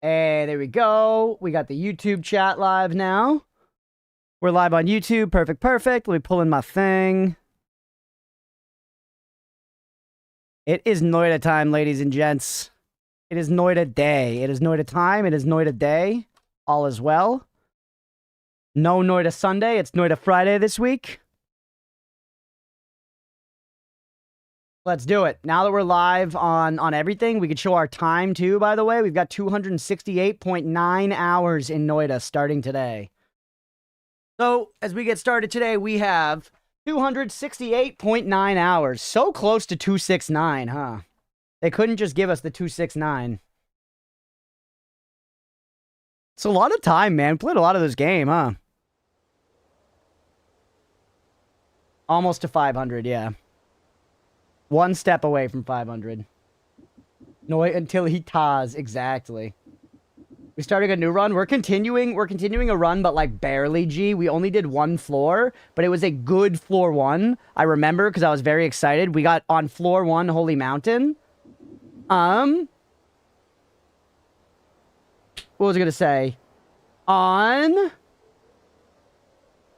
Hey, there we go. We got the YouTube chat live now. We're live on YouTube. Perfect, perfect. Let me pull in my thing. It is Noita time, ladies and gents. It is Noita day. It is Noita time. It is Noita day. All is well. No Noita Sunday. It's Noita Friday this week. Let's do it. Now that we're live on everything, we could show our time too, by the way. We've got 268.9 hours in Noita starting today. So, as we get started today, we have 268.9 hours. So close to 269, huh? They couldn't just give us the 269. It's a lot of time, man. Played a lot of this game, huh? Almost to 500, yeah. One step away from 500. No, wait until he ties. Exactly. We're starting a new run. We're continuing a run, but like barely, G. We only did one floor, but it was a good floor one. I remember because I was very excited. We got on floor one, Holy Mountain. What was I gonna say? On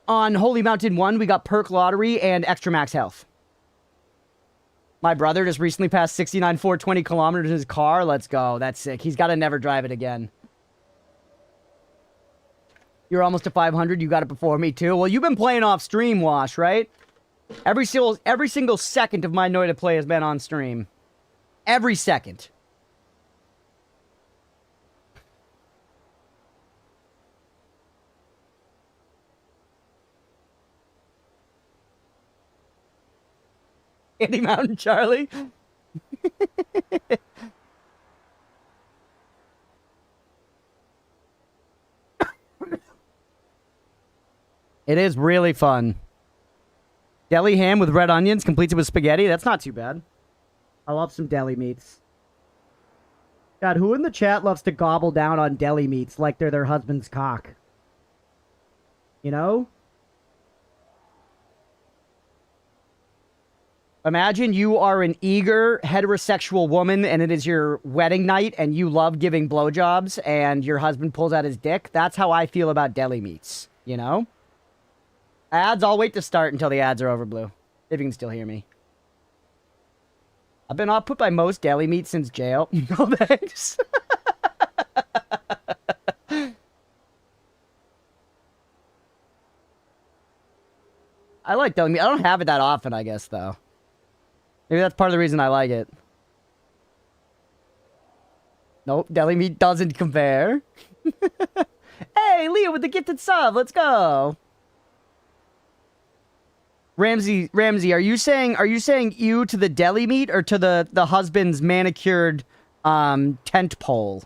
Holy Mountain 1, we got perk lottery and extra max health. My brother just recently passed 69,420 kilometers in his car. Let's go. That's sick. He's got to never drive it again. You're almost to 500. You got it before me, too. Well, you've been playing off stream, Wash, right? Every single second of my Noita play has been on stream. Every second. Andy Mountain Charlie. It is really fun. Deli ham with red onions, completes it with spaghetti. That's not too bad. I love some deli meats. God, who in the chat loves to gobble down on deli meats like they're their husband's cock? You know? Imagine you are an eager heterosexual woman and it is your wedding night and you love giving blowjobs and your husband pulls out his dick. That's how I feel about deli meats, you know? Ads, I'll wait to start until the ads are over, Blue. If you can still hear me. I've been off put by most deli meats since jail. No thanks. I like deli meat. I don't have it that often, I guess, though. Maybe that's part of the reason I like it. Nope, deli meat doesn't compare. Hey, Leo with the gifted sub. Let's go. Ramsey, are you saying you to the deli meat or to the husband's manicured tent pole?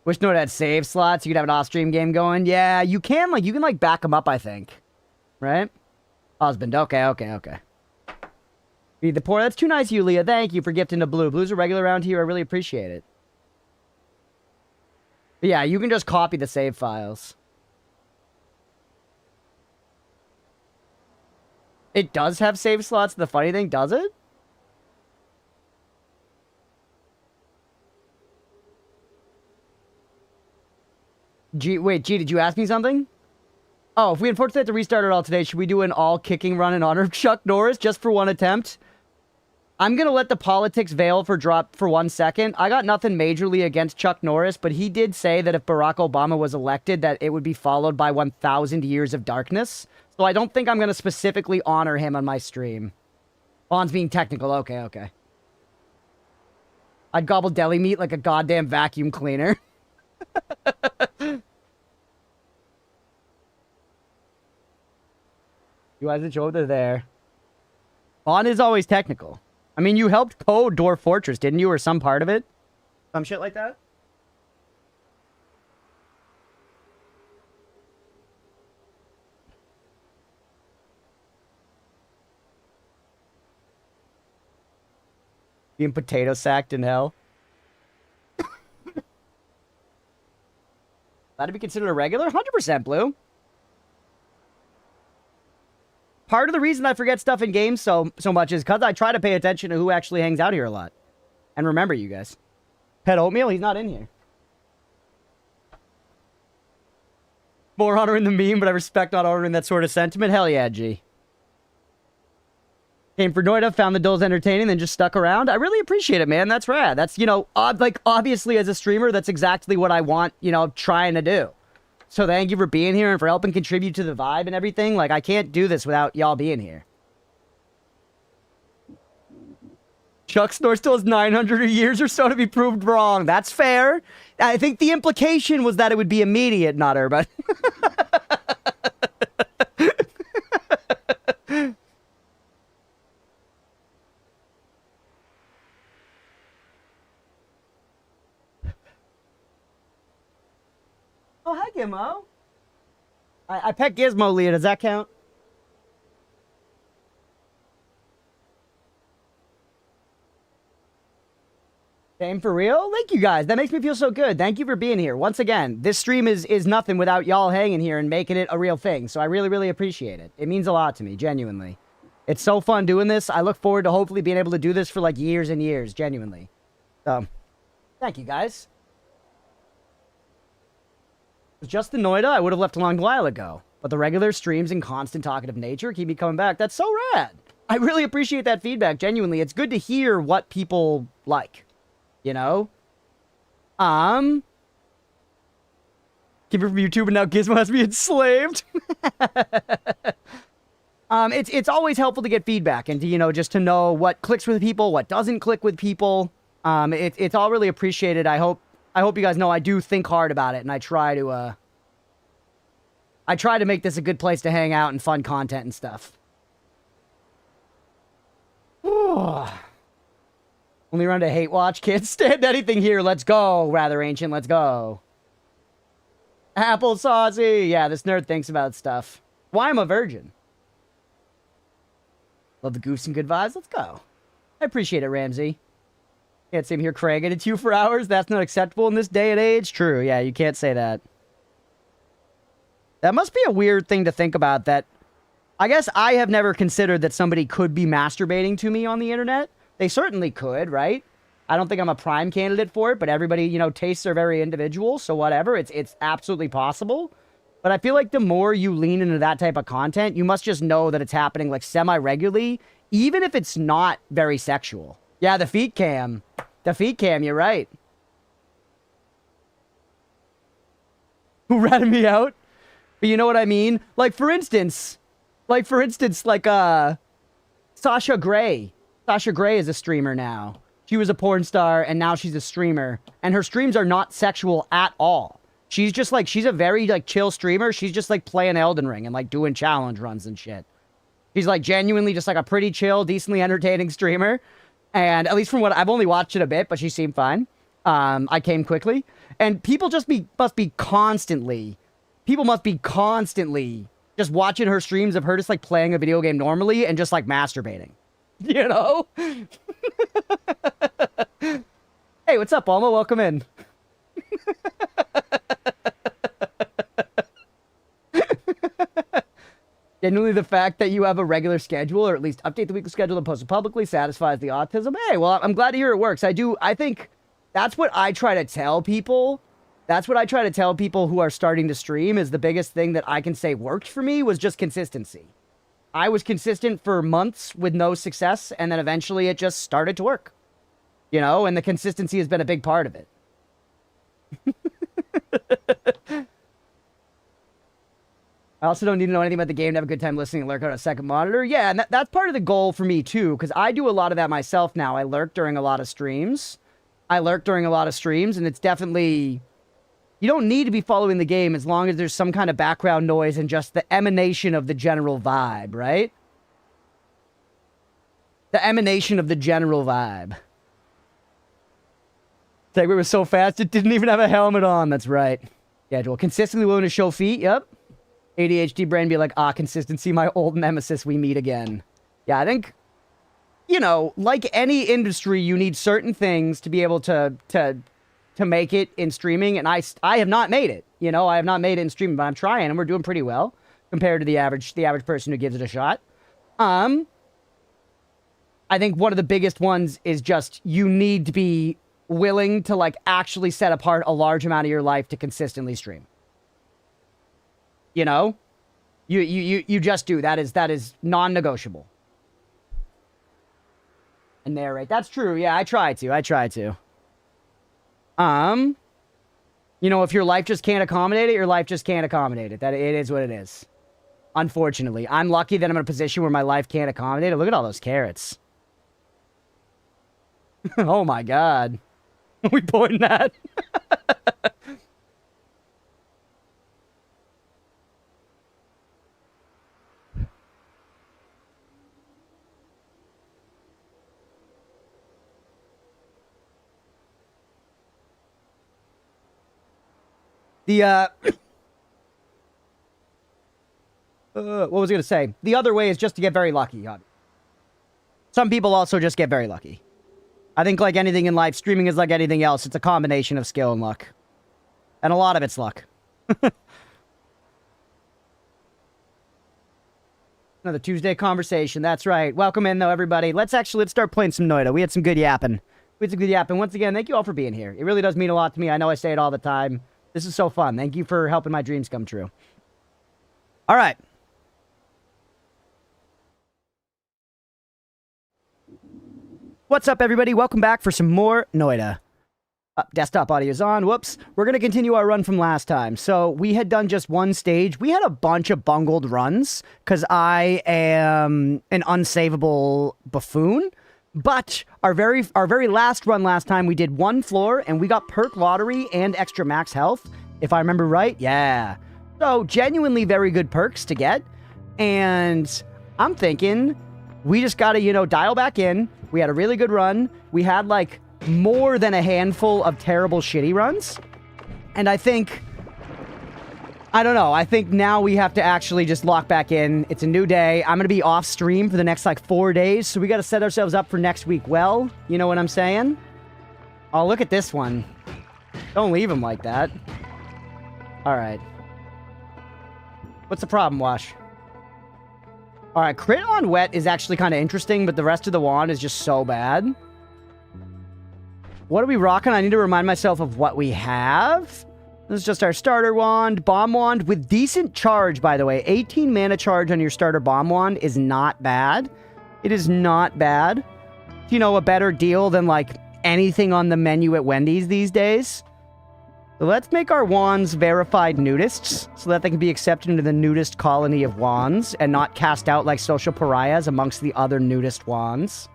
Wish Noita had save slots. You could have an off-stream game going. Yeah, you can like back them up, I think. Right? Husband. Okay. Feed the poor. That's too nice of you, Leah. Thank you for gifting the blue. Blue's a regular around here. I really appreciate it. But yeah, you can just copy the save files. It does have save slots. The funny thing, does it? Wait, G, did you ask me something? Oh, if we unfortunately have to restart it all today, should we do an all-kicking run in honor of Chuck Norris just for one attempt? I'm going to let the politics veil for 1 second. I got nothing majorly against Chuck Norris, but he did say that if Barack Obama was elected, that it would be followed by 1,000 years of darkness. So I don't think I'm going to specifically honor him on my stream. Bon's being technical. Okay. I'd gobble deli meat like a goddamn vacuum cleaner. You guys enjoy they're there. Bon is always technical. I mean, you helped code Dwarf Fortress, didn't you? Or some part of it? Some shit like that? Being potato sacked in hell. That'd be considered a regular? 100% Blue. part of the reason I forget stuff in games so much is because I try to pay attention to who actually hangs out here a lot. And remember you guys. Pet Oatmeal, he's not in here. More honoring the meme, but I respect not honoring that sort of sentiment. Hell yeah, G. Came for Noita, found the dulls entertaining, then just stuck around. I really appreciate it, man. That's rad. That's, you know, like, obviously as a streamer, that's exactly what I want, you know, trying to do. So thank you for being here and for helping contribute to the vibe and everything. Like, I can't do this without y'all being here. Chuck Snore still has 900 years or so to be proved wrong. That's fair. I think the implication was that it would be immediate, Nutter, but... Oh, hi, Gizmo. I pet Gizmo, Leah. Does that count? Same for real? Thank you guys. That makes me feel so good. Thank you for being here. Once again, this stream is nothing without y'all hanging here and making it a real thing. So I really, really appreciate it. It means a lot to me, genuinely. It's so fun doing this. I look forward to hopefully being able to do this for like years and years, genuinely. So, thank you guys. If it was just the Noita, I would have left a long while ago. But the regular streams and constant talkative nature keep me coming back. That's so rad. I really appreciate that feedback, genuinely. It's good to hear what people like. You know? Keep it from YouTube and now Gizmo has to be enslaved. It's always helpful to get feedback and to, you know, just to know what clicks with people, what doesn't click with people. It's all really appreciated. I hope you guys know I do think hard about it and I try to make this a good place to hang out and fun content and stuff. Only run to hate watch, kids. Stand anything here. Let's go. Rather ancient. Let's go. Apple saucy. Yeah, this nerd thinks about stuff. Why I'm a virgin. Love the goofs and good vibes. Let's go. I appreciate it, Ramsey. Can't see him here, Craig. And it's you for hours. That's not acceptable in this day and age. True. Yeah, you can't say that. That must be a weird thing to think about. That I guess I have never considered that somebody could be masturbating to me on the internet. They certainly could, right? I don't think I'm a prime candidate for it, but everybody, you know, tastes are very individual, so whatever. It's absolutely possible. But I feel like the more you lean into that type of content, you must just know that it's happening, like, semi-regularly, even if it's not very sexual. Yeah, the feet cam. The feet cam, you're right. Who ratted me out? But you know what I mean? Like, for instance, Sasha Grey. Sasha Grey is a streamer now. She was a porn star, and now she's a streamer. And her streams are not sexual at all. She's just, like, she's a very, like, chill streamer. She's just, like, playing Elden Ring and, like, doing challenge runs and shit. She's, like, genuinely just, like, a pretty chill, decently entertaining streamer. And at least from what... I've only watched it a bit, but she seemed fine. I came quickly. And people must be constantly just watching her streams of her just, like, playing a video game normally and just, like, masturbating. You know? Hey, what's up, Alma? Welcome in. Genuinely, the fact that you have a regular schedule, or at least update the weekly schedule and post it publicly, satisfies the autism. Hey, well, I'm glad to hear it works. I think that's what I try to tell people. That's what I try to tell people who are starting to stream is the biggest thing that I can say worked for me was just consistency. I was consistent for months with no success, and then eventually it just started to work. You know, and the consistency has been a big part of it. I also don't need to know anything about the game to have a good time listening and lurk on a second monitor. Yeah, and that's part of the goal for me, too, because I do a lot of that myself now. I lurk during a lot of streams. And it's definitely... You don't need to be following the game as long as there's some kind of background noise and just the emanation of the general vibe, right? The emanation of the general vibe. Segway was so fast, it didn't even have a helmet on. That's right. Schedule. Consistently willing to show feet. Yep. ADHD brain be like, consistency, my old nemesis, we meet again. Yeah, I think, you know, like any industry, you need certain things to be able to make it in streaming, and I have not made it. You know, I have not made it in streaming, but I'm trying, and we're doing pretty well compared to the average person who gives it a shot. I think one of the biggest ones is just you need to be willing to like actually set apart a large amount of your life to consistently stream. You know? You just do. That is non-negotiable. And narrate. That's true. Yeah, I try to. You know, if your life just can't accommodate it, your life just can't accommodate it. That it is what it is. Unfortunately. I'm lucky that I'm in a position where my life can't accommodate it. Look at all those carrots. Oh my god. Are we pointing that? What was I going to say? The other way is just to get very lucky. Some people also just get very lucky. I think like anything in life, streaming is like anything else. It's a combination of skill and luck. And a lot of it's luck. Another Tuesday conversation. That's right. Welcome in, though, everybody. Let's start playing some Noita. We had some good yapping. Once again, thank you all for being here. It really does mean a lot to me. I know I say it all the time. This is so fun. Thank you for helping my dreams come true. All right. What's up, everybody? Welcome back for some more Noita. Desktop audio's on. Whoops. We're going to continue our run from last time. So we had done just one stage. We had a bunch of bungled runs because I am an unsavable buffoon. But our very last run last time, we did one floor and we got perk lottery and extra max health. If I remember right. Yeah. So genuinely very good perks to get. And I'm thinking we just got to, you know, dial back in. We had a really good run. We had like more than a handful of terrible shitty runs. And I think, I don't know. I think now we have to actually just lock back in. It's a new day. I'm going to be off stream for the next like 4 days. So we got to set ourselves up for next week well. You know what I'm saying? Oh, look at this one. Don't leave him like that. All right. What's the problem, Wash? All right, crit on wet is actually kind of interesting, but the rest of the wand is just so bad. What are we rocking? I need to remind myself of what we have. This is just our starter wand, bomb wand with decent charge, by the way. 18 mana charge on your starter bomb wand is not bad. It is not bad. You know, a better deal than like anything on the menu at Wendy's these days. So let's make our wands verified nudists so that they can be accepted into the nudist colony of wands and not cast out like social pariahs amongst the other nudist wands.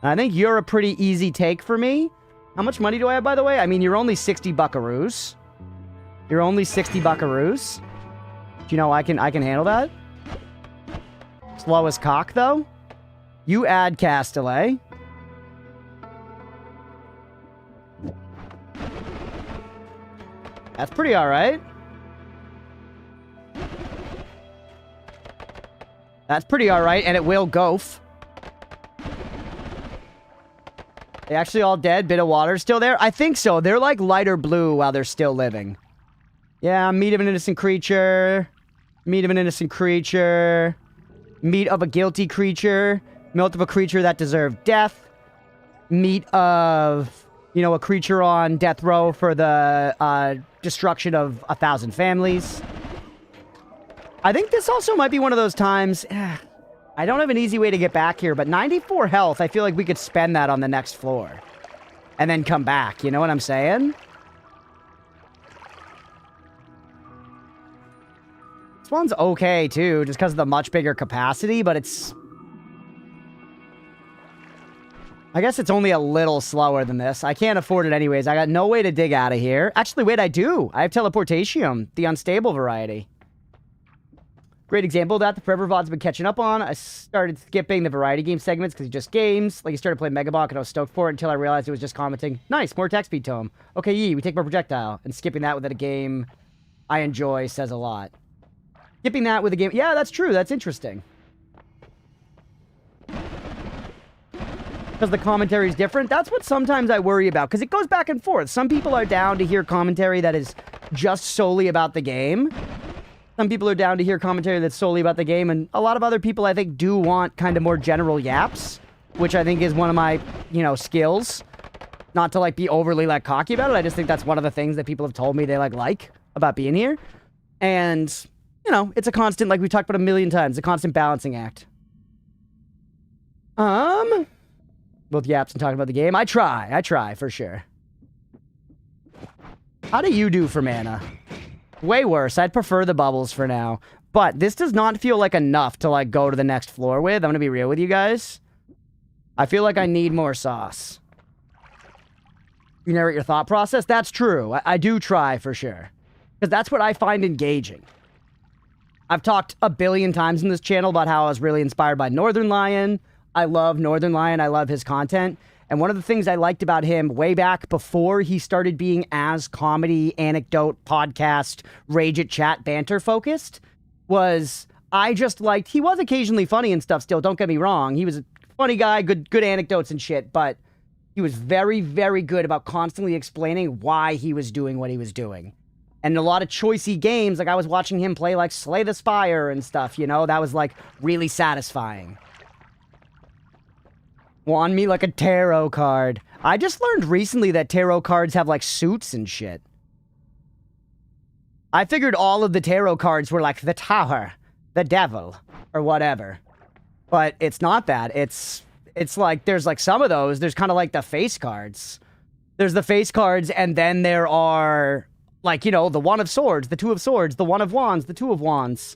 And I think you're a pretty easy take for me. How much money do I have, by the way? I mean, you're only 60 buckaroos. You're only 60 buckaroos. Do you know I can handle that? Slow as cock, though. You add cast delay. That's pretty alright. That's pretty alright, and it will goof. They actually all dead? Bit of water still there? I think so. They're like lighter blue while they're still living. Yeah, meat of an innocent creature. Meat of an innocent creature. Meat of a guilty creature. Meat of a creature that deserved death. Meat of, you know, a creature on death row for the destruction of 1,000 families. I think this also might be one of those times... I don't have an easy way to get back here, but 94 health, I feel like we could spend that on the next floor. And then come back, you know what I'm saying? This one's okay, too, just because of the much bigger capacity, but it's... I guess it's only a little slower than this. I can't afford it anyways. I got no way to dig out of here. Actually, wait, I do. I have teleportation, the unstable variety. Great example of that. The Forever VOD's been catching up on. I started skipping the variety game segments because it's just games. Like, he started playing Megabonk and I was stoked for it until I realized it was just commenting. Nice, more attack speed tome. Okay, yee, we take more projectile. And skipping that within a game I enjoy says a lot. Skipping that with a game... Yeah, that's true. That's interesting. Because the commentary is different. That's what sometimes I worry about. Because it goes back and forth. Some people are down to hear commentary that is just solely about the game. Some people are down to hear commentary that's solely about the game, and a lot of other people, I think, do want kind of more general yaps, which I think is one of my, you know, skills. Not to, like, be overly, like, cocky about it. I just think that's one of the things that people have told me they, like about being here. And, you know, it's a constant, like we talked about a million times, a constant balancing act. Both yaps and talking about the game. I try, for sure. How do you do for mana? Way worse. I'd prefer the bubbles for now. But this does not feel like enough to, like, go to the next floor with. I'm gonna be real with you guys. I feel like I need more sauce. You narrate your thought process? That's true. I do try, for sure. Because that's what I find engaging. I've talked a billion times in this channel about how I was really inspired by Northern Lion. I love Northern Lion. I love his content. And one of the things I liked about him way back before he started being as comedy, anecdote, podcast, rage at chat, banter focused was I just liked, he was occasionally funny and stuff still, don't get me wrong. He was a funny guy, good anecdotes and shit, but he was very, very good about constantly explaining why he was doing what he was doing. And a lot of choicey games, like I was watching him play like Slay the Spire and stuff, you know, that was like really satisfying. Won me like a tarot card. I just learned recently that tarot cards have like suits and shit. I figured all of the tarot cards were like the Tower, the Devil, or whatever. But it's not that. It's like, there's like some of those, there's kind of like the face cards. There's the face cards, and then there are, like, you know, the One of Swords, the Two of Swords, the One of Wands, the Two of Wands.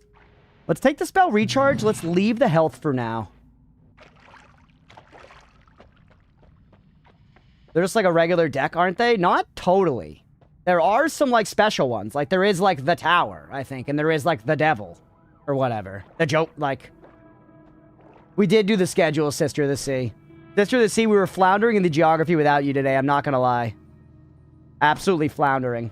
Let's take the spell recharge. Let's leave the health for now. They're just like a regular deck, aren't they? Not totally. There are some, like, special ones. Like, there is, like, the Tower, I think. And there is, like, the Devil. Or whatever. The joke, like... We did do the schedule, Sister of the Sea. Sister of the Sea, we were floundering in the geography without you today. I'm not gonna lie. Absolutely floundering.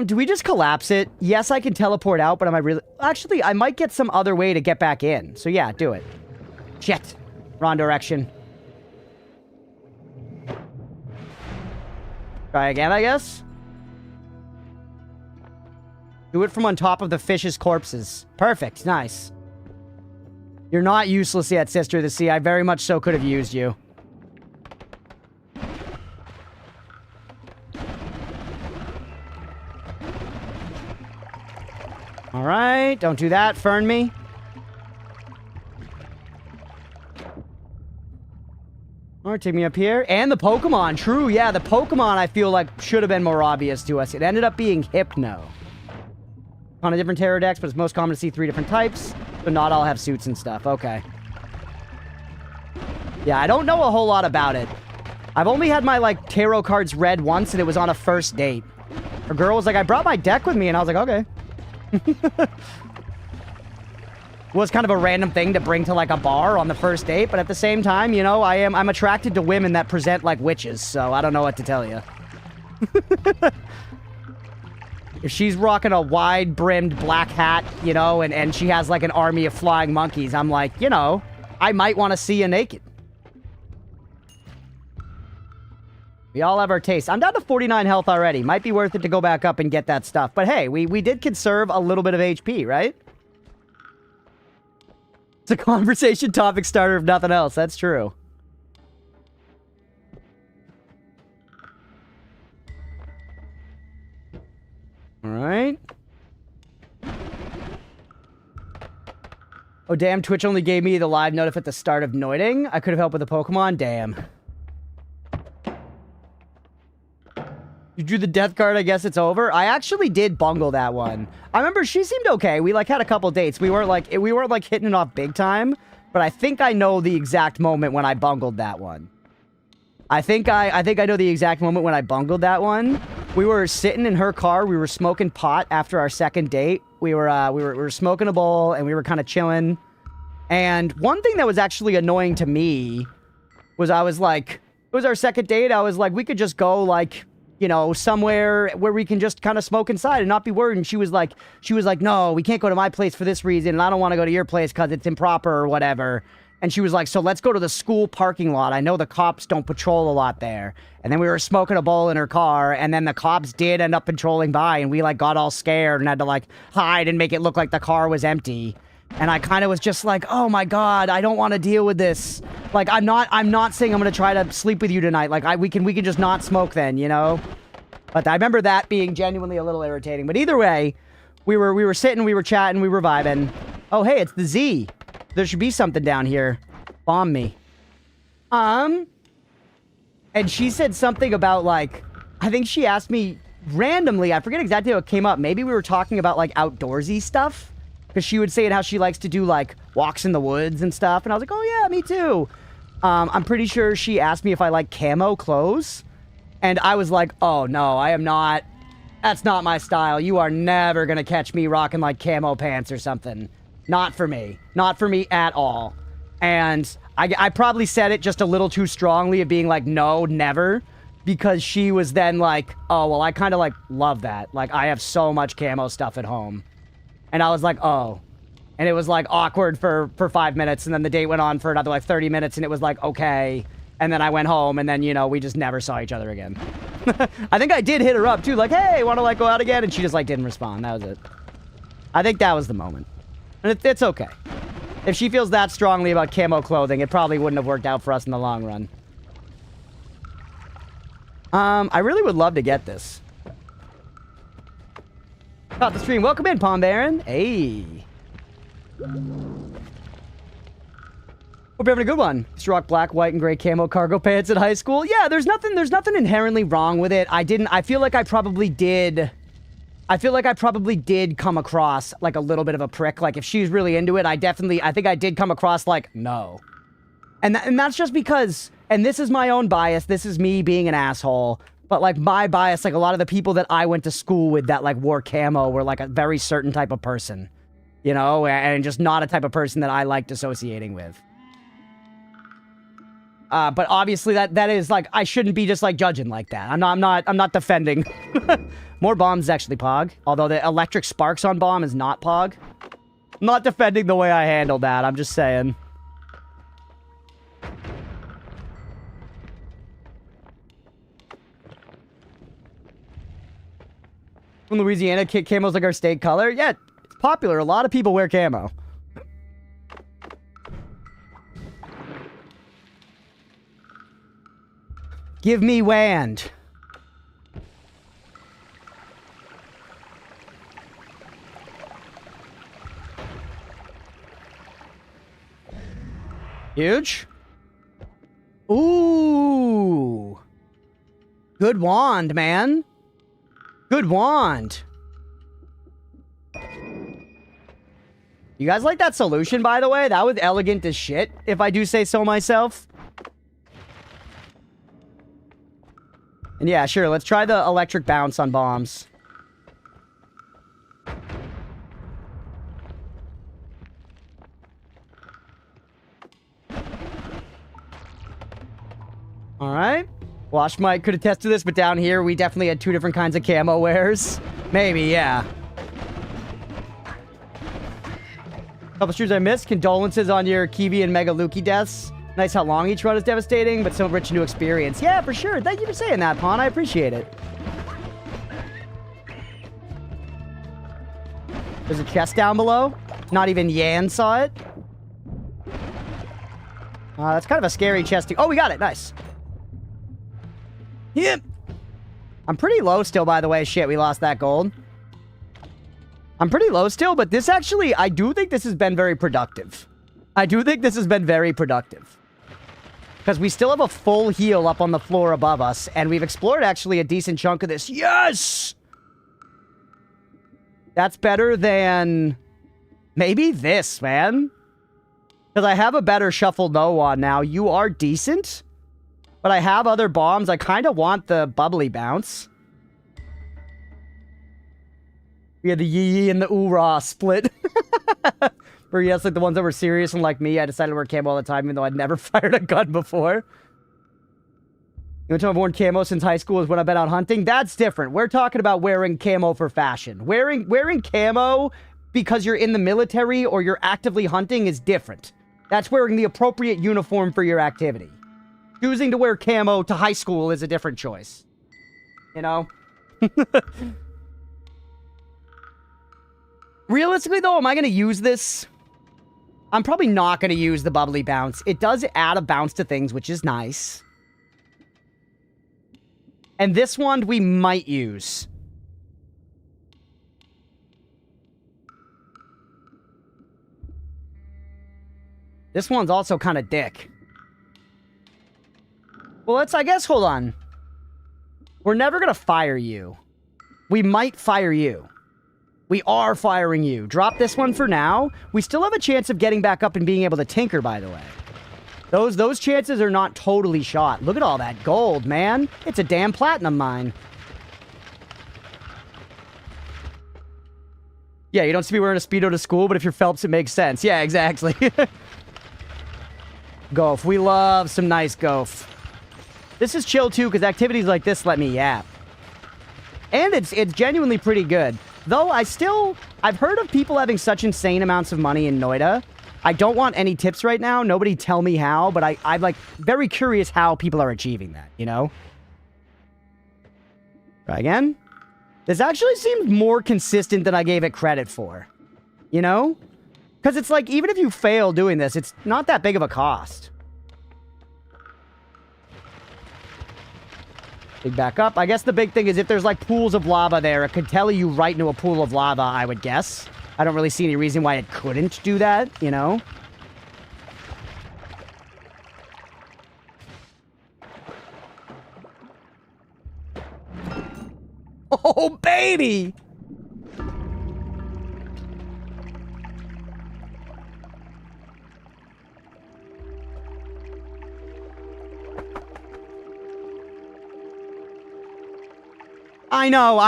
Do we just collapse it? Yes, I can teleport out, but am I really... Actually, I might get some other way to get back in. So yeah, do it. Shit. Wrong direction. Try again, I guess? Do it from on top of the fish's corpses. Perfect. Nice. You're not useless yet, Sister of the Sea. I very much so could have used you. Alright, don't do that. Fern me. Alright, take me up here. And the Pokemon. True, yeah, the Pokemon I feel like should have been more obvious to us. It ended up being Hypno. On a different tarot decks, but it's most common to see 3 different types. But not all have suits and stuff. Okay. Yeah, I don't know a whole lot about it. I've only had my, like, tarot cards read once, and it was on a first date. A girl was like, I brought my deck with me, and I was like, okay. Was kind of a random thing to bring to, like, a bar on the first date, but at the same time, you know, I'm attracted to women that present like witches, so I don't know what to tell you. If she's rocking a wide-brimmed black hat, you know, and she has, like, an army of flying monkeys, I'm like, you know, I might want to see you naked. We all have our taste. I'm down to 49 health already. Might be worth it to go back up and get that stuff. But hey, we did conserve a little bit of HP, right? It's a conversation topic starter if nothing else. That's true. Alright. Oh, damn. Twitch only gave me the live notif at the start of Noiting. I could have helped with a Pokemon. Damn. You drew the death card, I guess it's over. I actually did bungle that one. I remember she seemed okay. We, like, had a couple dates. We weren't like hitting it off big time, but I think I know the exact moment when I bungled that one. I think I know the exact moment when I bungled that one. We were sitting in her car. We were smoking pot after our second date. We were smoking a bowl and we were kind of chilling. And one thing that was actually annoying to me was I was like, it was our second date. I was like, we could just go, like, you know, somewhere where we can just kind of smoke inside and not be worried. And she was like, no, we can't go to my place for this reason. And I don't want to go to your place because it's improper or whatever. And she was like, so let's go to the school parking lot. I know the cops don't patrol a lot there. And then we were smoking a bowl in her car, and then the cops did end up patrolling by, and we, like, got all scared and had to, like, hide and make it look like the car was empty. And I kind of was just like, oh my god, I don't want to deal with this. Like, I'm not saying I'm going to try to sleep with you tonight. Like, we can just not smoke then, you know? But I remember that being genuinely a little irritating. But either way, we were sitting, we were chatting, we were vibing. Oh, hey, it's the Z. There should be something down here. Bomb me. And she said something about, like, I think she asked me randomly, I forget exactly what came up. Maybe we were talking about, like, outdoorsy stuff. Because she would say how she likes to do, like, walks in the woods and stuff. And I was like, oh, yeah, me too. I'm pretty sure she asked me if I like camo clothes. And I was like, oh, no, I am not. That's not my style. You are never going to catch me rocking, like, camo pants or something. Not for me. Not for me at all. And I probably said it just a little too strongly of being like, no, never. Because she was then like, oh, well, I kind of, like, love that. Like, I have so much camo stuff at home. And I was like, oh. And it was, like, awkward for 5 minutes. And then the date went on for another, like, 30 minutes. And it was like, okay. And then I went home. And then, you know, we just never saw each other again. I think I did hit her up, too. Like, hey, want to, like, go out again? And she just, like, didn't respond. That was it. I think that was the moment. And it's okay. If she feels that strongly about camo clothing, it probably wouldn't have worked out for us in the long run. I really would love to get this. Caught the stream. Welcome in, Palm Baron. Hey. Hope you're having a good one. Used to rock black, white, and gray camo cargo pants in high school. Yeah, there's nothing inherently wrong with it. I feel like I probably did come across, like, a little bit of a prick. Like, if she's really into it, I think I did come across, like, no. And that's just because, and this is my own bias, this is me being an asshole, but, like, my bias, like, a lot of the people that I went to school with that, like, wore camo were, like, a very certain type of person. You know? And just not a type of person that I liked associating with. But obviously that is, like, I shouldn't be just, like, judging like that. I'm not defending. More bombs, actually, Pog. Although the electric sparks on bomb is not Pog. I'm not defending the way I handled that. I'm just saying. From Louisiana, camo's like our state color. Yeah, it's popular. A lot of people wear camo. Give me wand. Huge. Ooh. Good wand, man. Good wand. You guys like that solution, by the way? That was elegant as shit, if I do say so myself. And yeah, sure, let's try the electric bounce on bombs. Alright. Wash Mike could attest to this, but down here, we definitely had two different kinds of camo wares. Maybe, yeah. Couple streams I missed. Condolences on your Kiwi and Mega Luki deaths. Nice how long each run is devastating, but so rich new experience. Yeah, for sure. Thank you for saying that, Pawn. I appreciate it. There's a chest down below. Not even Yan saw it. That's kind of a scary chest. Oh, we got it. Nice. Yep. I'm pretty low still, by the way. Shit, we lost that gold. I'm pretty low still, but this actually, I do think this has been very productive. I do think this has been very productive. Because we still have a full heal up on the floor above us, and we've explored actually a decent chunk of this. Yes! That's better than maybe this, man. Because I have a better Shuffle No on now. You are decent. But I have other bombs. I kind of want the bubbly bounce. We had the yee and the oorah split. For yes, like the ones that were serious and like me, I decided to wear camo all the time, even though I'd never fired a gun before. You know what I've worn camo since high school is when I've been out hunting? That's different. We're talking about wearing camo for fashion. Wearing camo because you're in the military or you're actively hunting is different. That's wearing the appropriate uniform for your activity. Choosing to wear camo to high school is a different choice. You know? Realistically, though, am I going to use this? I'm probably not going to use the bubbly bounce. It does add a bounce to things, which is nice. And this one we might use. This one's also kind of dick. Well, let's, I guess, hold on. We're never going to fire you. We might fire you. We are firing you. Drop this one for now. We still have a chance of getting back up and being able to tinker, by the way. Those chances are not totally shot. Look at all that gold, man. It's a damn platinum mine. Yeah, you don't see me wearing a Speedo to school, but if you're Phelps, it makes sense. Yeah, exactly. Golf. We love some nice golf. This is chill, too, because activities like this let me yap. And it's genuinely pretty good. Though I've heard of people having such insane amounts of money in Noita. I don't want any tips right now. Nobody tell me how, but I'm like very curious how people are achieving that, you know? Try again. This actually seems more consistent than I gave it credit for. You know? Because it's like, even if you fail doing this, it's not that big of a cost. Big back up. I guess the big thing is if there's like pools of lava there, it could tell you right into a pool of lava, I would guess. I don't really see any reason why it couldn't do that, you know? Oh, baby! I know.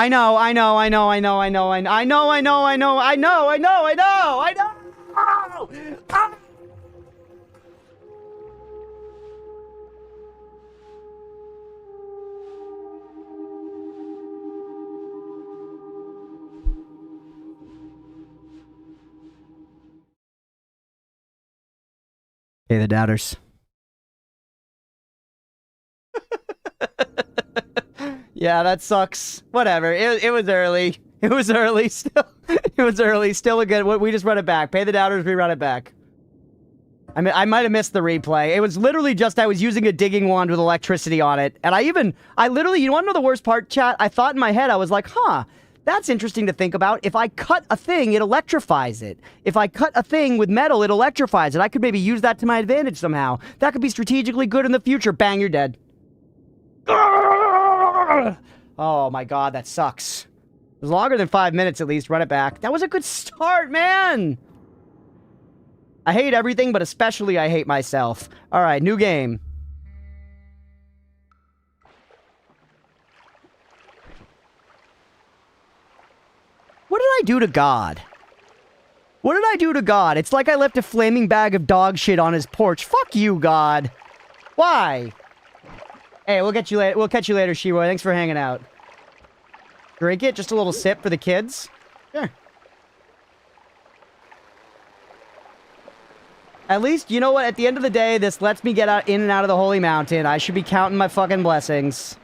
Hey, the doubters. Yeah, that sucks. Whatever. It was early. It was early. Still, it was early. Still a good. We just run it back. Pay the doubters. We run it back. I mean, I might have missed the replay. It was literally just I was using a digging wand with electricity on it, and I literally. You want to know the worst part, chat? I thought in my head, I was like, huh. That's interesting to think about. If I cut a thing, it electrifies it. If I cut a thing with metal, it electrifies it. I could maybe use that to my advantage somehow. That could be strategically good in the future. Bang, you're dead. Oh my god, that sucks. It was longer than 5 minutes at least. Run it back. That was a good start, man! I hate everything, but especially I hate myself. Alright, new game. What did I do to God? What did I do to God? It's like I left a flaming bag of dog shit on his porch. Fuck you, God. Why? Hey, we'll get you later. We'll catch you later, Shiwa. Thanks for hanging out. Drink it, just a little sip for the kids. Sure. At least, you know what? At the end of the day, this lets me get out in and out of the Holy Mountain. I should be counting my fucking blessings.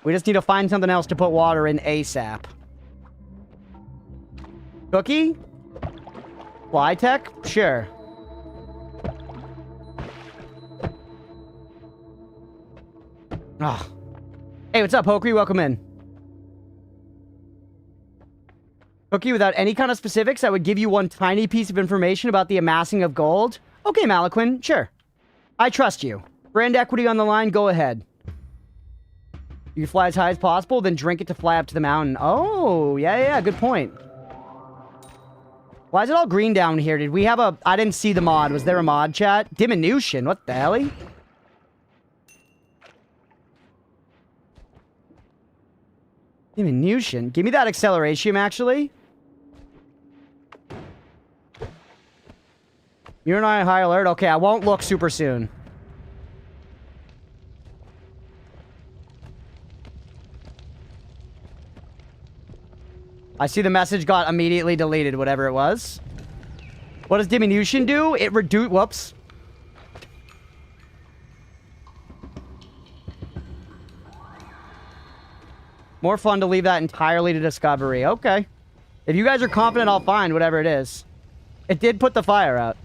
We just need to find something else to put water in ASAP. Cookie? Fly tech? Sure. Ah. Hey, what's up, Hokree? Welcome in. Cookie, without any kind of specifics, I would give you one tiny piece of information about the amassing of gold. Okay, Malaquin, sure. I trust you. Brand equity on the line, go ahead. You can fly as high as possible, then drink it to fly up to the mountain. Oh, yeah, good point. Why is it all green down here? Did we have a... I didn't see the mod. Was there a mod, chat? Diminution. What the hell? Diminution? Give me that acceleration, actually. You're not on high alert? Okay, I won't look super soon. I see the message got immediately deleted, whatever it was. What does diminution do? It whoops. More fun to leave that entirely to discovery. Okay. If you guys are confident, I'll find whatever it is. It did put the fire out.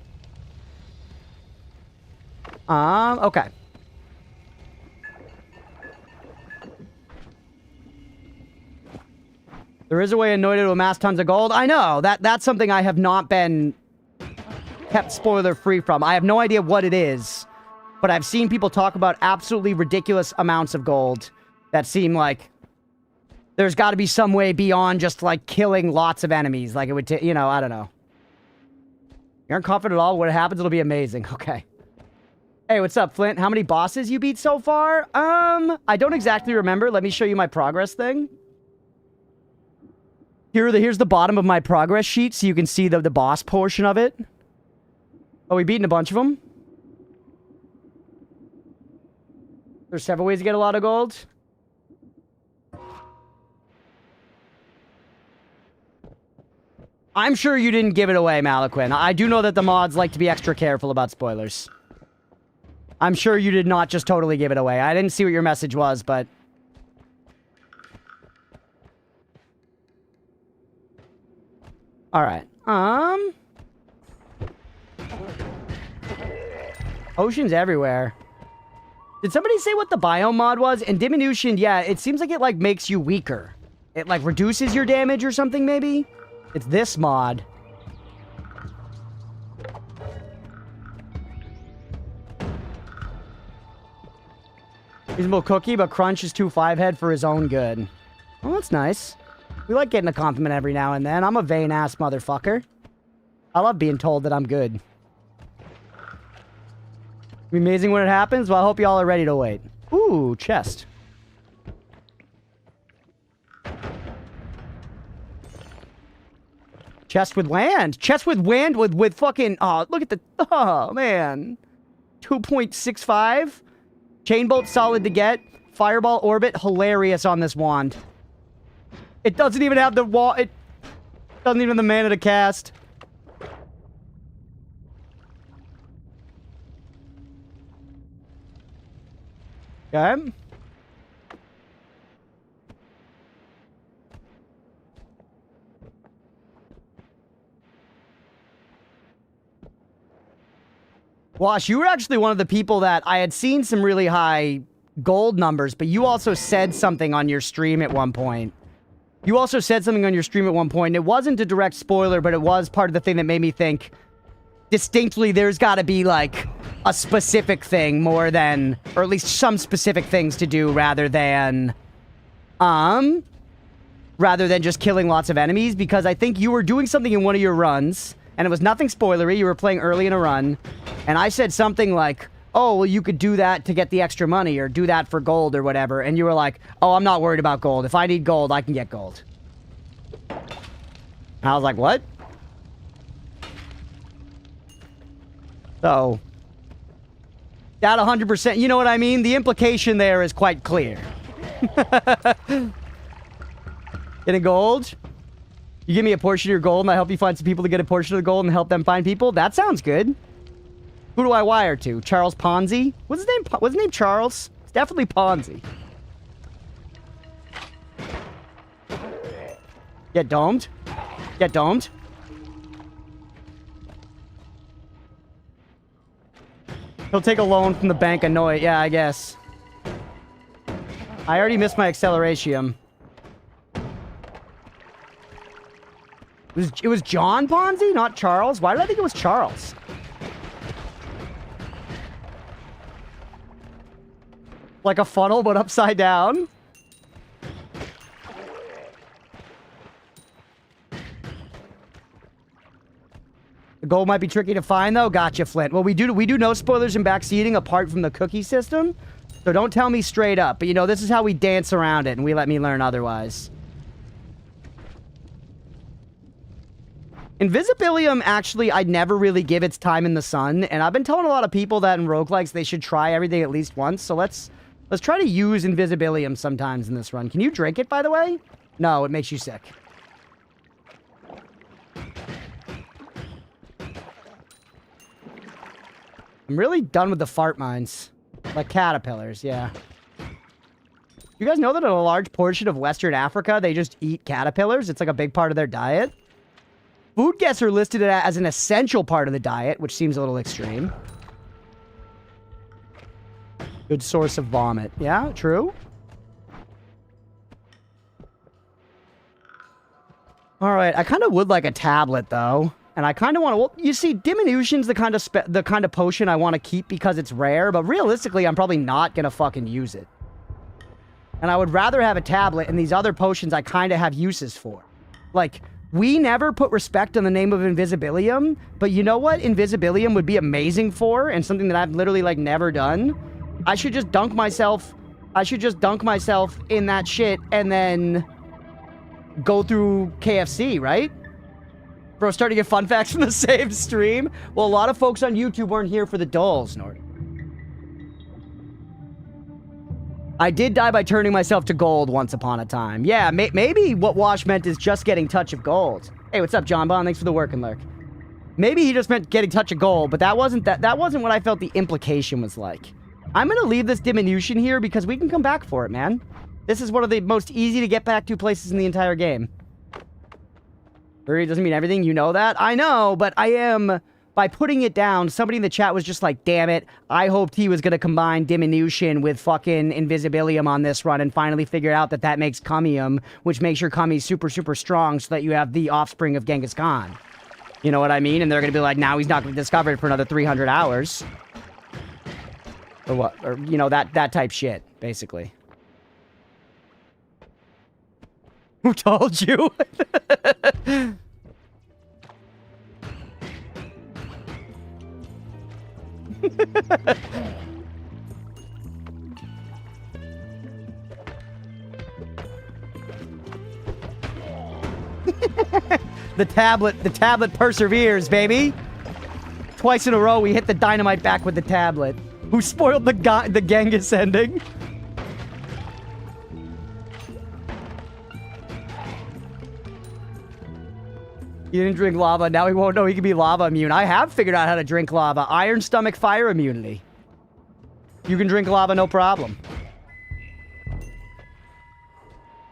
Okay. There is a way in Noita to amass tons of gold. I know. That's something I have not been kept spoiler-free from. I have no idea what it is. But I've seen people talk about absolutely ridiculous amounts of gold that seem like there's got to be some way beyond just, like, killing lots of enemies. Like, it would take, you know, I don't know. You aren't confident at all? What happens, it'll be amazing. Okay. Hey, what's up, Flint? How many bosses you beat so far? I don't exactly remember. Let me show you my progress thing. Here's the bottom of my progress sheet, so you can see the boss portion of it. Oh, we beaten a bunch of them. There's several ways to get a lot of gold. I'm sure you didn't give it away, Malaquin. I do know that the mods like to be extra careful about spoilers. I'm sure you did not just totally give it away. I didn't see what your message was, but... Alright. Oceans everywhere. Did somebody say what the biome mod was? In diminution, yeah, it seems like it, like, makes you weaker. It, like, reduces your damage or something, maybe? It's this mod. Reasonable cookie, but Crunch is too 5-head for his own good. Well, that's nice. We like getting a compliment every now and then. I'm a vain-ass motherfucker. I love being told that I'm good. Be amazing when it happens. Well, I hope y'all are ready to wait. Ooh, chest. Chest with land. Chest with land with fucking... Oh, look at the... Oh, man. 2.65. Chain bolt solid to get. Fireball orbit hilarious on this wand. It doesn't even have the wall. It doesn't even have the mana to cast. Okay. Wash, you were actually one of the people that I had seen some really high gold numbers, but you also said something on your stream at one point. You also said something on your stream at one point. It wasn't a direct spoiler, but it was part of the thing that made me think distinctly there's got to be, like, a specific thing more than... Or at least some specific things to do rather than just killing lots of enemies. Because I think you were doing something in one of your runs, and it was nothing spoilery. You were playing early in a run. And I said something like, oh, well, you could do that to get the extra money or do that for gold or whatever. And you were like, oh, I'm not worried about gold. If I need gold, I can get gold. And I was like, what? So, that 100%, you know what I mean? The implication there is quite clear. Getting gold? You give me a portion of your gold and I help you find some people to get a portion of the gold and help them find people? That sounds good. Who do I wire to? Charles Ponzi? What's his name? What's his name? Charles? It's definitely Ponzi. Get domed. Get domed. He'll take a loan from the bank of Noita. Yeah, I guess. I already missed my acceleration. It was John Ponzi, not Charles? Why did I think it was Charles? Like a funnel, but upside down. The gold might be tricky to find, though. Gotcha, Flint. Well, we do no spoilers in backseating apart from the cookie system. So don't tell me straight up. But, you know, this is how we dance around it, and we let me learn otherwise. Invisibilium, actually, I'd never really give its time in the sun. And I've been telling a lot of people that in roguelikes they should try everything at least once. So let's try to use Invisibilium sometimes in this run. Can you drink it, by the way? No, it makes you sick. I'm really done with the fart mines. Like caterpillars, yeah. You guys know that in a large portion of Western Africa, they just eat caterpillars? It's like a big part of their diet. Food guests are listed as an essential part of the diet, which seems a little extreme. Good source of vomit. Yeah, true. All right, I kind of would like a tablet, though. And I kind of want to... Well, you see, diminution's the kind of potion I want to keep because it's rare. But realistically, I'm probably not going to fucking use it. And I would rather have a tablet, and these other potions I kind of have uses for. Like, we never put respect on the name of Invisibilium, but you know what Invisibilium would be amazing for, and something that I've literally, like, never done? I should just dunk myself in that shit, and then go through KFC, right? Bro, starting to get fun facts from the same stream? Well, a lot of folks on YouTube weren't here for the dolls, Nordy. I did die by turning myself to gold once upon a time. Yeah, maybe what Wash meant is just getting touch of gold. Hey, what's up, John Bond? Thanks for the work and lurk. Maybe he just meant getting touch of gold, but that wasn't what I felt the implication was like. I'm gonna leave this diminution here because we can come back for it, man. This is one of the most easy to get back to places in the entire game. It doesn't mean everything, you know that? I know, but I am... By putting it down, somebody in the chat was just like, damn it, I hoped he was going to combine diminution with fucking Invisibilium on this run and finally figure out that that makes Kamium, which makes your Kami super, super strong so that you have the offspring of Genghis Khan. You know what I mean? And they're going to be like, now he's not going to be discovered for another 300 hours. Or what? Or, you know, that type shit, basically. Who told you? The tablet perseveres, baby. Twice in a row, we hit the dynamite back with the tablet. Who spoiled the Genghis ending? You didn't drink lava, now he won't know he can be lava immune. I have figured out how to drink lava. Iron stomach, fire immunity. You can drink lava, no problem.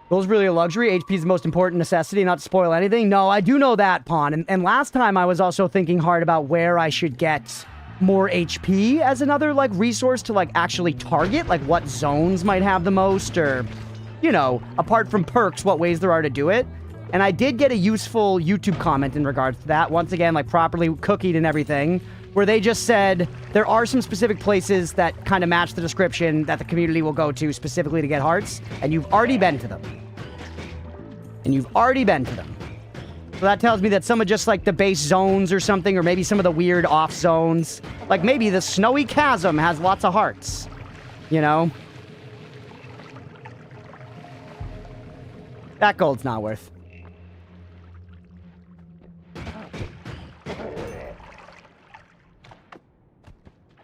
Gold's really a luxury. HP is the most important necessity, not to spoil anything. No, I do know that, Pawn. And last time I was also thinking hard about where I should get more HP as another, like, resource to, like, actually target. Like, what zones might have the most, or, you know, apart from perks, what ways there are to do it. And I did get a useful YouTube comment in regards to that. Once again, like, properly cookied and everything. Where they just said, there are some specific places that kind of match the description that the community will go to specifically to get hearts. And you've already been to them. So that tells me that some of just, like, the base zones or something, or maybe some of the weird off zones. Like, maybe the Snowy Chasm has lots of hearts. You know? That gold's not worth.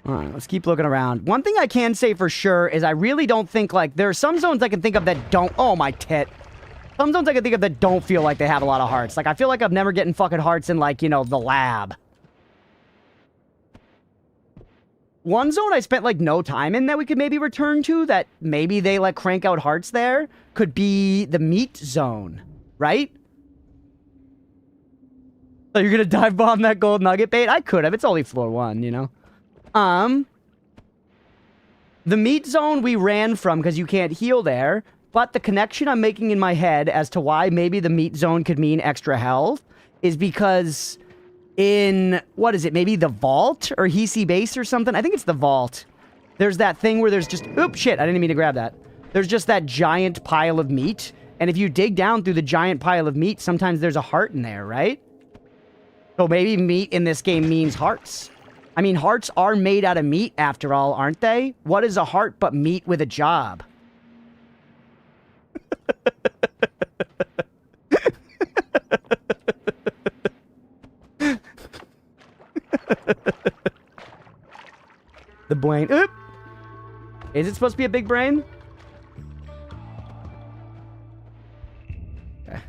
Alright, let's keep looking around. One thing I can say for sure is I really don't think, like, there are some zones I can think of that don't... Oh, my tit. Some zones I can think of that don't feel like they have a lot of hearts. Like, I feel like I've never getting fucking hearts in, like, you know, the lab. One zone I spent, like, no time in that we could maybe return to, that maybe they, like, crank out hearts there, could be the meat zone, right? So you're gonna dive bomb that gold nugget bait? I could have. It's only floor 1, you know? The meat zone we ran from because you can't heal there, but the connection I'm making in my head as to why maybe the meat zone could mean extra health is because in, what is it, maybe the vault or Hisi base or something? I think it's the vault. There's that thing where there's just, oops, shit, I didn't mean to grab that. There's just that giant pile of meat, and if you dig down through the giant pile of meat, sometimes there's a heart in there, right? So maybe meat in this game means hearts. I mean, hearts are made out of meat, after all, aren't they? What is a heart but meat with a job? The brain. Oop! Is it supposed to be a big brain? Okay.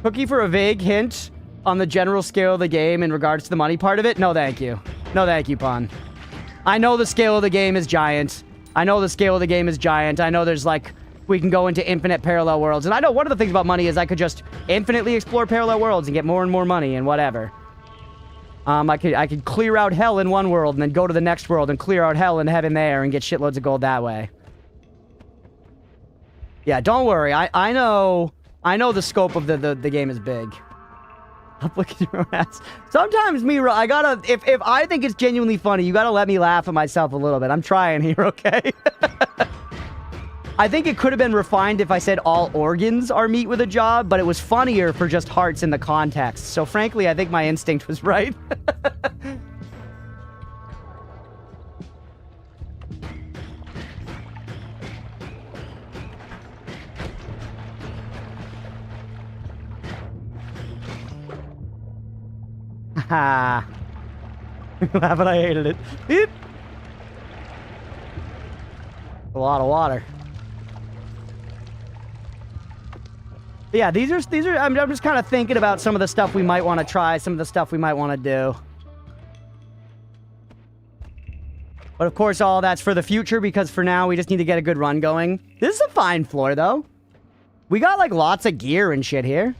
Cookie for a vague hint. on the general scale of the game in regards to the money part of it? No, thank you. No, thank you, Pon. I know the scale of the game is giant. I know the scale of the game is giant. I know there's, like, we can go into infinite parallel worlds. And I know one of the things about money is I could just infinitely explore parallel worlds and get more and more money and whatever. I could clear out hell in one world and then go to the next world and clear out hell and heaven there and get shitloads of gold that way. Yeah, don't worry. I know the scope of the game is big. Stop looking at your own ass. Sometimes I gotta, if I think it's genuinely funny, you gotta let me laugh at myself a little bit. I'm trying here, okay? I think it could have been refined if I said all organs are meat with a job, but it was funnier for just hearts in the context. So frankly, I think my instinct was right. Ha! But I hated it. Beep. A lot of water. Yeah, these are. I'm just kind of thinking about some of the stuff we might want to try, some of the stuff we might want to do. But of course, all that's for the future because for now we just need to get a good run going. This is a fine floor, though. We got like lots of gear and shit here.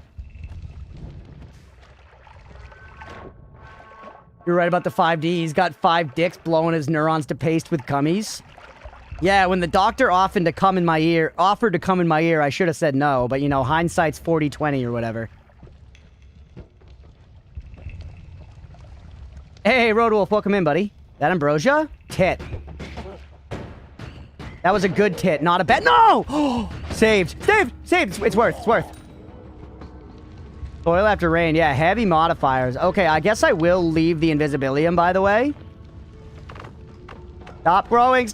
You're right about the 5D. He's got 5 dicks blowing his neurons to paste with cummies. Yeah, when the doctor offered to come in my ear, I should have said no, but you know, hindsight's 40/20 or whatever. Hey, Roadwolf, welcome in, buddy. That Ambrosia? Tit. That was a good tit, not a bad. No! Saved. It's worth. Oil after rain. Yeah, heavy modifiers. Okay, I guess I will leave the Invisibilium, by the way. Stop growing!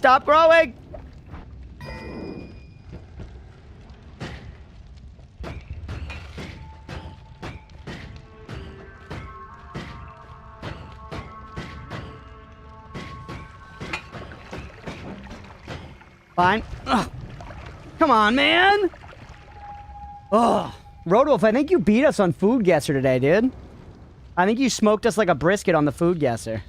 Fine. Ugh. Come on, man! Ugh. Rodolph, I think you beat us on Food Guesser today, dude. I think you smoked us like a brisket on the Food Guesser.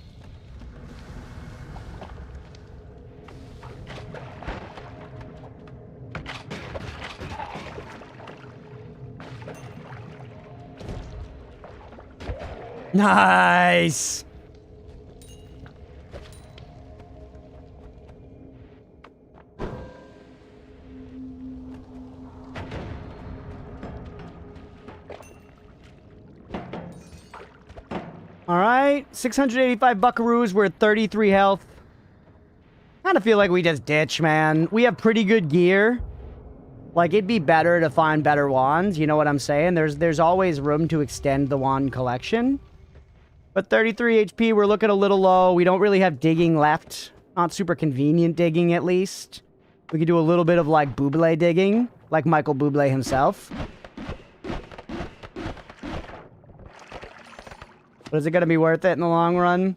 Nice! Alright, 685 buckaroos, we're at 33 health. Kinda feel like we just ditch, man. We have pretty good gear. Like, it'd be better to find better wands, you know what I'm saying? There's always room to extend the wand collection. But 33 HP, we're looking a little low. We don't really have digging left. Not super convenient digging, at least. We could do a little bit of, like, Bublé digging. Like Michael Bublé himself. But is it going to be worth it in the long run?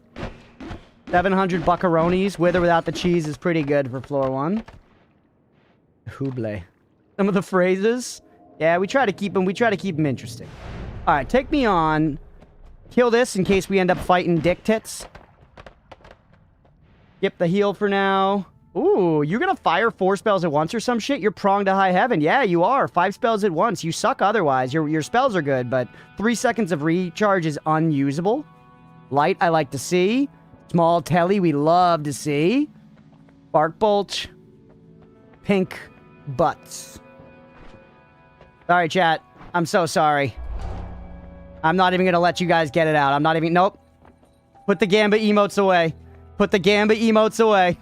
700 buckaronis, with or without the cheese, is pretty good for floor 1. Bublé. Some of the phrases. Yeah, we try to keep them interesting. Alright, take me on. Kill this in case we end up fighting dick tits. Skip the heal for now. Ooh, you're gonna fire 4 spells at once or some shit? You're pronged to high heaven. Yeah, you are. 5 spells at once. You suck otherwise. Your spells are good, but 3 seconds of recharge is unusable. Light, I like to see. Small telly, we love to see. Bark bolt. Pink butts. Sorry, chat. I'm so sorry. I'm not even gonna let you guys get it out. I'm not even... Nope. Put the Gamba emotes away. Put the Gamba emotes away.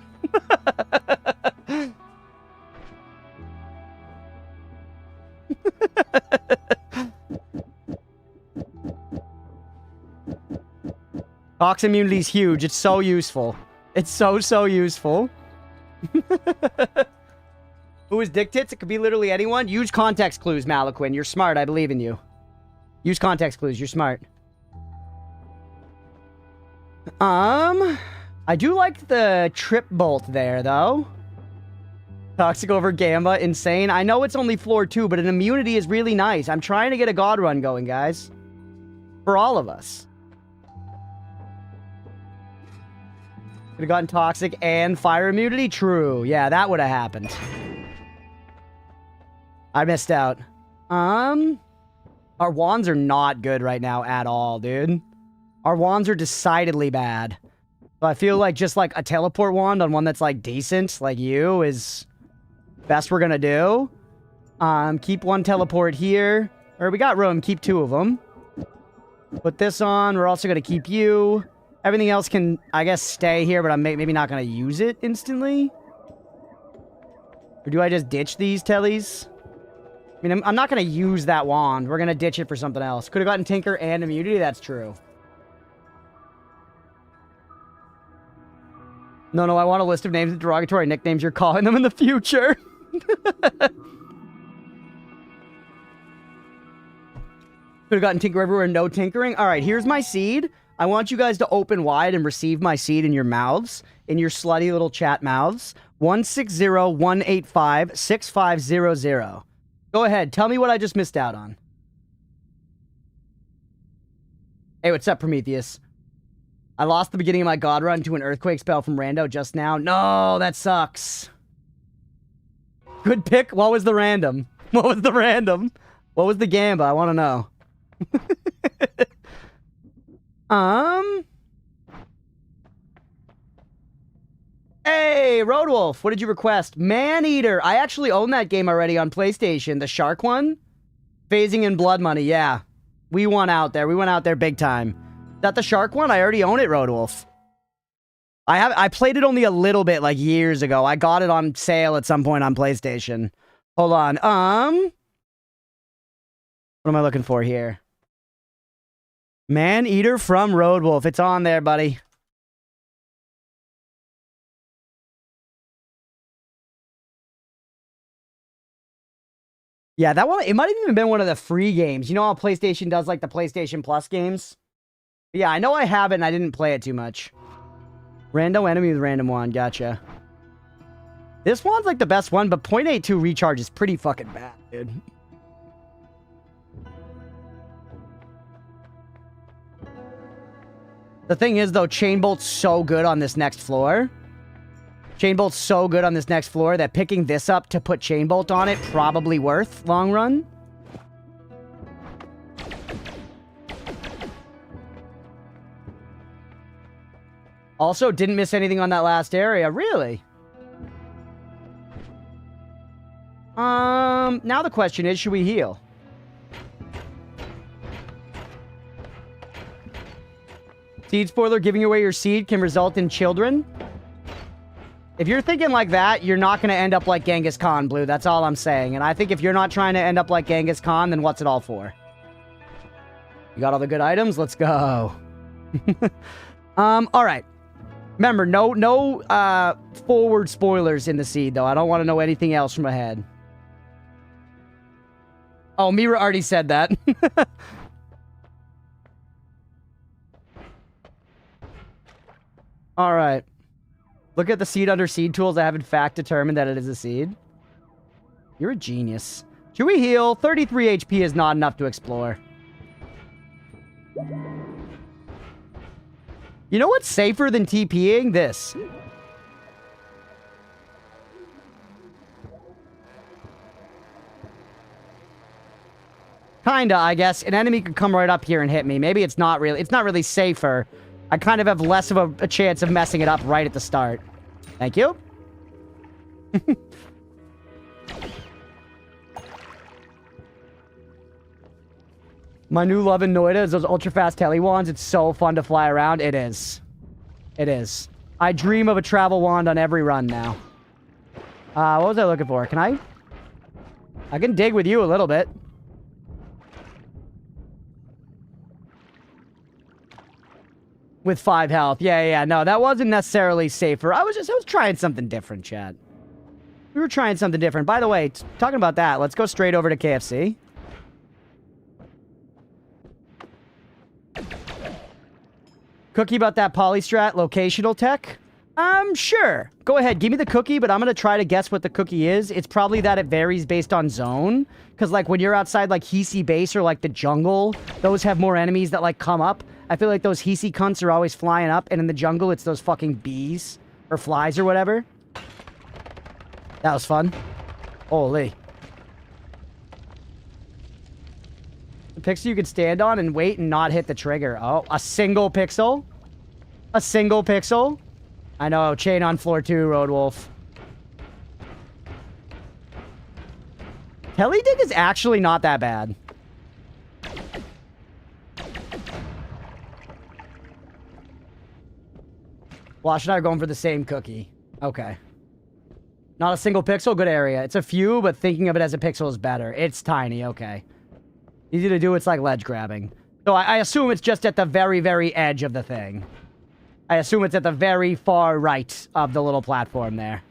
Tox immunity is huge. It's so useful. It's so useful. Who is dick tits? It could be literally anyone. Use context clues, Malaquin. You're smart. I believe in you. Use context clues. You're smart. I do like the trip bolt there, though. Toxic over Gamba. Insane. I know it's only floor 2, but an immunity is really nice. I'm trying to get a god run going, guys. For all of us. Could have gotten toxic and fire immunity? True. Yeah, that would have happened. I missed out. Our wands are not good right now at all, dude. Our wands are decidedly bad. So I feel like just like a teleport wand on one that's like decent, like you, is best we're gonna do. Keep one teleport here. Or we got room, keep 2 of them. Put this on. We're also gonna keep you. Everything else can, I guess, stay here, but I'm maybe not going to use it instantly. Or do I just ditch these tellies? I mean, I'm not going to use that wand. We're going to ditch it for something else. Could have gotten Tinker and immunity. That's true. No, I want a list of names and derogatory nicknames you're calling them in the future. Could have gotten Tinker everywhere, no tinkering. All right, here's my seed. I want you guys to open wide and receive my seed in your mouths, in your slutty little chat mouths. 160-185-6500. Go ahead. Tell me what I just missed out on. Hey, what's up, Prometheus? I lost the beginning of my god run to an earthquake spell from Rando just now. No, that sucks. Good pick. What was the random? What was the random? What was the gamba? I want to know. Hey, Roadwolf, what did you request? Maneater. I actually own that game already on PlayStation. The shark one? Phasing in blood money, yeah. We won out there. We went out there big time. Is that the shark one? I already own it, Roadwolf. I played it only a little bit, like, years ago. I got it on sale at some point on PlayStation. Hold on. What am I looking for here? Maneater from Roadwolf. It's on there, buddy. Yeah, that one, it might have even been one of the free games. You know how PlayStation does, like, the PlayStation Plus games? Yeah, I know I have it, and I didn't play it too much. Rando enemy with random wand. Gotcha. This one's, like, the best one, but 0.82 recharge is pretty fucking bad, dude. The thing is, though, Chain Bolt's so good on this next floor. Chain Bolt's so good on this next floor that picking this up to put Chain Bolt on it probably worth long run. Also, didn't miss anything on that last area. Really? Now the question is, should we heal? Seed spoiler, giving away your seed can result in children. If you're thinking like that, you're not going to end up like Genghis Khan, Blue. That's all I'm saying. And I think if you're not trying to end up like Genghis Khan, then what's it all for? You got all the good items? Let's go. All right. Remember, no forward spoilers in the seed, though. I don't want to know anything else from ahead. Oh, Mira already said that. All right. Look at the seed under seed tools. I have in fact determined that it is a seed. You're a genius. Should we heal? 33 HP is not enough to explore. You know what's safer than TPing? This. Kinda, I guess. An enemy could come right up here and hit me. Maybe it's not really safer. I kind of have less of a chance of messing it up right at the start. Thank you. My new love in Noita is those ultra-fast tele wands. It's so fun to fly around. It is. It is. I dream of a travel wand on every run now. What was I looking for? Can I? I can dig with you a little bit. With 5 health. Yeah. No, that wasn't necessarily safer. I was trying something different, chat. We were trying something different. By the way, talking about that, let's go straight over to KFC. Cookie about that polystrat locational tech. Sure. Go ahead. Give me the cookie, but I'm going to try to guess what the cookie is. It's probably that it varies based on zone. Because, like, when you're outside, like, Hisi base or, like, the jungle, those have more enemies that, like, come up. I feel like those Hisi cunts are always flying up. And in the jungle, it's those fucking bees. Or flies or whatever. That was fun. Holy. The pixel you could stand on and wait and not hit the trigger. Oh, a single pixel? A single pixel? I know, chain on floor 2, Road Wolf. Teledig is actually not that bad. Wash and I are going for the same cookie. Okay. Not a single pixel, good area. It's a few, but thinking of it as a pixel is better. It's tiny, okay. Easy to do, it's like ledge grabbing. So I assume it's just at the very, very edge of the thing. I assume it's at the very far right of the little platform there.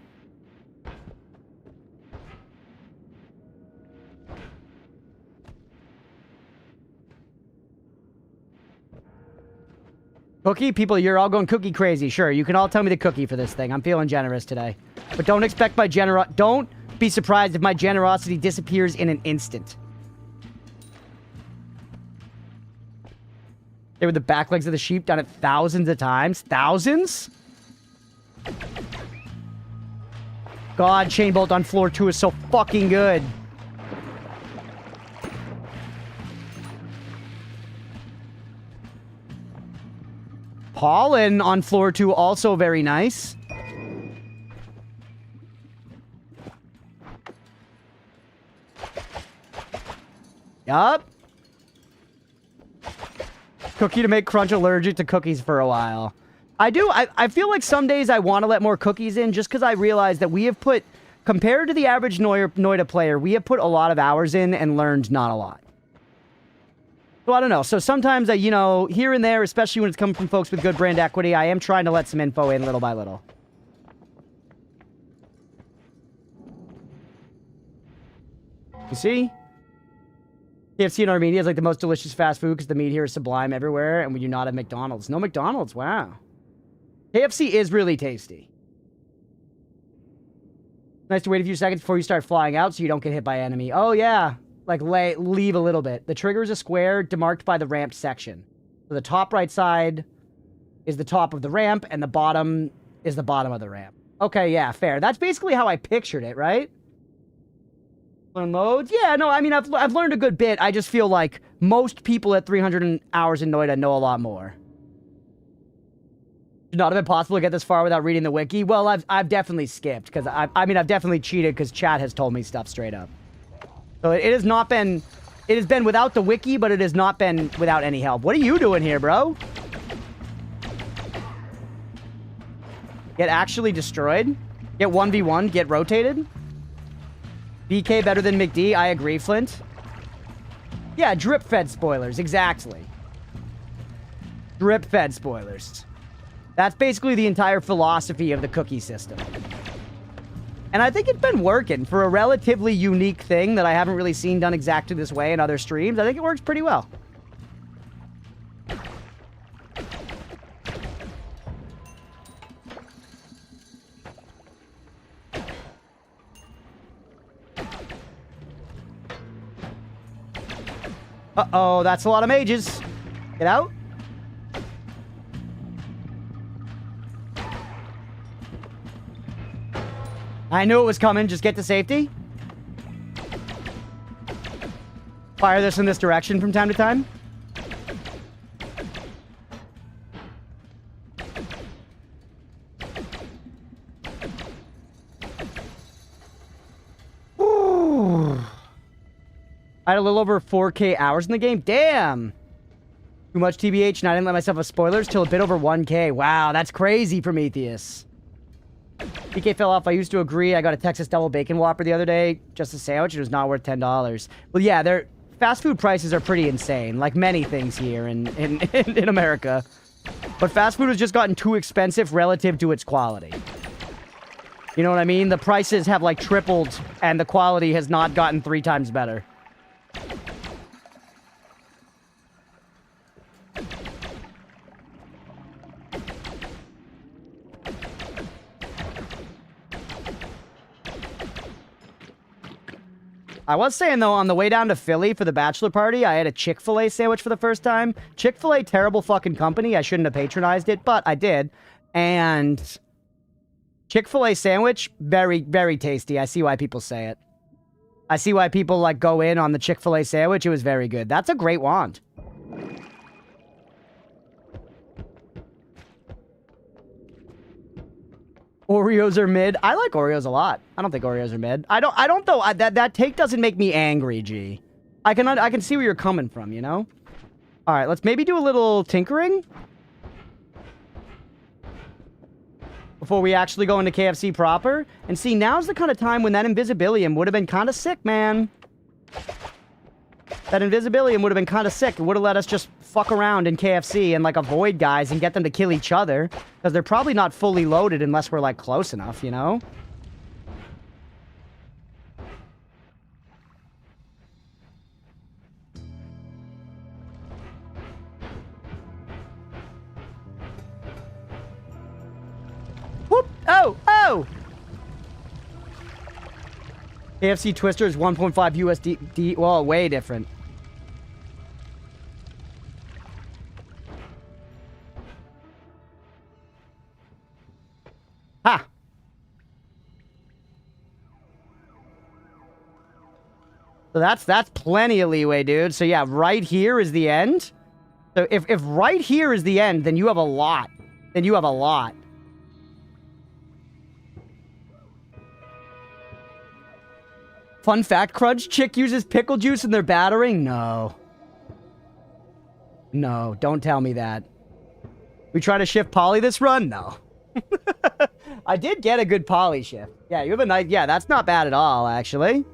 Cookie? People, you're all going cookie crazy. Sure, you can all tell me the cookie for this thing. I'm feeling generous today. But don't expect my don't be surprised if my generosity disappears in an instant. They were the back legs of the sheep, done it thousands of times. Thousands? God, chain bolt on floor 2 is so fucking good. Pollen on floor 2, also very nice. Yup. Cookie to make Crunch allergic to cookies for a while. I feel like some days I want to let more cookies in just because I realize that we have put, compared to the average Noita player, we have put a lot of hours in and learned not a lot. So I don't know. So sometimes, you know, here and there, especially when it's coming from folks with good brand equity, I am trying to let some info in little by little. You see? KFC in Armenia is like the most delicious fast food because the meat here is sublime everywhere, and we do not have McDonald's. No McDonald's, wow. KFC is really tasty. Nice to wait a few seconds before you start flying out so you don't get hit by enemy. Oh, yeah. Like, leave a little bit. The trigger is a square demarked by the ramped section. So the top right side is the top of the ramp, and the bottom is the bottom of the ramp. Okay, yeah, fair. That's basically how I pictured it, right? Learn modes? Yeah, no, I mean, I've learned a good bit. I just feel like most people at 300 hours in Noita know a lot more. Should not have been possible to get this far without reading the wiki. Well, I've definitely skipped, because I mean, I've definitely cheated, because chat has told me stuff straight up. So it has not been... It has been without the wiki, but it has not been without any help. What are you doing here, bro? Get actually destroyed? Get 1v1? Get rotated? BK better than McD? I agree, Flint. Yeah, drip-fed spoilers. Exactly. Drip-fed spoilers. That's basically the entire philosophy of the cookie system. And I think it's been working for a relatively unique thing that I haven't really seen done exactly this way in other streams. I think it works pretty well. Uh-oh, that's a lot of mages. Get out. I knew it was coming. Just get to safety. Fire this in this direction from time to time. Ooh. I had a little over 4K hours in the game. Damn. Too much TBH, and I didn't let myself have spoilers till a bit over 1K. Wow, that's crazy, Prometheus. BK fell off. I used to agree. I got a Texas Double Bacon Whopper the other day. Just a sandwich. It was not worth $10. Well, yeah, their fast food prices are pretty insane. Like many things here in America. But fast food has just gotten too expensive relative to its quality. You know what I mean? The prices have, like, tripled, and the quality has not gotten 3 times better. I was saying, though, on the way down to Philly for the bachelor party, I had a Chick-fil-A sandwich for the first time. Chick-fil-A, terrible fucking company. I shouldn't have patronized it, but I did. And Chick-fil-A sandwich, very, very tasty. I see why people say it. I see why people, like, go in on the Chick-fil-A sandwich. It was very good. That's a great wand. Oreos are mid. I like Oreos a lot. I don't think Oreos are mid. I don't though. That take doesn't make me angry, G. I can see where you're coming from, you know? All right, let's maybe do a little tinkering before we actually go into KFC proper. And see, now's the kind of time when that Invisibilium would have been kind of sick, man. That Invisibilium would have been kind of sick. It would have let us just fuck around in KFC and, like, avoid guys and get them to kill each other. Because they're probably not fully loaded unless we're, like, close enough, you know? Whoop! Oh! Oh! KFC Twister is 1.5 USD. Well, way different. Ha! So that's plenty of leeway, dude. So yeah, right here is the end. So if right here is the end, then you have a lot. Then you have a lot. Fun fact, Crunch, chick uses pickle juice in their battering? No. No, don't tell me that. We try to shift poly this run? No. I did get a good poly shift. Yeah, you have a nice... Yeah, that's not bad at all, actually.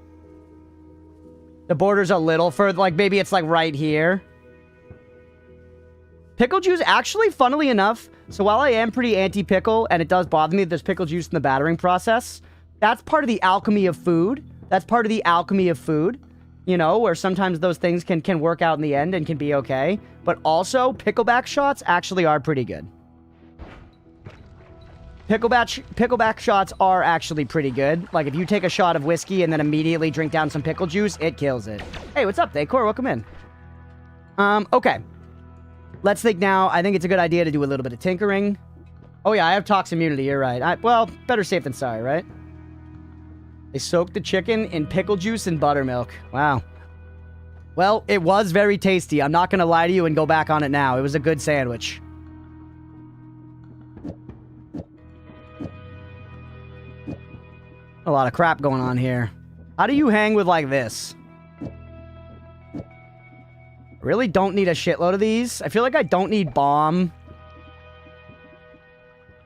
The border's a little further, like, maybe it's, like, right here. Pickle juice, actually, funnily enough, so while I am pretty anti-pickle, and it does bother me that there's pickle juice in the battering process, that's part of the alchemy of food. That's part of the alchemy of food, you know, where sometimes those things can work out in the end and can be okay. But also, pickleback shots actually are pretty good. Pickleback shots are actually pretty good. Like, if you take a shot of whiskey and then immediately drink down some pickle juice, it kills it. Hey, what's up, Dacor? Welcome in. Okay. Let's think now. I think it's a good idea to do a little bit of tinkering. Oh, yeah, I have tox immunity. You're right. Well, better safe than sorry, right? They soaked the chicken in pickle juice and buttermilk. Wow. Well, it was very tasty. I'm not going to lie to you and go back on it now. It was a good sandwich. A lot of crap going on here. How do you hang with like this? Really don't need a shitload of these. I feel like I don't need bomb.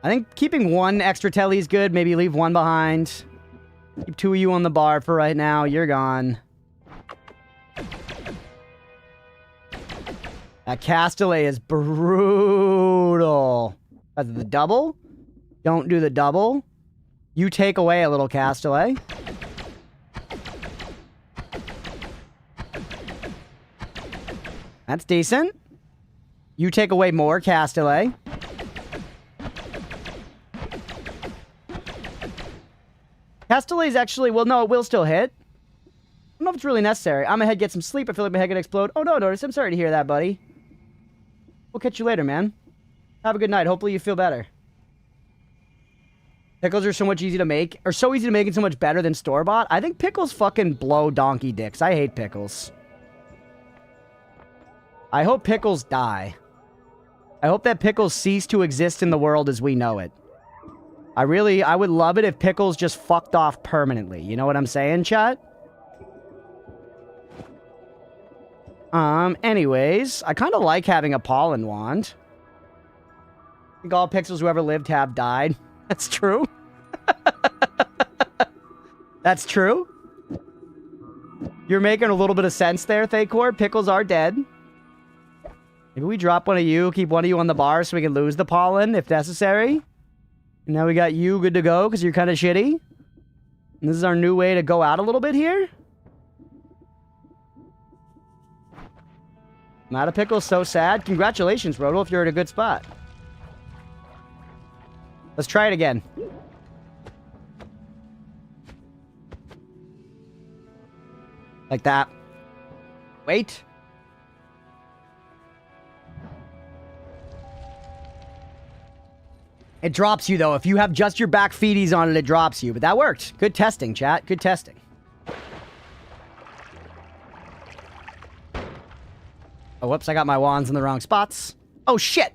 I think keeping one extra telly is good. Maybe leave one behind. Keep two of you on the bar for right now. You're gone. That Castellet is brutal. That's the double. Don't do the double. You take away a little Castellet. That's decent. You take away more Castellet. Castellet's actually... Well, no, it will still hit. I don't know if it's really necessary. I'm gonna head get some sleep. I feel like my head could explode. Oh, no, Notice. I'm sorry to hear that, buddy. We'll catch you later, man. Have a good night. Hopefully you feel better. Pickles are so much easy to make. Or so easy to make and so much better than store-bought. I think pickles fucking blow donkey dicks. I hate pickles. I hope pickles die. I hope that pickles cease to exist in the world as we know it. I would love it if pickles just fucked off permanently. You know what I'm saying, chat? Anyways, I kind of like having a pollen wand. I think all pixels who ever lived have died. That's true. That's true. You're making a little bit of sense there, Thacor. Pickles are dead. Maybe we drop one of you, keep one of you on the bar so we can lose the pollen if necessary. And now we got you good to go because you're kind of shitty. And this is our new way to go out a little bit here. I'm out of pickles, so sad. Congratulations, Rodolph, you're in a good spot. Let's try it again. I Like that. Wait. It drops you, though. If you have just your back feeties on it, it drops you. But that worked. Good testing, chat. Good testing. Oh, whoops. I got my wands in the wrong spots. Oh, shit.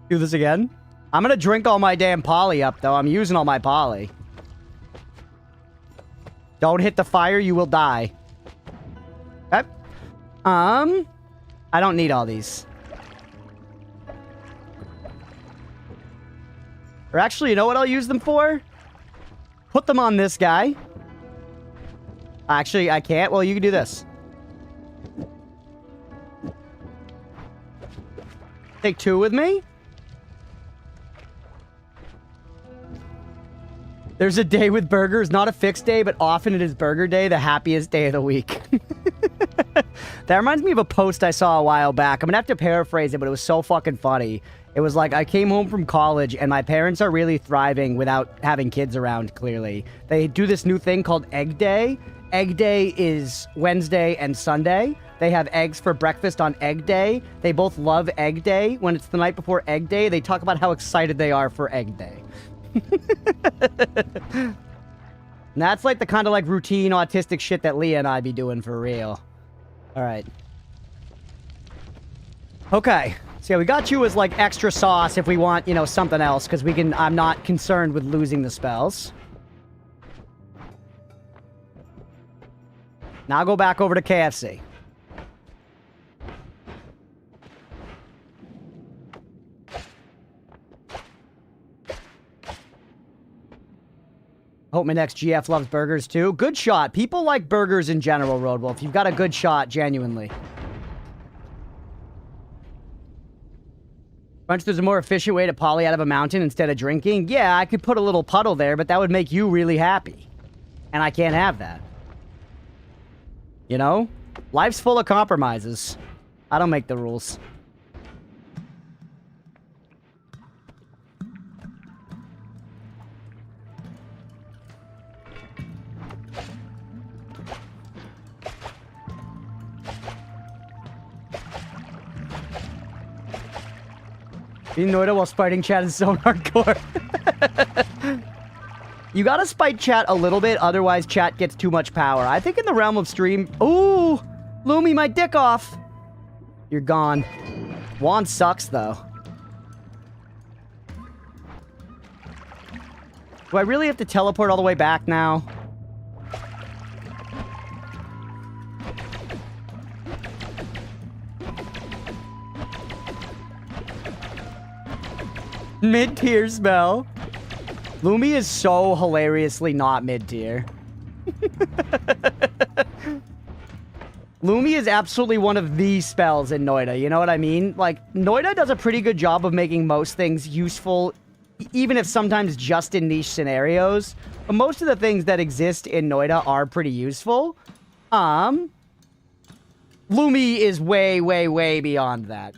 Do this again. I'm gonna drink all my damn poly up, though. I'm using all my poly. Don't hit the fire, you will die. Okay. I don't need all these. Or actually, you know what I'll use them for? Put them on this guy. Actually, I can't. Well, you can do this. Take 2 with me. There's a day with burgers, not a fixed day, but often it is burger day, the happiest day of the week. That reminds me of a post I saw a while back. I'm gonna have to paraphrase it, but it was so fucking funny. It was like, I came home from college, and my parents are really thriving without having kids around, clearly. They do this new thing called Egg Day. Egg Day is Wednesday and Sunday. They have eggs for breakfast on Egg Day. They both love Egg Day. When it's the night before Egg Day, they talk about how excited they are for Egg Day. And that's like the kind of like routine autistic shit that Leah and I be doing for real. Alright. Okay. So yeah, we got you as like extra sauce if we want, you know, something else, because we can. I'm not concerned with losing the spells. Now go back over to KFC. Hope my next GF loves burgers too. Good shot. People like burgers in general, Roadwolf. You've got a good shot, genuinely. Bunch, there's a more efficient way to poly out of a mountain instead of drinking. Yeah, I could put a little puddle there, but that would make you really happy. And I can't have that. You know? Life's full of compromises. I don't make the rules. Being Noita while spiting chat is so hardcore. You gotta spite chat a little bit, otherwise chat gets too much power. I think in the realm of stream... Ooh! Lumi, my dick off! You're gone. Wand sucks, though. Do I really have to teleport all the way back now? Mid-tier spell. Lumi is so hilariously not mid-tier. Lumi is absolutely one of the spells in Noita, you know what I mean? Like, Noita does a pretty good job of making most things useful, even if sometimes just in niche scenarios. But most of the things that exist in Noita are pretty useful. Lumi is way, way, way beyond that.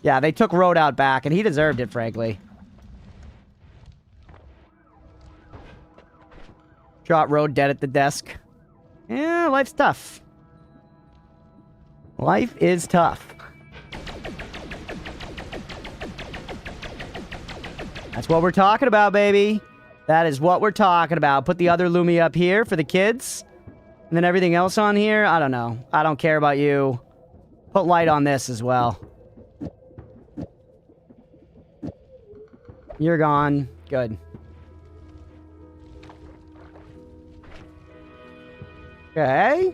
Yeah, they took Road out back, and he deserved it, frankly. Shot Road dead at the desk. Yeah, life's tough. Life is tough. That's what we're talking about, baby. That is what we're talking about. Put the other Lumi up here for the kids. And then everything else on here, I don't know. I don't care about you. Put light on this as well. You're gone. Good. Okay.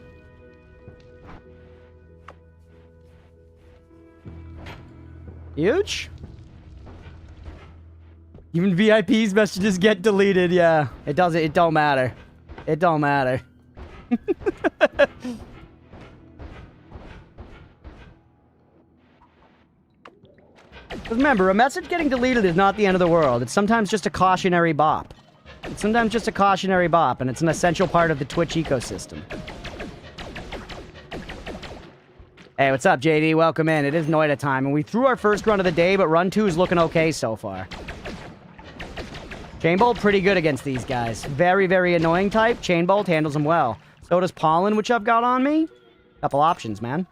Huge. Even VIP's messages get deleted, yeah. It doesn't, it don't matter. It don't matter. Remember, a message getting deleted is not the end of the world. It's sometimes just a cautionary bop. It's sometimes just a cautionary bop, and it's an essential part of the Twitch ecosystem. Hey, what's up, JD? Welcome in. It is Noita time, and we threw our first run of the day, but run 2 is looking okay so far. Chain Bolt, pretty good against these guys. Very, very annoying type. Chain Bolt handles them well. So does Pollen, which I've got on me. Couple options, man.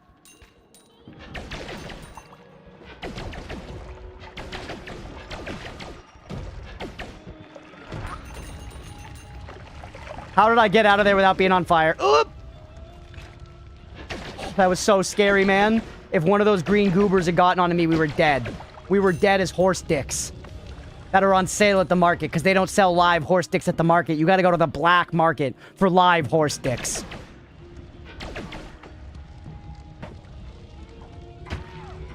How did I get out of there without being on fire? Oop! That was so scary, man. If one of those green goobers had gotten onto me, we were dead. We were dead as horse dicks that are on sale at the market because they don't sell live horse dicks at the market. You got to go to the black market for live horse dicks.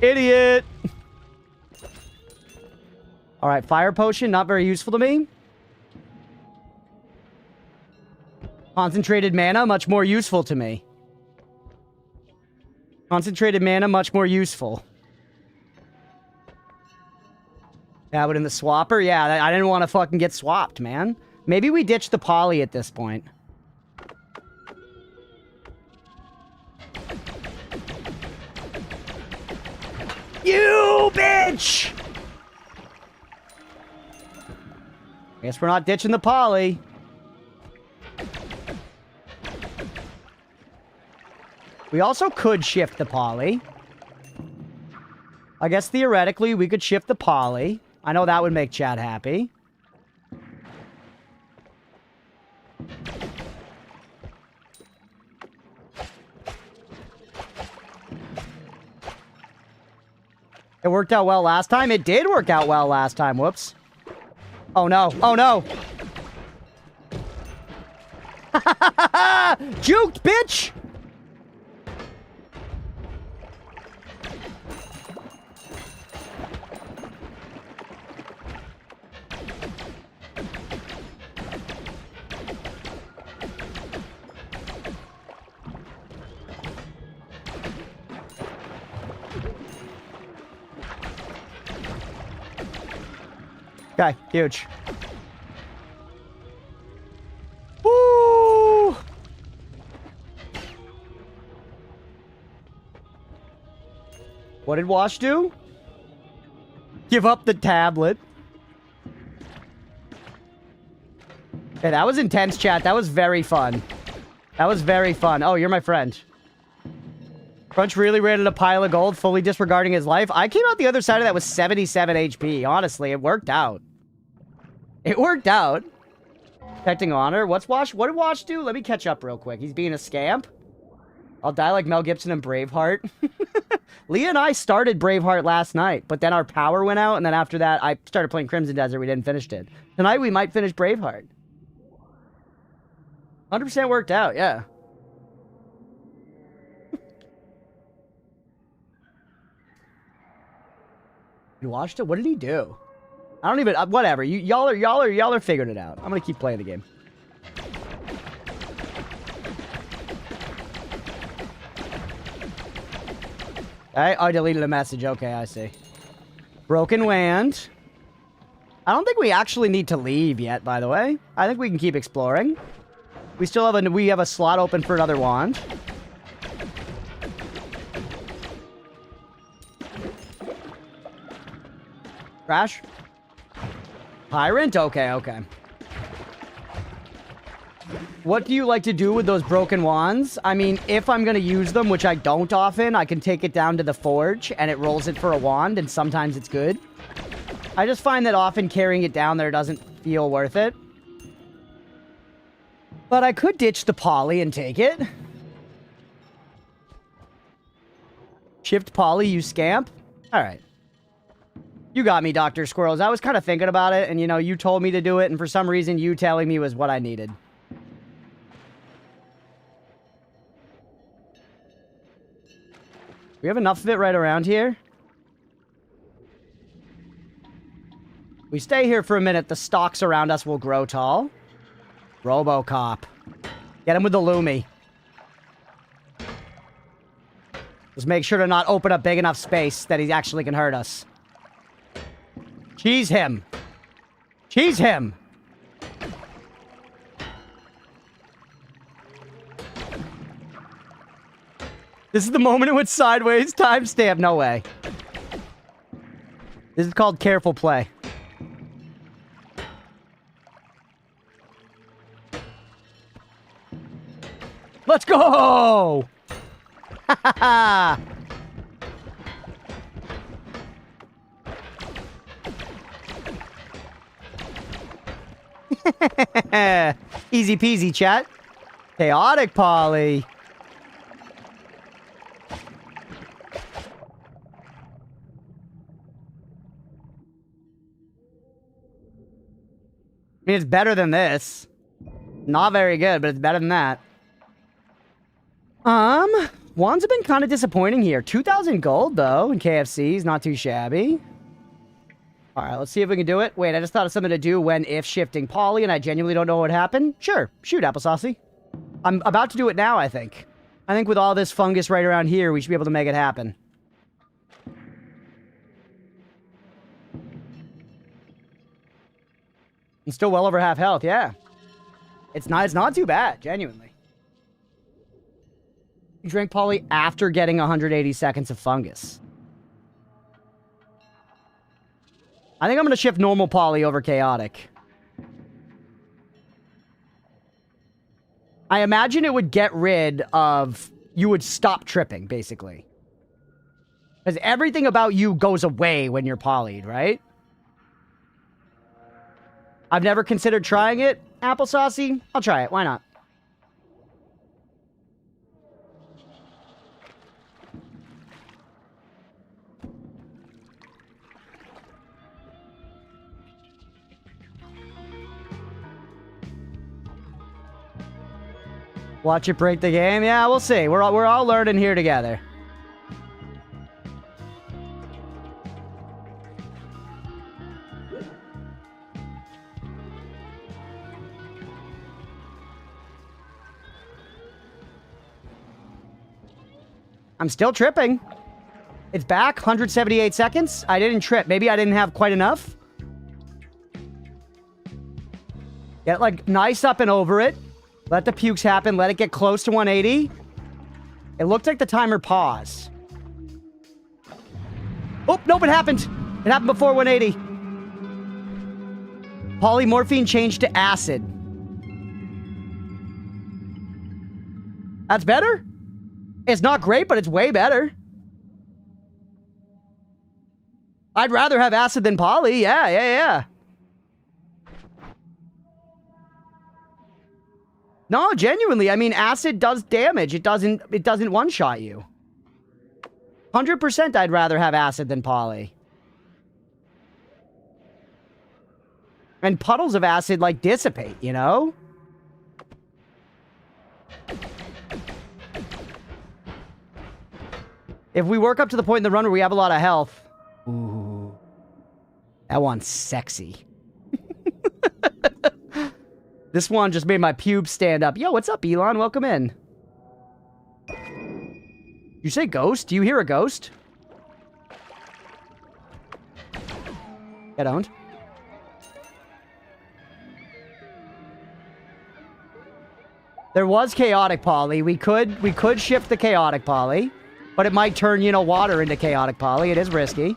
Idiot! Alright, fire potion, not very useful to me. Concentrated mana, much more useful to me. Concentrated mana, much more useful. Yeah, but in the swapper, yeah, I didn't want to fucking get swapped, man. Maybe we ditch the poly at this point. You bitch! Guess we're not ditching the poly. We also could shift the poly. I guess theoretically we could shift the poly. I know that would make Chad happy. It worked out well last time. It did work out well last time. Whoops. Oh no. Oh no. Juked, bitch! Okay, huge. Woo! What did Wash do? Give up the tablet. Okay, that was intense, chat. That was very fun. That was very fun. Oh, you're my friend. Crunch really rated a pile of gold, fully disregarding his life. I came out the other side of that with 77 HP. Honestly, it worked out. It worked out. Protecting honor. What did Wash do? Let me catch up real quick. He's being a scamp. I'll die like Mel Gibson in Braveheart. Leah and I started Braveheart last night, but then our power went out, and then after that, I started playing Crimson Desert. We didn't finish it. Tonight, we might finish Braveheart. 100% worked out, yeah. You watched it? What did he do? I don't even... whatever. Y'all are figuring it out. I'm gonna keep playing the game. Okay, I deleted a message. Okay, I see. Broken Wand. I don't think we actually need to leave yet, by the way. I think we can keep exploring. We still have a slot open for another wand. Crash. Tyrant? Okay, okay. What do you like to do with those broken wands? I mean, if I'm going to use them, which I don't often, I can take it down to the forge, and it rolls it for a wand, and sometimes it's good. I just find that often carrying it down there doesn't feel worth it. But I could ditch the poly and take it. Shift poly, you scamp. Alright. You got me, Dr. Squirrels. I was kind of thinking about it, and, you know, you told me to do it, and for some reason, you telling me was what I needed. We have enough of it right around here. We stay here for a minute, the stalks around us will grow tall. RoboCop. Get him with the Lumi. Just make sure to not open up big enough space that he actually can hurt us. Cheese him. Cheese him. This is the moment in which sideways timestamp. No way. This is called careful play. Let's go! Ha ha ha! Easy peasy, chat. Chaotic Polly. I mean, it's better than this. Not very good, but it's better than that. Wands have been kind of disappointing here. 2,000 gold, though, in KFC's. Not too shabby. Alright, let's see if we can do it. Wait, I just thought of something to do when if shifting Polly, and I genuinely don't know what happened. Sure. Shoot, Applesaucy. I'm about to do it now, I think. I think with all this fungus right around here, we should be able to make it happen. I'm still well over half health, yeah. It's not too bad, genuinely. You drank Polly after getting 180 seconds of fungus. I think I'm going to shift normal Polly over chaotic. I imagine it would get rid of... You would stop tripping, basically. Because everything about you goes away when you're polyed, right? I've never considered trying it. Applesaucy? I'll try it. Why not? Watch it break the game? Yeah, we'll see. We're all learning here together. I'm still tripping. It's back. 178 seconds. I didn't trip. Maybe I didn't have quite enough. Get, like, nice up and over it. Let the pukes happen. Let it get close to 180. It looked like the timer paused. Oh, nope, it happened. It happened before 180. Polymorphine changed to acid. That's better? It's not great, but it's way better. I'd rather have acid than poly. Yeah. No, genuinely. I mean, acid does damage. It doesn't one-shot you. 100% I'd rather have acid than poly. And puddles of acid, like, dissipate, you know? If we work up to the point in the run where we have a lot of health... Ooh. That one's sexy. This one just made my pubes stand up. Yo, what's up, Elon? Welcome in. You say ghost? Do you hear a ghost? Get owned. There was chaotic poly. We could shift the chaotic poly, but it might turn, you know, water into chaotic poly. It is risky.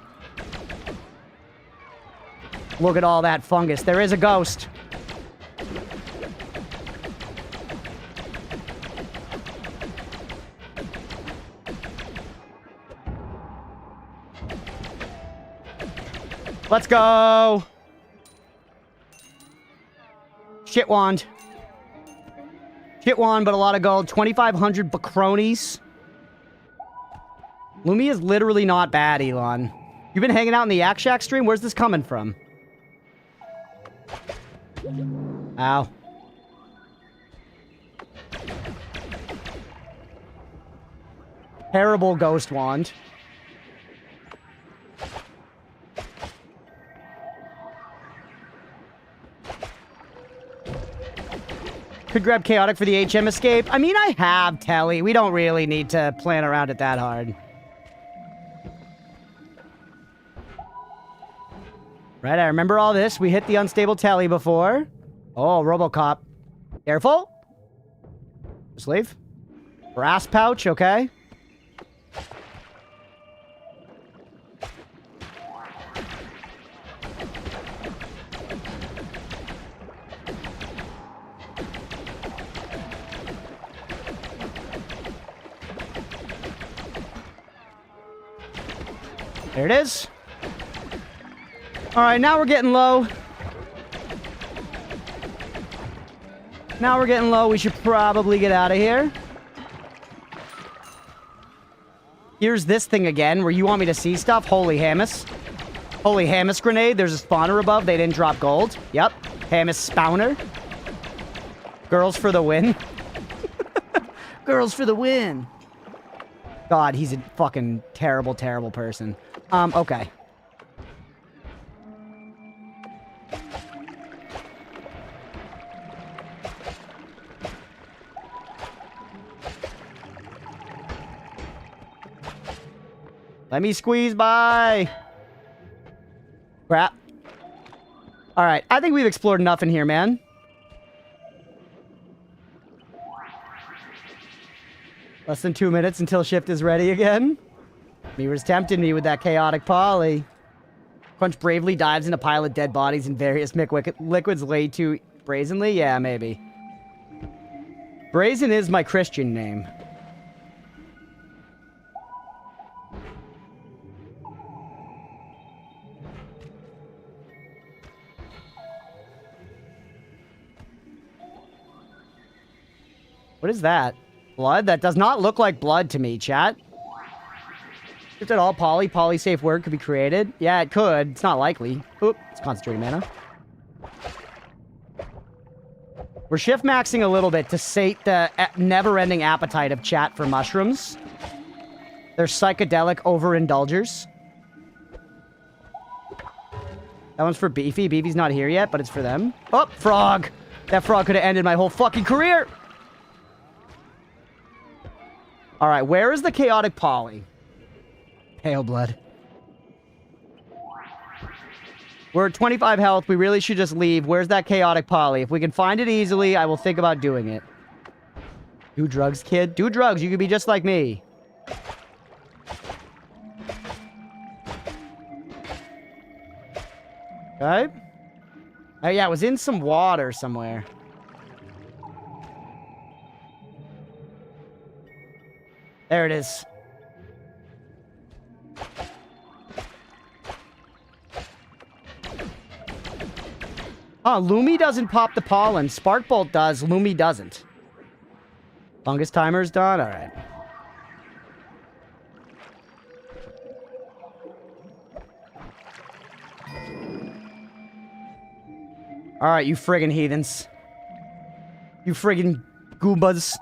Look at all that fungus. There is a ghost. Let's go! Shit wand. Shit wand, but a lot of gold. 2,500 Bacronis. Lumi is literally not bad, Elon. You've been hanging out in the Yak Shack stream? Where's this coming from? Ow. Terrible ghost wand. Could grab chaotic for the HM escape. I mean, I have Telly. We don't really need to plan around it that hard. Right, I remember all this. We hit the unstable Telly before. Oh, Robocop. Careful. Just leave. Brass pouch, okay. There it is. Alright, now we're getting low. Now we're getting low. We should probably get out of here. Here's this thing again, where you want me to see stuff. Holy Hamas. Holy Hamas grenade. There's a spawner above. They didn't drop gold. Yep. Hamas spawner. Girls for the win. Girls for the win. God, he's a fucking terrible, terrible person. Okay. Let me squeeze by. Crap. Alright, I think we've explored enough in here, man. Less than 2 minutes until shift is ready again. Meaver's tempted me with that chaotic poly. Crunch bravely dives in a pile of dead bodies and various liquids laid too brazenly? Yeah, maybe. Brazen is my Christian name. What is that? Blood? That does not look like blood to me, chat. If at all poly safe word could be created. Yeah, it could. It's not likely. Oop, it's concentrating mana. We're shift maxing a little bit to sate the never-ending appetite of chat for mushrooms. They're psychedelic overindulgers. That one's for Beefy. Beefy's not here yet, but it's for them. Oh, frog! That frog could have ended my whole fucking career! Alright, where is the chaotic poly? Pale blood. We're at 25 health. We really should just leave. Where's that chaotic poly? If we can find it easily, I will think about doing it. Do drugs, kid. Do drugs. You could be just like me. Okay. Oh, yeah, it was in some water somewhere. There it is. Oh, Lumi doesn't pop the pollen. Sparkbolt does. Lumi doesn't. Fungus timer's done? Alright. Alright, you friggin' heathens. You friggin' goombas.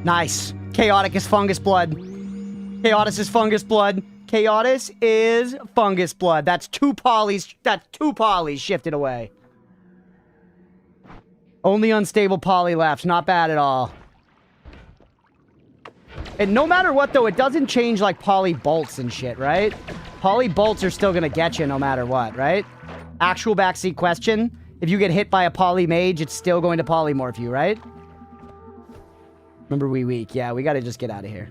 Nice. Chaotic is fungus blood. Chaotis is fungus blood. Chaotis is fungus blood. That's two polys. That's two polys shifted away. Only unstable poly left. Not bad at all. And no matter what, though, it doesn't change like poly bolts and shit, right? Poly bolts are still gonna get you no matter what, right? Actual backseat question. If you get hit by a poly mage, it's still going to polymorph you, right? Remember, we weak. Yeah, we gotta just get out of here.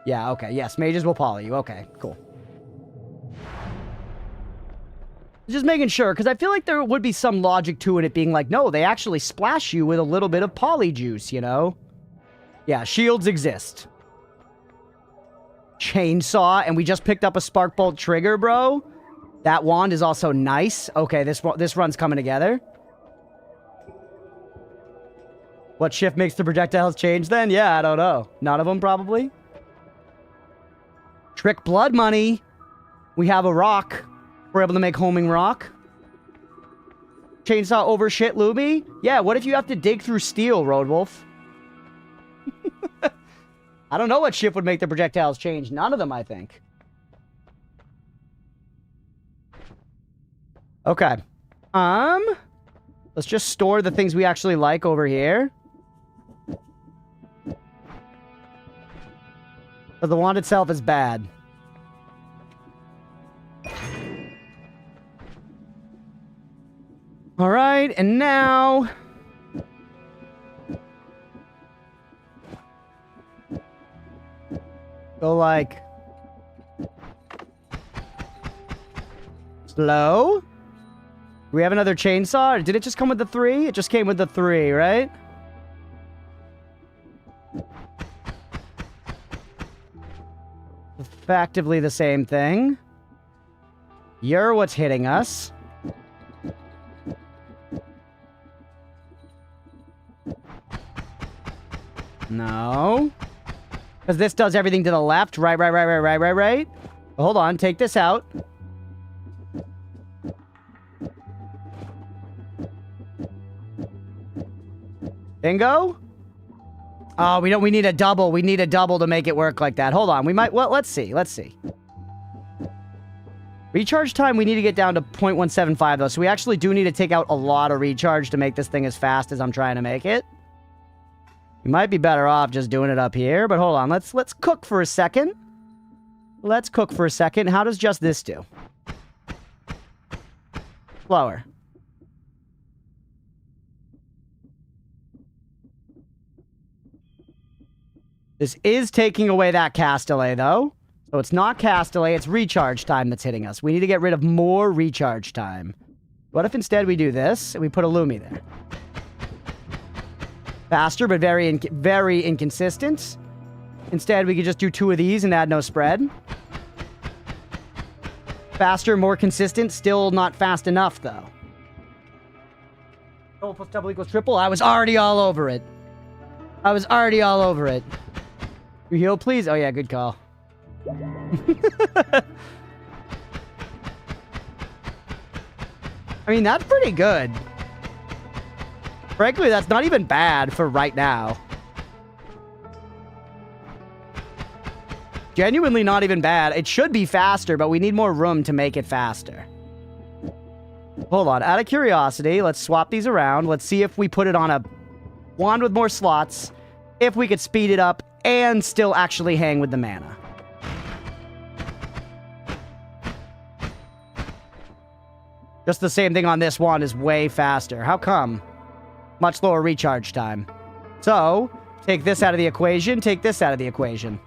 Yeah, okay. Yes, mages will poly you. Okay, cool. Just making sure, because I feel like there would be some logic to it being like, no, they actually splash you with a little bit of poly juice, you know? Yeah, shields exist. Chainsaw, and we just picked up a Sparkbolt trigger, bro. That wand is also nice. Okay, this run's coming together. What shift makes the projectiles change then? Yeah, I don't know. None of them, probably. Trick blood money. We have a rock. We're able to make homing rock. Chainsaw over shit, Luby? Yeah, what if you have to dig through steel, Roadwolf? I don't know what shift would make the projectiles change. None of them, I think. Okay. Let's just store the things we actually like over here. But the wand itself is bad. All right, and now... go like... slow? Do we have another chainsaw? Or did it just come with the 3? It just came with the 3, right? Effectively the same thing. You're what's hitting us. No. Because this does everything to the left. Right. Hold on, take this out. Bingo? Oh, we need a double. We need a double to make it work like that. Hold on, we might... well, let's see. Recharge time, we need to get down to 0.175, though. So we actually do need to take out a lot of recharge to make this thing as fast as I'm trying to make it. We might be better off just doing it up here, but hold on. Let's cook for a second. Let's cook for a second. How does just this do? Slower. This is taking away that cast delay, though. So it's not cast delay, it's recharge time that's hitting us. We need to get rid of more recharge time. What if instead we do this, and we put a Lumi there? Faster, but very inconsistent. Instead, we could just do 2 of these and add no spread. Faster, more consistent, still not fast enough, though. Double plus double equals triple. I was already all over it. You heal, please? Oh, yeah, good call. I mean, that's pretty good. Frankly, that's not even bad for right now. Genuinely not even bad. It should be faster, but we need more room to make it faster. Hold on. Out of curiosity, let's swap these around. Let's see if we put it on a wand with more slots, if we could speed it up and still actually hang with the mana. Just the same thing on this wand is way faster. How come? Much lower recharge time. So, take this out of the equation, take this out of the equation.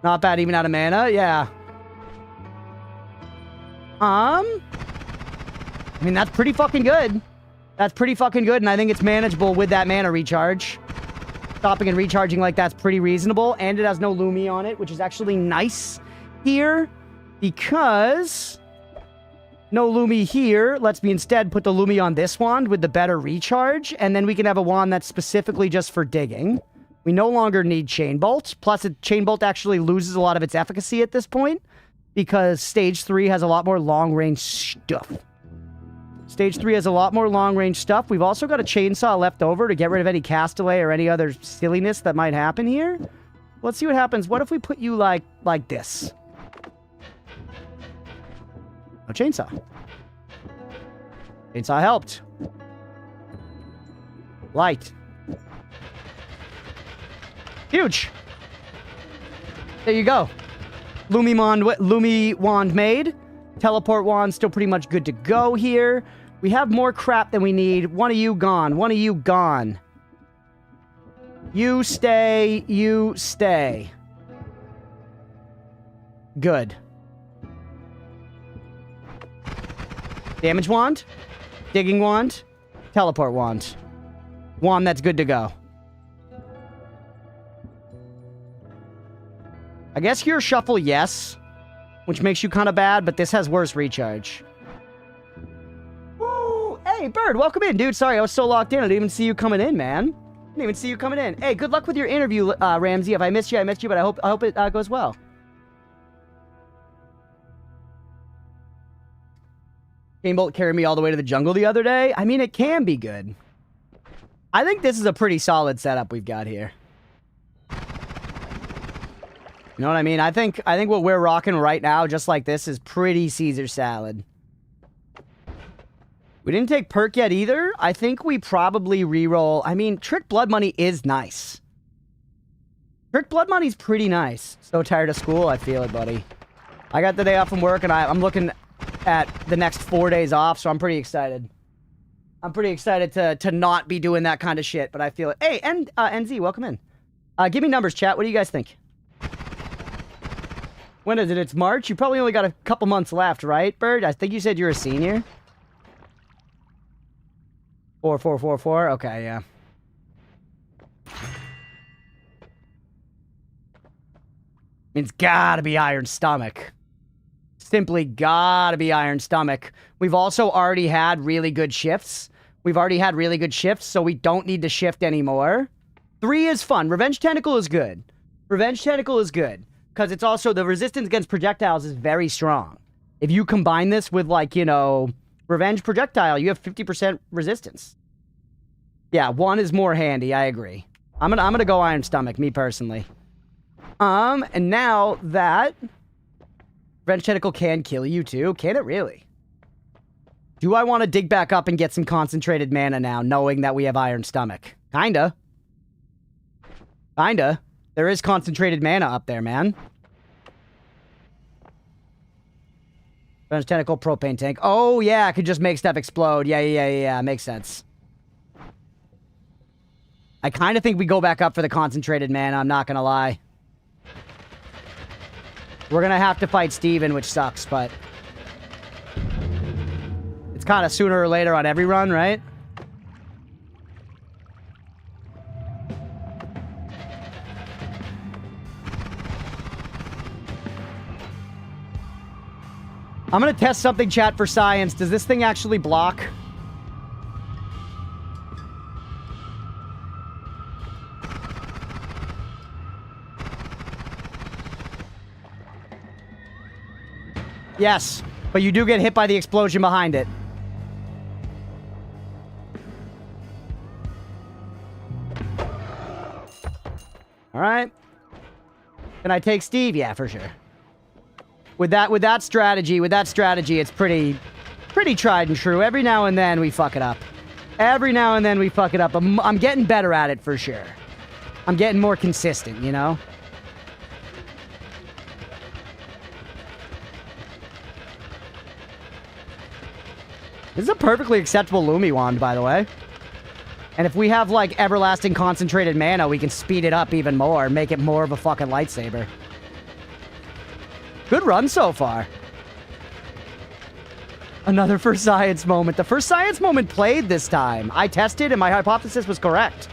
Not bad even out of mana, yeah. I mean, that's pretty fucking good. That's pretty fucking good, and I think it's manageable with that mana recharge. Stopping and recharging like that's pretty reasonable, and it has no Lumi on it, which is actually nice here, because no Lumi here lets me instead put the Lumi on this wand with the better recharge, and then we can have a wand that's specifically just for digging. We no longer need Chain Bolt, plus Chain Bolt actually loses a lot of its efficacy at this point, because Stage 3 has a lot more long-range stuff. Stage 3 has a lot more long-range stuff. We've also got a chainsaw left over to get rid of any cast delay or any other silliness that might happen here. Let's see what happens. What if we put you like this? No chainsaw. Chainsaw helped. Light. Huge. There you go. Lumi wand made. Teleport wand still pretty much good to go here. We have more crap than we need. One of you gone. One of you gone. You stay. You stay. Good. Damage wand. Digging wand. Teleport wand. Wand that's good to go. I guess your shuffle, yes. Which makes you kind of bad, but this has worse recharge. Woo! Hey, Bird, welcome in, dude. Sorry, I was so locked in. I didn't even see you coming in, man. Didn't even see you coming in. Hey, good luck with your interview, Ramsey. If I missed you, I missed you, but I hope it goes well. Chain Bolt carried me all the way to the jungle the other day. I mean, it can be good. I think this is a pretty solid setup we've got here. You know what I mean? I think what we're rocking right now, just like this, is pretty Caesar salad. We didn't take perk yet either. I think we probably reroll. I mean, Trick Blood Money is nice. Trick Blood Money's pretty nice. So tired of school, I feel it, buddy. I got the day off from work, and I'm looking at the next 4 days off, so I'm pretty excited. I'm pretty excited to not be doing that kind of shit, but I feel it. Hey, NZ, welcome in. Give me numbers, chat. What do you guys think? When is it? It's March? You probably only got a couple months left, right, Bird? I think you said you're a senior. 4444. Okay, yeah. It's gotta be Iron Stomach. Simply gotta be Iron Stomach. We've also already had really good shifts. So we don't need to shift anymore. 3 is fun. Revenge Tentacle is good. Because it's also, the resistance against projectiles is very strong. If you combine this with, like, you know, Revenge Projectile, you have 50% resistance. Yeah, 1 is more handy, I agree. I'm gonna go Iron Stomach, me personally. And now that Revenge Tentacle can kill you too, can it really? Do I want to dig back up and get some concentrated mana now, knowing that we have Iron Stomach? Kinda. There is concentrated mana up there, man. Revenge Tentacle, Propane Tank. Oh, yeah, I could just make stuff explode. Yeah. Makes sense. I kind of think we go back up for the concentrated mana, I'm not gonna lie. We're gonna have to fight Steven, which sucks, but... it's kind of sooner or later on every run, right? I'm gonna test something, chat, for science. Does this thing actually block? Yes, but you do get hit by the explosion behind it. Alright. Can I take Steve? Yeah, for sure. With that strategy, it's pretty tried and true. Every now and then we fuck it up. I'm getting better at it for sure. I'm getting more consistent, you know? This is a perfectly acceptable Lumi wand, by the way. And if we have, like, everlasting concentrated mana, we can speed it up even more and make it more of a fucking lightsaber. Good run so far. Another first science moment. The first science moment played this time. I tested and my hypothesis was correct.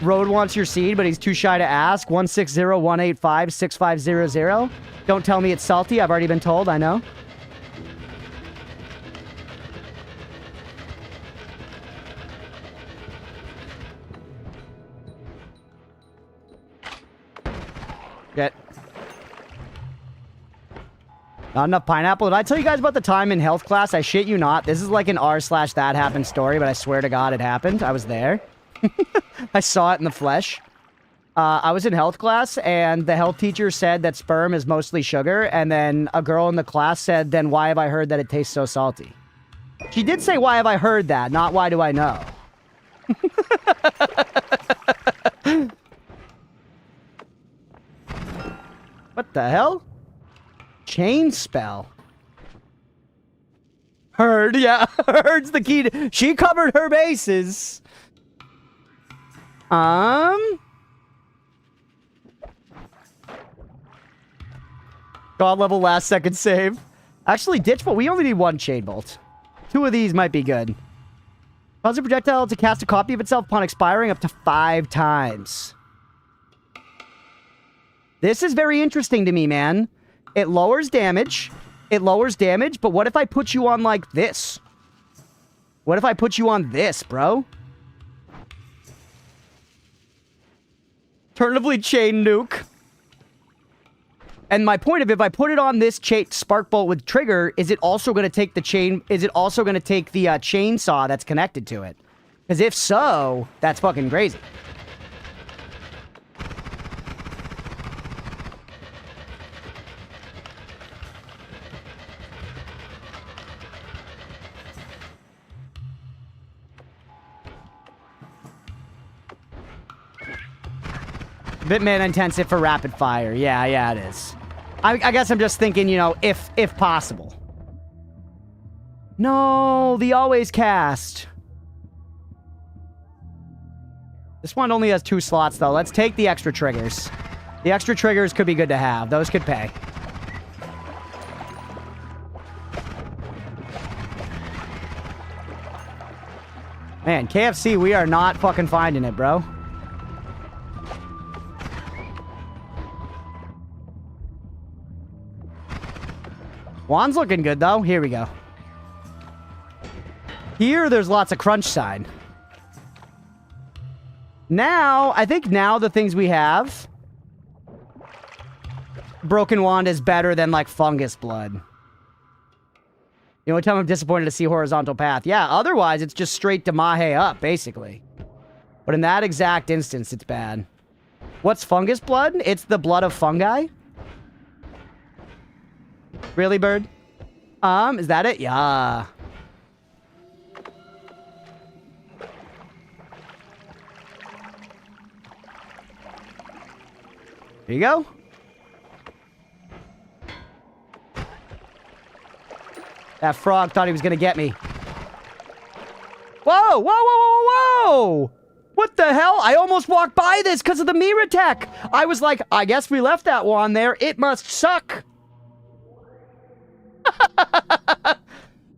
Road wants your seed, but he's too shy to ask. 160-185-6500. Don't tell me it's salty. I've already been told. I know. Get. Not enough pineapple. Did I tell you guys about the time in health class? I shit you not. This is like an r/that happened story, but I swear to God it happened. I was there. I saw it in the flesh. I was in health class, and the health teacher said that sperm is mostly sugar, and then a girl in the class said, then why have I heard that it tastes so salty? She did say, why have I heard that, not why do I know? What the hell? Chain spell. Heard, yeah. Heard's the key to... She covered her bases. God level last second save. Actually, ditch bolt. We only need 1 chain bolt. 2 of these might be good. Causes a projectile to cast a copy of itself upon expiring up to 5 times. This is very interesting to me, man. It lowers damage. But what if I put you on, like, this? What if I put you on this, bro? Alternatively, chain nuke. And my point of, if I put it on this spark bolt with trigger, is it also going to take the chain... Is it also going to take the chainsaw that's connected to it? Because if so, that's fucking crazy. bit mana intensive for rapid fire. Yeah, it is. I guess I'm just thinking, you know, if possible. No, the always cast. This one only has 2 slots, though. Let's take the extra triggers. The extra triggers could be good to have. Those could pay. Man, KFC, we are not fucking finding it, bro. Juan's looking good, though. Here we go. Here, there's lots of crunch side. Now, I think now the things we have... Broken Wand is better than, like, Fungus Blood. The only time I'm disappointed to see Horizontal Path. Yeah, otherwise, it's just straight Damahe up, basically. But in that exact instance, it's bad. What's Fungus Blood? It's the blood of fungi? Really, Bird? Is that it? Yeah. Here you go. That frog thought he was gonna get me. Whoa, whoa, whoa, whoa, whoa! What the hell? I almost walked by this because of the mirror tech. I was like, I guess we left that wand there. It must suck.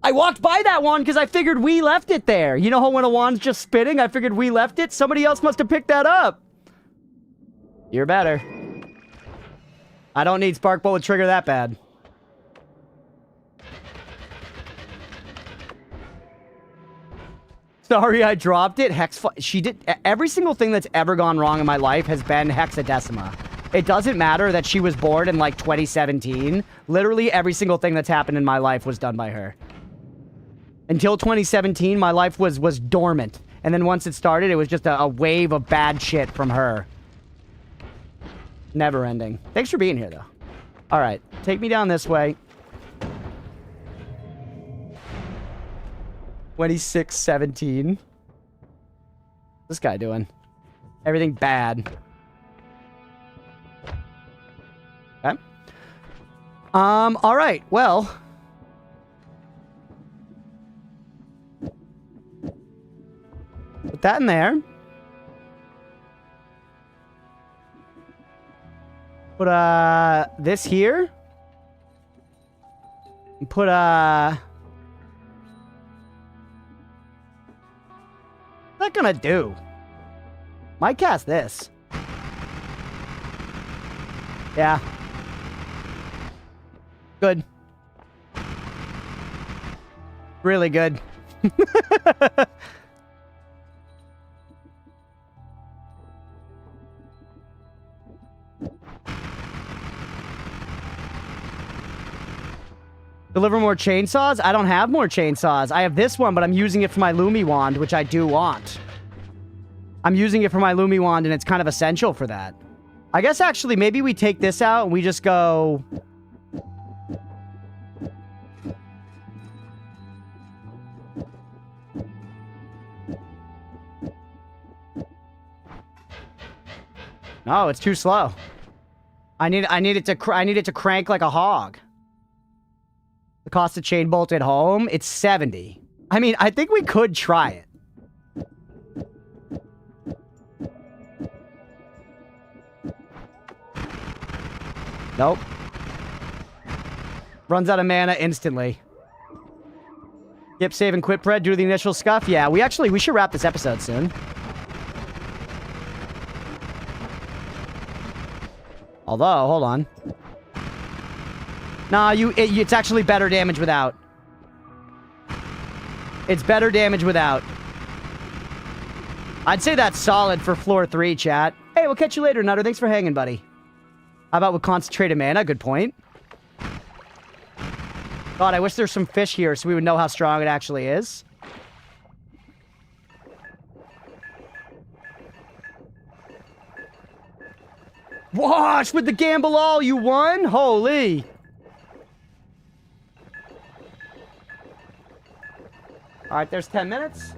I walked by that wand because I figured we left it there. You know how when a wand's just spinning, I figured we left it? Somebody else must have picked that up. You're better. I don't need Spark Bolt to trigger that bad. Sorry, I dropped it. She did. Every single thing that's ever gone wrong in my life has been Hexadecima. It doesn't matter that she was born in like 2017. Literally every single thing that's happened in my life was done by her. Until 2017, my life was dormant. And then once it started, it was just a wave of bad shit from her. Never ending. Thanks for being here, though. All right. Take me down this way. 2617. What's this guy doing? Everything bad. Okay. All right. Well. Put that in there. Put, this here. And put, what's that gonna do? Might cast this. Yeah. Good. Really good. Deliver more chainsaws? I don't have more chainsaws. I have this one, but I'm using it for my Lumi wand, which I do want. I'm using it for my Lumi wand, and it's kind of essential for that. I guess, actually, maybe we take this out, and we just go... No, it's too slow. I need it to crank like a hog. The cost of chain bolt at home, it's 70. I mean, I think we could try it. Nope. Runs out of mana instantly. Yep, save and quit pred due to the initial scuff. Yeah, we should wrap this episode soon. Although, hold on. Nah, it's actually better damage without. It's better damage without. I'd say that's solid for floor 3, chat. Hey, we'll catch you later, Nutter. Thanks for hanging, buddy. How about with concentrated mana? Good point. God, I wish there's some fish here so we would know how strong it actually is. Wash with the gamble all, you won? Holy. Alright, there's 10 minutes.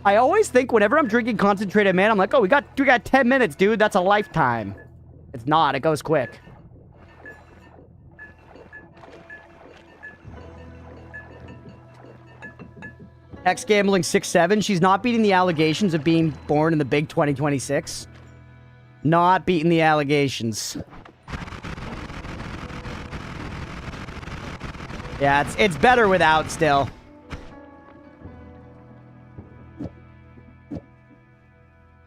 I always think whenever I'm drinking concentrated mana, I'm like, oh, we got 10 minutes, dude. That's a lifetime. It's not. It goes quick. X gambling 6'7". She's not beating the allegations of being born in the big 2026. Not beating the allegations. Yeah, it's better without still.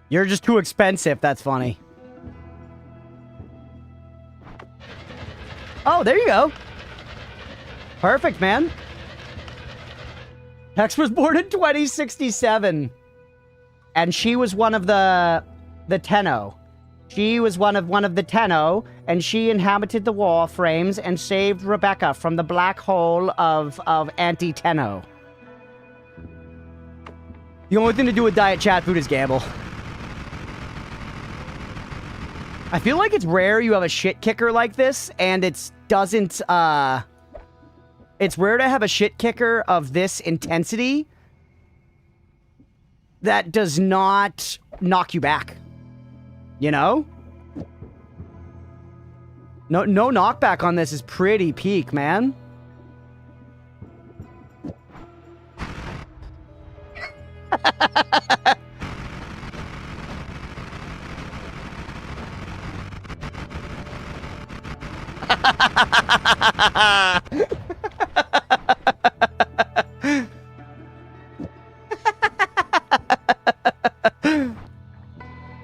You're just too expensive. That's funny. Oh, there you go. Perfect, man. Hex was born in 2067. And she was one of the Tenno. She was one of the Tenno, and she inhabited the Warframes and saved Rebecca from the black hole of anti-Tenno. The only thing to do with diet chat food is gamble. I feel like it's rare you have a shit kicker like this, and it's rare to have a shit kicker of this intensity that does not knock you back. You know? No knockback on this is pretty peak, man.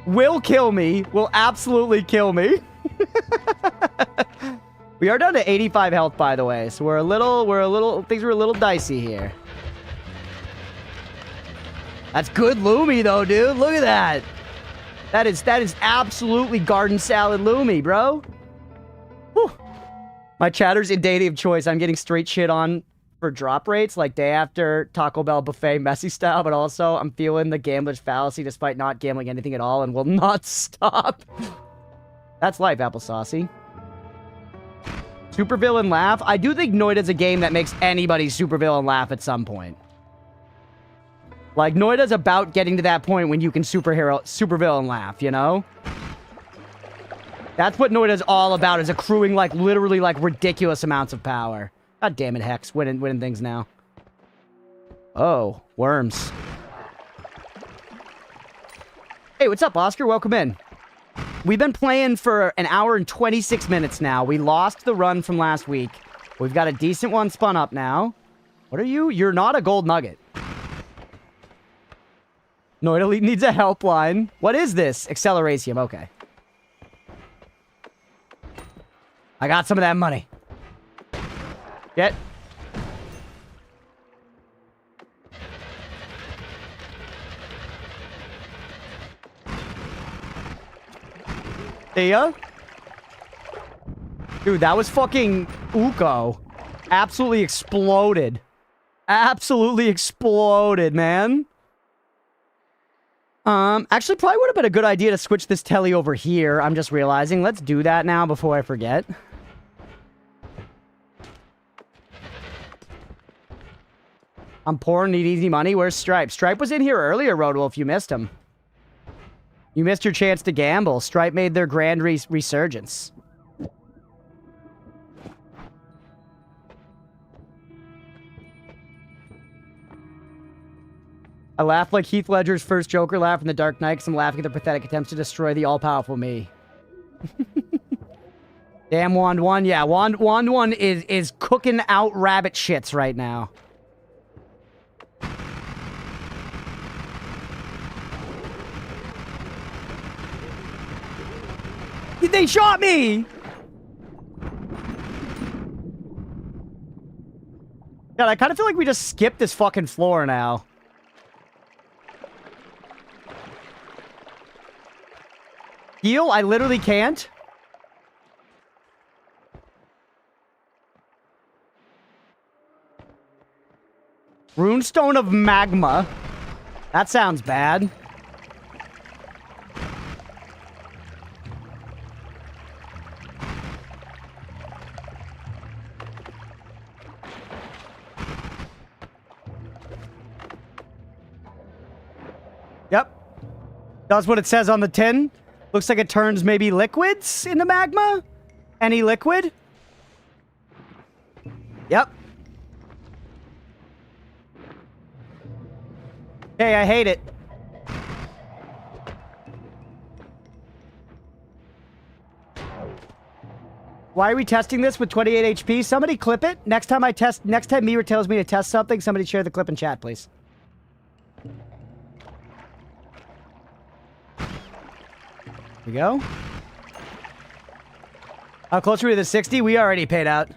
Will kill me. Will absolutely kill me. We are down to 85 health, by the way, so things are a little dicey here. That's good Lumi, though, dude. Look at that. That is absolutely garden salad Lumi, bro. Whew. My chatter's in deity of choice. I'm getting straight shit on for drop rates, like day after Taco Bell buffet messy style, but also I'm feeling the gambler's fallacy despite not gambling anything at all and will not stop. That's life, Applesaucy. Supervillain laugh. I do think Noita's a game that makes anybody supervillain laugh at some point. Like, Noita's about getting to that point when you can supervillain laugh, you know? That's what Noita's all about, is accruing, like, literally, like, ridiculous amounts of power. God damn it, Hex. Winning things now. Oh, worms. Hey, what's up, Oscar? Welcome in. We've been playing for an hour and 26 minutes now. We lost the run from last week. We've got a decent one spun up now. What are you? You're not a gold nugget. Noita Elite needs a helpline. What is this? Acceleratium. Okay. I got some of that money. Get. See ya? Dude, that was fucking Uko. Absolutely exploded. Absolutely exploded, man. Actually, probably would have been a good idea to switch this telly over here. I'm just realizing. Let's do that now before I forget. I'm poor and need easy money. Where's Stripe? Stripe was in here earlier, Rodewolf. You missed him. You missed your chance to gamble. Stripe made their grand resurgence. I laugh like Heath Ledger's first Joker laugh in The Dark Knight because I'm laughing at the pathetic attempts to destroy the all-powerful me. Damn Wand 1. Yeah, Wand 1 is cooking out rabbit shits right now. They shot me! God, I kind of feel like we just skipped this fucking floor now. Heal? I literally can't. Runestone of Magma. That sounds bad. Yep. That's what it says on the tin. Looks like it turns maybe liquids into magma. Any liquid. Yep. Hey, I hate it. Why are we testing this with 28 HP? Somebody clip it. Next time Mira tells me to test something, somebody share the clip in chat, please. Here we go. How close are we to the 60? We already paid out.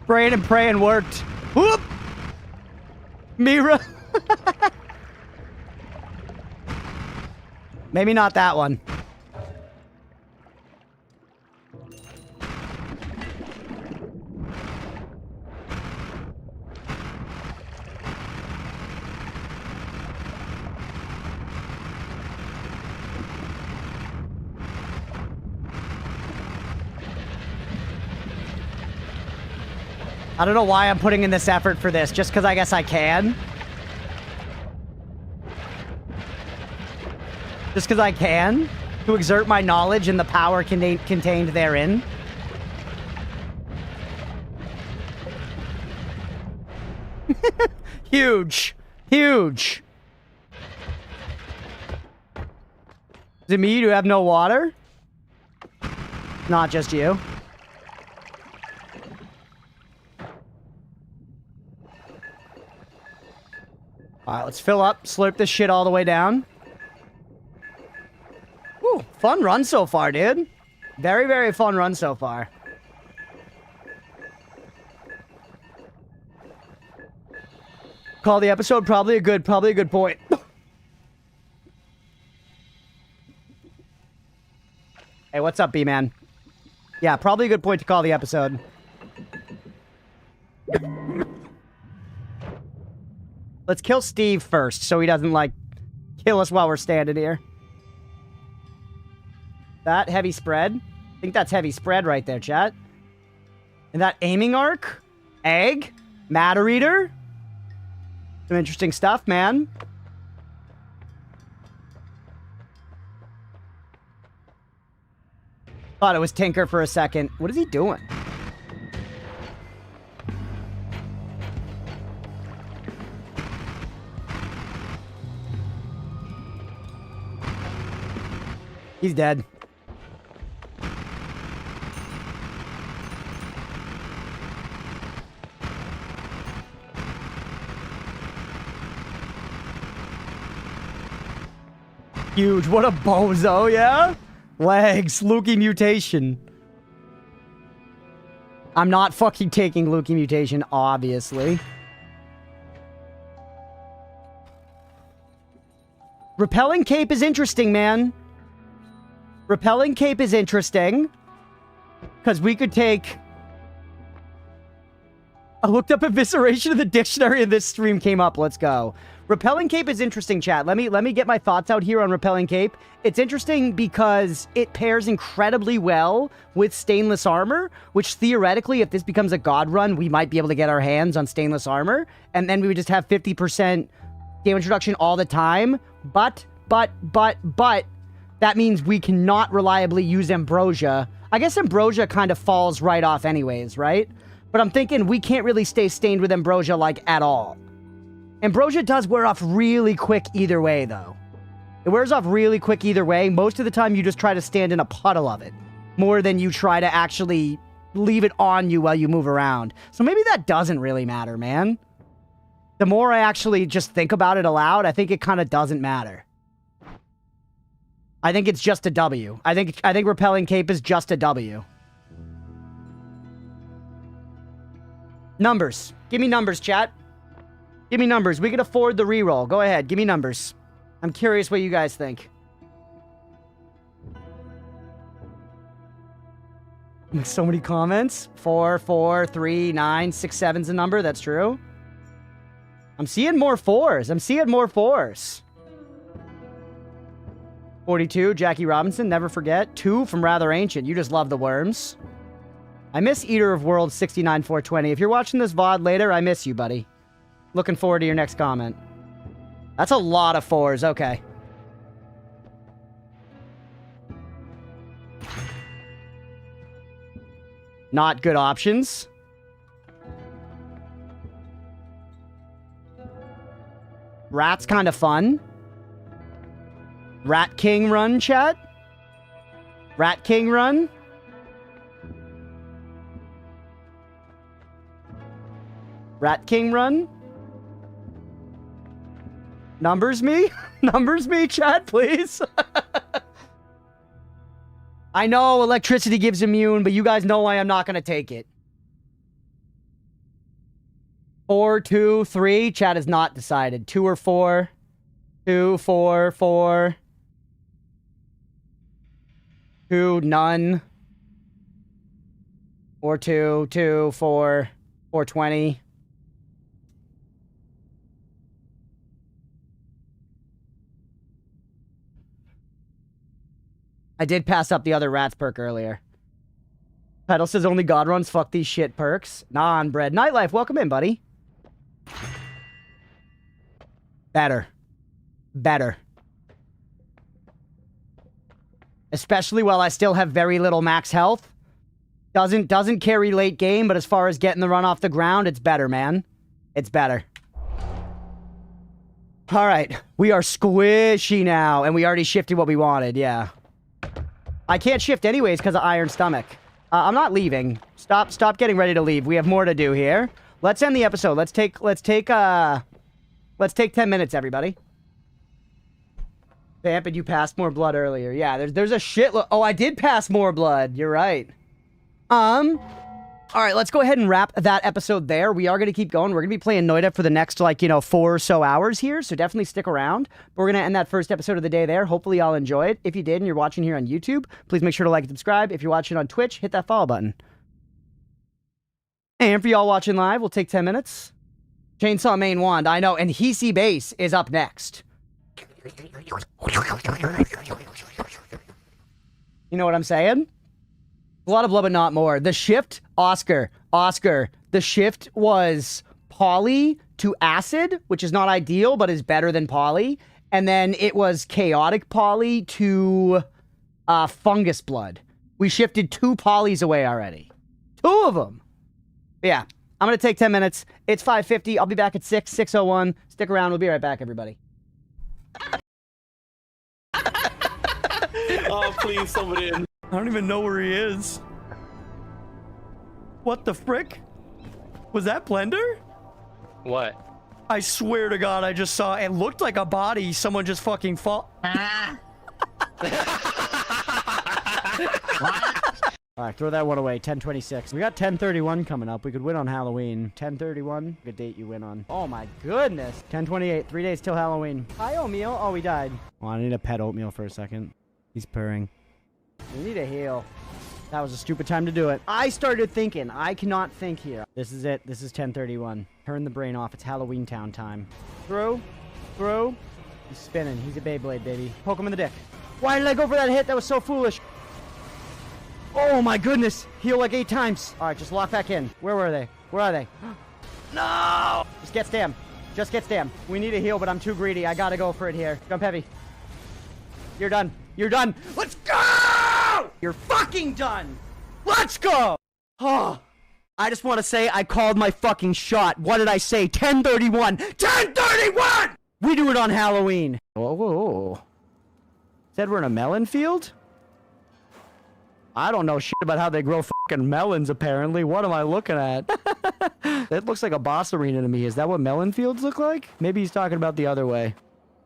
Praying and praying worked. Whoop! Mira. Maybe not that one. I don't know why I'm putting in this effort for this, just because I guess I can. Just because I can, to exert my knowledge and the power contained therein. Huge. Huge. Is it me? Do you have no water? Not just you. Alright, let's fill up, slurp this shit all the way down. Woo, fun run so far, dude. Very, very fun run so far. Call the episode probably a good point. Hey, what's up, B-Man? Yeah, probably a good point to call the episode. Let's kill Steve first, so he doesn't, like, kill us while we're standing here. That heavy spread? I think that's heavy spread right there, chat. And that aiming arc? Egg? Matter Eater? Some interesting stuff, man. Thought it was Tinker for a second. What is he doing? He's dead. Huge. What a bozo, yeah? Legs. Lukey mutation. I'm not fucking taking Lukey mutation, obviously. Repelling cape is interesting, man. Repelling cape is interesting. Because we could take... I looked up evisceration in the dictionary and this stream came up. Let's go. Repelling cape is interesting, chat. Let me get my thoughts out here on repelling cape. It's interesting because it pairs incredibly well with stainless armor, which theoretically, if this becomes a god run, we might be able to get our hands on stainless armor, and then we would just have 50% damage reduction all the time. But, that means we cannot reliably use Ambrosia. I guess Ambrosia kind of falls right off anyways, right? But I'm thinking we can't really stay stained with Ambrosia, like, at all. Ambrosia does wear off really quick either way, though. It wears off really quick either way. Most of the time, you just try to stand in a puddle of it, more than you try to actually leave it on you while you move around. So maybe that doesn't really matter, man. The more I actually just think about it aloud, I think it kind of doesn't matter. I think it's just a W. I think repelling cape is just a W. Numbers. Give me numbers, chat. Give me numbers. We can afford the reroll. Go ahead. Give me numbers. I'm curious what you guys think. So many comments. 4, 4, 3, 9, 6, 7's a number. That's true. I'm seeing more 4s. I'm seeing more 4s. 42, Jackie Robinson, never forget. 2 from Rather Ancient. You just love the worms. I miss Eater of Worlds 69420. If you're watching this VOD later, I miss you, buddy. Looking forward to your next comment. That's a lot of 4s. Okay. Not good options. Rat's kind of fun. Rat King run, chat. Rat King run. Rat King run. Numbers me? Numbers me, chat, please. I know electricity gives immune, but you guys know why I'm not going to take it. 4, 2, 3. Chat is not decided. 2 or 4. 2, 4, 4. 2, none. Or 2, 2, 4, 420. I did pass up the other rats perk earlier. Pedal says only God runs. Fuck these shit perks. Nah, on bread. Nightlife, welcome in, buddy. Better. Better. Especially while I still have very little max health. Doesn't carry late game, but as far as getting the run off the ground, it's better, man. It's better. Alright, we are squishy now, and we already shifted what we wanted, yeah. I can't shift anyways because of Iron Stomach. I'm not leaving. Stop getting ready to leave. We have more to do here. Let's end the episode. Let's take 10 minutes, everybody. Vampin', you passed more blood earlier. Yeah, there's a shitload. Oh, I did pass more blood. You're right. All right, let's go ahead and wrap that episode there. We are going to keep going. We're going to be playing Noita for the next, 4 or so hours here, so definitely stick around. We're going to end that first episode of the day there. Hopefully y'all enjoy it. If you did and you're watching here on YouTube, please make sure to like and subscribe. If you're watching on Twitch, hit that follow button. And for y'all watching live, we'll take 10 minutes. Chainsaw Main Wand, I know, and Hisi Base is up next. You know what I'm saying? A lot of blood, but not more. The shift, Oscar, the shift was poly to acid, which is not ideal, but is better than poly. And then it was chaotic poly to fungus blood. We shifted 2 polys away already. 2 of them. But yeah, I'm going to take 10 minutes. It's 5:50. I'll be back at 6:01. Stick around. We'll be right back, everybody. Oh, please, somebody in. I don't even know where he is. What the frick? Was that Blender? What? I swear to God, I just saw it looked like a body. Someone just fucking fall. Alright, throw that one away. 1026. We got 1031 coming up. We could win on Halloween. 1031. Good date you win on. Oh my goodness. 1028. 3 days till Halloween. Hi, Oatmeal. Oh, he died. Oh, I need to pet Oatmeal for a second. He's purring. We need a heal. That was a stupid time to do it. I started thinking. I cannot think here. This is it. This is 1031. Turn the brain off. It's Halloween Town time. Through. He's spinning. He's a Beyblade, baby. Poke him in the dick. Why did I go for that hit? That was so foolish. Oh my goodness. Heal like 8 times. All right, just lock back in. Where were they? Where are they? No! Just get stammed. Just get stammed. We need a heal, but I'm too greedy. I gotta go for it here. Jump heavy. You're done. You're done. Let's go! You're fucking done. Let's go! Oh, I just want to say I called my fucking shot. What did I say? 1031. 1031! We do it on Halloween. Whoa. Said we're in a melon field? I don't know shit about how they grow fucking melons, apparently. What am I looking at? It looks like a boss arena to me. Is that what melon fields look like? Maybe he's talking about the other way.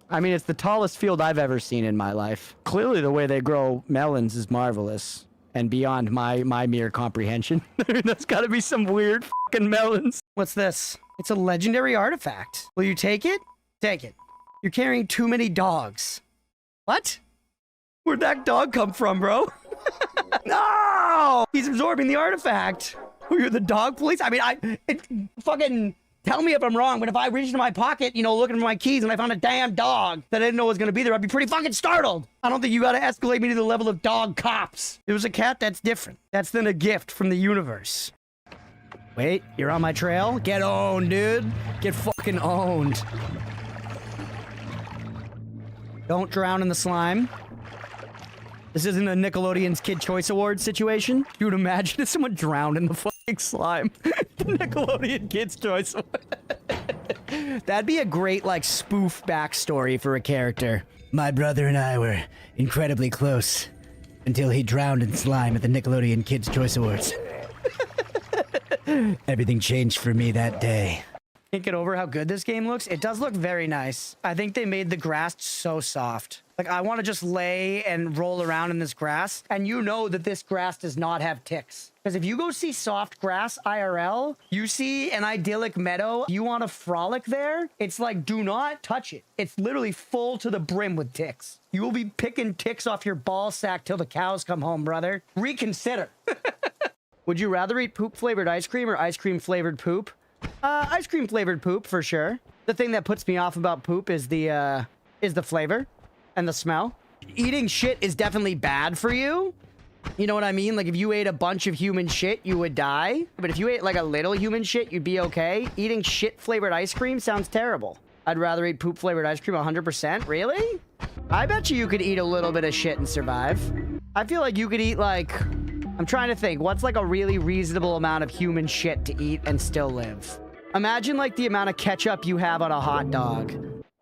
I mean, it's the tallest field I've ever seen in my life. Clearly, the way they grow melons is marvelous and beyond my mere comprehension. That's gotta be some weird fucking melons. What's this? It's a legendary artifact. Will you take it? Take it. You're carrying too many dogs. What? Where'd that dog come from, bro? No! He's absorbing the artifact. Who, you're the dog police? I mean, fucking... Tell me if I'm wrong, but if I reached into my pocket, you know, looking for my keys and I found a damn dog that I didn't know was going to be there, I'd be pretty fucking startled. I don't think you got to escalate me to the level of dog cops. If it was a cat, that's different. That's then a gift from the universe. Wait, you're on my trail? Get owned, dude. Get fucking owned. Don't drown in the slime. This isn't a Nickelodeon's Kid Choice Awards situation. You would imagine if someone drowned in the fucking slime. The Nickelodeon Kids Choice Award. That'd be a great, like, spoof backstory for a character. My brother and I were incredibly close until he drowned in slime at the Nickelodeon Kids Choice Awards. Everything changed for me that day. Can't get over how good this game looks. It does look very nice. I think they made the grass so soft. Like, I want to just lay and roll around in this grass, and you know that this grass does not have ticks. Because if you go see soft grass IRL, you see an idyllic meadow, you want to frolic there, it's like, do not touch it. It's literally full to the brim with ticks. You will be picking ticks off your ball sack till the cows come home, brother. Reconsider. Would you rather eat poop-flavored ice cream or ice cream-flavored poop? Ice cream-flavored poop, for sure. The thing that puts me off about poop is the flavor and the smell. Eating shit is definitely bad for you. You know what I mean? Like, if you ate a bunch of human shit, you would die. But if you ate, like, a little human shit, you'd be okay. Eating shit-flavored ice cream sounds terrible. I'd rather eat poop-flavored ice cream 100%. Really? I bet you could eat a little bit of shit and survive. I feel like you could eat, like... I'm trying to think. What's, like, a really reasonable amount of human shit to eat and still live? Imagine, like, the amount of ketchup you have on a hot dog.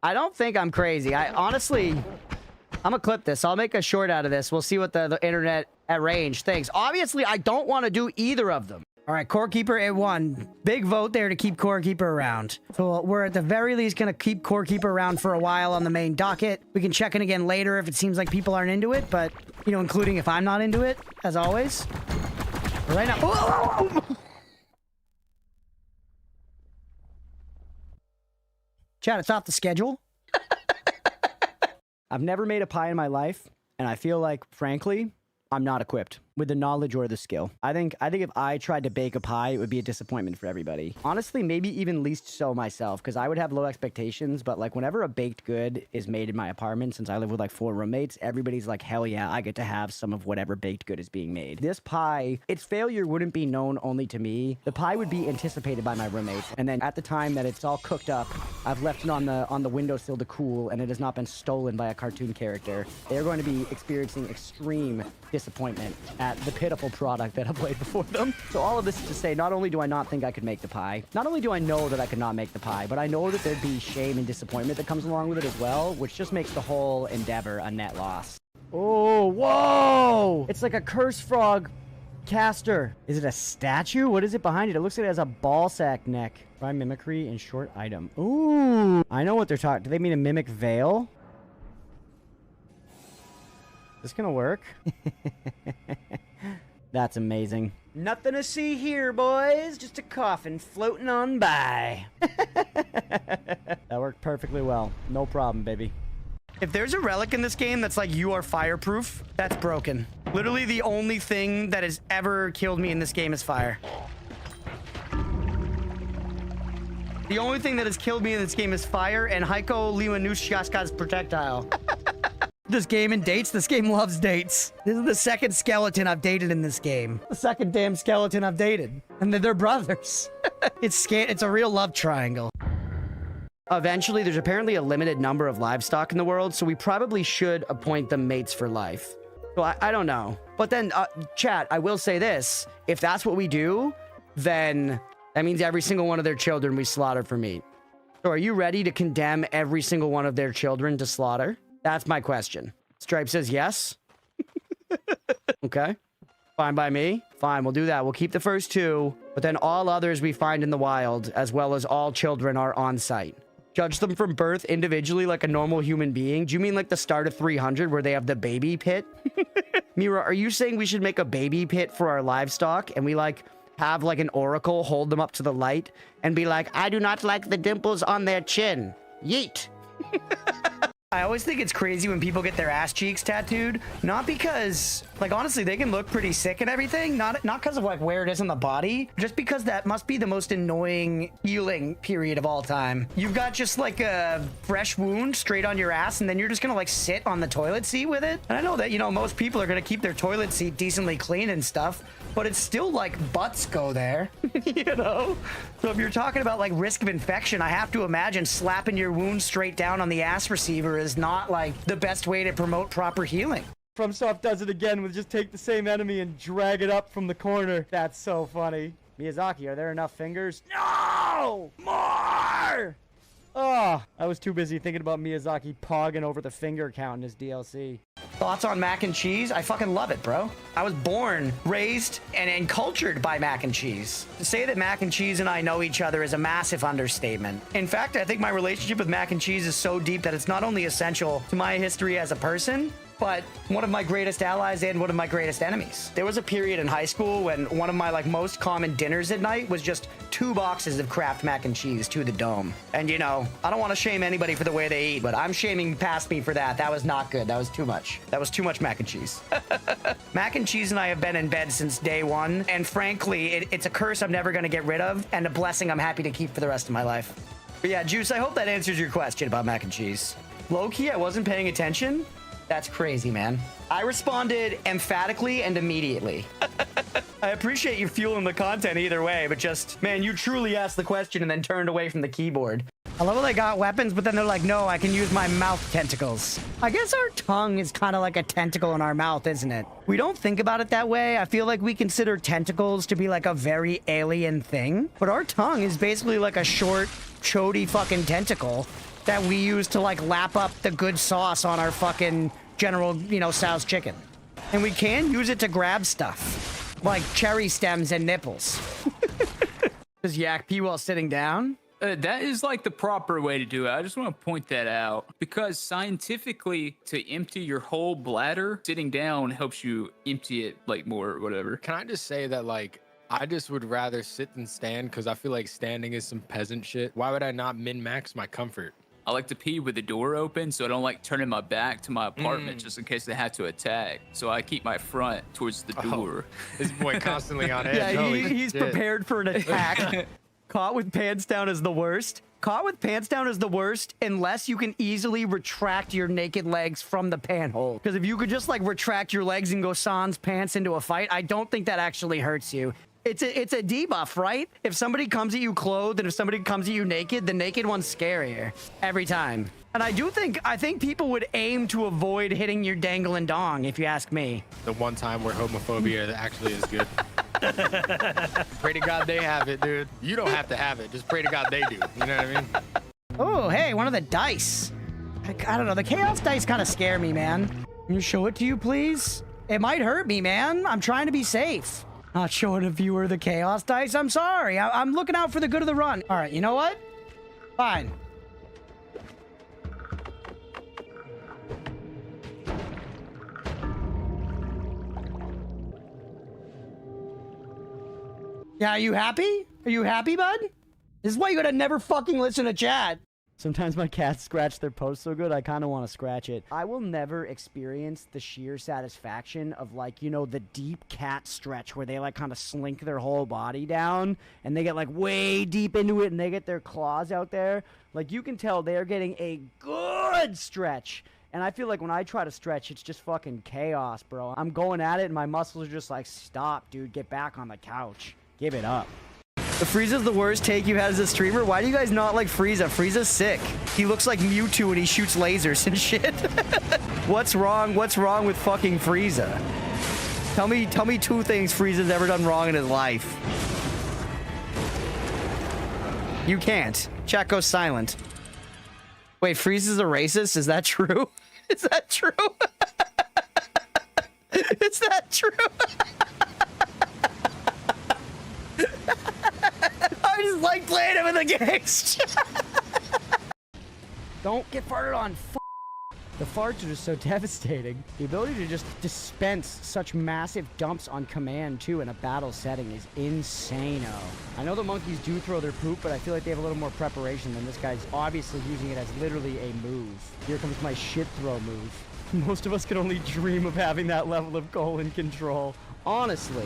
I don't think I'm crazy. Honestly, I'm gonna clip this. I'll make a short out of this. We'll see what the internet at range thinks. Obviously, I don't want to do either of them. All right, Core Keeper, it won. Big vote there to keep Core Keeper around. So we're at the very least going to keep Core Keeper around for a while on the main docket. We can check in again later if it seems like people aren't into it, but, you know, including if I'm not into it, as always. But right now... Oh! Chat, it's off the schedule. I've never made a pie in my life, and I feel like, frankly, I'm not equipped with the knowledge or the skill. I think if I tried to bake a pie, it would be a disappointment for everybody. Honestly, maybe even least so myself, because I would have low expectations, but like whenever a baked good is made in my apartment, since I live with like 4 roommates, everybody's like, hell yeah, I get to have some of whatever baked good is being made. This pie, its failure wouldn't be known only to me. The pie would be anticipated by my roommates, and then at the time that it's all cooked up, I've left it on the windowsill to cool, and it has not been stolen by a cartoon character. They're going to be experiencing extreme disappointment at the pitiful product that I've laid before them. So all of this is to say, not only do I not think I could make the pie, not only do I know that I could not make the pie, but I know that there'd be shame and disappointment that comes along with it as well, which just makes the whole endeavor a net loss. Oh, whoa! It's like a curse frog caster. Is it a statue? What is it behind it? It looks like it has a ball sack neck. Try mimicry and short item. Ooh! I know what they're talking. Do they mean a mimic veil? Is this gonna work? That's amazing. Nothing to see here, boys. Just a coffin floating on by. That worked perfectly well. No problem, baby. If there's a relic in this game that's like, you are fireproof, that's broken. Literally the only thing that has ever killed me in this game is fire. The only thing that has killed me in this game is fire and Heiko Liwanushkaska's projectile. This game and dates. This game loves dates. This is the second skeleton I've dated in this game. The second damn skeleton I've dated. And they're brothers. It's a real love triangle. Eventually, there's apparently a limited number of livestock in the world, so we probably should appoint them mates for life. So I don't know. But then, chat, I will say this. If that's what we do, then that means every single one of their children we slaughter for meat. So are you ready to condemn every single one of their children to slaughter? That's my question. Stripe says yes. Okay. Fine by me. Fine, we'll do that. We'll keep the first 2, but then all others we find in the wild, as well as all children are on site. Judge them from birth individually like a normal human being? Do you mean like the start of 300 where they have the baby pit? Mira, are you saying we should make a baby pit for our livestock and we like have like an oracle hold them up to the light and be like, I do not like the dimples on their chin. Yeet. I always think it's crazy when people get their ass cheeks tattooed, not because Like, honestly, they can look pretty sick and everything. Not because of, like, where it is in the body. Just because that must be the most annoying healing period of all time. You've got just, like, a fresh wound straight on your ass, and then you're just gonna, like, sit on the toilet seat with it. And I know that, you know, most people are gonna keep their toilet seat decently clean and stuff, but it's still, like, butts go there, you know? So if you're talking about, like, risk of infection, I have to imagine slapping your wound straight down on the ass receiver is not, like, the best way to promote proper healing. FromSoft does it again with just take the same enemy and drag it up from the corner. That's so funny. Miyazaki, are there enough fingers? No! More! Oh, I was too busy thinking about Miyazaki pogging over the finger count in his DLC. Thoughts on mac and cheese? I fucking love it, bro. I was born, raised, and cultured by mac and cheese. To say that mac and cheese and I know each other is a massive understatement. In fact, I think my relationship with mac and cheese is so deep that it's not only essential to my history as a person, but one of my greatest allies and one of my greatest enemies. There was a period in high school when one of my like most common dinners at night was just 2 boxes of Kraft mac and cheese to the dome. And you know, I don't want to shame anybody for the way they eat, but I'm shaming past me for that. That was not good. That was too much. That was too much mac and cheese. Mac and cheese and I have been in bed since day one. And frankly, it's a curse I'm never going to get rid of and a blessing I'm happy to keep for the rest of my life. But yeah, Juice, I hope that answers your question about mac and cheese. Low-key, I wasn't paying attention. That's crazy, man. I responded emphatically and immediately. I appreciate you fueling the content either way, but just, man, you truly asked the question and then turned away from the keyboard. I love how they got weapons, but then they're like, no, I can use my mouth tentacles. I guess our tongue is kind of like a tentacle in our mouth, isn't it? We don't think about it that way. I feel like we consider tentacles to be like a very alien thing, but our tongue is basically like a short, chody fucking tentacle that we use to like lap up the good sauce on our fucking General, you know, Sal's chicken. And we can use it to grab stuff, like cherry stems and nipples. Does yak pee while sitting down? That is like the proper way to do it. I just want to point that out because scientifically, to empty your whole bladder, sitting down helps you empty it like more or whatever. Can I just say that, like, I just would rather sit than stand because I feel like standing is some peasant shit. Why would I not min-max my comfort? I like to pee with the door open so I don't like turning my back to my apartment just in case they have to attack. So I keep my front towards the door. This boy constantly on edge. Yeah, Holy he's shit. prepared for an attack. Caught with pants down is the worst. Caught with pants down is the worst unless you can easily retract your naked legs from the pant hole. Because if you could just like retract your legs and go sans pants into a fight, I don't think that actually hurts you. It's a debuff, right? If somebody comes at you clothed and if somebody comes at you naked, the naked one's scarier every time. And I think people would aim to avoid hitting your dangling dong, if you ask me. The one time where homophobia actually is good. Pray to God they have it, dude. You don't have to have it. Just pray to God they do. You know what I mean? Oh, hey, one of the dice. I don't know. The chaos dice kind of scare me, man. Can you show it to you, please? It might hurt me, man. I'm trying to be safe. Not showing a viewer the chaos dice. I'm sorry. I'm looking out for the good of the run. All right, you know what? Fine. Yeah, are you happy? Are you happy, bud? This is why you gotta never fucking listen to chat. Sometimes my cats scratch their post so good, I kind of want to scratch it. I will never experience the sheer satisfaction of, like, you know, the deep cat stretch where they, like, kind of slink their whole body down and they get, like, way deep into it and they get their claws out there. Like, you can tell they're getting a good stretch. And I feel like when I try to stretch, it's just fucking chaos, bro. I'm going at it and my muscles are just like, stop, dude. Get back on the couch. Give it up. The Frieza's the worst take you had as a streamer. Why do you guys not like Frieza? Frieza's sick. He looks like Mewtwo and he shoots lasers and shit. What's wrong? What's wrong with fucking Frieza? Tell me 2 things Frieza's ever done wrong in his life. You can't. Chat goes silent. Wait, Frieza's a racist? Is that true? Is that true? Is that true? I just like playing him in the games. Don't get farted on. The farts are just so devastating. The ability to just dispense such massive dumps on command, too, in a battle setting is insane-o. I know the monkeys do throw their poop, but I feel like they have a little more preparation than this guy's obviously using it as literally a move. Here comes my shit throw move. Most of us could only dream of having that level of colon control. Honestly,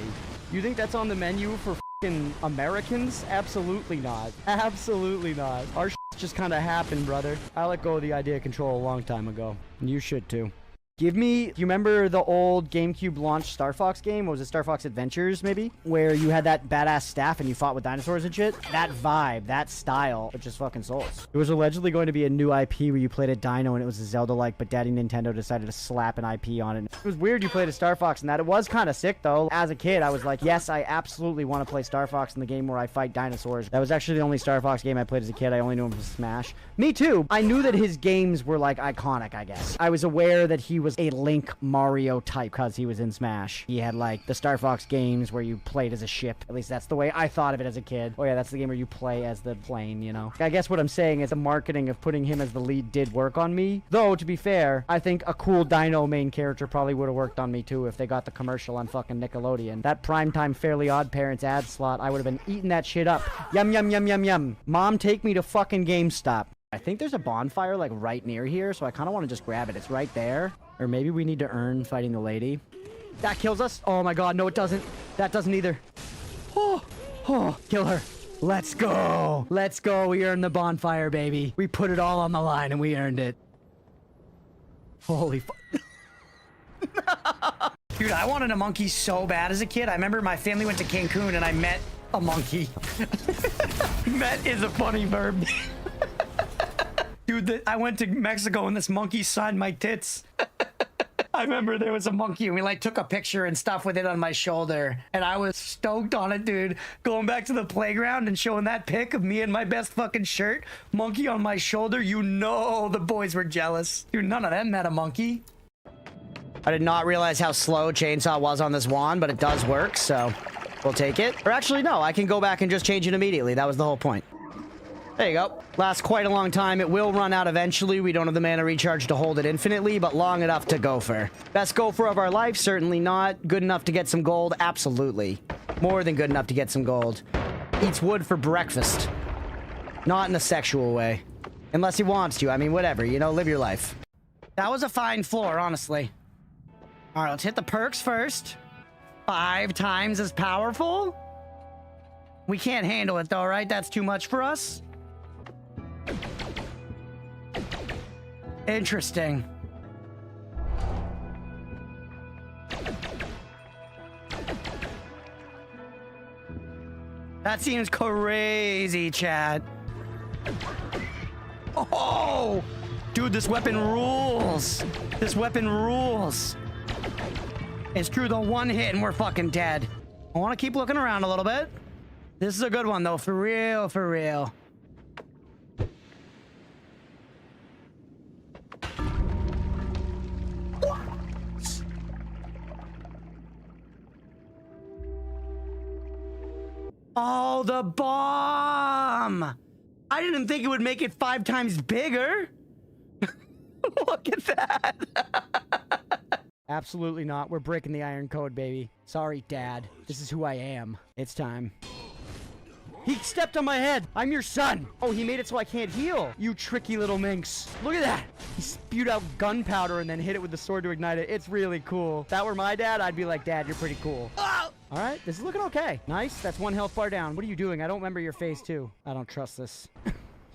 you think that's on the menu for f***ing Americans? Absolutely not. Absolutely not. Our shit's just kind of happened, brother. I let go of the idea of control a long time ago. And you should too. Give me, do you remember the old GameCube launch Star Fox game? What was it, Star Fox Adventures, maybe? Where you had that badass staff and you fought with dinosaurs and shit? That vibe, that style, it just fucking souls. It was allegedly going to be a new IP where you played a dino and it was a Zelda-like, but Daddy Nintendo decided to slap an IP on it. It was weird you played a Star Fox and that. It was kind of sick, though. As a kid, I was like, yes, I absolutely want to play Star Fox in the game where I fight dinosaurs. That was actually the only Star Fox game I played as a kid. I only knew him from Smash. Me too. I knew that his games were, like, iconic, I guess. I was aware that he was a Link Mario type because he was in Smash. He had like the Star Fox games where you played as a ship. At least that's the way I thought of it as a kid. Oh yeah, that's the game where you play as the plane, you know. I guess what I'm saying is the marketing of putting him as the lead did work on me. Though, to be fair, I think a cool dino main character probably would have worked on me too if they got the commercial on fucking Nickelodeon. That primetime Fairly Odd Parents ad slot, I would have been eating that shit up. Yum, yum, yum, yum, yum. Mom, take me to fucking GameStop. I think there's a bonfire like right near here, so I kind of want to just grab it. It's right there. Or maybe we need to earn fighting the lady. That kills us. Oh my god, no it doesn't. That doesn't either. Oh, oh, kill her. Let's go. Let's go. We earned the bonfire, baby. We put it all on the line and we earned it. Holy fuck. Dude, I wanted a monkey so bad as a kid. I remember my family went to Cancun and I met a monkey. Met is a funny verb. Dude, I went to Mexico and this monkey signed my tits. I remember there was a monkey and we like took a picture and stuff with it on my shoulder. And I was stoked on it, dude. Going back to the playground and showing that pic of me in my best fucking shirt. Monkey on my shoulder. You know the boys were jealous. Dude, none of them met a monkey. I did not realize how slow chainsaw was on this wand, but it does work, so we'll take it. Or actually, no, I can go back and just change it immediately. That was the whole point. There you go. Lasts quite a long time. It will run out eventually. We don't have the mana recharge to hold it infinitely, but long enough to gopher. Best gopher of our life? Certainly not. Good enough to get some gold? Absolutely. More than good enough to get some gold. Eats wood for breakfast. Not in a sexual way. Unless he wants to. I mean, whatever. You know, live your life. That was a fine floor, honestly. All right, let's hit the perks first. 5 times as powerful? We can't handle it, though, right? That's too much for us? Interesting. That seems crazy, Chad. Oh! Dude, this weapon rules. This weapon rules. It's true, the one hit and we're fucking dead. I want to keep looking around a little bit. This is a good one, though. For real, for real. Oh, the bomb! I didn't think it would make it 5 times bigger. Look at that. Absolutely not. We're breaking the iron code, baby. Sorry, Dad. This is who I am. It's time. He stepped on my head. I'm your son. Oh, he made it so I can't heal. You tricky little minx. Look at that. He spewed out gunpowder and then hit it with the sword to ignite it. It's really cool. If that were my dad, I'd be like, Dad, you're pretty cool. Oh! All right, this is looking okay. Nice. That's 1 health bar down. What are you doing? I don't remember your face, too. I don't trust this.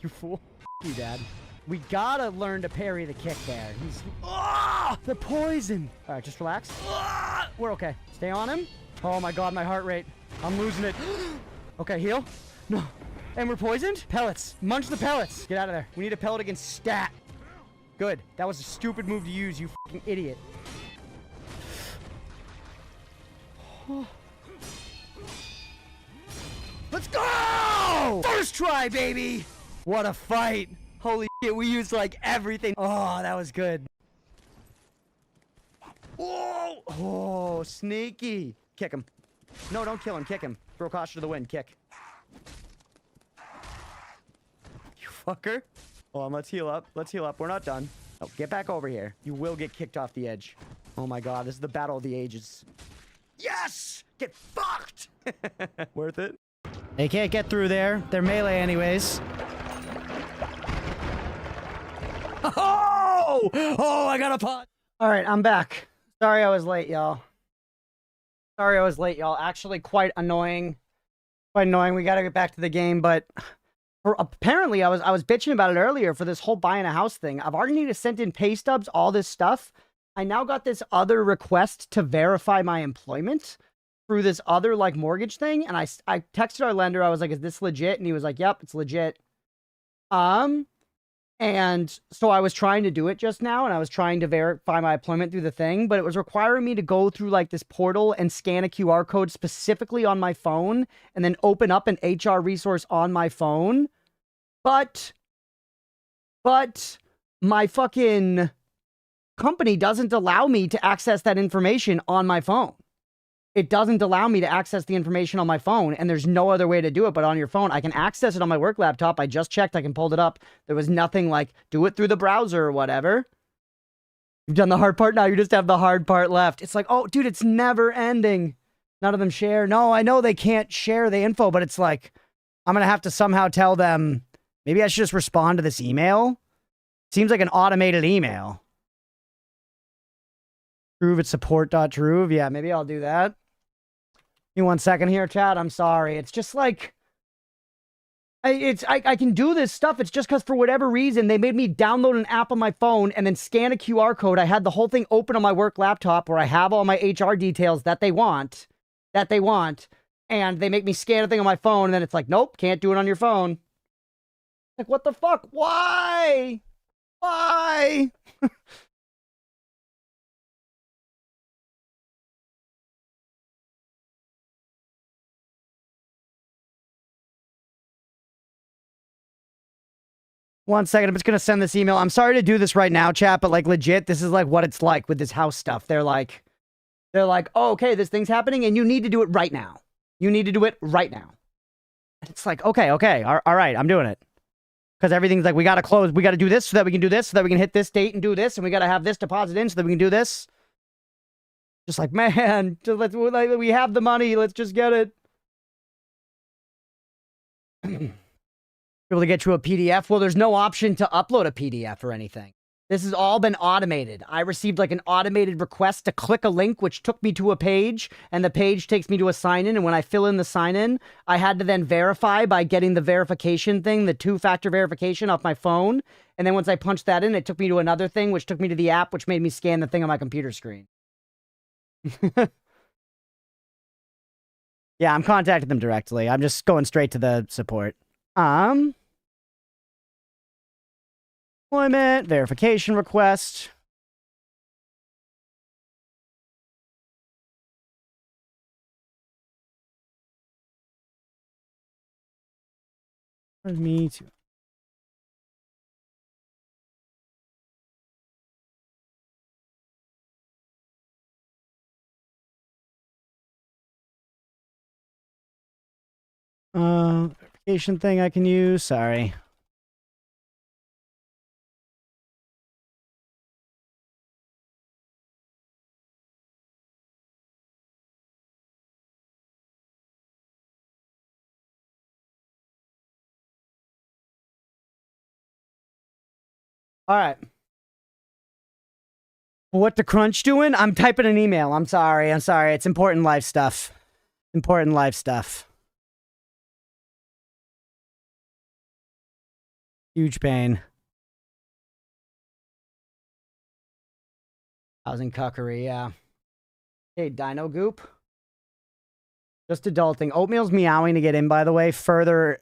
You fool. You, Dad. We gotta learn to parry the kick there. He's... Oh! The poison. All right, just relax. Oh! We're okay. Stay on him. Oh, my God, my heart rate. I'm losing it. Okay, heal. No. And we're poisoned? Pellets. Munch the pellets. Get out of there. We need a pellet against stat. Good. That was a stupid move to use, you fucking idiot. Let's go! First try, baby! What a fight. Holy shit, we used like everything. Oh, that was good. Whoa! Oh, sneaky. Kick him. No, don't kill him. Kick him. Throw caution to the wind. Kick. You fucker. Hold on, let's heal up. Let's heal up. We're not done. Oh, get back over here. You will get kicked off the edge. Oh my god, this is the battle of the ages. Yes! Get fucked! Worth it. They can't get through there. They're melee anyways. Oh! Oh, I got a pot. All right, I'm back. Sorry I was late, y'all. Sorry I was late, y'all. Actually, quite annoying. Quite annoying. We got to get back to the game, but apparently I was bitching about it earlier for this whole buying a house thing. I've already need to send in pay stubs, all this stuff. I now got this other request to verify my employment through this other like mortgage thing, and I texted our lender. I was like, "Is this legit?" And he was like, "Yep, it's legit." And so I was trying to do it just now, and I was trying to verify my employment through the thing, but it was requiring me to go through like this portal and scan a QR code specifically on my phone and then open up an HR resource on my phone. But my fucking company doesn't allow me to access that information on my phone. It doesn't allow me to access the information on my phone, and there's no other way to do it but on your phone. I can access it on my work laptop. I just checked. I can pull it up. There was nothing like, do it through the browser or whatever. You've done the hard part. Now you just have the hard part left. It's like, oh, dude, it's never ending. None of them share. No, I know they can't share the info, but it's like, I'm going to have to somehow tell them, maybe I should just respond to this email. Seems like an automated email. Trove at support.trove. Yeah, maybe I'll do that. Give me 1 second here, chat. I'm sorry. It's just like, I can do this stuff. It's just because for whatever reason, they made me download an app on my phone and then scan a QR code. I had the whole thing open on my work laptop where I have all my HR details that they want, and they make me scan a thing on my phone, and then it's like, nope, can't do it on your phone. Like, what the fuck? Why? Why? One second, I'm just gonna send this email. I'm sorry to do this right now, chat, but like legit, this is like what it's like with this house stuff. They're like, oh, okay, this thing's happening, and you need to do it right now. You need to do it right now. And it's like, okay, all right, I'm doing it. Because everything's like, we gotta close, we gotta do this so that we can do this, so that we can hit this date and do this, and we gotta have this deposit in so that we can do this. Just like, man, we have the money, let's just get it. Able to get you a PDF. Well, there's no option to upload a PDF or anything. This has all been automated. I received like an automated request to click a link, which took me to a page, and the page takes me to a sign-in. And when I fill in the sign-in, I had to then verify by getting the verification thing, the two-factor verification off my phone. And then once I punched that in, it took me to another thing, which took me to the app, which made me scan the thing on my computer screen. Yeah, I'm contacting them directly. I'm just going straight to the support. Employment, verification request. Me too. Verification thing I can use. Sorry. All right. What the Crunch doing? I'm typing an email. I'm sorry. It's important life stuff. Important life stuff. Huge pain. Housing cuckery, yeah. Hey, Dino Goop. Just adulting. Oatmeal's meowing to get in, by the way, further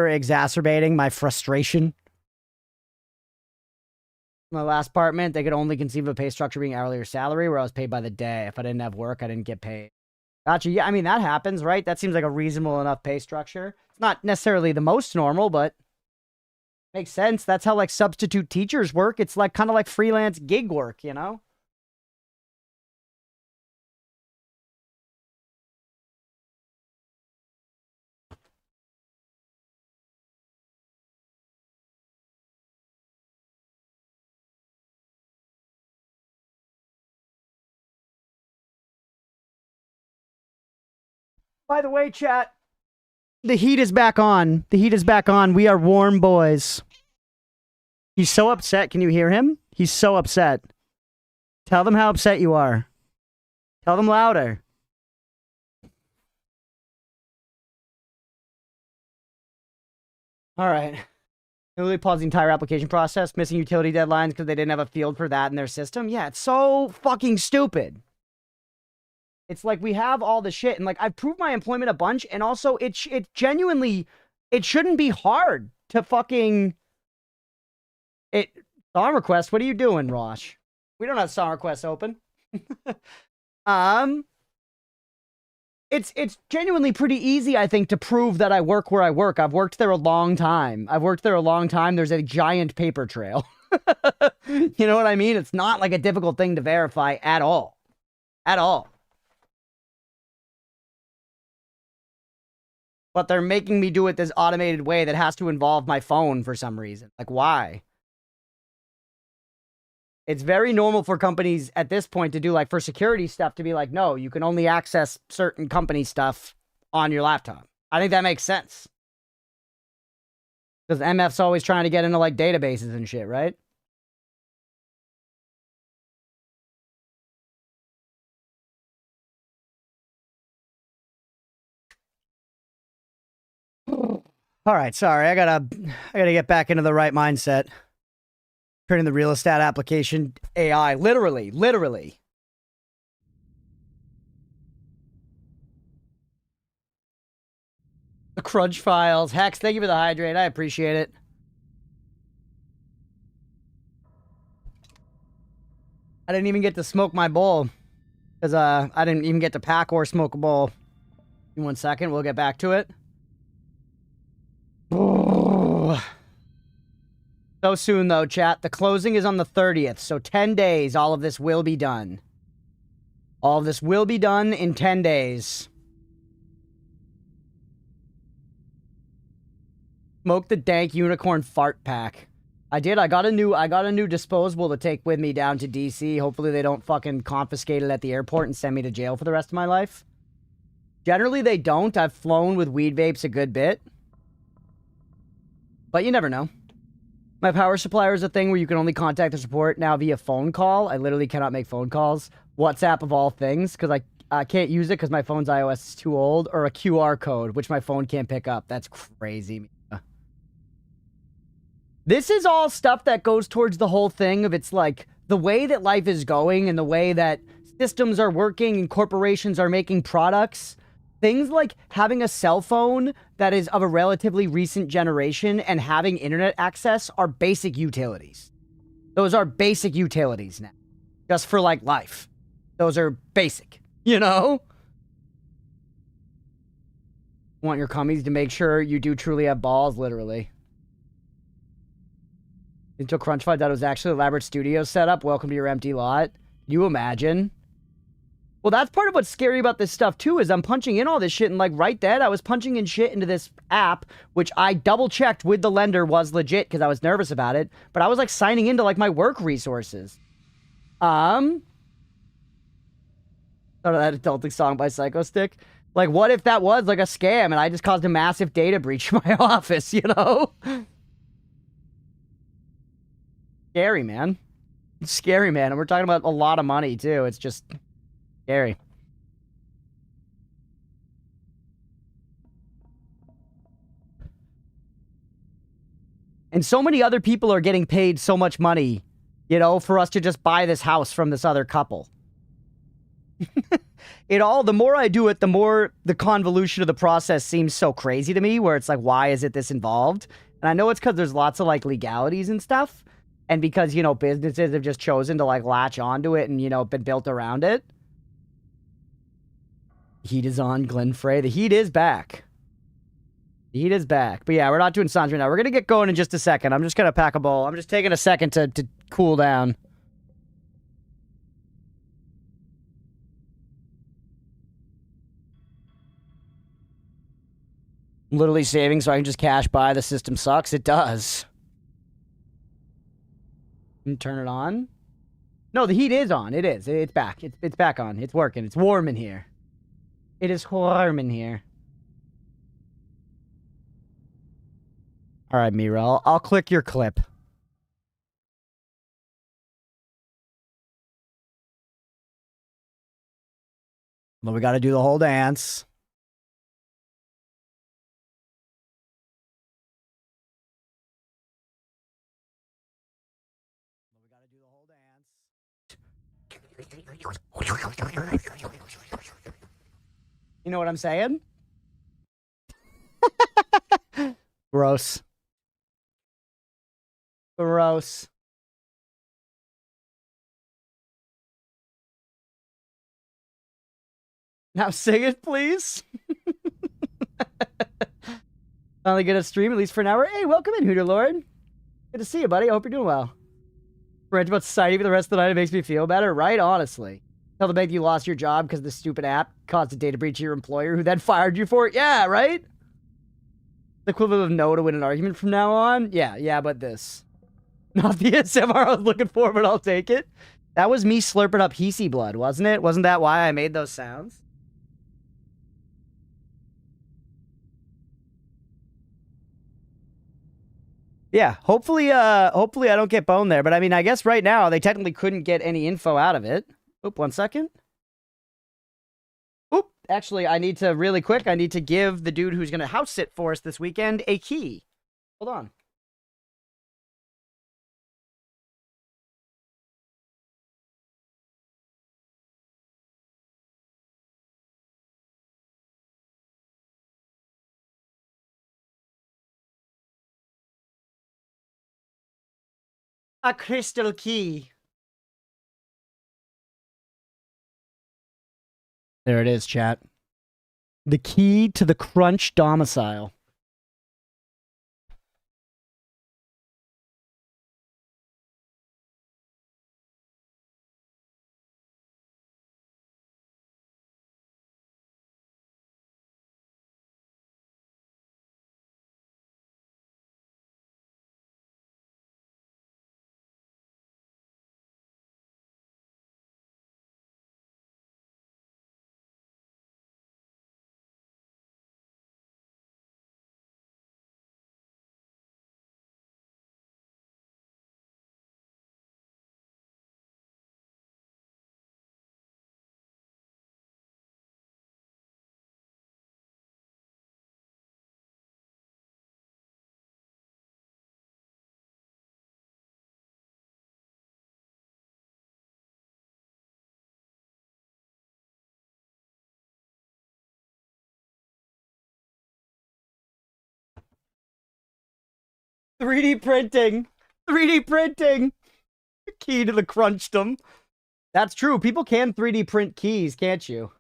exacerbating my frustration. My last apartment, they could only conceive of a pay structure being hourly or salary, where I was paid by the day. If I didn't have work, I didn't get paid. Gotcha. Yeah, I mean, that happens, right? That seems like a reasonable enough pay structure. It's not necessarily the most normal, but makes sense. That's how, like, substitute teachers work. It's like kind of like freelance gig work, you know? By the way, chat, the heat is back on. The heat is back on. We are warm boys. He's so upset. Can you hear him? He's so upset. Tell them how upset you are. Tell them louder. All right. Literally paused the entire application process, missing utility deadlines because they didn't have a field for that in their system. Yeah, it's so fucking stupid. It's like we have all the shit, and like I've proved my employment a bunch, and also it genuinely, it shouldn't be hard to fucking song request. What are you doing, Rosh? We don't have song requests open. It's genuinely pretty easy, I think, to prove that I work where I work. I've worked there a long time. There's a giant paper trail. You know what I mean? It's not like a difficult thing to verify at all. At all. But they're making me do it this automated way that has to involve my phone for some reason. Like, why? It's very normal for companies at this point to do, like, for security stuff, to be like, no, you can only access certain company stuff on your laptop. I think that makes sense. Because MF's always trying to get into, like, databases and shit, right? All right, sorry, I gotta get back into the right mindset. Turning the real estate application AI, literally. The crunch files. Hex, thank you for the hydrate. I appreciate it. I didn't even get to smoke my bowl. Because I didn't even get to pack or smoke a bowl. In 1 second, we'll get back to it. So soon, though, chat. The closing is on the 30th, so 10 days, all of this will be done. All of this will be done in 10 days. Smoke the dank unicorn fart pack. I did. I got a new disposable to take with me down to DC. Hopefully they don't fucking confiscate it at the airport and send me to jail for the rest of my life. Generally, they don't. I've flown with weed vapes a good bit. But you never know. My power supplier is a thing where you can only contact the support now via phone call. I literally cannot make phone calls. WhatsApp of all things, because I can't use it because my phone's iOS is too old, or a QR code, which my phone can't pick up. That's crazy. This is all stuff that goes towards the whole thing of it's like the way that life is going and the way that systems are working and corporations are making products. Things like having a cell phone that is of a relatively recent generation and having internet access are basic utilities. Those are basic utilities now. Just for, like, life. Those are basic, you know? Want your cummies to make sure you do truly have balls, literally. Until Crunchpuff that was actually an elaborate studio setup. Welcome to your empty lot. Can you imagine? Well, that's part of what's scary about this stuff, too, is I'm punching in all this shit, and, like, right then, I was punching in shit into this app, which I double-checked with the lender was legit, because I was nervous about it, but I was, like, signing into, like, my work resources. Thought of that adulting song by Psycho Stick. Like, what if that was, like, a scam, and I just caused a massive data breach in my office, you know? Scary, man. It's scary, man, and we're talking about a lot of money, too. It's just... scary. And so many other people are getting paid so much money, you know, for us to just buy this house from this other couple. The more I do it, the more the convolution of the process seems so crazy to me, where it's like, why is it this involved? And I know it's because there's lots of, like, legalities and stuff. And because, you know, businesses have just chosen to, like, latch onto it and, you know, been built around it. Heat is on, Glenn Frey. The heat is back. The heat is back. But yeah, we're not doing Sans right now. We're going to get going in just a second. I'm just going to pack a bowl. I'm just taking a second to cool down. I'm literally saving so I can just cash buy. The system sucks. It does. And turn it on. No, the heat is on. It is. It's back. It's back on. It's working. It's warm in here. It is warm in here. All right, Mira, I'll click your clip. But we got to do the whole dance. You know what I'm saying? Gross. Gross. Now sing it, please. Finally get a stream, at least for an hour. Hey, welcome in, Hooter Lord. Good to see you, buddy. I hope you're doing well. Rant about society for the rest of the night. It makes me feel better, right? Honestly. Tell the bank you lost your job because the stupid app caused a data breach to your employer who then fired you for it. Yeah, right? The equivalent of no to win an argument from now on. Yeah, but this. Not the ASMR I was looking for, but I'll take it. That was me slurping up Hisi blood, wasn't it? Wasn't that why I made those sounds? Yeah, hopefully I don't get boned there. But I mean, I guess right now they technically couldn't get any info out of it. Oop, 1 second. Oop, actually, I need to give the dude who's going to house sit for us this weekend a key. Hold on. A crystal key. There it is, chat. The key to the Crunch domicile. "3D printing. 3D printing. Key to the Crunchdom." That's true. People can 3D print keys, can't you?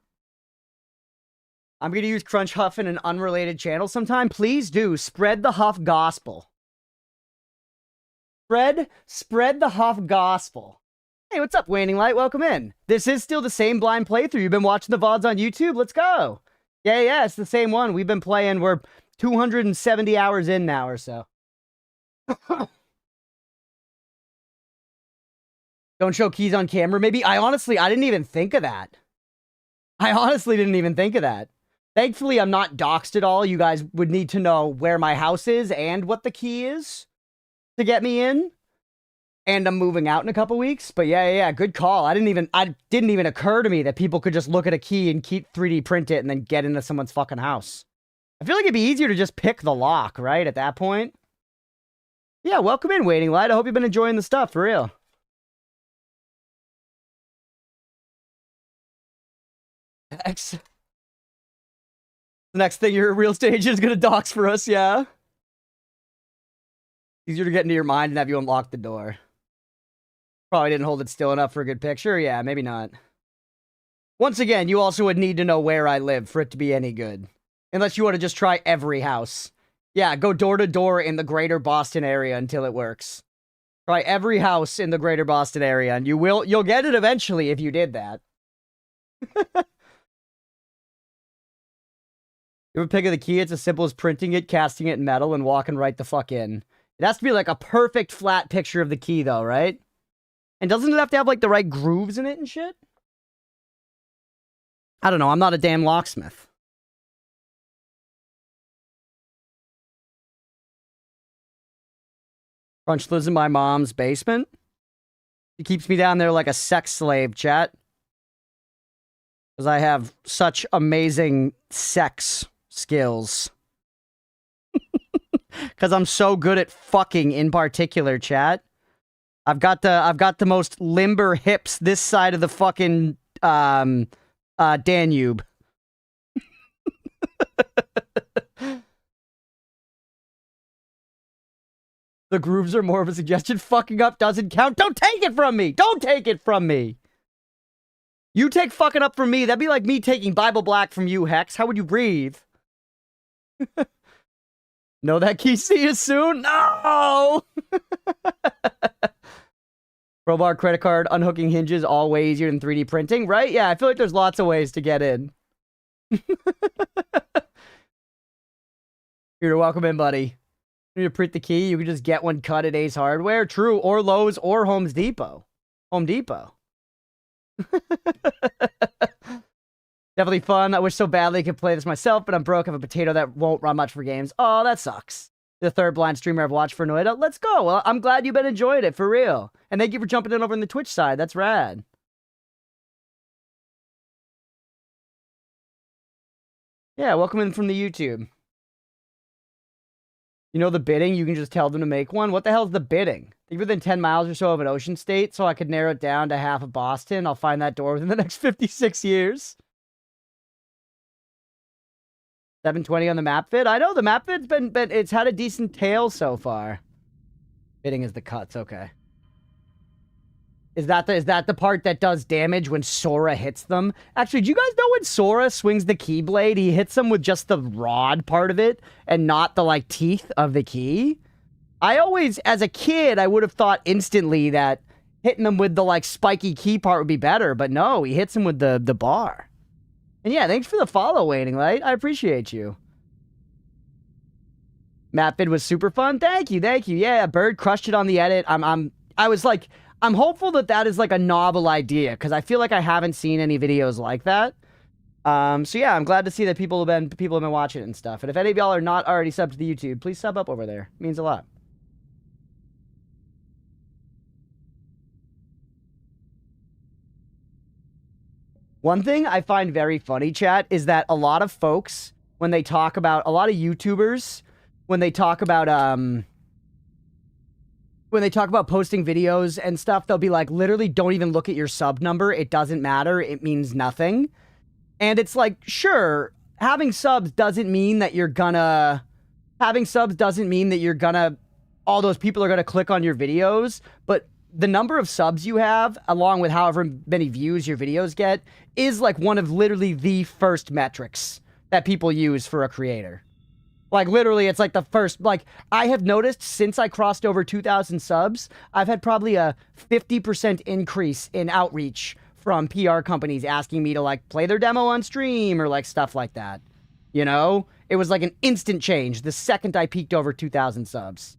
I'm going to use Crunch Huff in an unrelated channel sometime. Please do. Spread the Huff gospel. Spread the Huff gospel. Hey, what's up, Waning Light? Welcome in. This is still the same blind playthrough. You've been watching the VODs on YouTube? Let's go. Yeah, it's the same one. We've been playing. We're 270 hours in now or so. Don't show keys on camera, maybe? I didn't even think of that. Thankfully, I'm not doxxed at all. You guys would need to know where my house is and what the key is to get me in. And I'm moving out in a couple weeks. But yeah, good call. It didn't even occur to me that people could just look at a key and keep 3D print it and then get into someone's fucking house. I feel like it'd be easier to just pick the lock, right? At that point. Yeah, welcome in, Waiting Light. I hope you've been enjoying the stuff, for real. The next thing your real estate agent is going to dox for us, yeah? Easier to get into your mind and have you unlock the door. Probably didn't hold it still enough for a good picture. Yeah, maybe not. Once again, you also would need to know where I live for it to be any good. Unless you want to just try every house. Yeah, go door to door in the greater Boston area until it works. Try every house in the greater Boston area, and you'll get it eventually if you did that. You ever pick of the key? It's as simple as printing it, casting it in metal, and walking right the fuck in. It has to be like a perfect flat picture of the key, though, right? And doesn't it have to have like the right grooves in it and shit? I don't know. I'm not a damn locksmith. Crunch lives in my mom's basement. She keeps me down there like a sex slave, chat. Because I have such amazing sex skills. Because I'm so good at fucking in particular, chat. I've got the most limber hips this side of the fucking Danube. The grooves are more of a suggestion. Fucking up doesn't count. Don't take it from me. Don't take it from me. You take fucking up from me. That'd be like me taking Bible Black from you, Hex. How would you breathe? Know that key. See you soon. No. Crowbar, credit card, unhooking hinges, all way easier than 3D printing, right? Yeah, I feel like there's lots of ways to get in. You're welcome in, buddy. You need to print the key, you can just get one cut at Ace Hardware. True, or Lowe's, or Home Depot. Home Depot. Definitely fun. I wish so badly I could play this myself, but I'm broke. I have a potato that won't run much for games. Oh, that sucks. The third blind streamer I've watched for Noita. Let's go. Well, I'm glad you've been enjoying it, for real. And thank you for jumping in over in the Twitch side. That's rad. Yeah, welcome in from the YouTube. You know the bidding? You can just tell them to make one. What the hell's the bidding? Think within 10 miles or so of an ocean state, so I could narrow it down to half of Boston. I'll find that door within the next 56 years. 720 on the map vid. I know the map vid's been it's had a decent tail so far. Bidding is the cuts, okay. Is that the part that does damage when Sora hits them? Actually, do you guys know when Sora swings the Keyblade, he hits them with just the rod part of it and not the, like, teeth of the key? I always, as a kid, I would have thought instantly that hitting them with the, like, spiky key part would be better, but no, he hits them with the bar. And yeah, thanks for the follow, Waning Light. I appreciate you. Map vid was super fun. Thank you, thank you. Yeah, Bird crushed it on the edit. I was like, I'm hopeful that that is like a novel idea, because I feel like I haven't seen any videos like that. So yeah, I'm glad to see that people have been watching it and stuff. And if any of y'all are not already subbed to the YouTube, please sub up over there. It means a lot. One thing I find very funny, chat, is that a lot of folks, when they talk about, a lot of YouTubers, when they talk about posting videos and stuff, they'll be like, literally, don't even look at your sub number. It doesn't matter. It means nothing. And it's like, sure, having subs doesn't mean that you're gonna, all those people are gonna click on your videos, but the number of subs you have, along with however many views your videos get, is like one of literally the first metrics that people use for a creator. Like, literally, it's like the first, like, I have noticed since I crossed over 2,000 subs, I've had probably a 50% increase in outreach from PR companies asking me to, like, play their demo on stream or, like, stuff like that. You know? It was like an instant change the second I peaked over 2,000 subs.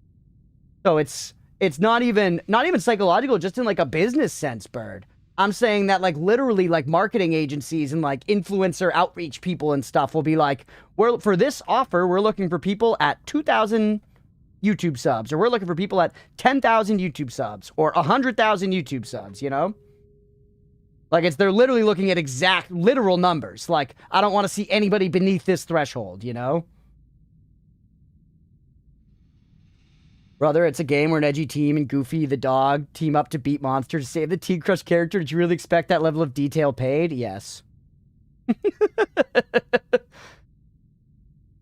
So it's not even psychological, just in, like, a business sense, Bird. I'm saying that, like, literally, like, marketing agencies and, like, influencer outreach people and stuff will be like, for this offer, we're looking for people at 2,000 YouTube subs, or we're looking for people at 10,000 YouTube subs, or 100,000 YouTube subs, you know? Like, they're literally looking at exact, literal numbers. Like, I don't want to see anybody beneath this threshold, you know? Brother, it's a game where an edgy team and Goofy the dog team up to beat Monster to save the T-Crush character. Did you really expect that level of detail paid? Yes.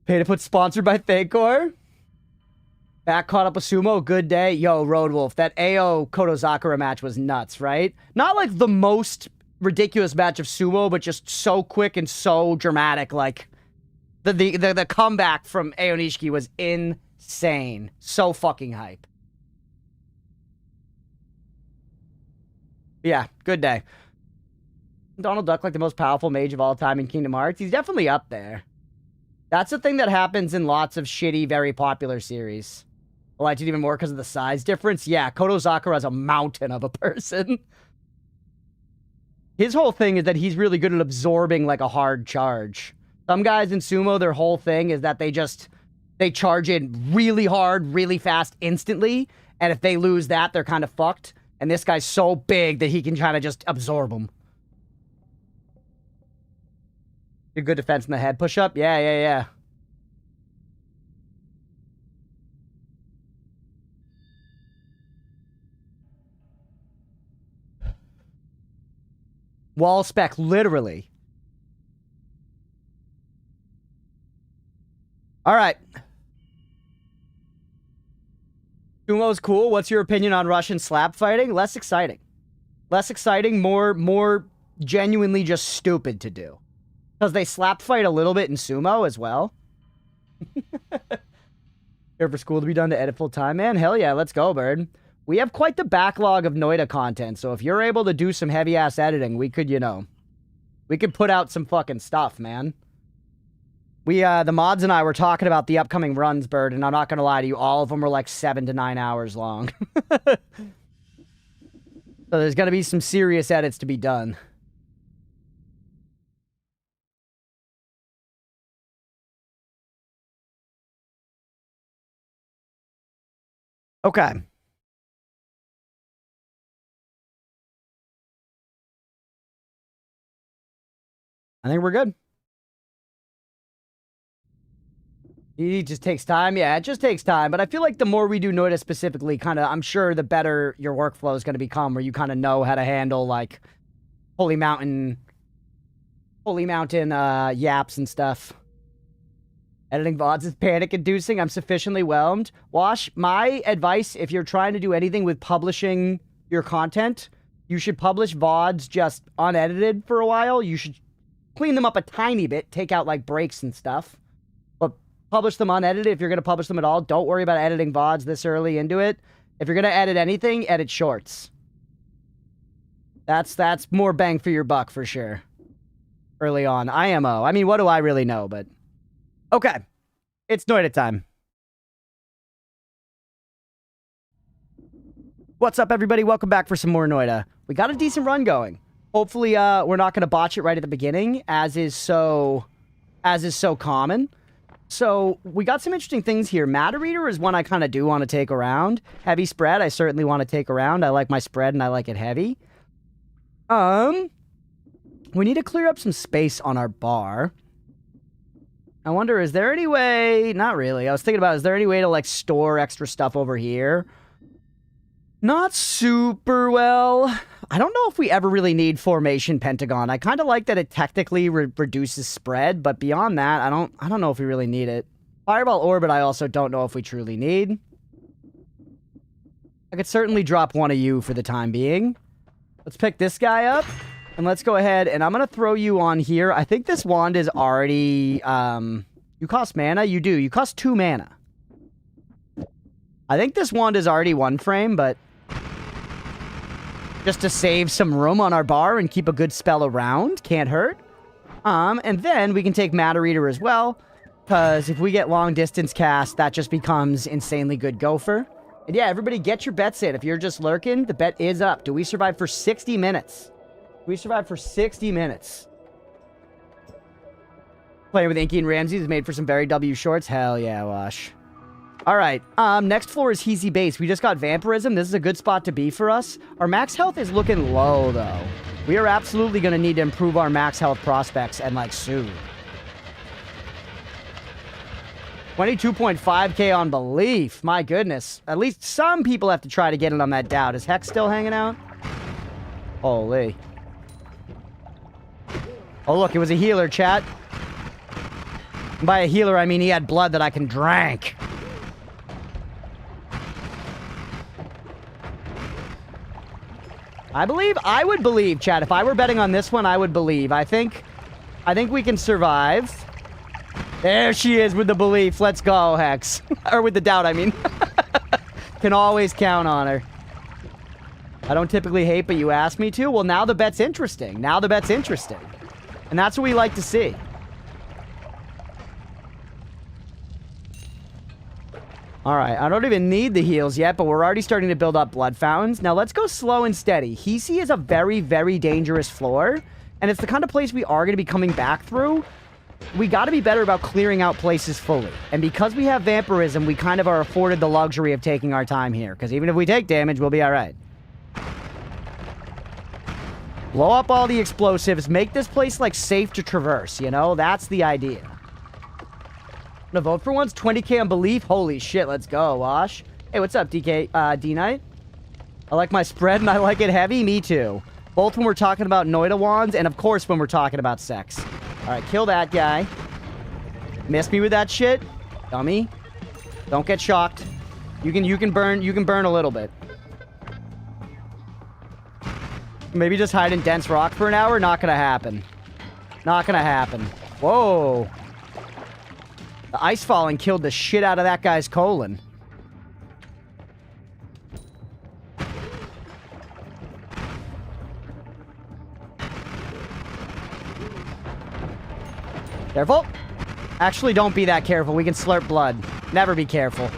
Pay to put sponsored by Thankor. Back caught up with Sumo. Good day. Yo, Roadwolf, that AO Kotozakura match was nuts, right? Not like the most ridiculous match of Sumo, but just so quick and so dramatic. Like, the comeback from AO Nishiki was insane. So fucking hype. Yeah, good day. Donald Duck, like the most powerful mage of all time in Kingdom Hearts. He's definitely up there. That's a thing that happens in lots of shitty, very popular series. I liked it even more because of the size difference. Yeah, Kotozakura is a mountain of a person. His whole thing is that he's really good at absorbing like a hard charge. Some guys in sumo, their whole thing is that they charge in really hard, really fast, instantly. And if they lose that, they're kind of fucked. And this guy's so big that he can kind of just absorb them. A good defense in the head push-up? Yeah. Wall spec, literally. All right. Sumo's cool. What's your opinion on Russian slap fighting? Less exciting. Less exciting, more genuinely just stupid to do. Because they slap fight a little bit in sumo as well. Here for school to be done to edit full time, man. Hell yeah, let's go, bird. We have quite the backlog of Noita content, so if you're able to do some heavy-ass editing, we could, we could put out some fucking stuff, man. The mods and I were talking about the upcoming runs, bird, and I'm not gonna lie to you, all of them were like 7 to 9 hours long. So there's gonna be some serious edits to be done. Okay. I think we're good. It just takes time. Yeah, it just takes time. But I feel like the more we do Noita specifically, kind of, I'm sure the better your workflow is going to become, where you kind of know how to handle, like, Holy Mountain yaps and stuff. Editing VODs is panic-inducing. I'm sufficiently whelmed. Wash, my advice, if you're trying to do anything with publishing your content, you should publish VODs just unedited for a while. You should clean them up a tiny bit, take out, like, breaks and stuff. But publish them unedited if you're going to publish them at all. Don't worry about editing VODs this early into it. If you're going to edit anything, edit shorts. That's more bang for your buck for sure. Early on. IMO. I mean, what do I really know, but... Okay. It's Noita time. What's up, everybody? Welcome back for some more Noita. We got a decent run going. Hopefully, we're not going to botch it right at the beginning, as is so common. So, we got some interesting things here. Matter Reader is one I kind of do want to take around. Heavy spread, I certainly want to take around. I like my spread, and I like it heavy. We need to clear up some space on our bar. I wonder, is there any way... Not really. I was thinking about, is there any way to, like, store extra stuff over here? Not super well. I don't know if we ever really need Formation Pentagon. I kind of like that it technically reduces spread, but beyond that, I don't know if we really need it. Fireball Orbit, I also don't know if we truly need. I could certainly drop one of you for the time being. Let's pick this guy up, and let's go ahead, and I'm going to throw you on here. I think this wand is already, you cost mana? You do. You cost 2 mana. I think this wand is already 1 frame, but just to save some room on our bar and keep a good spell around, can't hurt. And then we can take Matter Reader as well, because if we get long distance cast, that just becomes insanely good gopher. And yeah, everybody get your bets in. If you're just lurking, the bet is up. Do we survive for 60 minutes? We survived for 60 minutes. Playing with Inky and Ramsey is made for some very W shorts. Hell yeah, Wash. All right. Next floor is Heezy Base. We just got Vampirism. This is a good spot to be for us. Our max health is looking low, though. We are absolutely going to need to improve our max health prospects, and, like, soon. 22.5k on Belief. My goodness. At least some people have to try to get it on that Doubt. Is Hex still hanging out? Holy. Oh, look. It was a healer, chat. And by a healer, I mean he had blood that I can drink. I would believe, chat. If I were betting on this one, I would believe. I think we can survive. There she is with the Belief. Let's go, Hex. Or with the Doubt, I mean. Can always count on her. I don't typically hate, but you asked me to. Well, now the bet's interesting. Now the bet's interesting. And that's what we like to see. All right, I don't even need the heals yet, but we're already starting to build up blood fountains. Now let's go slow and steady. Hisi is a very, very dangerous floor, and it's the kind of place we are going to be coming back through. We got to be better about clearing out places fully. And because we have vampirism, we kind of are afforded the luxury of taking our time here, because even if we take damage, we'll be all right. Blow up all the explosives. Make this place, like, safe to traverse, you know? That's the idea. I'm gonna vote for once. 20k on belief. Holy shit, let's go, Wash. Hey, what's up, D-Knight? I like my spread and I like it heavy. Me too. Both when we're talking about Noita wands and, of course, when we're talking about sex. All right, kill that guy. Miss me with that shit, dummy. Don't get shocked. You can burn a little bit. Maybe just hide in dense rock for an hour. Not gonna happen. Not gonna happen. Whoa. The ice falling killed the shit out of that guy's colon. Careful. Actually, don't be that careful. We can slurp blood. Never be careful.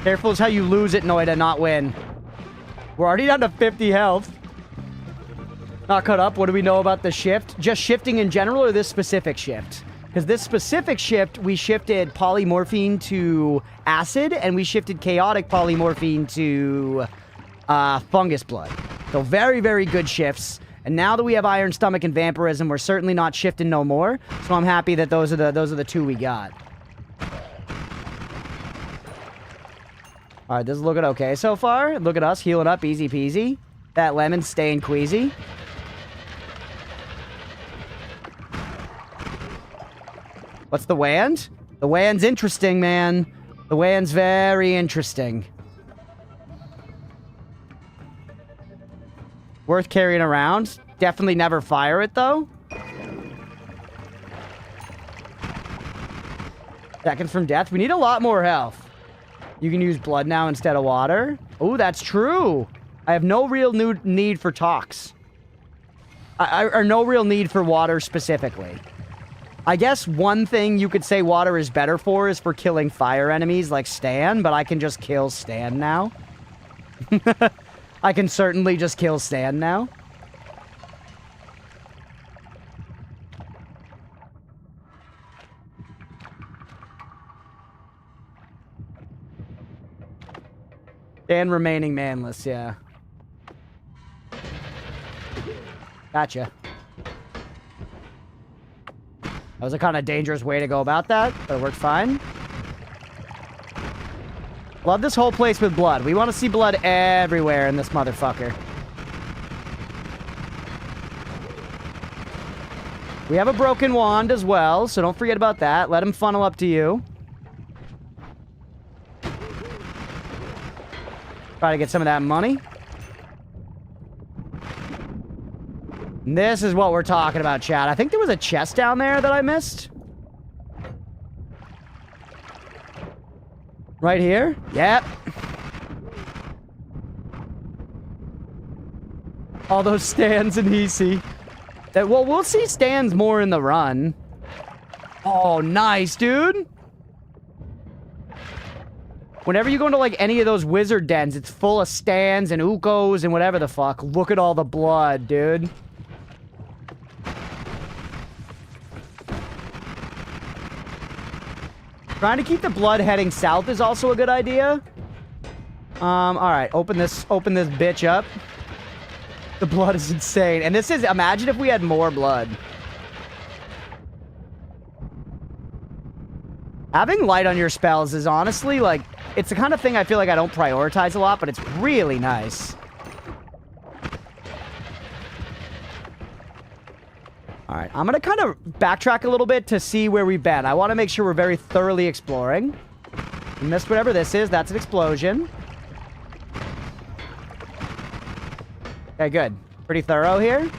Careful is how you lose it, Noita, not win. We're already down to 50 health. Not caught up. What do we know about the shift? Just shifting in general or this specific shift? Because this specific shift, we shifted polymorphine to acid, and we shifted chaotic polymorphine to fungus blood. So very, very good shifts. And now that we have iron stomach and vampirism, we're certainly not shifting no more. So I'm happy that those are the two we got. All right, this is looking okay so far. Look at us healing up, easy peasy. That lemon's staying queasy. What's the wand? The wand's interesting, man. The wand's very interesting. Worth carrying around. Definitely never fire it, though. Seconds from death. We need a lot more health. You can use blood now instead of water. Oh, that's true. I have no real need for tox. Or no real need for water specifically. I guess one thing you could say water is better for is for killing fire enemies like Stan, but I can just kill Stan now. I can certainly just kill Stan now. And remaining manless, yeah. Gotcha. That was a kind of dangerous way to go about that, but it worked fine. Love this whole place with blood. We want to see blood everywhere in this motherfucker. We have a broken wand as well, so don't forget about that. Let him funnel up to you. Try to get some of that money. And this is what we're talking about, chat. I think there was a chest down there that I missed. Right here? Yep. All those stands in Hisi. Well, we'll see stands more in the run. Oh, nice, dude. Whenever you go into, like, any of those wizard dens, it's full of stands and ukos and whatever the fuck. Look at all the blood, dude. Trying to keep the blood heading south is also a good idea. Alright, open this bitch up. The blood is insane. And this is, imagine if we had more blood. Having light on your spells is honestly, like, it's the kind of thing I feel like I don't prioritize a lot, but it's really nice. Alright, I'm gonna kind of backtrack a little bit to see where we've been. I want to make sure we're very thoroughly exploring. We missed whatever this is. That's an explosion. Okay, good. Pretty thorough here.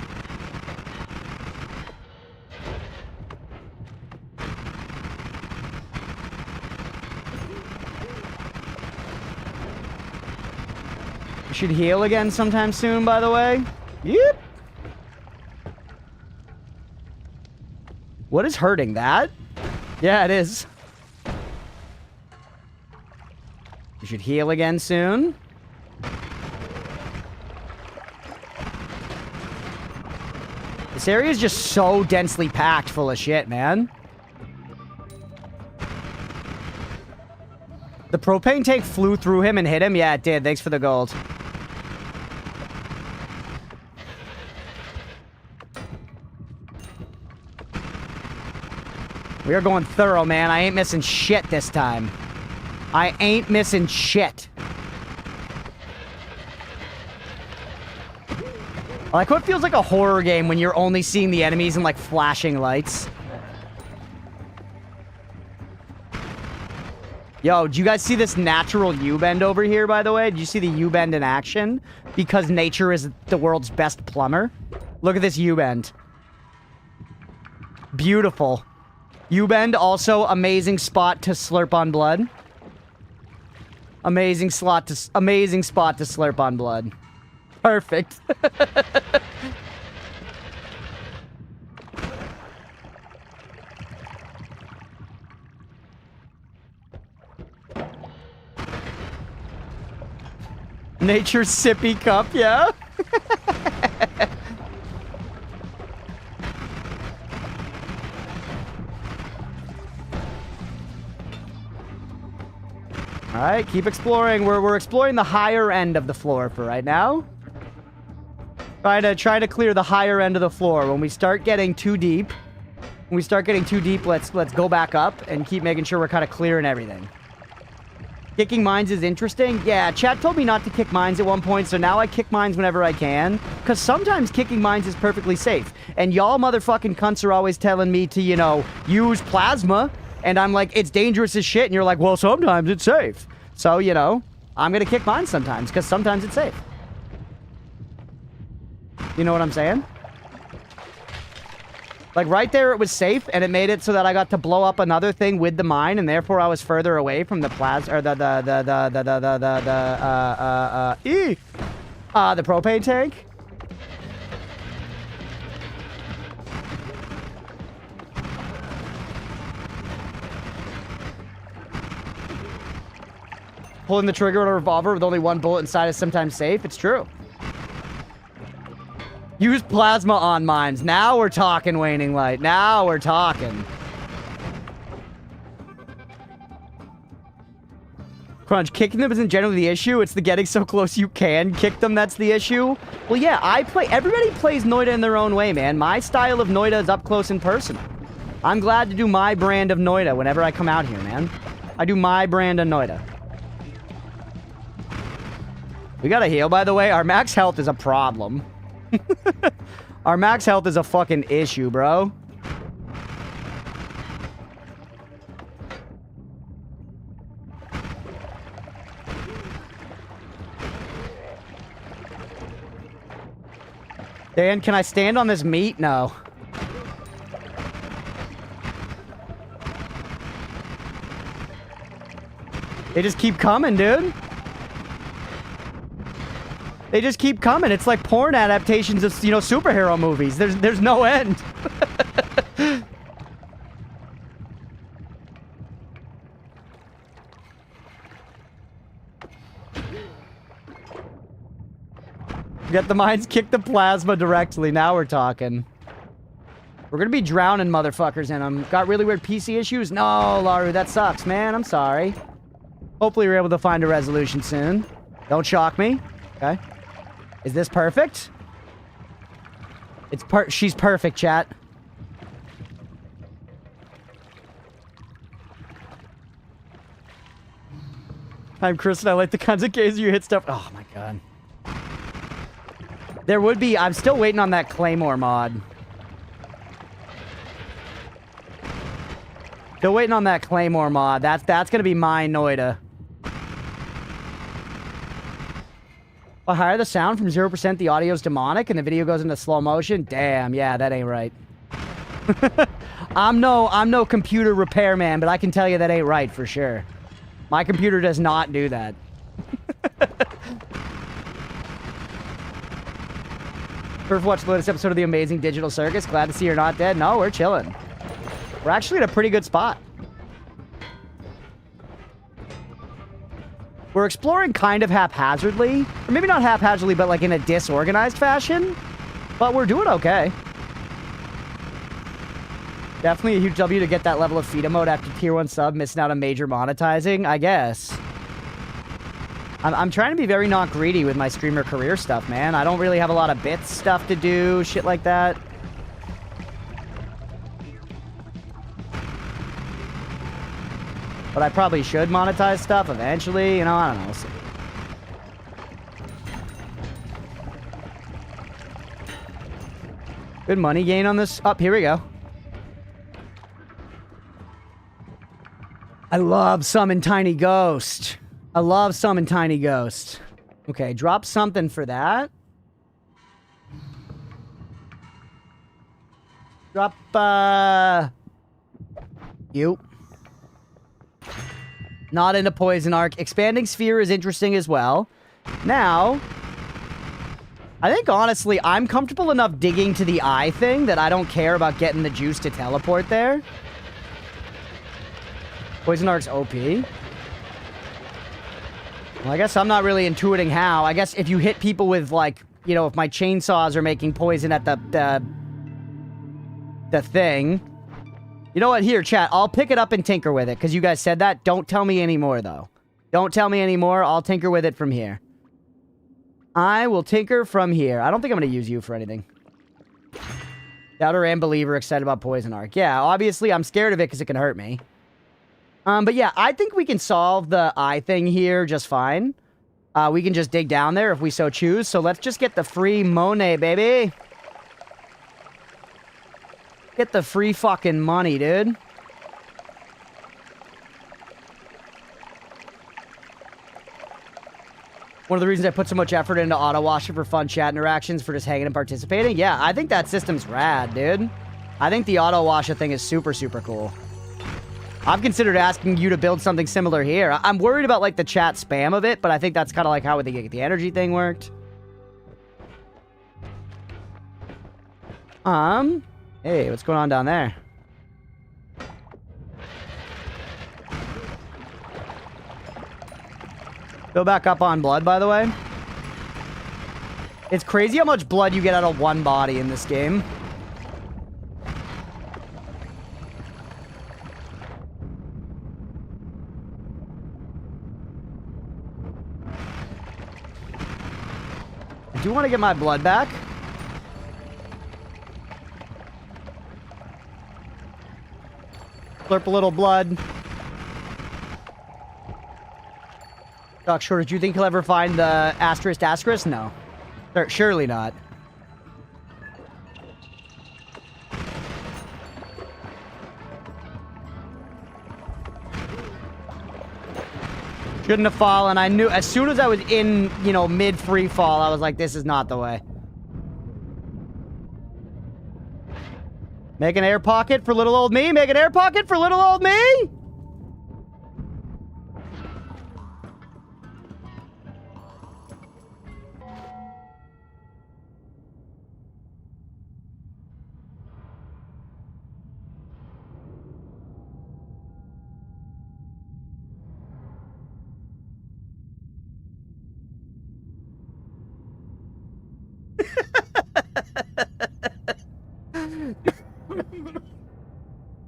We should heal again sometime soon, by the way. Yep. What is hurting that? Yeah, it is. You should heal again soon. This area is just so densely packed full of shit, man. The propane tank flew through him and hit him? Yeah, it did. Thanks for the gold. We are going thorough, man. I ain't missing shit this time. I ain't missing shit. I like how it feels like a horror game when you're only seeing the enemies in, like, flashing lights. Yo, do you guys see this natural U-bend over here, by the way? Did you see the U-bend in action? Because nature is the world's best plumber. Look at this U-bend. Beautiful. U-bend, also amazing spot to slurp on blood. Amazing spot to slurp on blood. Perfect. Nature's sippy cup, yeah? Alright, keep exploring. We're exploring the higher end of the floor for right now. Try to clear the higher end of the floor. When we start getting too deep, let's go back up and keep making sure we're kind of clearing everything. Kicking mines is interesting. Yeah, chat told me not to kick mines at one point, so now I kick mines whenever I can. Because sometimes kicking mines is perfectly safe. And y'all motherfucking cunts are always telling me to, you know, use plasma. And I'm like, it's dangerous as shit. And you're like, well, sometimes it's safe. So, you know, I'm going to kick mines sometimes, because sometimes it's safe. You know what I'm saying? Like, right there, it was safe, and it made it so that I got to blow up another thing with the mine, and therefore I was further away from the plasma, or the propane tank. Pulling the trigger on a revolver with only one bullet inside is sometimes safe. It's true. Use plasma on mines. Now we're talking, Waning Light. Now we're talking. Crunch, kicking them isn't generally the issue. It's the getting so close you can kick them that's the issue. Well, yeah, everybody plays Noita in their own way, man. My style of Noita is up close and personal. I'm glad to do my brand of Noita whenever I come out here, man. I do my brand of Noita. We gotta heal, by the way. Our max health is a problem. Our max health is a fucking issue, bro. Dan, can I stand on this meat? No. They just keep coming, dude. They just keep coming. It's like porn adaptations of, you know, superhero movies. There's no end. Get the mines, kick the plasma directly. Now we're talking. We're gonna be drowning motherfuckers in them. Got really weird PC issues? No, Laru, that sucks, man. I'm sorry. Hopefully you're able to find a resolution soon. Don't shock me. Okay. Is this perfect? She's perfect, chat. I'm Chris and I like the kinds of games you hit stuff. Oh my god. There would be. I'm still waiting on that Claymore mod. Still waiting on that Claymore mod. That's gonna be my Noita. I'll hire the sound from 0%, the audio's demonic, and the video goes into slow motion. Damn, yeah, that ain't right. I'm no computer repairman, but I can tell you that ain't right for sure. My computer does not do that. Perfect, watch the latest episode of The Amazing Digital Circus. Glad to see you're not dead. No, we're chilling. We're actually in a pretty good spot. We're exploring kind of haphazardly. Or maybe not haphazardly, but like in a disorganized fashion. But we're doing okay. Definitely a huge W to get that level of feed mode after tier 1 sub, missing out on major monetizing, I guess. I'm trying to be very not greedy with my streamer career stuff, man. I don't really have a lot of bits stuff to do, shit like that. But I probably should monetize stuff eventually, you know, I don't know, we'll see. Good money gain on this. Up, here we go. I love Summon Tiny Ghost. I love Summon Tiny Ghost. Okay, drop something for that. Drop, you. Not into Poison Arc. Expanding Sphere is interesting as well. Now, I think, honestly, I'm comfortable enough digging to the eye thing that I don't care about getting the juice to teleport there. Poison Arc's OP. Well, I guess I'm not really intuiting how. I guess if you hit people with, like, you know, if my chainsaws are making poison at the thing. You know what? Here, chat. I'll pick it up and tinker with it, because you guys said that. Don't tell me anymore, though. Don't tell me anymore. I'll tinker with it from here. I will tinker from here. I don't think I'm going to use you for anything. Doubter and Believer excited about Poison Arc. Yeah, obviously, I'm scared of it because it can hurt me. But yeah, I think we can solve the eye thing here just fine. We can just dig down there if we so choose. So let's just get the free Monet, baby. Get the free fucking money, dude. One of the reasons I put so much effort into auto-washing for fun chat interactions for just hanging and participating. Yeah, I think that system's rad, dude. I think the auto-washer thing is super, super cool. I've considered asking you to build something similar here. I'm worried about, like, the chat spam of it, but I think that's kind of like how the energy thing worked. Hey, what's going on down there? Go back up on blood, by the way. It's crazy how much blood you get out of one body in this game. I do want to get my blood back. Slurp a little blood. Doc Shorter, do you think he'll ever find the asterisk? No. Surely not. Shouldn't have fallen. I knew as soon as I was in, you know, mid-free fall, I was like, this is not the way. Make an air pocket for little old me. Make an air pocket for little old me.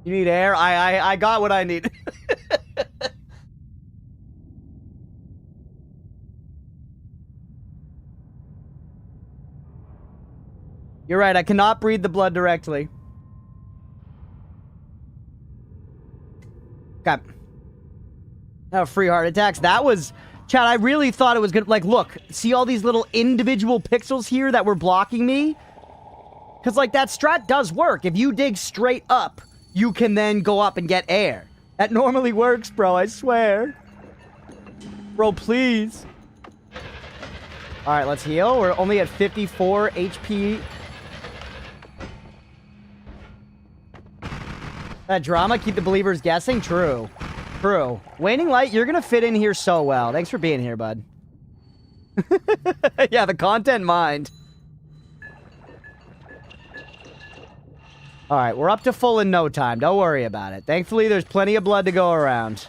You need air? I got what I need. You're right, I cannot breathe the blood directly. Okay. Now, free heart attacks. That was... Chad, I really thought it was good. Like, look. See all these little individual pixels here that were blocking me? Because, like, that strat does work. If you dig straight up, you can then go up and get air. That normally works, bro. I swear. Bro, please. Alright, let's heal. We're only at 54 HP. That drama, keep the believers guessing? True. True. Waning Light, you're gonna fit in here so well. Thanks for being here, bud. Yeah, the content mind. All right, we're up to full in no time. Don't worry about it. Thankfully, there's plenty of blood to go around.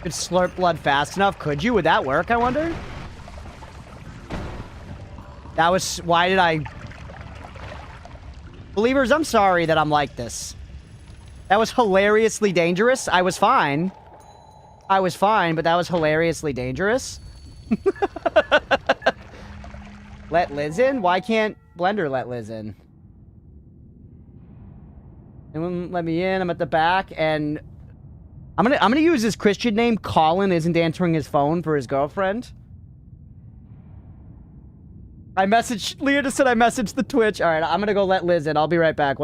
Could slurp blood fast enough. Could you? Would that work, I wonder? That was... Why did I... Believers, I'm sorry that I'm like this. That was hilariously dangerous. I was fine. I was fine, but that was hilariously dangerous. Let Liz in? Why can't Blender let Liz in? Anyone let me in? I'm at the back, and... I'm gonna use his Christian name. Colin isn't answering his phone for his girlfriend. Leah just said I messaged the Twitch. All right, I'm gonna go let Liz in. I'll be right back.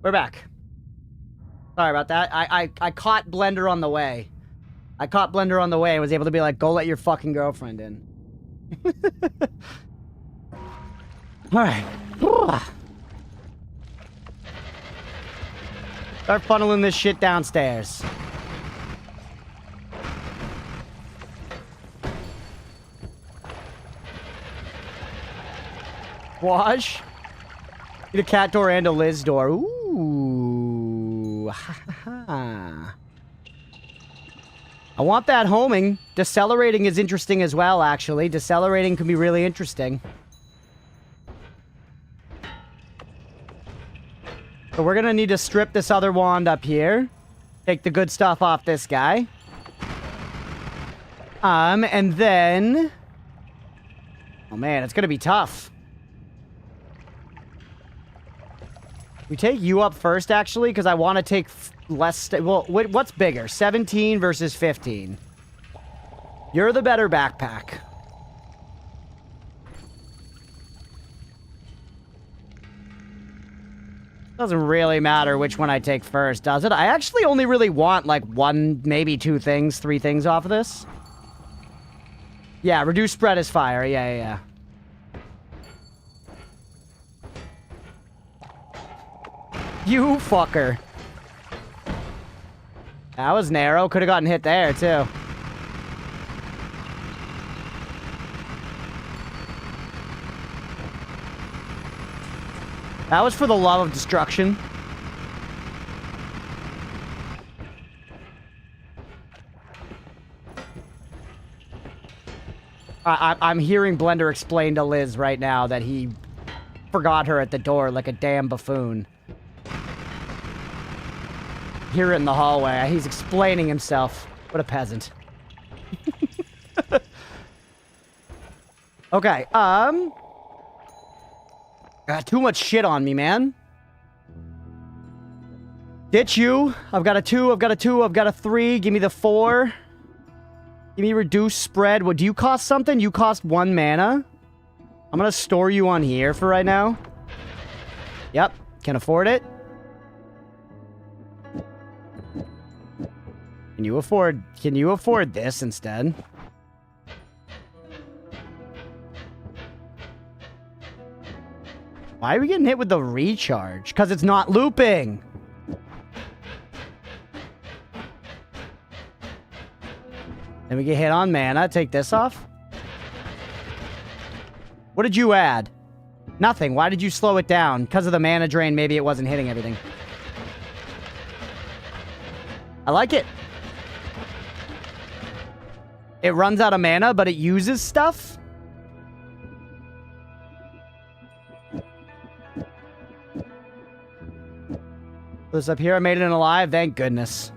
We're back. Sorry about that. I caught Blender on the way. I caught Blender on the way and was able to be like, go let your fucking girlfriend in. Alright. Start funneling this shit downstairs. Wash. Need a cat door and a Liz door. Ooh. Ha ha ha. I want that homing. Decelerating is interesting as well, actually. Decelerating can be really interesting. So we're gonna need to strip this other wand up here. Take the good stuff off this guy. And then... Oh man, it's gonna be tough. We take you up first, actually, because I want to take less... Well, what's bigger? 17 versus 15. You're the better backpack. Doesn't really matter which one I take first, does it? I actually only really want, like, one, maybe two things, three things off of this. Yeah, reduce spread is fire. Yeah. You fucker. That was narrow. Could have gotten hit there, too. That was for the love of destruction. I'm hearing Blender explain to Liz right now that he forgot her at the door like a damn buffoon. Hear it in the hallway. He's explaining himself. What a peasant. Okay, got too much shit on me, man. Ditch you. I've got a 2, I've got a 2, I've got a 3. Give me the 4. Give me reduce spread. What, do you cost something? You cost 1 mana. I'm gonna store you on here for right now. Yep, can afford it. Can you afford this instead? Why are we getting hit with the recharge? Because it's not looping. Then we get hit on mana. Take this off. What did you add? Nothing. Why did you slow it down? Because of the mana drain, maybe it wasn't hitting everything. I like it. It runs out of mana, but it uses stuff? This up here, I made it in alive. Thank goodness.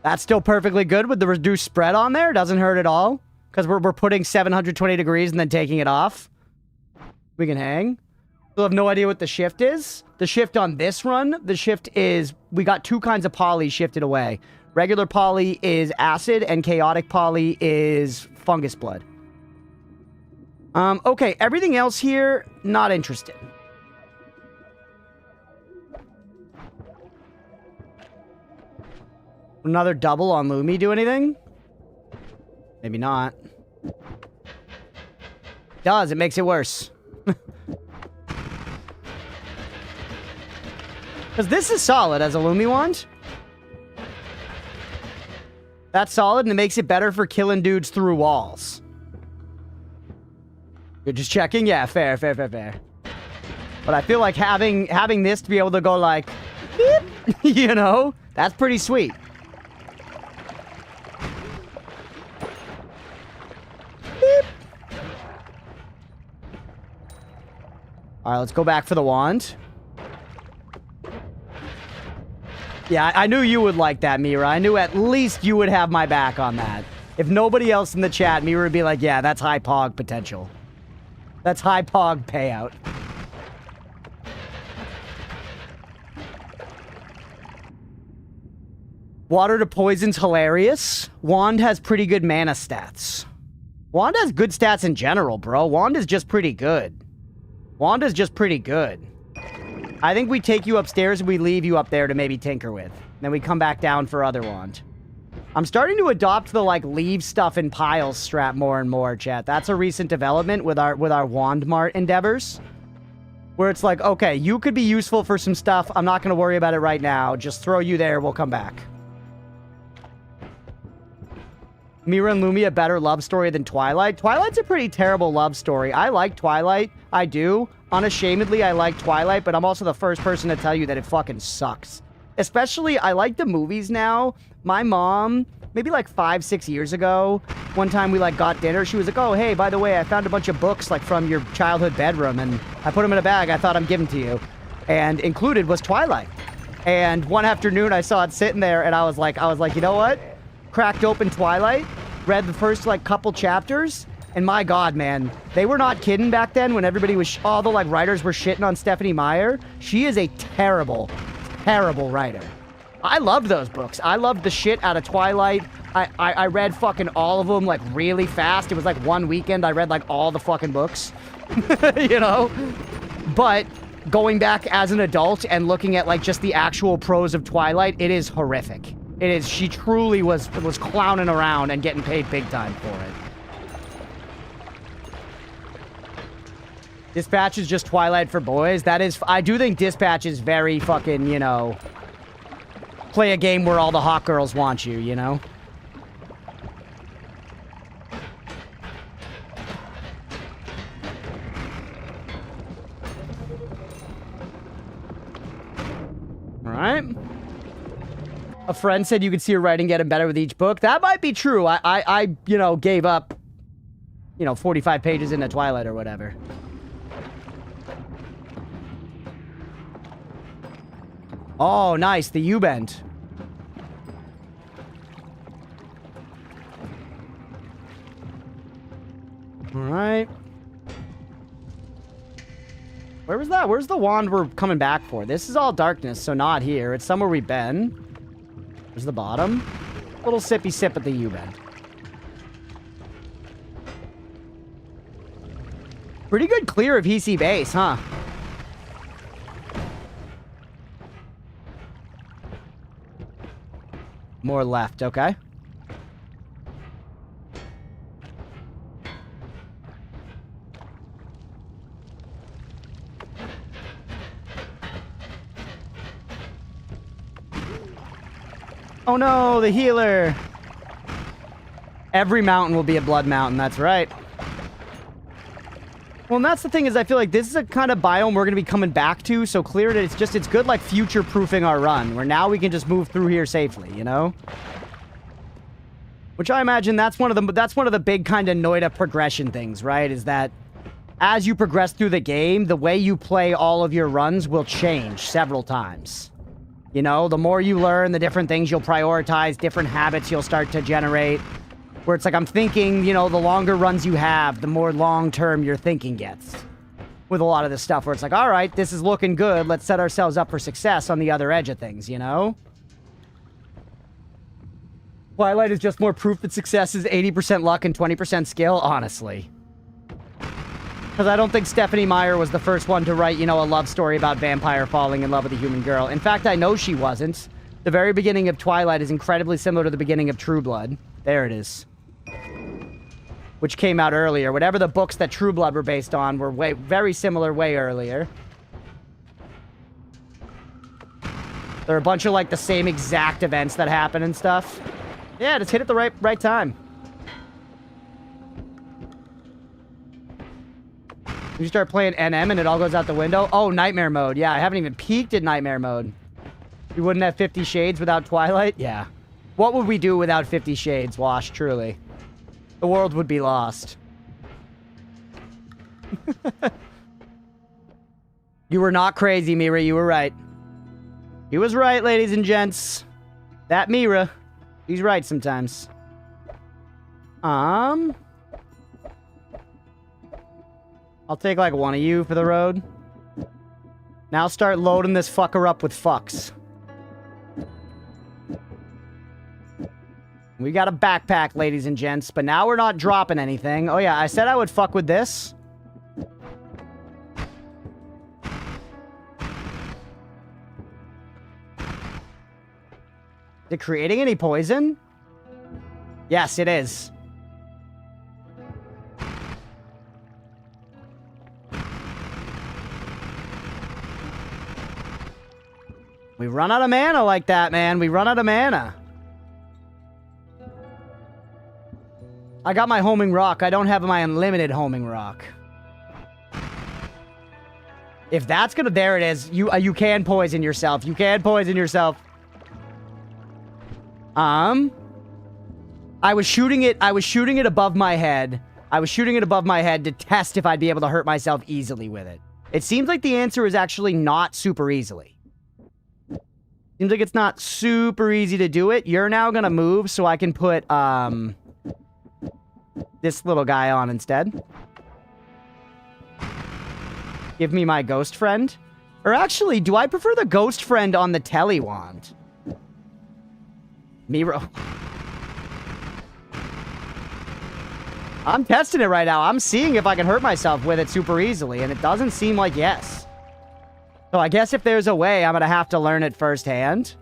That's still perfectly good with the reduced spread on there. Doesn't hurt at all. Because we're putting 720 degrees and then taking it off. We can hang. We'll have no idea what the shift is. The shift on this run, the shift is... We got 2 kinds of poly shifted away. Regular poly is acid, and chaotic poly is fungus blood. Okay, everything else here, not interested. Another double on Lumi do anything? Maybe not. Does, it makes it worse. Because this is solid as a Lumi wand. That's solid, and it makes it better for killing dudes through walls. You're just checking? Yeah, fair. But I feel like having this to be able to go like, beep, you know, that's pretty sweet. Beep. All right, let's go back for the wand. Yeah, I knew you would like that, Mira. I knew at least you would have my back on that. If nobody else in the chat, Mira would be like, yeah, that's high pog potential. That's high pog payout. Water to poison's hilarious. Wand has pretty good mana stats. Wand has good stats in general, bro. Wand is just pretty good. Wand is just pretty good. I think we take you upstairs and we leave you up there to maybe tinker with. Then we come back down for other wand. I'm starting to adopt the, like, leave stuff in piles strat more and more, chat. That's a recent development with our wand mart endeavors. Where it's like, okay, you could be useful for some stuff. I'm not going to worry about it right now. Just throw you there. We'll come back. Mira and Lumi, a better love story than Twilight. Twilight's a pretty terrible love story. I like Twilight. I do. Unashamedly, I like Twilight, but I'm also the first person to tell you that it fucking sucks. Especially, I like the movies now. My mom, maybe like 5-6 years ago, one time we like got dinner, she was like, oh, hey, by the way, I found a bunch of books like from your childhood bedroom, and I put them in a bag. I thought I'm giving to you. And included was Twilight. And one afternoon, I saw it sitting there, and I was like, you know what? Cracked open Twilight, read the first like couple chapters, and my God, man, they were not kidding back then when everybody was, all the like writers were shitting on Stephanie Meyer. She is a terrible, terrible writer. I loved those books. I loved the shit out of Twilight. I read fucking all of them like really fast. It was like one weekend I read like all the fucking books, you know? But going back as an adult and looking at like just the actual prose of Twilight, it is horrific. It is, she truly was clowning around and getting paid big time for it. Dispatch is just Twilight for boys. That is, I do think Dispatch is very fucking, you know, play a game where all the hot girls want you, you know? All right. A friend said you could see her writing getting better with each book. That might be true. I you know, gave up, you know, 45 pages into Twilight or whatever. Oh, nice. The U-bend. All right. Where was that? Where's the wand we're coming back for? This is all darkness, so not here. It's somewhere we've been. There's the bottom. Little sippy sip at the U-bend. Pretty good clear of EC base, huh? More left, okay. Oh no, the healer! Every mountain will be a blood mountain, that's right. Well, and that's the thing is I feel like this is a kind of biome we're going to be coming back to, so clear it, it's good like future-proofing our run, where now we can just move through here safely, you know? Which I imagine that's one of the big kind of Noita progression things, right? Is that as you progress through the game, the way you play all of your runs will change several times. You know, the more you learn, the different things you'll prioritize, different habits you'll start to generate. Where it's like, I'm thinking, you know, the longer runs you have, the more long-term your thinking gets. With a lot of this stuff where it's like, all right, this is looking good. Let's set ourselves up for success on the other edge of things, you know? Twilight is just more proof that success is 80% luck and 20% skill, honestly. Because I don't think Stephanie Meyer was the first one to write, you know, a love story about vampire falling in love with a human girl. In fact, I know she wasn't. The very beginning of Twilight is incredibly similar to the beginning of True Blood. There it is. Which came out earlier. Whatever the books that True Blood were based on were very similar way earlier. There are a bunch of, like, the same exact events that happen and stuff. Yeah, just hit it the right time. You start playing NM and it all goes out the window. Oh, Nightmare Mode. Yeah, I haven't even peeked at Nightmare Mode. You wouldn't have 50 Shades without Twilight? Yeah. What would we do without 50 Shades, Wash, truly? The world would be lost. You were not crazy, Mira. You were right. He was right, ladies and gents. That Mira. He's right sometimes. I'll take, like, one of you for the road. Now start loading this fucker up with fucks. We got a backpack, ladies and gents, but now we're not dropping anything. Oh, yeah, I said I would fuck with this. Is it creating any poison? Yes, it is. We run out of mana like that, man. We run out of mana. I got my homing rock. I don't have my unlimited homing rock. If that's gonna... There it is. You can poison yourself. You can poison yourself. I was shooting it above my head. I was shooting it above my head to test if I'd be able to hurt myself easily with it. It seems like the answer is actually not super easily. Seems like it's not super easy to do it. You're now gonna move so I can put, this little guy on instead. Give me my ghost friend. Or actually, do I prefer the ghost friend on the tele wand? Miro. I'm testing it right now. I'm seeing if I can hurt myself with it super easily, and it doesn't seem like yes. So I guess if there's a way, I'm gonna have to learn it firsthand.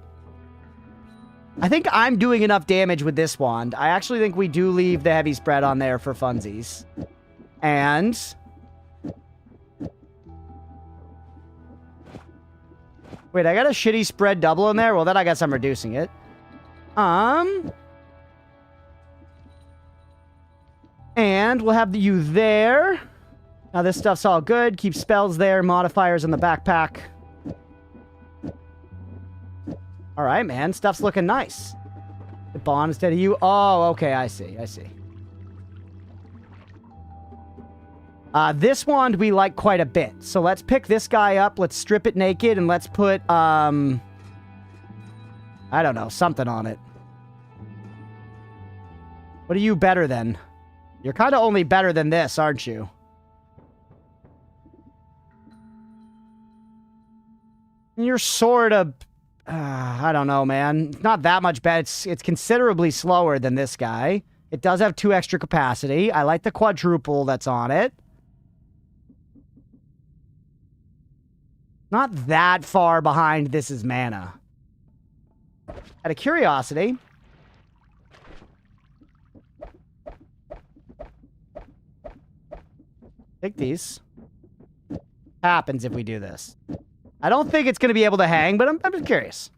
I think I'm doing enough damage with this wand. I actually think we do leave the heavy spread on there for funsies. And... wait, I got a shitty spread double in there? Well, then I guess I'm reducing it. And we'll have you there. Now this stuff's all good. Keep spells there, modifiers in the backpack. Alright, man. Stuff's looking nice. The bond instead of you. Oh, okay. I see. I see. This wand we like quite a bit. So let's pick this guy up. Let's strip it naked and let's put, I don't know, something on it. What are you better than? You're kind of only better than this, aren't you? You're sort of... I don't know, man. It's not that much better. It's considerably slower than this guy. It does have 2 extra capacity. I like the quadruple that's on it. Not that far behind this is mana. Out of curiosity... take these. Happens if we do this. I don't think it's going to be able to hang, but I'm just curious.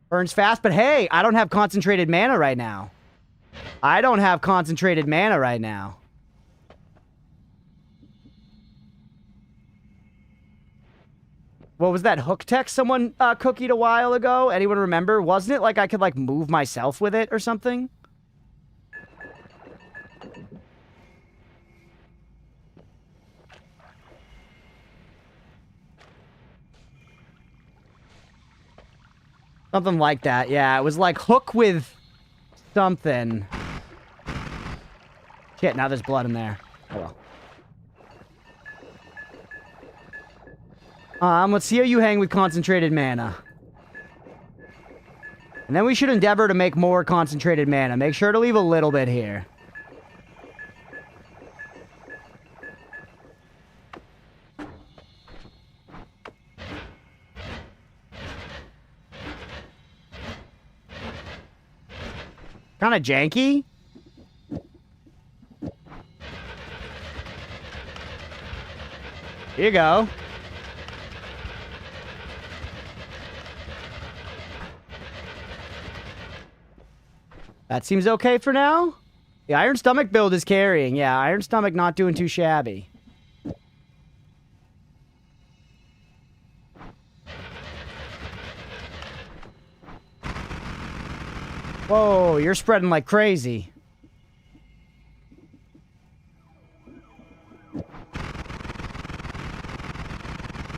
Burns fast, but hey, I don't have concentrated mana right now. I don't have concentrated mana right now. What was that hook text someone cookied a while ago? Anyone remember? Wasn't it like I could like move myself with it or something? Something like that, yeah. It was like hook with something. Shit, now there's blood in there. Oh well. Let's see how you hang with concentrated mana. And then we should endeavor to make more concentrated mana. Make sure to leave a little bit here. Kind of janky. Here you go. That seems okay for now. The Iron Stomach build is carrying. Yeah, Iron Stomach not doing too shabby. Whoa, you're spreading like crazy.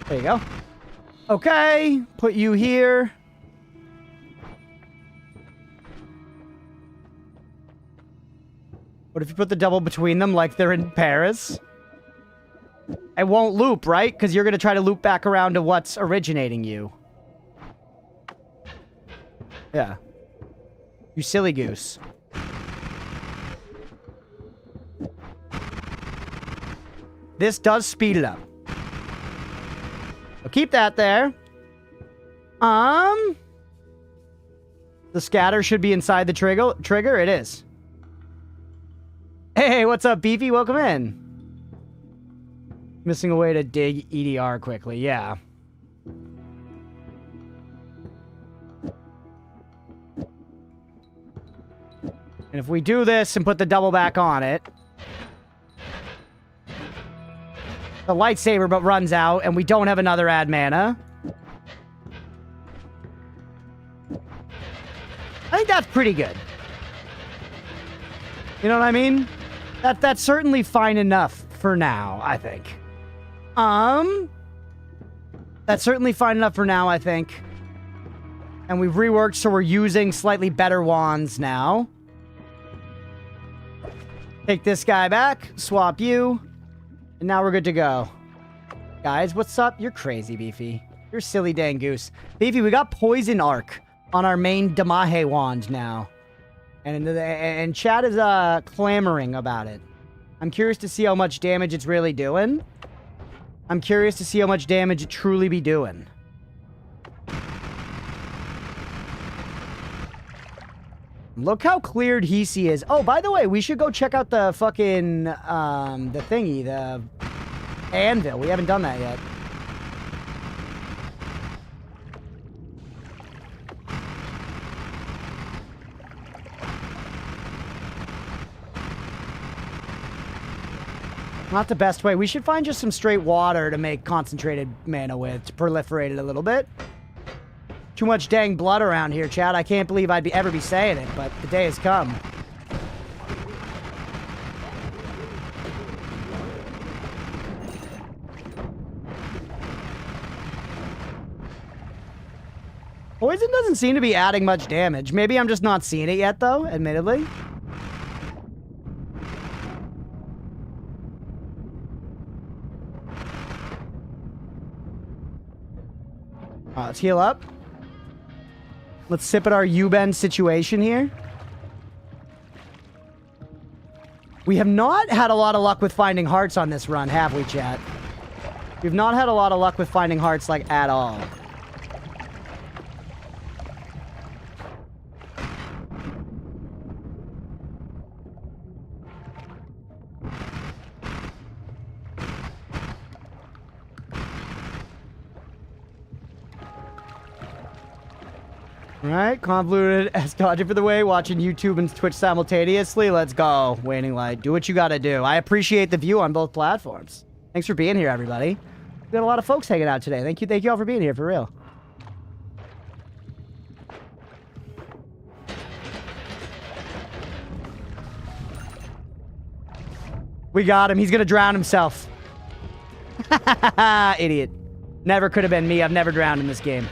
There you go. Okay, put you here. What if you put the double between them like they're in Paris? It won't loop, right? Because you're going to try to loop back around to what's originating you. Yeah. You silly goose. This does speed it up. So keep that there. The scatter should be inside the trigger. It is. Hey, what's up, Beefy? Welcome in. Missing a way to dig EDR quickly. Yeah. And if we do this and put the double back on it, the lightsaber but runs out and we don't have another add mana. I think that's pretty good. You know what I mean? That's certainly fine enough for now, I think. That's certainly fine enough for now, I think. And we've reworked, so we're using slightly better wands now. Take this guy back, swap you, and now we're good to go. Guys, what's up? You're crazy, Beefy. You're silly dang goose. Beefy, we got Poison Arc on our main Damahe wand now. And chat is clamoring about it. I'm curious to see how much damage it's really doing. I'm curious to see how much damage it truly be doing. Look how cleared Hisi is. Oh, by the way, we should go check out the fucking, the thingy, the anvil. We haven't done that yet. Not the best way. We should find just some straight water to make concentrated mana with, to proliferate it a little bit. Too much dang blood around here, Chad. I can't believe I'd ever be saying it, but the day has come. Poison doesn't seem to be adding much damage. Maybe I'm just not seeing it yet, though, admittedly. Let's heal up. Let's sip at our U-bend situation here. We have not had a lot of luck with finding hearts on this run, have we, chat? We've not had a lot of luck with finding hearts, like, at all. Alright, convoluted as dodging for the way, watching YouTube and Twitch simultaneously. Let's go, Waning Light. Do what you gotta do. I appreciate the view on both platforms. Thanks for being here, everybody. We got a lot of folks hanging out today. Thank you all for being here, for real. We got him. He's gonna drown himself. Idiot. Never could have been me. I've never drowned in this game.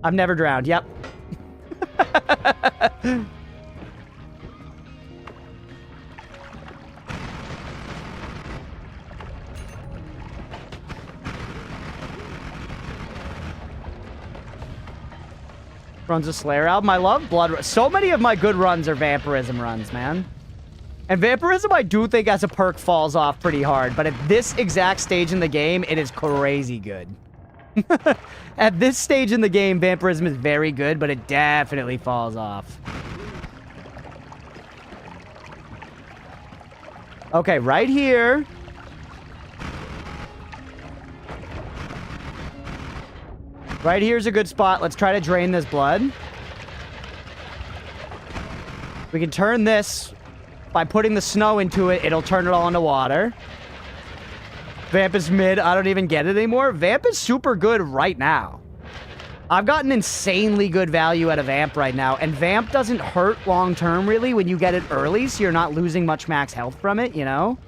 I've never drowned. Yep. Runs a Slayer album. I love Blood. So many of my good runs are Vampirism runs, man. And Vampirism, I do think as a perk falls off pretty hard. But at this exact stage in the game, it is crazy good. At this stage in the game, Vampirism is very good, but it definitely falls off. Okay, right here. Right here's a good spot. Let's try to drain this blood. We can turn this by putting the snow into it. It'll turn it all into water. Vamp is mid. I don't even get it anymore. Vamp is super good right now. I've gotten insanely good value out of Vamp right now. And Vamp doesn't hurt long term, really, when you get it early. So you're not losing much max health from it, you know?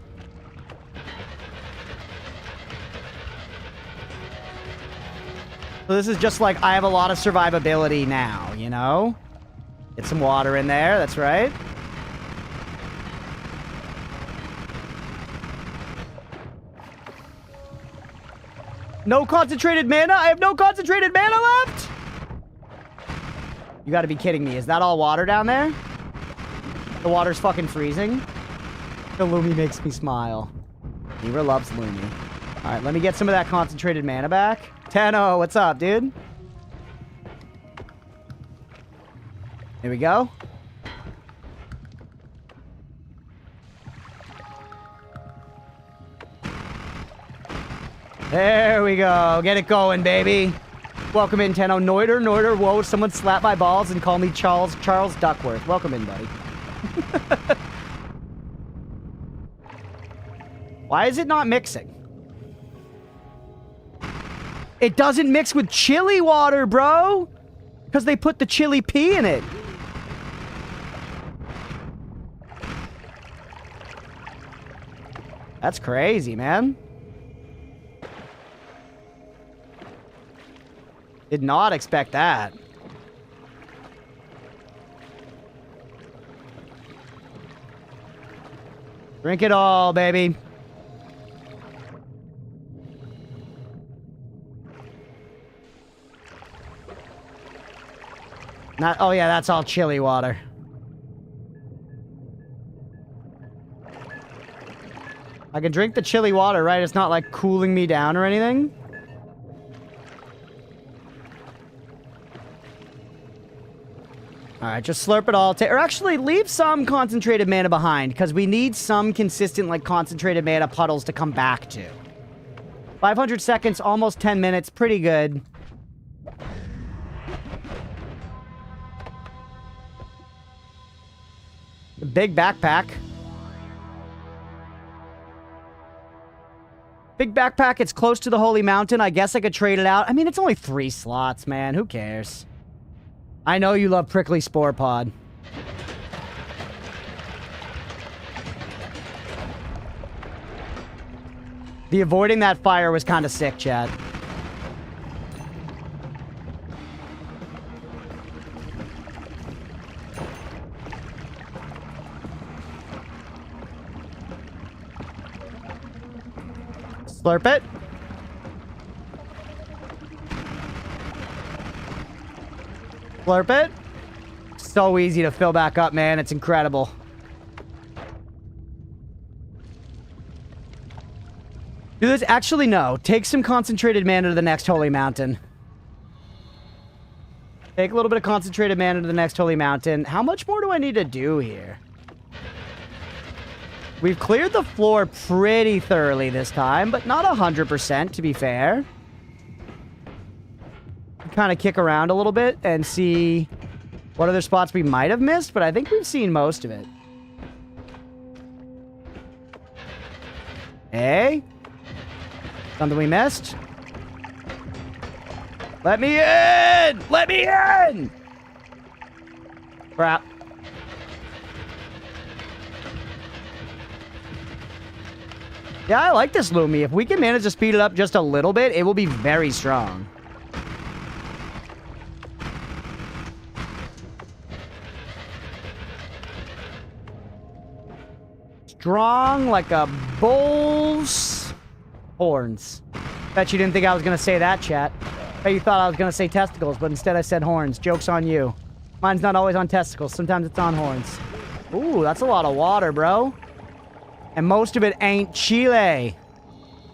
So this is just like, I have a lot of survivability now, you know? Get some water in there, that's right. No concentrated mana? I have no concentrated mana left? You gotta be kidding me. Is that all water down there? The water's fucking freezing? The Lumi makes me smile. Nero loves Lumi. Alright, let me get some of that concentrated mana back. Tenno, what's up, dude? Here we go. There we go. Get it going, baby. Welcome in, Tenno. Noiter. Whoa, someone slapped my balls and called me Charles Duckworth. Welcome in, buddy. Why is it not mixing? It doesn't mix with chili water, bro. Because they put the chili pea in it. That's crazy, man. Did not expect that. Drink it all, baby. Oh yeah, that's all chili water. I can drink the chili water, right? It's not like cooling me down or anything. Alright, just slurp it all. Or actually, leave some concentrated mana behind, because we need some consistent, like, concentrated mana puddles to come back to. 500 seconds, almost 10 minutes. Pretty good. Big backpack. Big backpack, it's close to the Holy Mountain. I guess I could trade it out. I mean, it's only 3 slots, man. Who cares? I know you love Prickly Spore Pod. The avoiding that fire was kind of sick, chat. Slurp it. Slurp it. So easy to fill back up, man. It's incredible. Do this? Actually, no. Take some concentrated mana to the next Holy Mountain. Take a little bit of concentrated mana to the next Holy Mountain. How much more do I need to do here? We've cleared the floor pretty thoroughly this time, but not 100%, to be fair. Kind of kick around a little bit and see what other spots we might have missed, but I think we've seen most of it. Hey? Something we missed? Let me in! Let me in! Crap. Yeah, I like this Lumi. If we can manage to speed it up just a little bit, it will be very strong. Strong like a bull's horns. Bet you didn't think I was gonna say that, chat. Bet you thought I was gonna say testicles, but instead I said horns. Joke's on you. Mine's not always on testicles. Sometimes it's on horns. Ooh, that's a lot of water, bro. And most of it ain't Chile.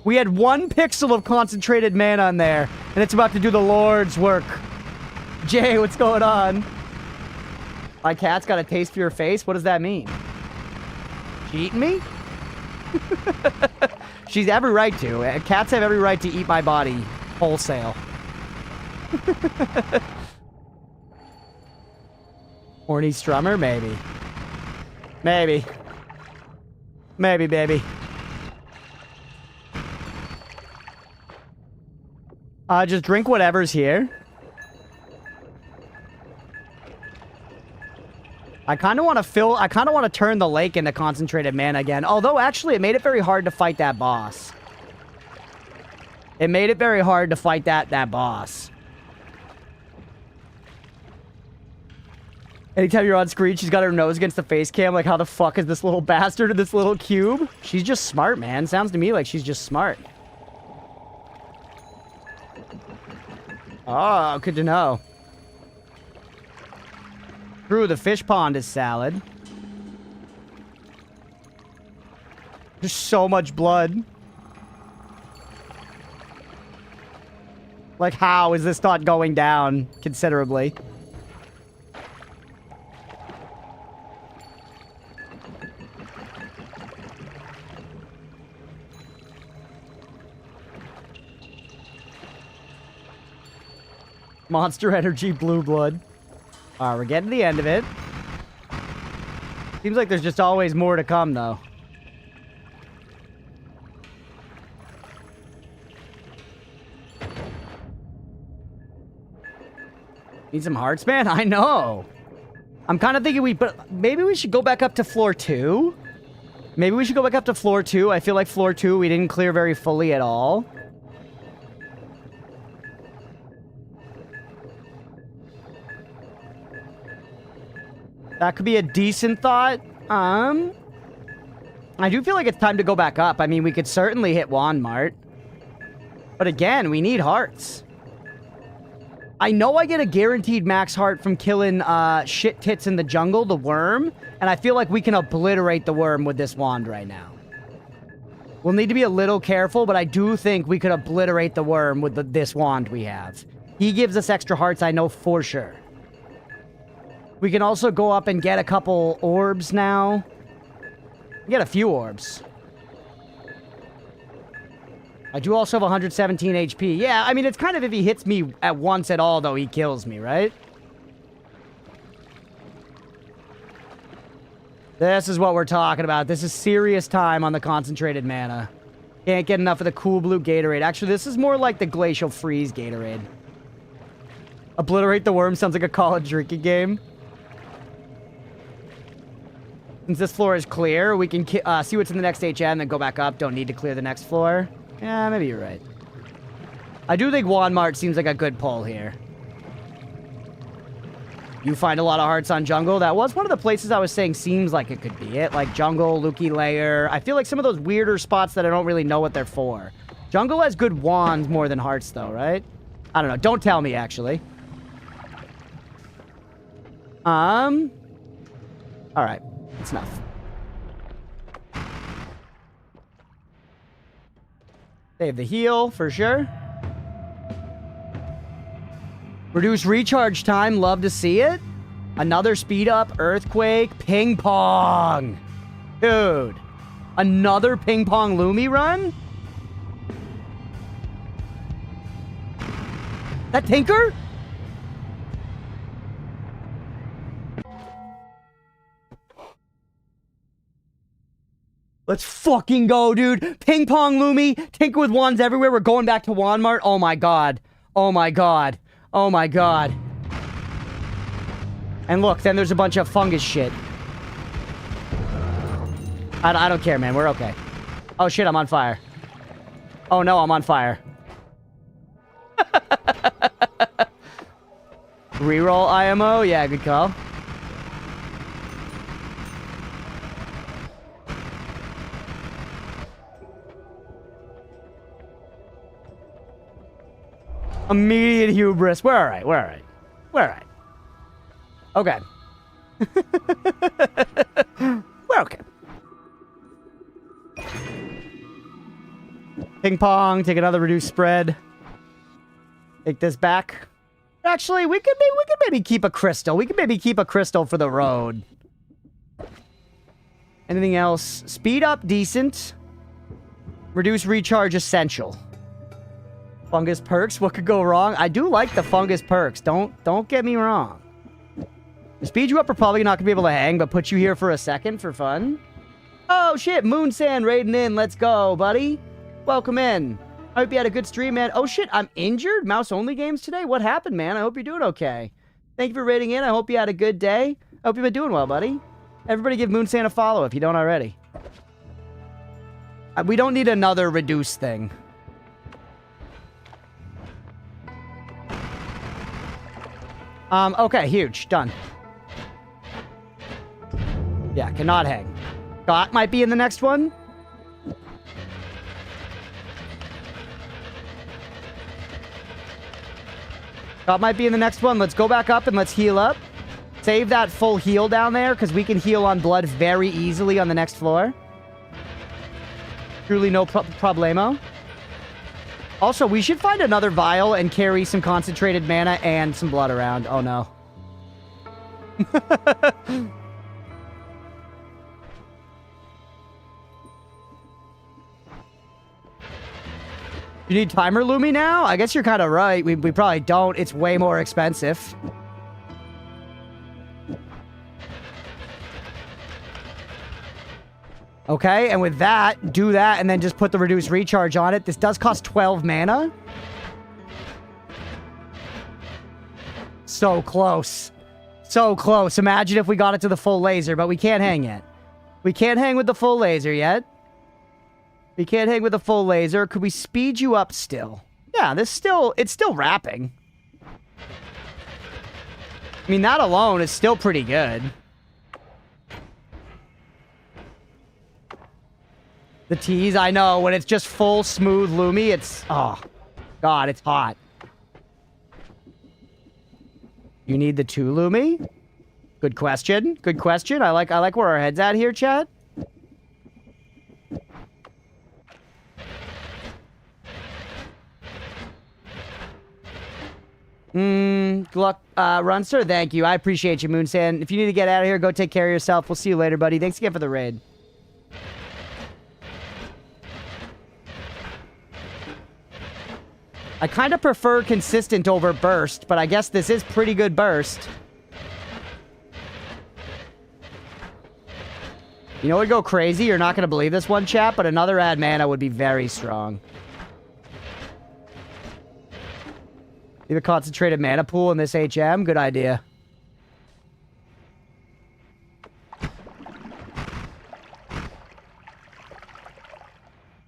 We had 1 pixel of concentrated mana on there, and it's about to do the Lord's work. Jay, what's going on? My cat's got a taste for your face? What does that mean? She eating me? She's every right to. Cats have every right to eat my body wholesale. Horny strummer? Maybe. Maybe. Maybe, baby. Just drink whatever's here. I kind of want to turn the lake into concentrated mana again. Although, actually, it made it very hard to fight that boss. It made it very hard to fight that boss. Anytime you're on screen, she's got her nose against the face cam. Like, how the fuck is this little bastard in this little cube? She's just smart, man. Sounds to me like she's just smart. Oh, good to know. True, the fish pond is salad. There's so much blood. Like, how is this not going down considerably? Monster Energy Blue Blood. Alright, we're getting to the end of it. Seems like there's just always more to come, though. Need some hearts, man? I know. I'm kind of thinking maybe we should go back up to floor 2. Maybe we should go back up to floor 2. I feel like floor 2 we didn't clear very fully at all. That could be a decent thought. I do feel like it's time to go back up. I mean, we could certainly hit Walmart. But again, we need hearts. I know I get a guaranteed max heart from killing shit tits in the jungle, the worm. And I feel like we can obliterate the worm with this wand right now. We'll need to be a little careful, but I do think we could obliterate the worm with this wand we have. He gives us extra hearts, I know for sure. We can also go up and get a couple orbs now. Get a few orbs. I do also have 117 HP. Yeah, I mean, it's kind of if he hits me at once at all, though, he kills me, right? This is what we're talking about. This is serious time on the concentrated mana. Can't get enough of the cool blue Gatorade. Actually, this is more like the Glacial Freeze Gatorade. Obliterate the worm sounds like a college drinking game. Since this floor is clear, we can see what's in the next HN, then go back up. Don't need to clear the next floor. Yeah, maybe you're right. I do think Walmart seems like a good pull here. You find a lot of hearts on jungle. That was one of the places I was saying seems like it could be it. Like jungle, Lukey Lair. I feel like some of those weirder spots that I don't really know what they're for. Jungle has good wands more than hearts, though, right? I don't know. Don't tell me, actually. All right. It's enough. Save the heal, for sure. Reduce recharge time. Love to see it. Another speed up. Earthquake. Ping pong. Dude. Another ping pong Lumi run? That Tinker? Let's fucking go, dude. Ping pong Lumi. Tinker with wands everywhere. We're going back to Walmart. Oh my god. Oh my god. Oh my god. And look, then there's a bunch of fungus shit. I don't care, man. We're okay. Oh shit, I'm on fire. Oh no, I'm on fire. Reroll IMO? Yeah, good call. Immediate hubris. We're all right. We're all right. We're all right. Okay. We're okay. Ping pong. Take another reduced spread. Take this back. Actually, we could maybe keep a crystal. We could maybe keep a crystal for the road. Anything else? Speed up, decent. Reduce recharge, essential. Fungus perks, what could go wrong? I do like the fungus perks. Don't get me wrong. The speed you up are probably not gonna be able to hang, but put you here for a second for fun. Oh shit, Moon Sand raiding in. Let's go, buddy. Welcome in. I hope you had a good stream, man. Oh shit, I'm injured? Mouse only games today? What happened, man? I hope you're doing okay. Thank you for raiding in. I hope you had a good day. I hope you've been doing well, buddy. Everybody give Moon Sand a follow if you don't already. We don't need another reduce thing. Okay, huge. Done. Yeah, cannot hang. Got might be in the next one. Got might be in the next one. Let's go back up and let's heal up. Save that full heal down there, because we can heal on blood very easily on the next floor. Truly no problemo. Also, we should find another vial and carry some concentrated mana and some blood around. Oh, no. You need timer Lumi now? I guess you're kind of right. We probably don't. It's way more expensive. Okay, and with that, do that, and then just put the reduced recharge on it. This does cost 12 mana. So close. So close. Imagine if we got it to the full laser, but we can't hang yet. We can't hang with the full laser yet. We can't hang with the full laser. Could we speed you up still? Yeah, it's still wrapping. I mean, that alone is still pretty good. The tease, I know. When it's just full, smooth Lumi, it's... Oh, God, it's hot. You need the 2 Lumi? Good question. Good question. I like where our head's at here, chat. Gluck, Runster, thank you. I appreciate you, Moonsand. If you need to get out of here, go take care of yourself. We'll see you later, buddy. Thanks again for the raid. I kind of prefer consistent over burst, but I guess this is pretty good burst. You know what would go crazy? You're not going to believe this one, chat, but another add mana would be very strong. Leave a concentrated mana pool in this HM. Good idea.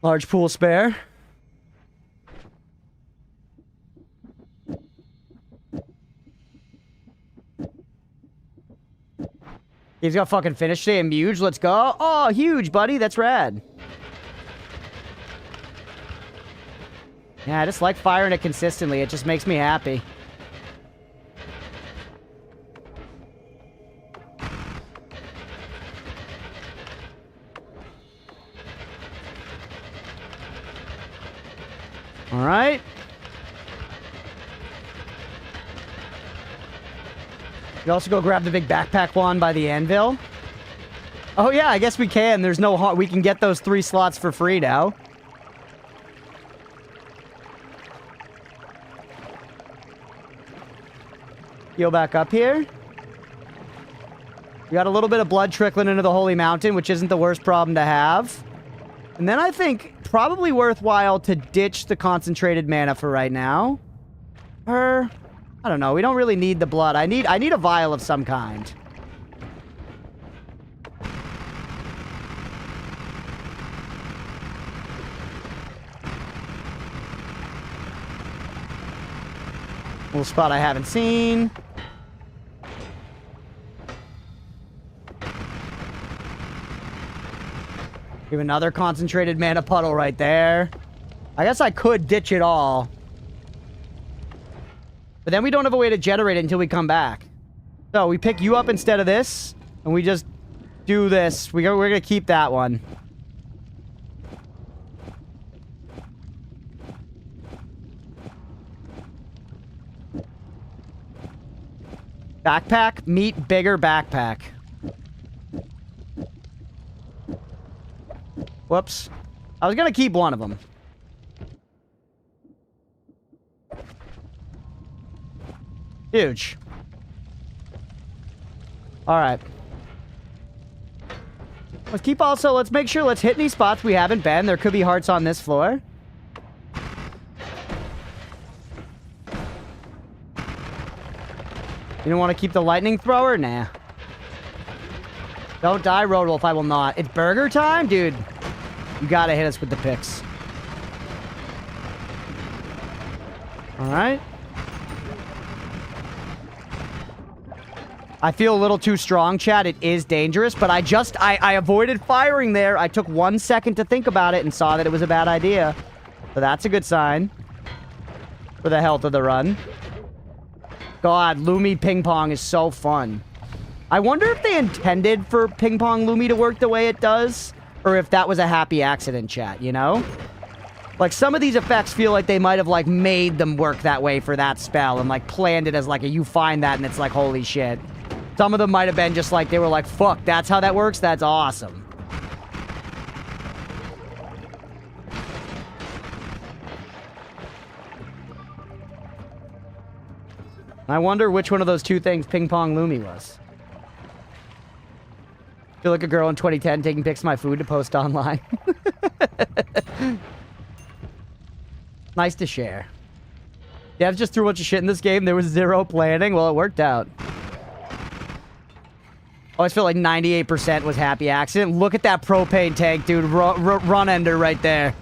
Large pool spare. He's got fucking finish today and huge. Let's go. Oh, huge, buddy. That's rad. Yeah, I just like firing it consistently. It just makes me happy. All right. You also go grab the big backpack one by the anvil. Oh yeah, I guess we can. There's no harm. We can get those 3 slots for free now. Heal back up here. We got a little bit of blood trickling into the Holy Mountain, which isn't the worst problem to have. And then I think probably worthwhile to ditch the concentrated mana for right now. I don't know. We don't really need the blood. I need a vial of some kind. Little spot I haven't seen. Give another concentrated mana puddle right there. I guess I could ditch it all. But then we don't have a way to generate it until we come back. So we pick you up instead of this, and we just do this. We're going to keep that one. Backpack, meet bigger backpack. Whoops. I was going to keep one of them. Huge. Alright. Let's make sure, let's hit any spots we haven't been. There could be hearts on this floor. You don't want to keep the lightning thrower? Nah. Don't die, Roadwolf. I will not. It's burger time? Dude, you gotta hit us with the picks. Alright. I feel a little too strong, chat. It is dangerous, but I avoided firing there. I took 1 second to think about it and saw that it was a bad idea. So that's a good sign for the health of the run. God, Lumi Ping Pong is so fun. I wonder if they intended for Ping Pong Lumi to work the way it does, or if that was a happy accident, chat, you know? Like, some of these effects feel like they might have, like, made them work that way for that spell and, like, planned it as, like, you find that and it's like, holy shit. Some of them might have been just like, they were like, fuck, that's how that works? That's awesome. I wonder which one of those two things Ping Pong Lumi was. I feel like a girl in 2010 taking pics of my food to post online. Nice to share. Yeah, I just threw a bunch of shit in this game. There was zero planning. Well, it worked out. I always feel like 98% was happy accident. Look at that propane tank, dude. Run ender right there.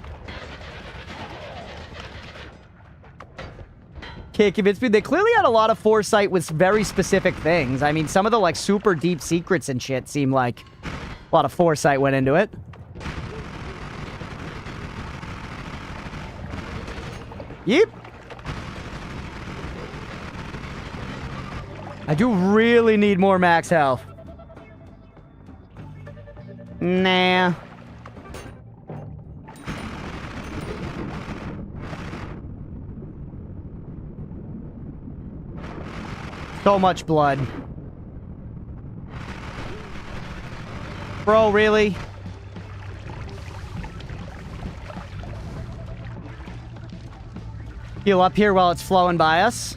Can't convince me. They clearly had a lot of foresight with very specific things. I mean, some of the, like, super deep secrets and shit seem like a lot of foresight went into it. Yep. I do really need more max health. Nah. So much blood. Bro, really? Heal up here while it's flowing by us.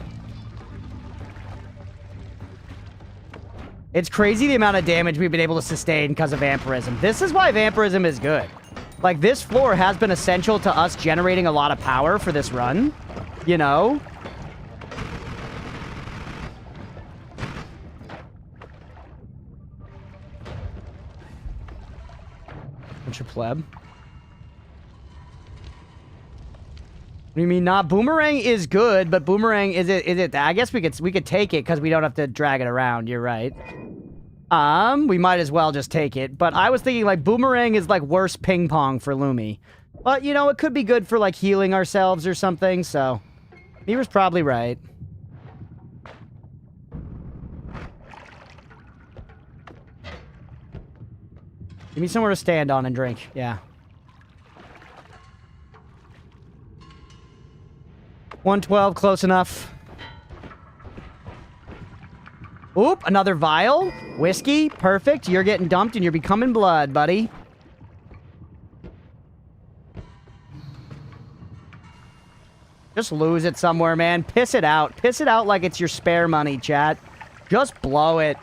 It's crazy the amount of damage we've been able to sustain because of vampirism. This is why vampirism is good. Like, this floor has been essential to us generating a lot of power for this run. You know? Bunch of pleb. What do you mean not? Boomerang is good, but boomerang is it I guess we could take it because we don't have to drag it around. You're right. We might as well just take it. But I was thinking like boomerang is like worse ping pong for Lumi. But you know, it could be good for like healing ourselves or something, so Mira's probably right. Give me somewhere to stand on and drink. Yeah. 112, close enough. Oop, another vial. Whiskey, perfect. You're getting dumped and you're becoming blood, buddy. Just lose it somewhere, man. Piss it out. Piss it out like it's your spare money, chat. Just blow it.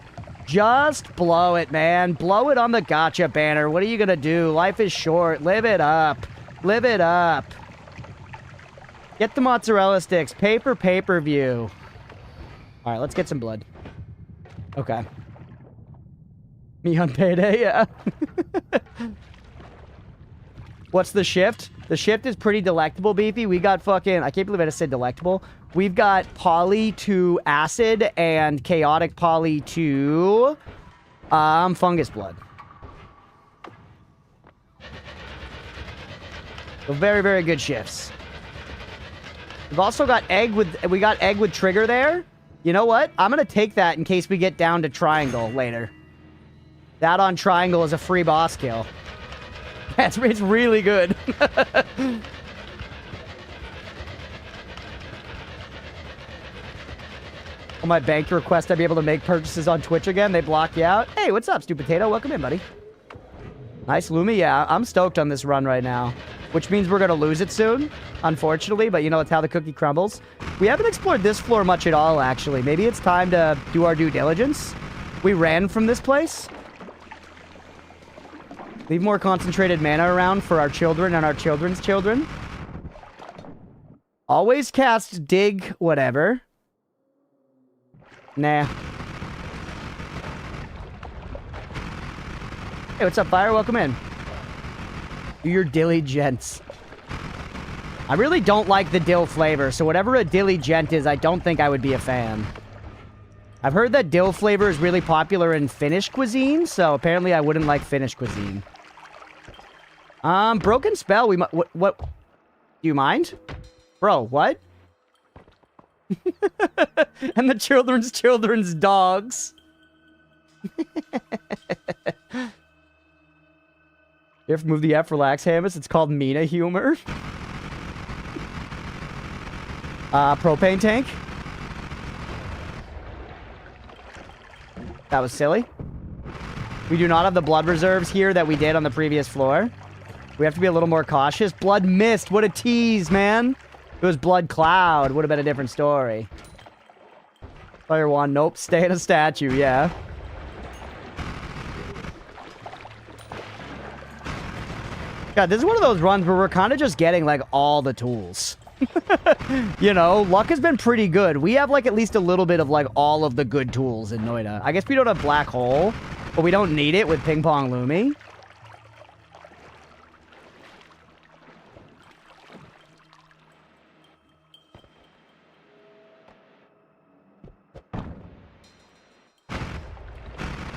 Just blow it, man. Blow it on the gotcha banner. What are you gonna do? Life is short. Live it up. Live it up. Get the mozzarella sticks. Pay-per-view. All right, let's get some blood. Okay. Me on payday, yeah. What's the shift? The shift is pretty delectable, Beefy. We got fucking... I can't believe I just said delectable. We've got poly to acid and chaotic poly to... fungus blood. So very, very good shifts. We've also got we got egg with trigger there. You know what? I'm going to take that in case we get down to triangle later. That on triangle is a free boss kill. It's really good. On my bank request, I'd be able to make purchases on Twitch again. They block you out. Hey, what's up, Stupid Potato? Welcome in, buddy. Nice, Lumi. Yeah, I'm stoked on this run right now. Which means we're going to lose it soon, unfortunately. But, you know, it's how the cookie crumbles. We haven't explored this floor much at all, actually. Maybe it's time to do our due diligence. We ran from this place. Leave more concentrated mana around for our children and our children's children. Always cast dig whatever. Nah. Hey, what's up, Fire? Welcome in. Do your dilly gents. I really don't like the dill flavor, so whatever a dilly gent is, I don't think I would be a fan. I've heard that dill flavor is really popular in Finnish cuisine, so apparently I wouldn't like Finnish cuisine. Broken spell, we what? Do you mind? Bro, what? And the children's dogs. You have to move the F, relax, Hamus. It's called Mina humor. Propane tank. That was silly. We do not have the blood reserves here that we did on the previous floor. We have to be a little more cautious. Blood mist. What a tease, man. If it was blood cloud, would have been a different story. Fire wand. Nope. Stay in a statue. Yeah. God, this is one of those runs where we're kind of just getting, like, all the tools. You know, luck has been pretty good. We have, like, at least a little bit of, like, all of the good tools in Noita. I guess we don't have Black Hole, but we don't need it with Ping Pong Lumi.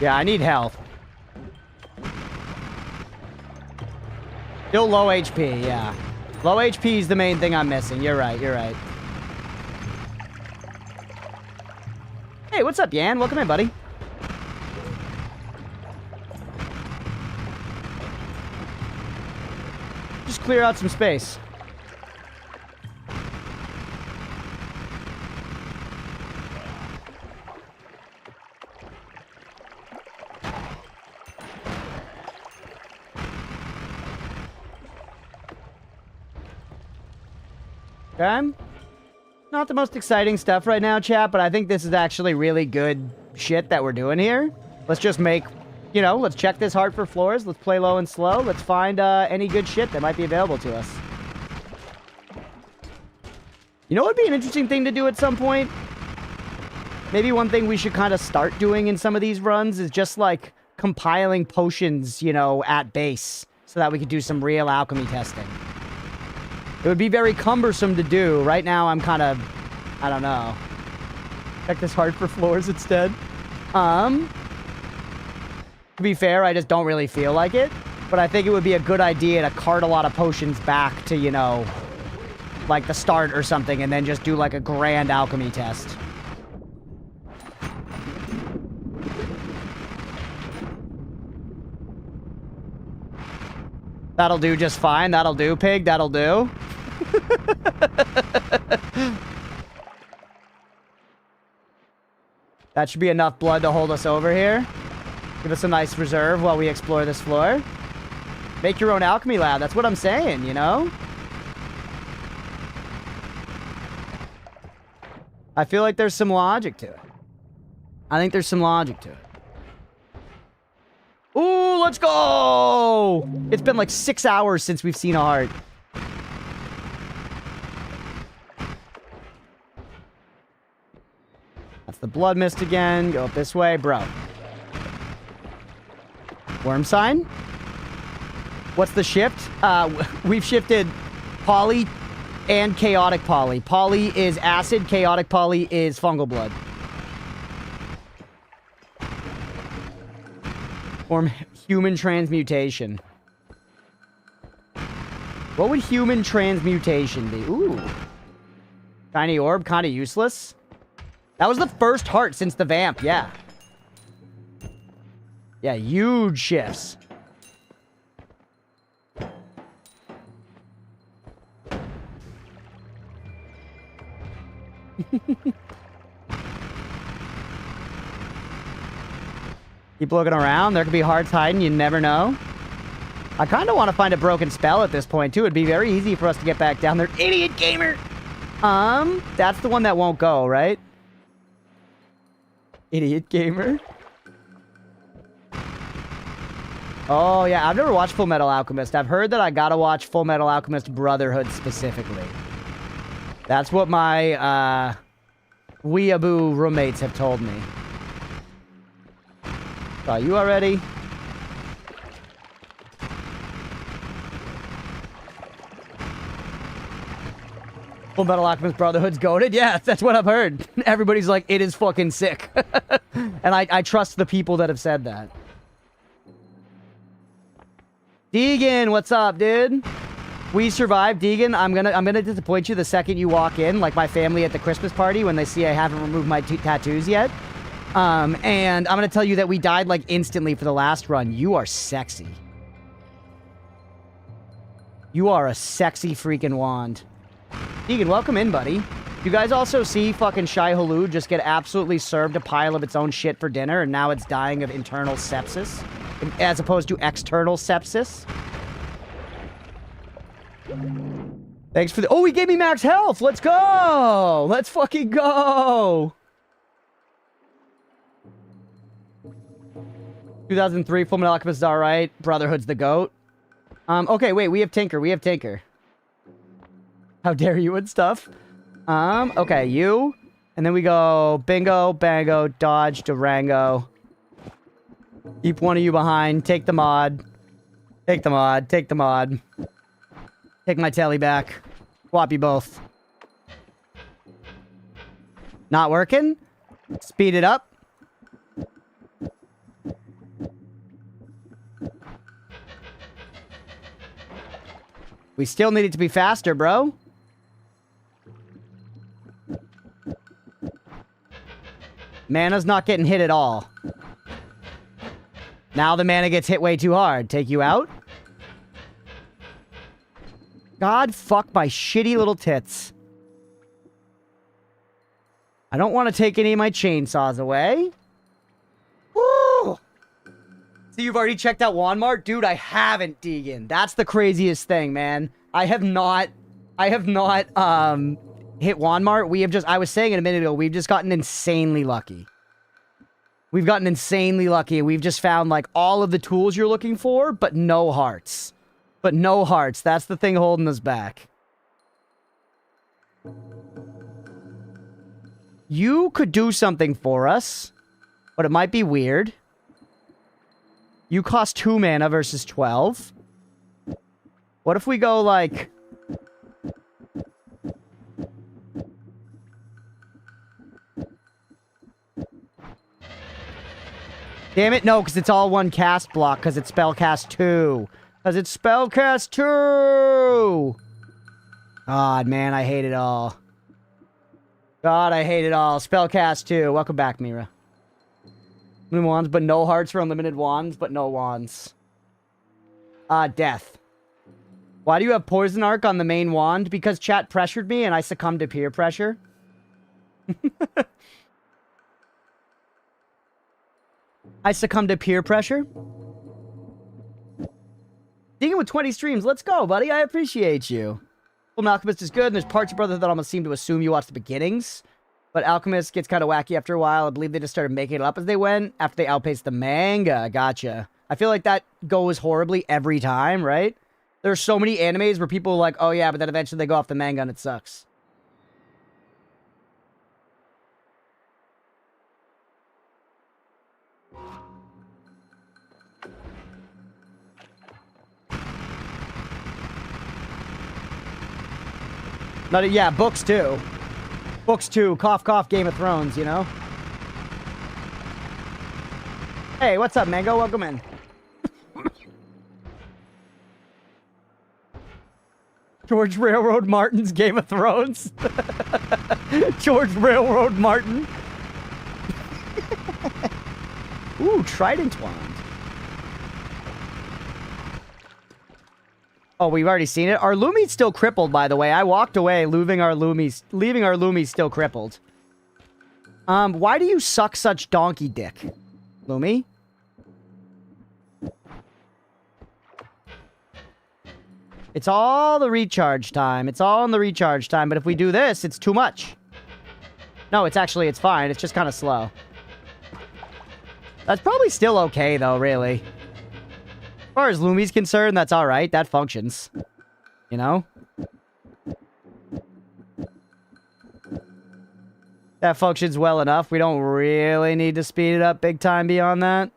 Yeah, I need health. Still low HP, yeah. Low HP is the main thing I'm missing. You're right, you're right. Hey, what's up, Yan? Welcome in, buddy. Just clear out some space. Okay. Not the most exciting stuff right now, chat, but I think this is actually really good shit that we're doing here. Let's just make, you know, let's check this heart for floors. Let's play low and slow. Let's find any good shit that might be available to us. You know what would be an interesting thing to do at some point? Maybe one thing we should kind of start doing in some of these runs is just, like, compiling potions, you know, at base so that we could do some real alchemy testing. It would be very cumbersome to do. Right now, I'm kind of, I don't know. Check this heart for floors instead. To be fair, I just don't really feel like it. But I think it would be a good idea to cart a lot of potions back to, you know, like the start or something, and then just do like a grand alchemy test. That'll do just fine. That'll do, pig. That'll do. That should be enough blood to hold us over here. Give us a nice reserve while we explore this floor. Make your own alchemy lab. That's what I'm saying, you know? I feel like there's some logic to it. I think there's some logic to it. Ooh, let's go! It's been like 6 hours since we've seen a heart. That's the blood mist again. Go up this way, bro. Worm sign? What's the shift? We've shifted poly and chaotic poly. Poly is acid, chaotic poly is fungal blood. Or human transmutation. What would human transmutation be? Ooh. Tiny orb, kind of useless. That was the first heart since the vamp, yeah. Yeah, huge shifts. Keep looking around. There could be hearts hiding. You never know. I kind of want to find a broken spell at this point, too. It'd be very easy for us to get back down there. Idiot gamer! That's the one that won't go, right? Idiot gamer. Oh, yeah. I've never watched Full Metal Alchemist. I've heard that I gotta watch Full Metal Alchemist Brotherhood specifically. That's what my, weeaboo roommates have told me. Saw you already. Full Metal Alchemist Brotherhood's goated? Yeah, that's what I've heard. Everybody's like, it is fucking sick. And I trust the people that have said that. Deegan, what's up, dude? We survived, Deegan. I'm gonna disappoint you the second you walk in, like my family at the Christmas party when they see I haven't removed my tattoos yet. And I'm gonna tell you that we died like instantly for the last run. You are sexy. You are a sexy freaking wand. Deegan, welcome in, buddy. You guys also see fucking Shai Hulud just get absolutely served a pile of its own shit for dinner, and now it's dying of internal sepsis, as opposed to external sepsis? Thanks for the... Oh, he gave me max health! Let's go! Let's fucking go! 2003, Full Metal Alchemist is alright. Brotherhood's the GOAT. Okay, wait, we have Tinker. We have Tinker. How dare you and stuff. Okay, you. And then we go bingo, bango, dodge, Durango. Keep one of you behind. Take the mod. Take the mod. Take the mod. Take my telly back. Swap you both. Not working? Speed it up. We still need it to be faster, bro. Mana's not getting hit at all. Now the mana gets hit way too hard. Take you out? God, fuck my shitty little tits. I don't want to take any of my chainsaws away. Woo! So you've already checked out Walmart? Dude, I haven't, Deegan. That's the craziest thing, man. I have not, hit Walmart. We have just, I was saying it a minute ago, we've just gotten insanely lucky. We've gotten insanely lucky, and we've just found, like, all of the tools you're looking for, but no hearts. But no hearts. That's the thing holding us back. You could do something for us, but it might be weird. You cost 2 mana versus 12. What if we go, like... Damn it, no, because it's all one cast block, because it's spellcast 2. Because it's spellcast 2! God, man, I hate it all. God, I hate it all. Spellcast 2. Welcome back, Mira. Unlimited wands, but no hearts for unlimited wands, but no wands. Death. Why do you have Poison Arc on the main wand? Because chat pressured me and I succumbed to peer pressure. I succumbed to peer pressure. Digging with 20 streams. Let's go, buddy. I appreciate you. Full Alchemist is good, and there's parts of Brotherhood that almost seem to assume you watch the beginnings. But Alchemist gets kind of wacky after a while. I believe they just started making it up as they went after they outpaced the manga. Gotcha. I feel like that goes horribly every time, right? There's so many animes where people are like, oh yeah, but then eventually they go off the manga and it sucks. Yeah, books too. Books too. Cough, cough, Game of Thrones, you know? Hey, what's up, Mango? Welcome in. George Railroad Martin's Game of Thrones. George Railroad Martin. Ooh, Trident Wand. Oh, we've already seen it. Our Lumi's still crippled, by the way. I walked away, leaving our Lumi still crippled. Why do you suck such donkey dick, Lumi? It's all the recharge time. It's all in the recharge time, but if we do this, it's too much. No, it's fine. It's just kind of slow. That's probably still okay, though, really. As far as Lumi's concerned, that's alright. That functions. You know? That functions well enough. We don't really need to speed it up big time beyond that.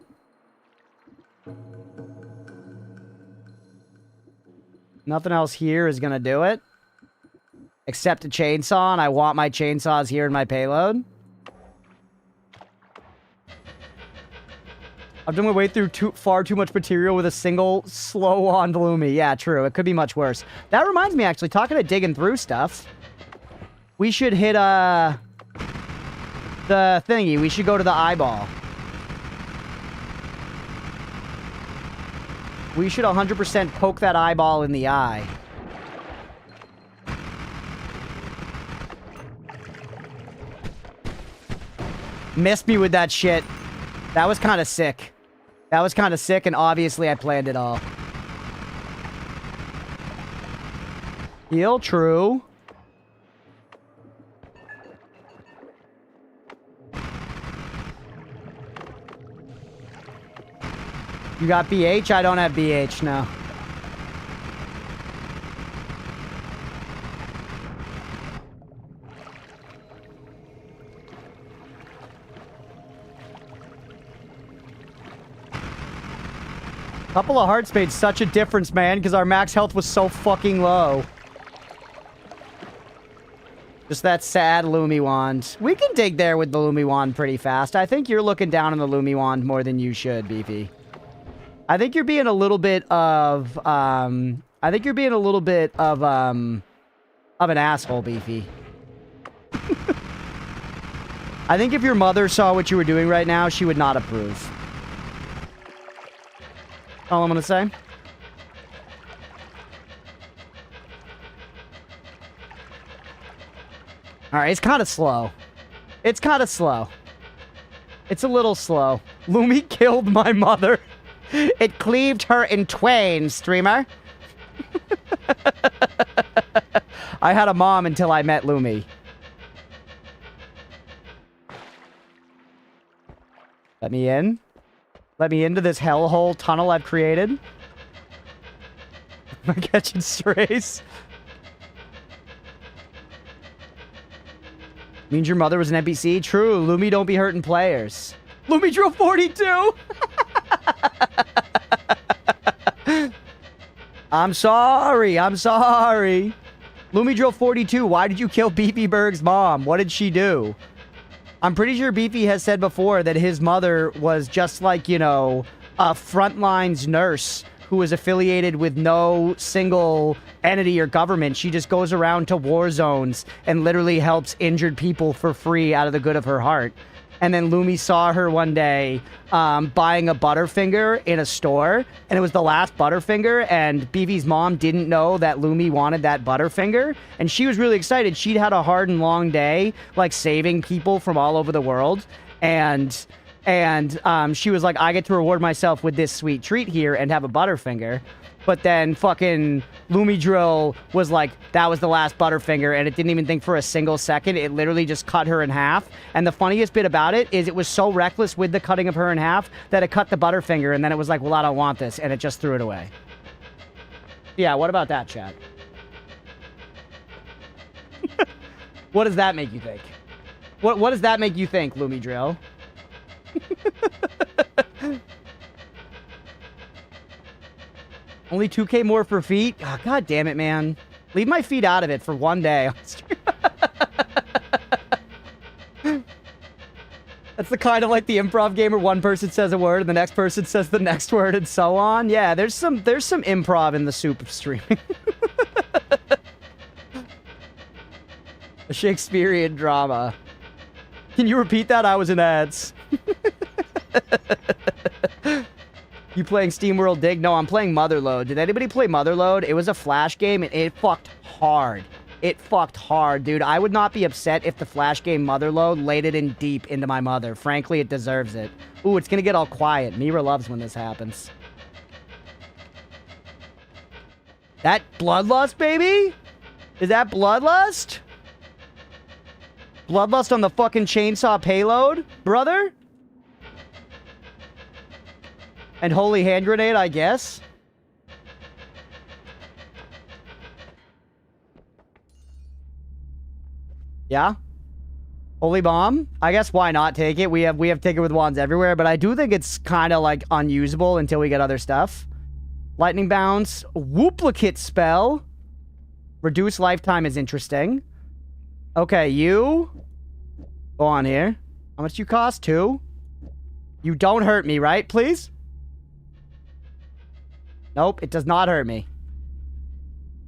Nothing else here is gonna do it. Except a chainsaw, and I want my chainsaws here in my payload. I've done my way through far too much material with a single slow-on Lumi. Yeah, true. It could be much worse. That reminds me, actually, talking to digging through stuff. We should hit, the thingy. We should go to the eyeball. We should 100% poke that eyeball in the eye. Missed me with that shit. That was kind of sick. That was kind of sick, and obviously I planned it all. Heal, true. You got BH? I don't have BH, no. Couple of hearts made such a difference, man, because our max health was so fucking low. Just that sad Lumi wand. We can dig there with the Lumi wand pretty fast. I think you're looking down on the Lumi wand more than you should, Beefy. I think you're being a little bit of, an asshole, Beefy. I think if your mother saw what you were doing right now, she would not approve. All I'm gonna say. Alright, it's kind of slow. It's kind of slow. It's a little slow. Lumi killed my mother. It cleaved her in twain, streamer. I had a mom until I met Lumi. Let me in. Let me into this hellhole tunnel I've created. Am I catching strays? Means your mother was an NPC? True, Lumi don't be hurting players. Lumi drove 42! I'm sorry, I'm sorry. Lumi drove 42, why did you kill Beefy Berg's mom? What did she do? I'm pretty sure Beefy has said before that his mother was just like, you know, a Frontlines nurse who was affiliated with no single entity or government. She just goes around to war zones and literally helps injured people for free out of the good of her heart. And then Lumi saw her one day buying a Butterfinger in a store, and it was the last Butterfinger, and Beefy's mom didn't know that Lumi wanted that Butterfinger, and she was really excited. She'd had a hard and long day, like, saving people from all over the world, and she was like, I get to reward myself with this sweet treat here and have a Butterfinger. But then fucking Lumi Drill was like, that was the last Butterfinger, and it didn't even think for a single second. It literally just cut her in half. And the funniest bit about it is it was so reckless with the cutting of her in half that it cut the Butterfinger, and then it was like, well, I don't want this, and it just threw it away. Yeah, what about that, chat? What does that make you think? What does that make you think, Lumi Drill? Only 2K more for feet? Oh, God damn it, man. Leave my feet out of it for one day. That's the kind of like the improv game where one person says a word and the next person says the next word and so on. Yeah, there's some improv in the soup of streaming. Shakespearean drama. Can you repeat that? I was in ads. You playing SteamWorld Dig? No, I'm playing Motherload. Did anybody play Motherload? It was a Flash game, and it fucked hard. It fucked hard, dude. I would not be upset if the Flash game Motherload laid it in deep into my mother. Frankly, it deserves it. Ooh, it's gonna get all quiet. Mira loves when this happens. That Bloodlust, baby? Is that Bloodlust? Bloodlust on the fucking chainsaw payload, brother? And Holy Hand Grenade, I guess? Yeah? Holy Bomb? I guess why not take it? We have take it with wands everywhere, but I do think it's kind of like unusable until we get other stuff. Lightning Bounce. Whooplicate spell. Reduce lifetime is interesting. Okay, you. Go on here. How much you cost? 2? You don't hurt me, right? Please? Nope, it does not hurt me.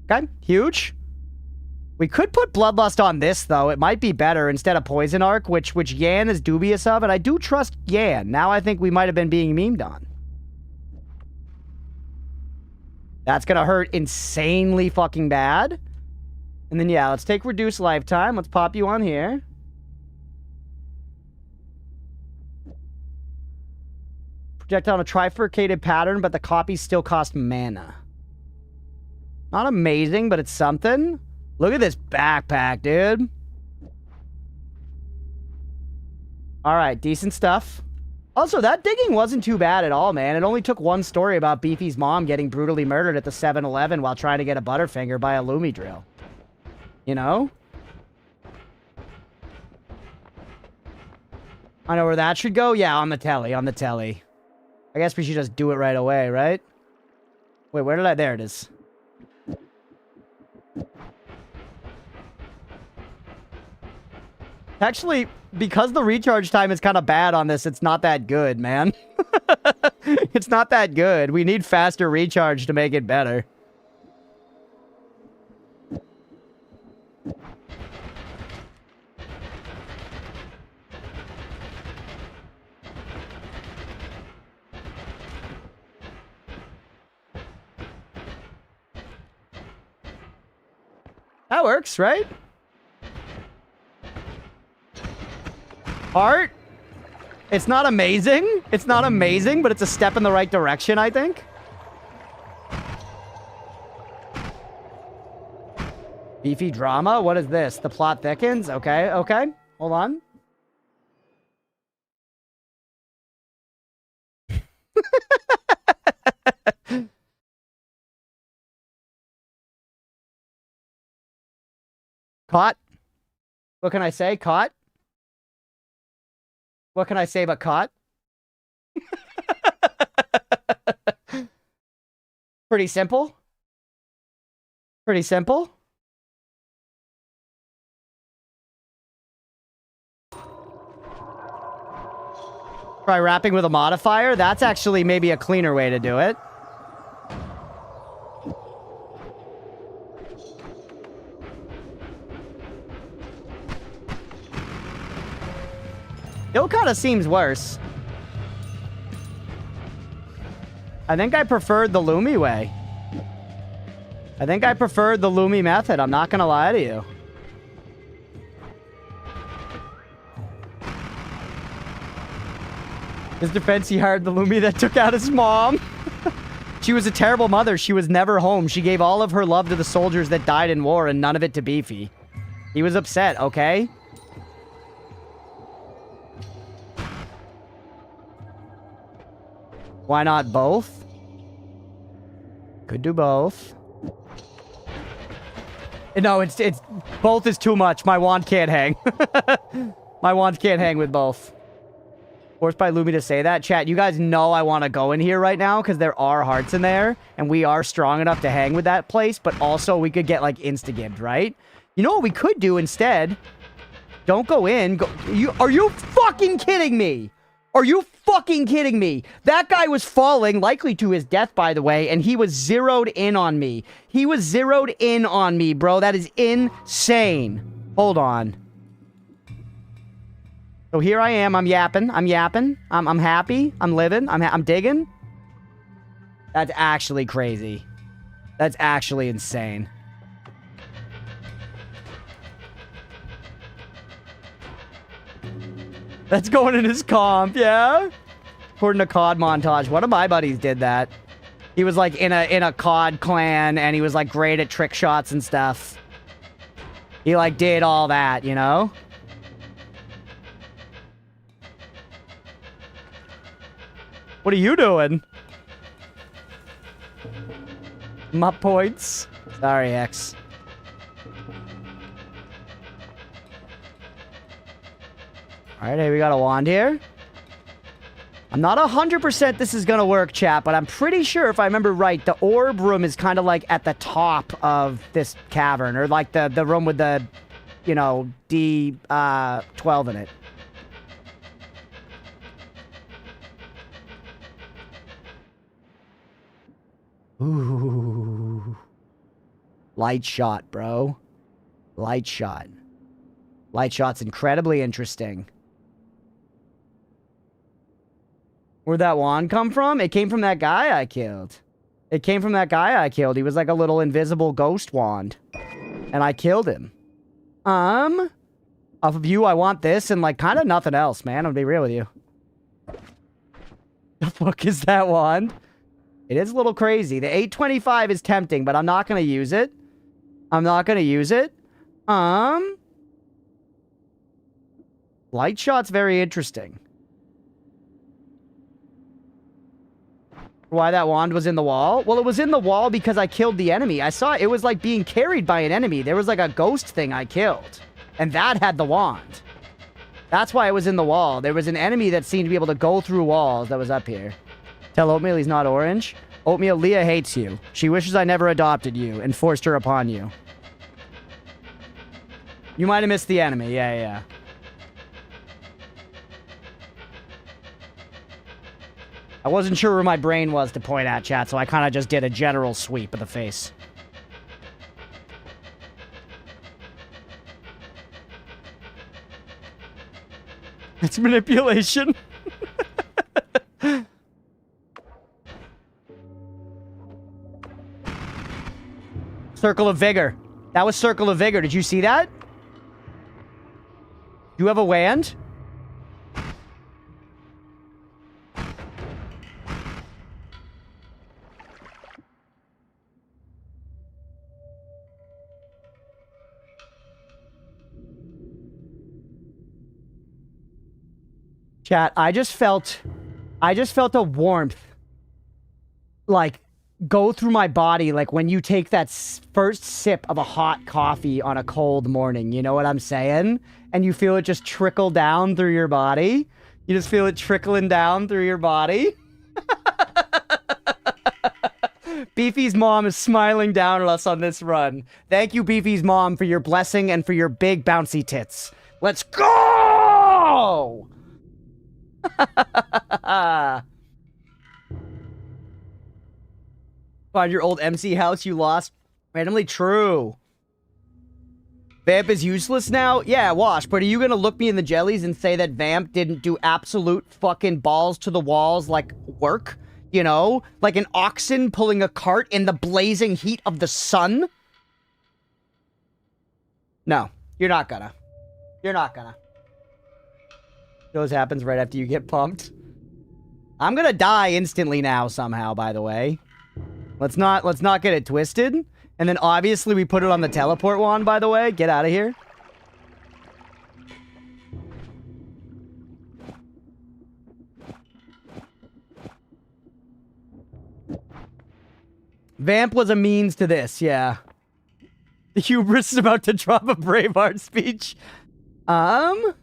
Okay, huge. We could put Bloodlust on this, though. It might be better instead of Poison Arc, which Yan is dubious of, and I do trust Yan. Now I think we might have been being memed on. That's gonna hurt insanely fucking bad. And then, yeah, let's take Reduced Lifetime. Let's pop you on here. Project on a trifurcated pattern, but the copies still cost mana. Not amazing, but it's something. Look at this backpack, dude. Alright, decent stuff. Also, that digging wasn't too bad at all, man. It only took one story about Beefy's mom getting brutally murdered at the 7-Eleven while trying to get a Butterfinger by a Lumi drill. You know? I know where that should go? Yeah, on the telly, on the telly. I guess we should just do it right away, right? Wait, where did I... There it is. Actually, because the recharge time is kind of bad on this, it's not that good, man. It's not that good. We need faster recharge to make it better. That works, right? Art? It's not amazing. It's not amazing, but it's a step in the right direction, I think. Beefy drama? What is this? The plot thickens? Okay, okay. Hold on. Caught? What can I say? Caught? What can I say but caught? Pretty simple. Pretty simple. Try wrapping with a modifier. That's actually maybe a cleaner way to do it. Still kind of seems worse. I think I preferred the Lumi way. I think I preferred the Lumi method. I'm not gonna lie to you. His defense, he hired the Lumi that took out his mom. She was a terrible mother. She was never home. She gave all of her love to the soldiers that died in war and none of it to Beefy. He was upset, okay? Why not both? Could do both. No, it's both is too much. My wand can't hang. My wand can't hang with both. Forced by Lumi to say that. Chat, you guys know I want to go in here right now because there are hearts in there and we are strong enough to hang with that place, but also we could get like insta-gibbed, right? You know what we could do instead? Don't go in. Are you fucking kidding me? Are you fucking kidding me? That guy was falling, likely to his death, by the way, and he was zeroed in on me. He was zeroed in on me, bro. That is insane. Hold on. So here I am. I'm yapping. I'm happy. I'm living. I'm digging. That's actually crazy. That's actually insane. That's going in his comp, yeah? According to COD montage. One of my buddies did that. He was like in a COD clan and he was like great at trick shots and stuff. He like did all that, you know? What are you doing? My points. Sorry, X. Alright, hey, we got a wand here. I'm not 100% this is gonna work, chat, but I'm pretty sure, if I remember right, the orb room is kind of like at the top of this cavern, or like the room with the, you know, D12 in it. Ooh. Light shot, bro. Light shot. Light shot's incredibly interesting. Where'd that wand come from? It came from that guy I killed. It came from that guy I killed. He was like a little invisible ghost wand. And I killed him. Off of you, I want this and like kind of nothing else, man. I'll be real with you. The fuck is that wand? It is a little crazy. The 825 is tempting, but I'm not going to use it. I'm not going to use it. Light shot's very interesting. Why that wand was in the wall? Well, it was in the wall because I killed the enemy. I saw it was like being carried by an enemy. There was like a ghost thing I killed. And that had the wand. That's why it was in the wall. There was an enemy that seemed to be able to go through walls that was up here. Tell Oatmeal he's not orange. Oatmeal, Leah hates you. She wishes I never adopted you and forced her upon you. You might have missed the enemy. Yeah, yeah. I wasn't sure where my brain was to point at, chat, so I kind of just did a general sweep of the face. It's manipulation. Circle of Vigor. That was Circle of Vigor. Did you see that? You have a wand? Chat, I just felt a warmth, like, go through my body, like when you take that first sip of a hot coffee on a cold morning, you know what I'm saying? And you feel it just trickle down through your body. You just feel it trickling down through your body. Beefy's mom is smiling down at us on this run. Thank you, Beefy's mom, for your blessing and for your big bouncy tits. Let's go! Find your old MC house you lost randomly. True. Vamp is useless now? Yeah, Wash, but are you gonna look me in the jellies and say that Vamp didn't do absolute fucking balls to the walls, like, work? You know? Like an oxen pulling a cart in the blazing heat of the sun? No, you're not gonna. You're not gonna. Those happens right after you get pumped. I'm gonna die instantly now somehow, by the way. Let's not get it twisted. And then obviously we put it on the teleport wand, by the way. Get out of here. Vamp was a means to this, yeah. The hubris is about to drop a Braveheart speech. Yeah,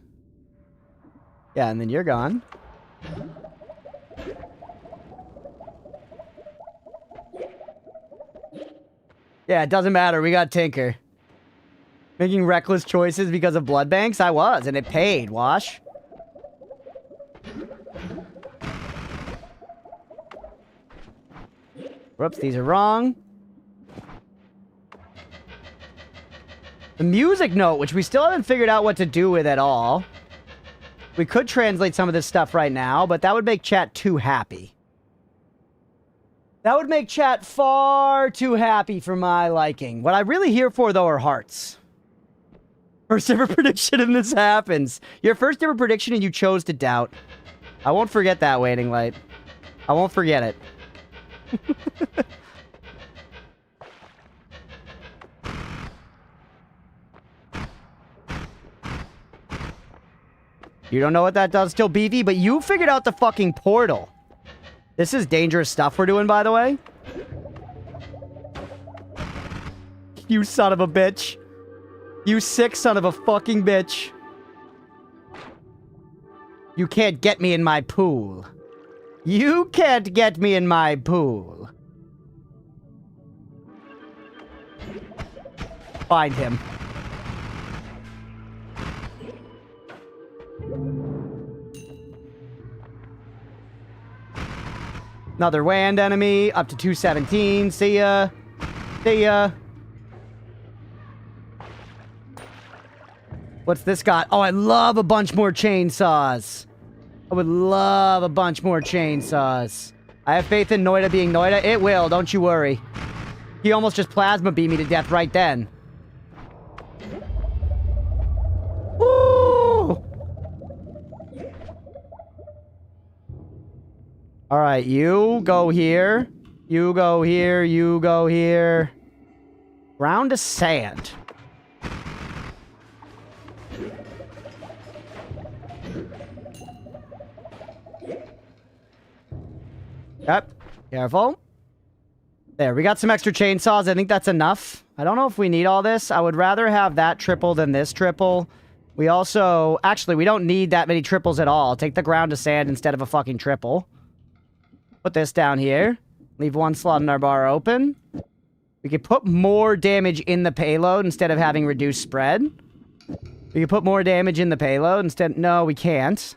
and then you're gone. Yeah, it doesn't matter. We got Tinker. Making reckless choices because of blood banks? I was, and it paid, Wash. Whoops, these are wrong. The music note, which we still haven't figured out what to do with at all. We could translate some of this stuff right now, but that would make chat too happy. That would make chat far too happy for my liking. What I'm really here for, though, are hearts. First ever prediction and this happens. Your first ever prediction and you chose to doubt. I won't forget that, Waiting Light. I won't forget it. You don't know what that does till BV, but you figured out the fucking portal. This is dangerous stuff we're doing, by the way. You son of a bitch. You sick son of a fucking bitch. You can't get me in my pool. You can't get me in my pool. Find him. Another WAND enemy, up to 217. See ya. See ya. What's this got? Oh, I love a bunch more chainsaws. I would love a bunch more chainsaws. I have faith in Noita being Noita. It will, don't you worry. He almost just plasma beamed me to death right then. Woo! Alright, you go here. You go here. You go here. Ground to sand. Yep. Careful. There, we got some extra chainsaws. I think that's enough. I don't know if we need all this. I would rather have that triple than this triple. We also... Actually, we don't need that many triples at all. Take the ground to sand instead of a fucking triple. Put this down here. Leave one slot in our bar open. We could put more damage in the payload instead of having reduced spread. We could put more damage in the payload instead... No, we can't.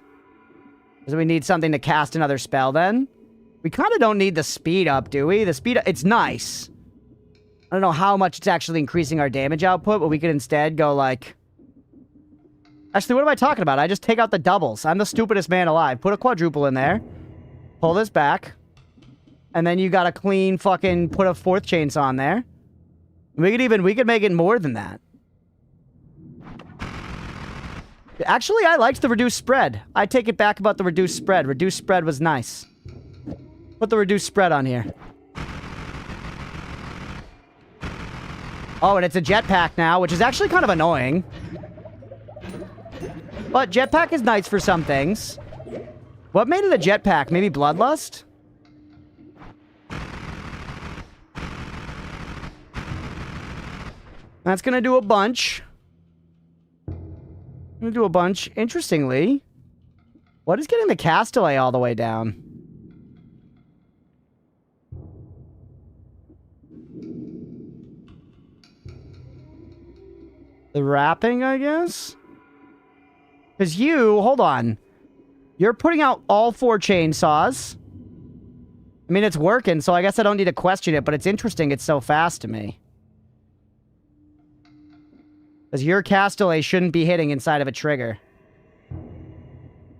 Because we need something to cast another spell then. We kind of don't need the speed up, do we? The speed up, it's nice. I don't know how much it's actually increasing our damage output, but we could instead go like... Actually, what am I talking about? I just take out the doubles. I'm the stupidest man alive. Put a quadruple in there. Pull this back. And then you got a clean fucking put a fourth chainsaw in there. We could make it more than that. Actually, I liked the reduced spread. I take it back about the reduced spread. Reduced spread was nice. Put the reduced spread on here. Oh, and it's a jetpack now, which is actually kind of annoying. But jetpack is nice for some things. What made it a jetpack? Maybe bloodlust? That's gonna do a bunch. Gonna do a bunch. Interestingly, what is getting the cast delay all the way down? The wrapping, I guess? Because hold on. You're putting out all 4 chainsaws. I mean, it's working, so I guess I don't need to question it, but it's interesting it's so fast to me. Because your cast delay shouldn't be hitting inside of a trigger.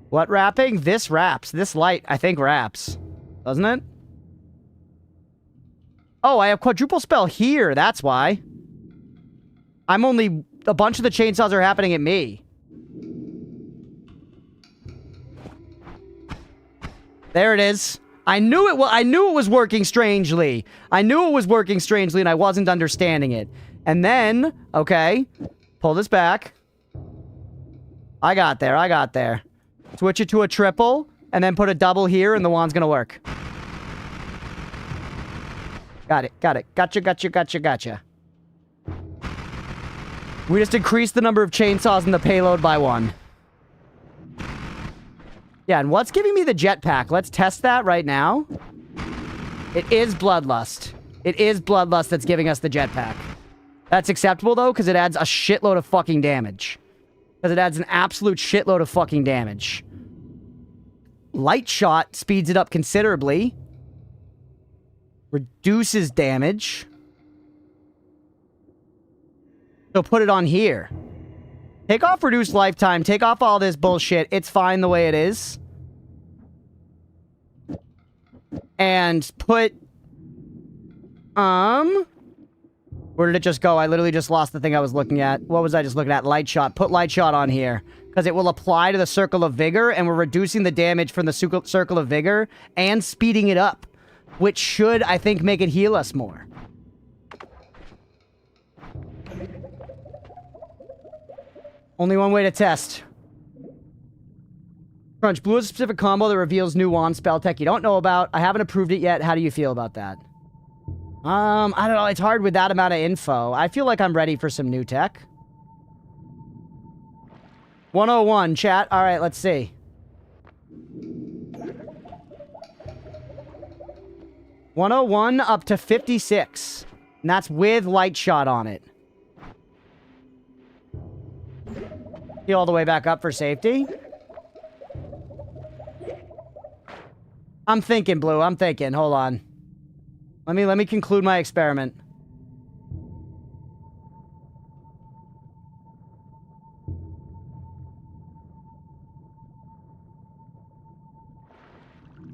What wrapping? This wraps. This light, I think, wraps. Doesn't it? Oh, I have quadruple spell here. That's why. I'm only... A bunch of the chainsaws are happening at me. There it is. I knew it was working strangely. I knew it was working strangely and I wasn't understanding it. And then, okay, pull this back. I got there. Switch it to a triple and then put a double here and the wand's gonna work. Got it. Gotcha. We just increased the number of chainsaws in the payload by 1. Yeah, and what's giving me the jetpack? Let's test that right now. It is bloodlust. It is bloodlust that's giving us the jetpack. That's acceptable, though, because it adds a shitload of fucking damage. Because it adds an absolute shitload of fucking damage. Light shot speeds it up considerably. Reduces damage. So put it on here. Take off reduced lifetime. Take off all this bullshit. It's fine the way it is. And put... Where did it just go? I literally just lost the thing I was looking at. What was I just looking at? Light shot. Put light shot on here. Because it will apply to the circle of vigor, and we're reducing the damage from the circle of vigor and speeding it up. Which should, I think, make it heal us more. Only one way to test. Crunch, blue is a specific combo that reveals new wand spell tech you don't know about. I haven't approved it yet. How do you feel about that? I don't know. It's hard with that amount of info. I feel like I'm ready for some new tech. 101, chat. All right, let's see. $101 up to $56. And that's with light shot on it. Heal all the way back up for safety. I'm thinking, Blue. I'm thinking. Hold on. Let me conclude my experiment.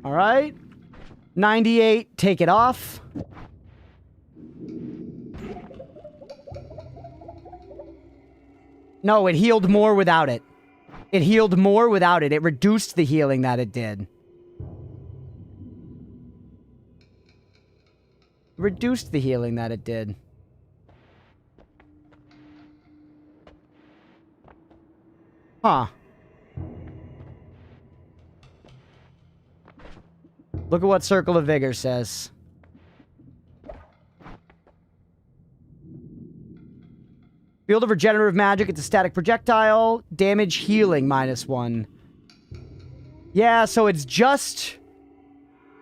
All right. 98, take it off. No, it healed more without it. It healed more without it. It reduced the healing that it did. Reduced the healing that it did. Huh. Look at what Circle of Vigor says. Field of Regenerative Magic, it's a static projectile. Damage healing -1. Yeah, so it's just...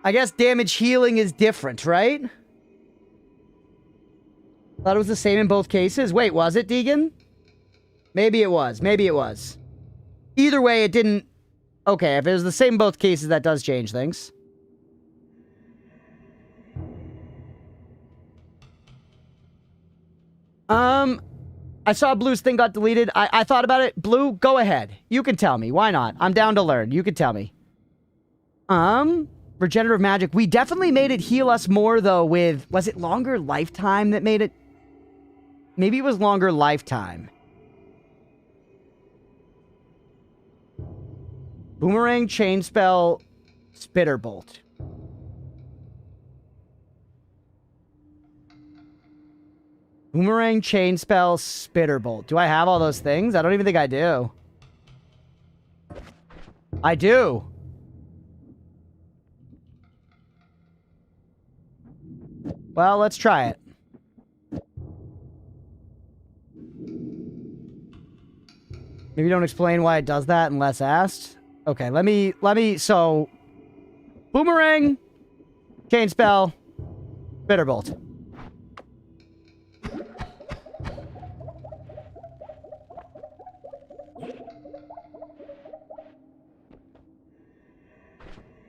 I guess damage healing is different, right? Thought it was the same in both cases. Wait, was it, Deegan? Maybe it was. Maybe it was. Either way, it didn't... Okay, if it was the same in both cases, that does change things. I saw Blue's thing got deleted. I thought about it. Blue, go ahead. You can tell me. Why not? I'm down to learn. You can tell me. Regenerative Magic. We definitely made it heal us more, though, with... Was it longer lifetime that made it... Maybe it was longer lifetime. Boomerang, Chain Spell, Spitter Bolt. Boomerang, Chain Spell, Spitter Bolt. Do I have all those things? I don't even think I do. I do. Well, let's try it. Maybe don't explain why it does that unless asked. Okay, let me, so... Boomerang, Chain Spell, Spitter Bolt.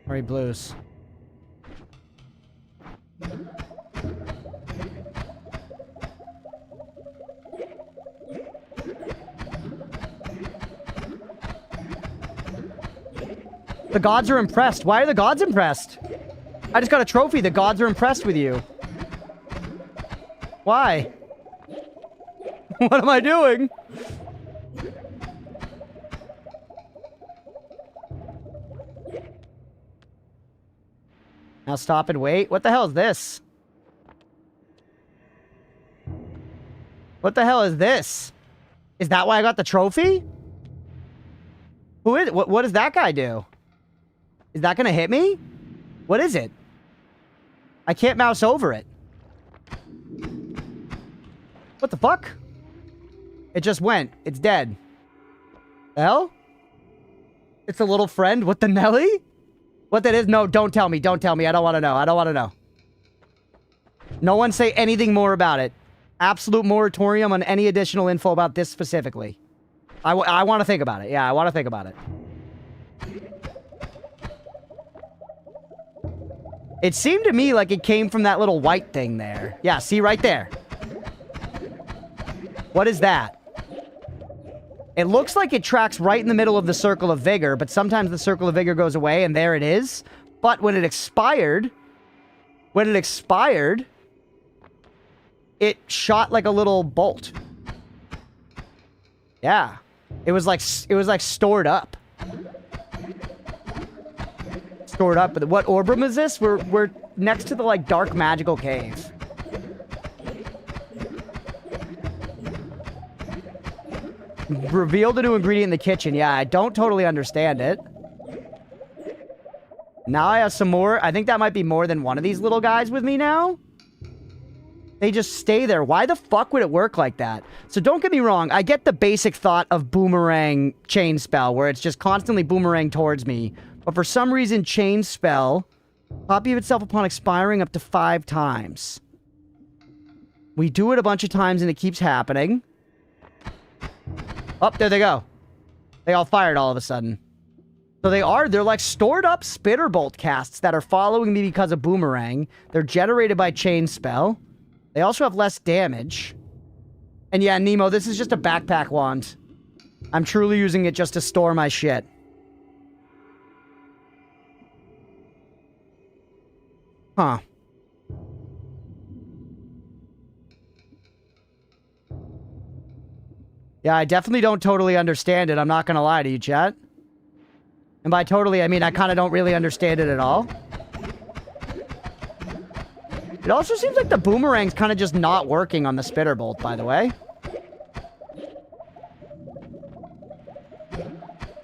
Alright, Blues. The gods are impressed. Why are the gods impressed? I just got a trophy. The gods are impressed with you. Why? What am I doing? Now stop and wait. What the hell is this? What the hell is this? Is that why I got the trophy? Who is it? What does that guy do? Is that gonna hit me? What is it? I can't mouse over it. What the fuck? It just went. It's dead. The hell? It's a little friend. What the Nelly? What that is? No, don't tell me. Don't tell me. I don't want to know. I don't want to know. No one say anything more about it. Absolute moratorium on any additional info about this specifically. I want to think about it. Yeah, I want to think about it. It seemed to me like it came from that little white thing there. Yeah, see right there. What is that? It looks like it tracks right in the middle of the circle of vigor, but sometimes the circle of vigor goes away, and there it is. But when it expired, it shot like a little bolt. Yeah. It was like stored up. Stored up. But what orb room is this? We're next to the like dark magical cave. Reveal the new ingredient in the kitchen. Yeah, I don't totally understand it. Now I have some more. I think that might be more than one of these little guys with me now. They just stay there. Why the fuck would it work like that? So don't get me wrong. I get the basic thought of boomerang chain spell, where it's just constantly boomerang towards me. But for some reason, chain spell, copy of itself upon expiring up to 5 times. We do it a bunch of times and it keeps happening. Oh, there they go. They all fired all of a sudden. So they're like stored up spitter bolt casts that are following me because of boomerang. They're generated by chain spell. They also have less damage. And yeah, Nemo, this is just a backpack wand. I'm truly using it just to store my shit. Huh. Yeah, I definitely don't totally understand it. I'm not gonna lie to you, chat. And by totally, I mean I kind of don't really understand it at all. It also seems like the boomerang's kind of just not working on the spitter bolt, by the way.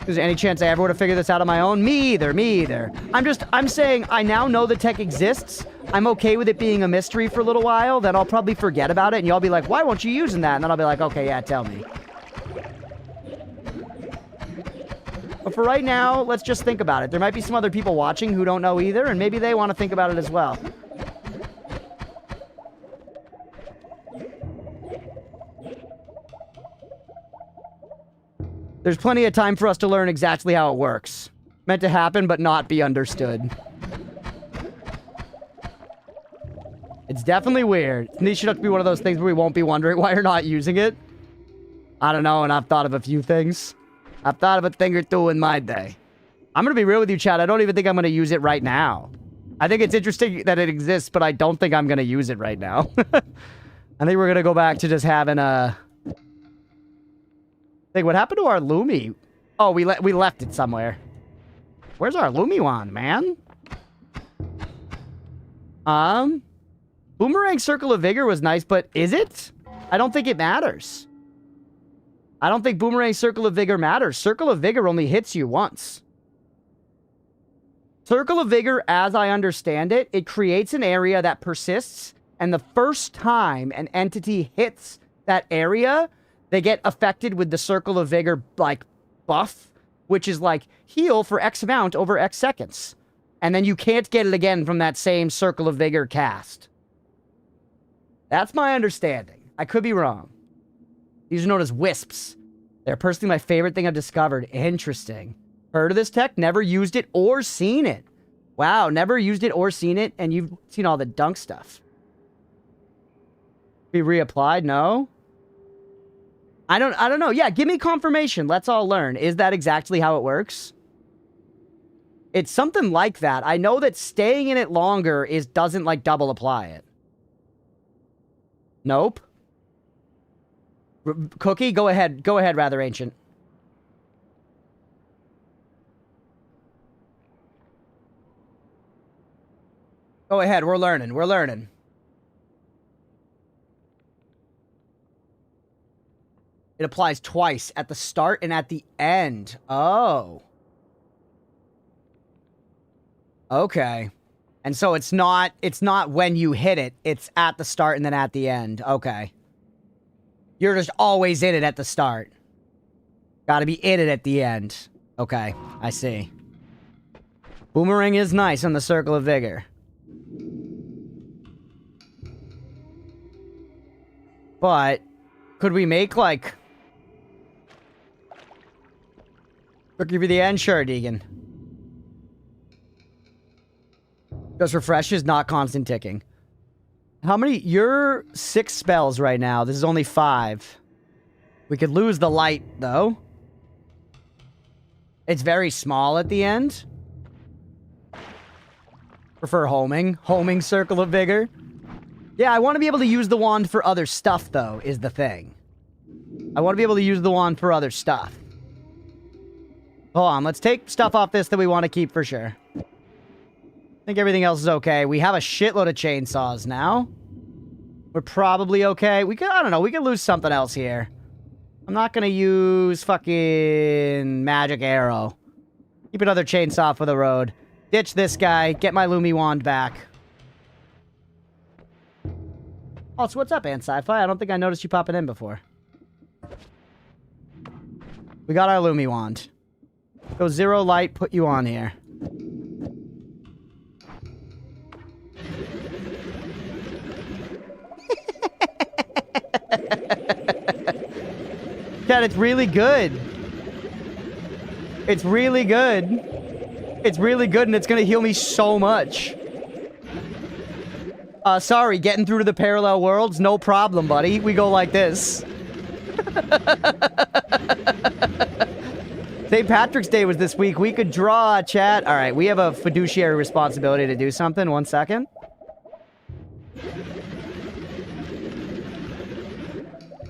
Is there any chance I ever would have figured this out on my own? Me either, me either. I'm saying I now know the tech exists. I'm okay with it being a mystery for a little while. Then I'll probably forget about it and y'all be like, why won't you using that? And then I'll be like, okay, yeah, tell me. But for right now, let's just think about it. There might be some other people watching who don't know either, and maybe they want to think about it as well. There's plenty of time for us to learn exactly how it works. Meant to happen, but not be understood. It's definitely weird. These should have to be one of those things where we won't be wondering why you're not using it. I don't know, and I've thought of a few things. I've thought of a thing or two in my day. I'm going to be real with you, Chad. I don't even think I'm going to use it right now. I think it's interesting that it exists, but I don't think I'm going to use it right now. I think we're going to go back to just having a... Like, what happened to our Lumi? Oh, we left it somewhere. Where's our Lumi wand, man? Boomerang Circle of Vigor was nice, but is it? I don't think it matters. I don't think Boomerang Circle of Vigor matters. Circle of Vigor only hits you once. Circle of Vigor, as I understand it, it creates an area that persists, and the first time an entity hits that area, they get affected with the Circle of Vigor, like, buff, which is like, heal for X amount over X seconds. And then you can't get it again from that same Circle of Vigor cast. That's my understanding. I could be wrong. These are known as wisps. They're personally my favorite thing I've discovered. Interesting. Heard of this tech? Never used it or seen it. Wow, never used it or seen it, and you've seen all the dunk stuff. Be reapplied? No? I don't know. Yeah, give me confirmation. Let's all learn. Is that exactly how it works? It's something like that. I know that staying in it longer doesn't like double apply it. Nope. Cookie, go ahead. Go ahead, Rather Ancient. Go ahead. We're learning. We're learning. It applies twice, at the start and at the end. Oh. Okay. And so it's not when you hit it, it's at the start and then at the end. Okay. You're just always in it at the start. Gotta be in it at the end. Okay, I see. Boomerang is nice on the Circle of Vigor. But, could we make, like... Cookie for the end? Sure, Deegan. Just refreshes, not constant ticking. How many? You're 6 spells right now. This is only 5. We could lose the light, though. It's very small at the end. Prefer homing. Homing Circle of Vigor. Yeah, I want to be able to use the wand for other stuff, though, is the thing. I want to be able to use the wand for other stuff. Hold on, let's take stuff off this that we want to keep for sure. I think everything else is okay. We have a shitload of chainsaws now. We're probably okay. We could, I don't know, we could lose something else here. I'm not gonna use fucking magic arrow. Keep another chainsaw for the road. Ditch this guy. Get my Lumi wand back. Also, what's up, Ant Sci-Fi? I don't think I noticed you popping in before. We got our Lumi wand. Go zero light, put you on here. God, it's really good. It's really good. It's really good, and it's gonna heal me so much. Sorry, getting through to the parallel worlds, no problem, buddy. We go like this. St. Patrick's Day was this week. We could draw a chat. All right, we have a fiduciary responsibility to do something. 1 second.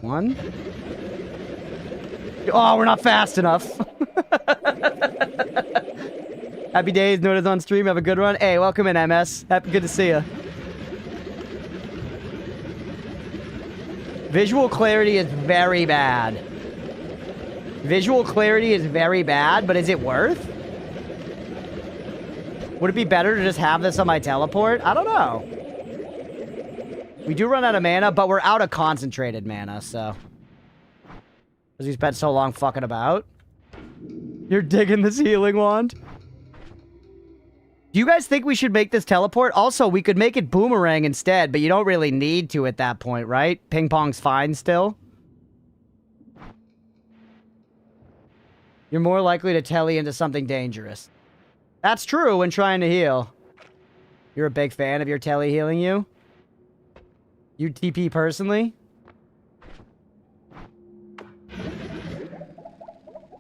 One. Oh, we're not fast enough. Happy days, Noita's on stream. Have a good one. Hey, welcome in, MS. Happy, good to see you. Visual clarity is very bad. Visual clarity is very bad, but is it worth? Would it be better to just have this on my teleport? I don't know. We do run out of mana, but we're out of concentrated mana, so. Because we spent so long fucking about. You're digging this healing wand? Do you guys think we should make this teleport? Also, we could make it boomerang instead, but you don't really need to at that point, right? Ping pong's fine still. You're more likely to telly into something dangerous. That's true when trying to heal. You're a big fan of your telly healing you? You TP personally?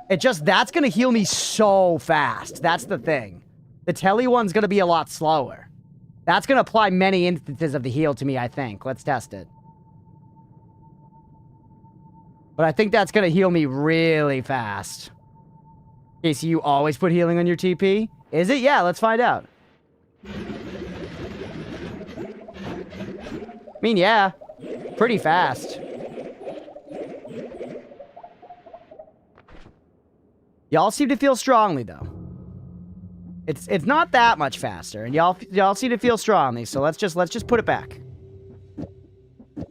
It just, that's gonna heal me so fast. That's the thing. The telly one's gonna be a lot slower. That's gonna apply many instances of the heal to me, I think. Let's test it. But I think that's gonna heal me really fast. Okay, so you always put healing on your TP? Is it? Yeah, let's find out. I mean, yeah. Pretty fast. Y'all seem to feel strongly, though. It's not that much faster, and y'all seem to feel strongly, so let's just put it back.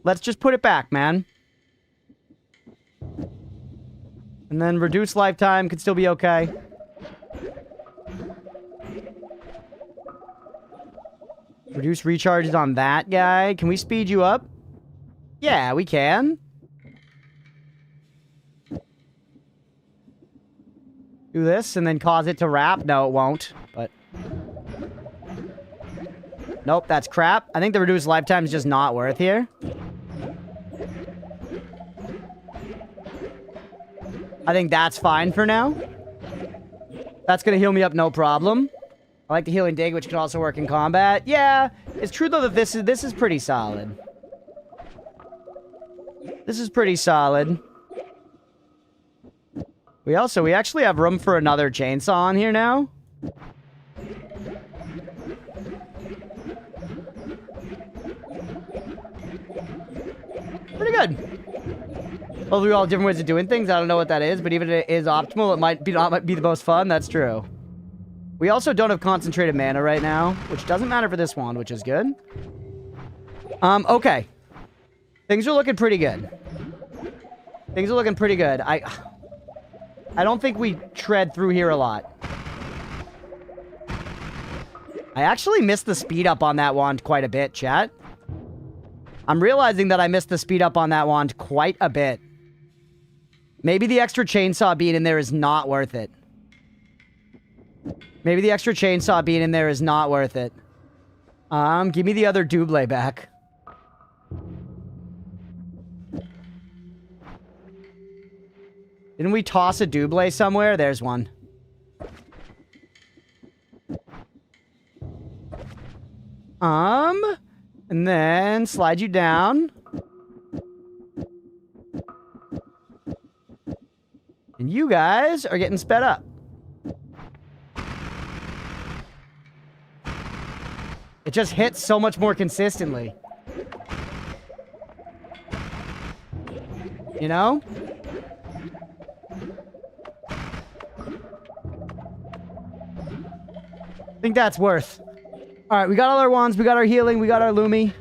Let's just put it back, man. And then reduce lifetime could still be okay. Reduce recharges on that guy. Can we speed you up? Yeah, we can. Do this and then cause it to wrap. No, it won't, but... Nope, that's crap. I think the reduced lifetime is just not worth here. I think that's fine for now. That's gonna heal me up, no problem. I like the healing dig, which can also work in combat. Yeah, it's true though that this is pretty solid. This is pretty solid. We actually have room for another chainsaw on here now. Pretty good. Well, we all have different ways of doing things. I don't know what that is, but even if it is optimal, it might not be the most fun. That's true. We also don't have concentrated mana right now, which doesn't matter for this wand, which is good. Okay. Things are looking pretty good. Things are looking pretty good. I don't think we tread through here a lot. I actually missed the speed up on that wand quite a bit, chat. I'm realizing that I missed the speed up on that wand quite a bit. Maybe the extra chainsaw being in there is not worth it. Maybe the extra chainsaw being in there is not worth it. Give me the other double back. Didn't we toss a double somewhere? There's one. And then slide you down. And you guys are getting sped up. It just hits so much more consistently. You know? I think that's worth. All right, we got all our wands, we got our healing, we got our Lumi.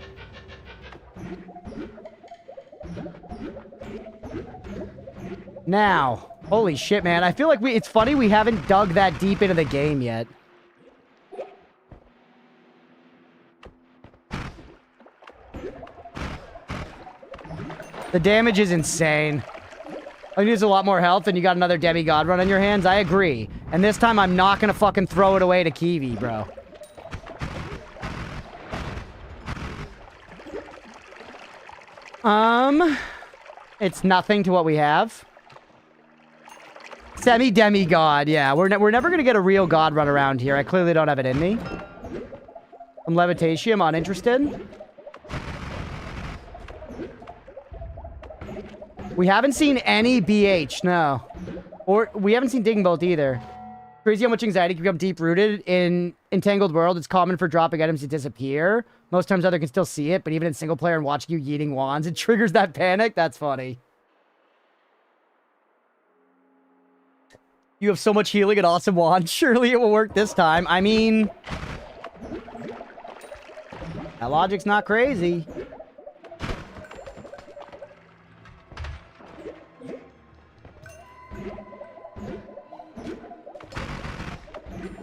Now, holy shit, man. I feel like it's funny we haven't dug that deep into the game yet. The damage is insane. I use a lot more health and you got another demigod run on your hands. I agree. And this time I'm not gonna fucking throw it away to Kiwi, bro. It's nothing to what we have. Semi-demigod, yeah. We're never gonna get a real god run around here. I clearly don't have it in me. I'm Levitation, I'm uninterested. We haven't seen any BH, no. Or we haven't seen Digging Bolt either. Crazy how much anxiety can become deep-rooted in Entangled World. It's common for dropping items to disappear. Most times others can still see it, but even in single player and watching you yeeting wands, it triggers that panic. That's funny. You have so much healing and awesome wands. Surely it will work this time. I mean... that logic's not crazy.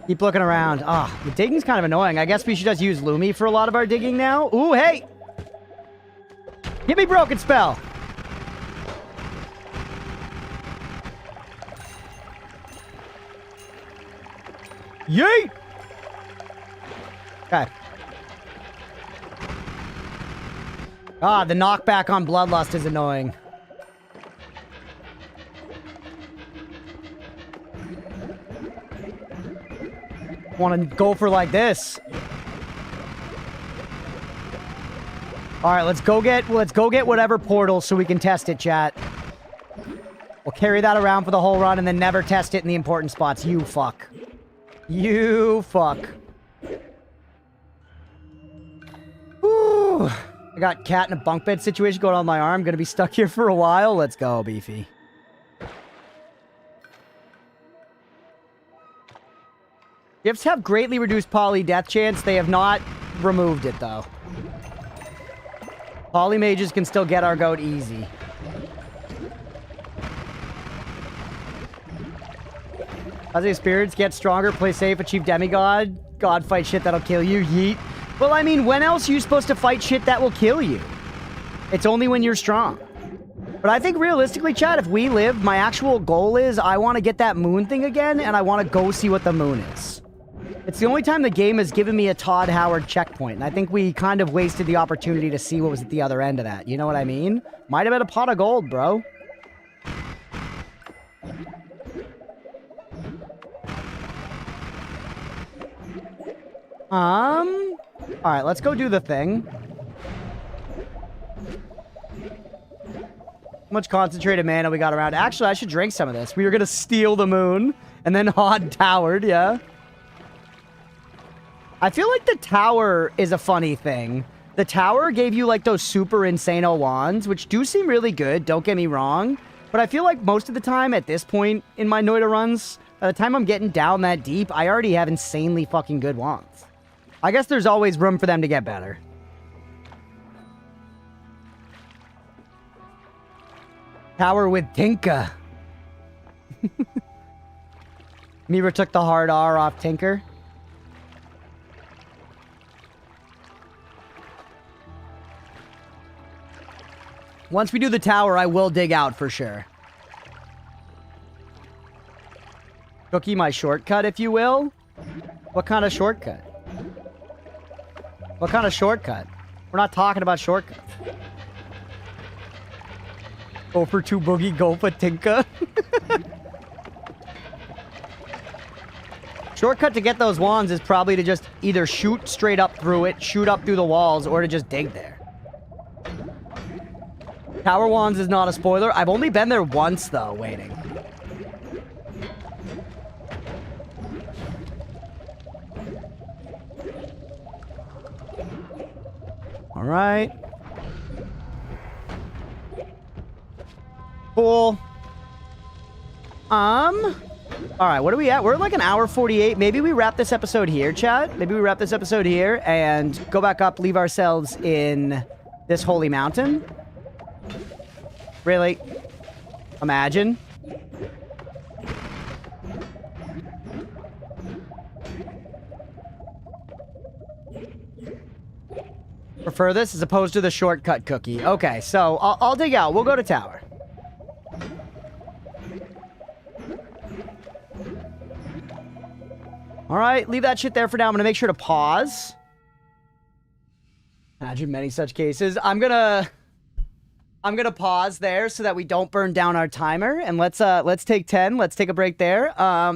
Keep looking around. Ah, the digging's kind of annoying. I guess we should just use Lumi for a lot of our digging now. Ooh, hey! Give me Broken Spell! Yeet! Okay. Ah, the knockback on Bloodlust is annoying. Want to go for like this. All right, let's go get whatever portal so we can test it, chat. We'll carry that around for the whole run and then never test it in the important spots. You fuck. You fuck. Whew. I got cat in a bunk bed situation going on with my arm. Gonna be stuck here for a while. Let's go, Beefy. Gifts have greatly reduced poly death chance. They have not removed it, though. Poly mages can still get our goat easy. As the spirits get stronger, play safe, achieve demigod. God fight shit that'll kill you. Yeet. Well, I mean, when else are you supposed to fight shit that will kill you? It's only when you're strong. But I think realistically, chat, if we live, my actual goal is I want to get that moon thing again, and I want to go see what the moon is. It's the only time the game has given me a Todd Howard checkpoint, and I think we kind of wasted the opportunity to see what was at the other end of that. You know what I mean? Might have been a pot of gold, bro. Alright, let's go do the thing. How much concentrated mana we got around? Actually, I should drink some of this. We were gonna steal the moon, and then Hod towered, yeah. I feel like the tower is a funny thing. The tower gave you, like, those super insano wands, which do seem really good, don't get me wrong. But I feel like most of the time, at this point in my Noita runs, by the time I'm getting down that deep, I already have insanely fucking good wands. I guess there's always room for them to get better. Tower with Tinka. Mira took the hard R off Tinker. Once we do the tower, I will dig out for sure. Cookie my shortcut, if you will. What kind of shortcut? What kind of shortcut? We're not talking about shortcuts. Go for two boogie, go for Tinka. Shortcut to get those wands is probably to just either shoot straight up through it, shoot up through the walls, or to just dig there. Tower wands is not a spoiler. I've only been there once, though, waiting. All right. Cool. All right, what are we at? We're at like an hour 48. Maybe we wrap this episode here, chat. Maybe we wrap this episode here and go back up, leave ourselves in this holy mountain. Really? Imagine. Prefer this as opposed to the shortcut cookie. Okay, so I'll dig out. We'll go to tower. All right, leave that shit there for now. I'm gonna make sure to pause. Imagine many such cases. I'm gonna pause there so that we don't burn down our timer. And let's take 10. Let's take a break there.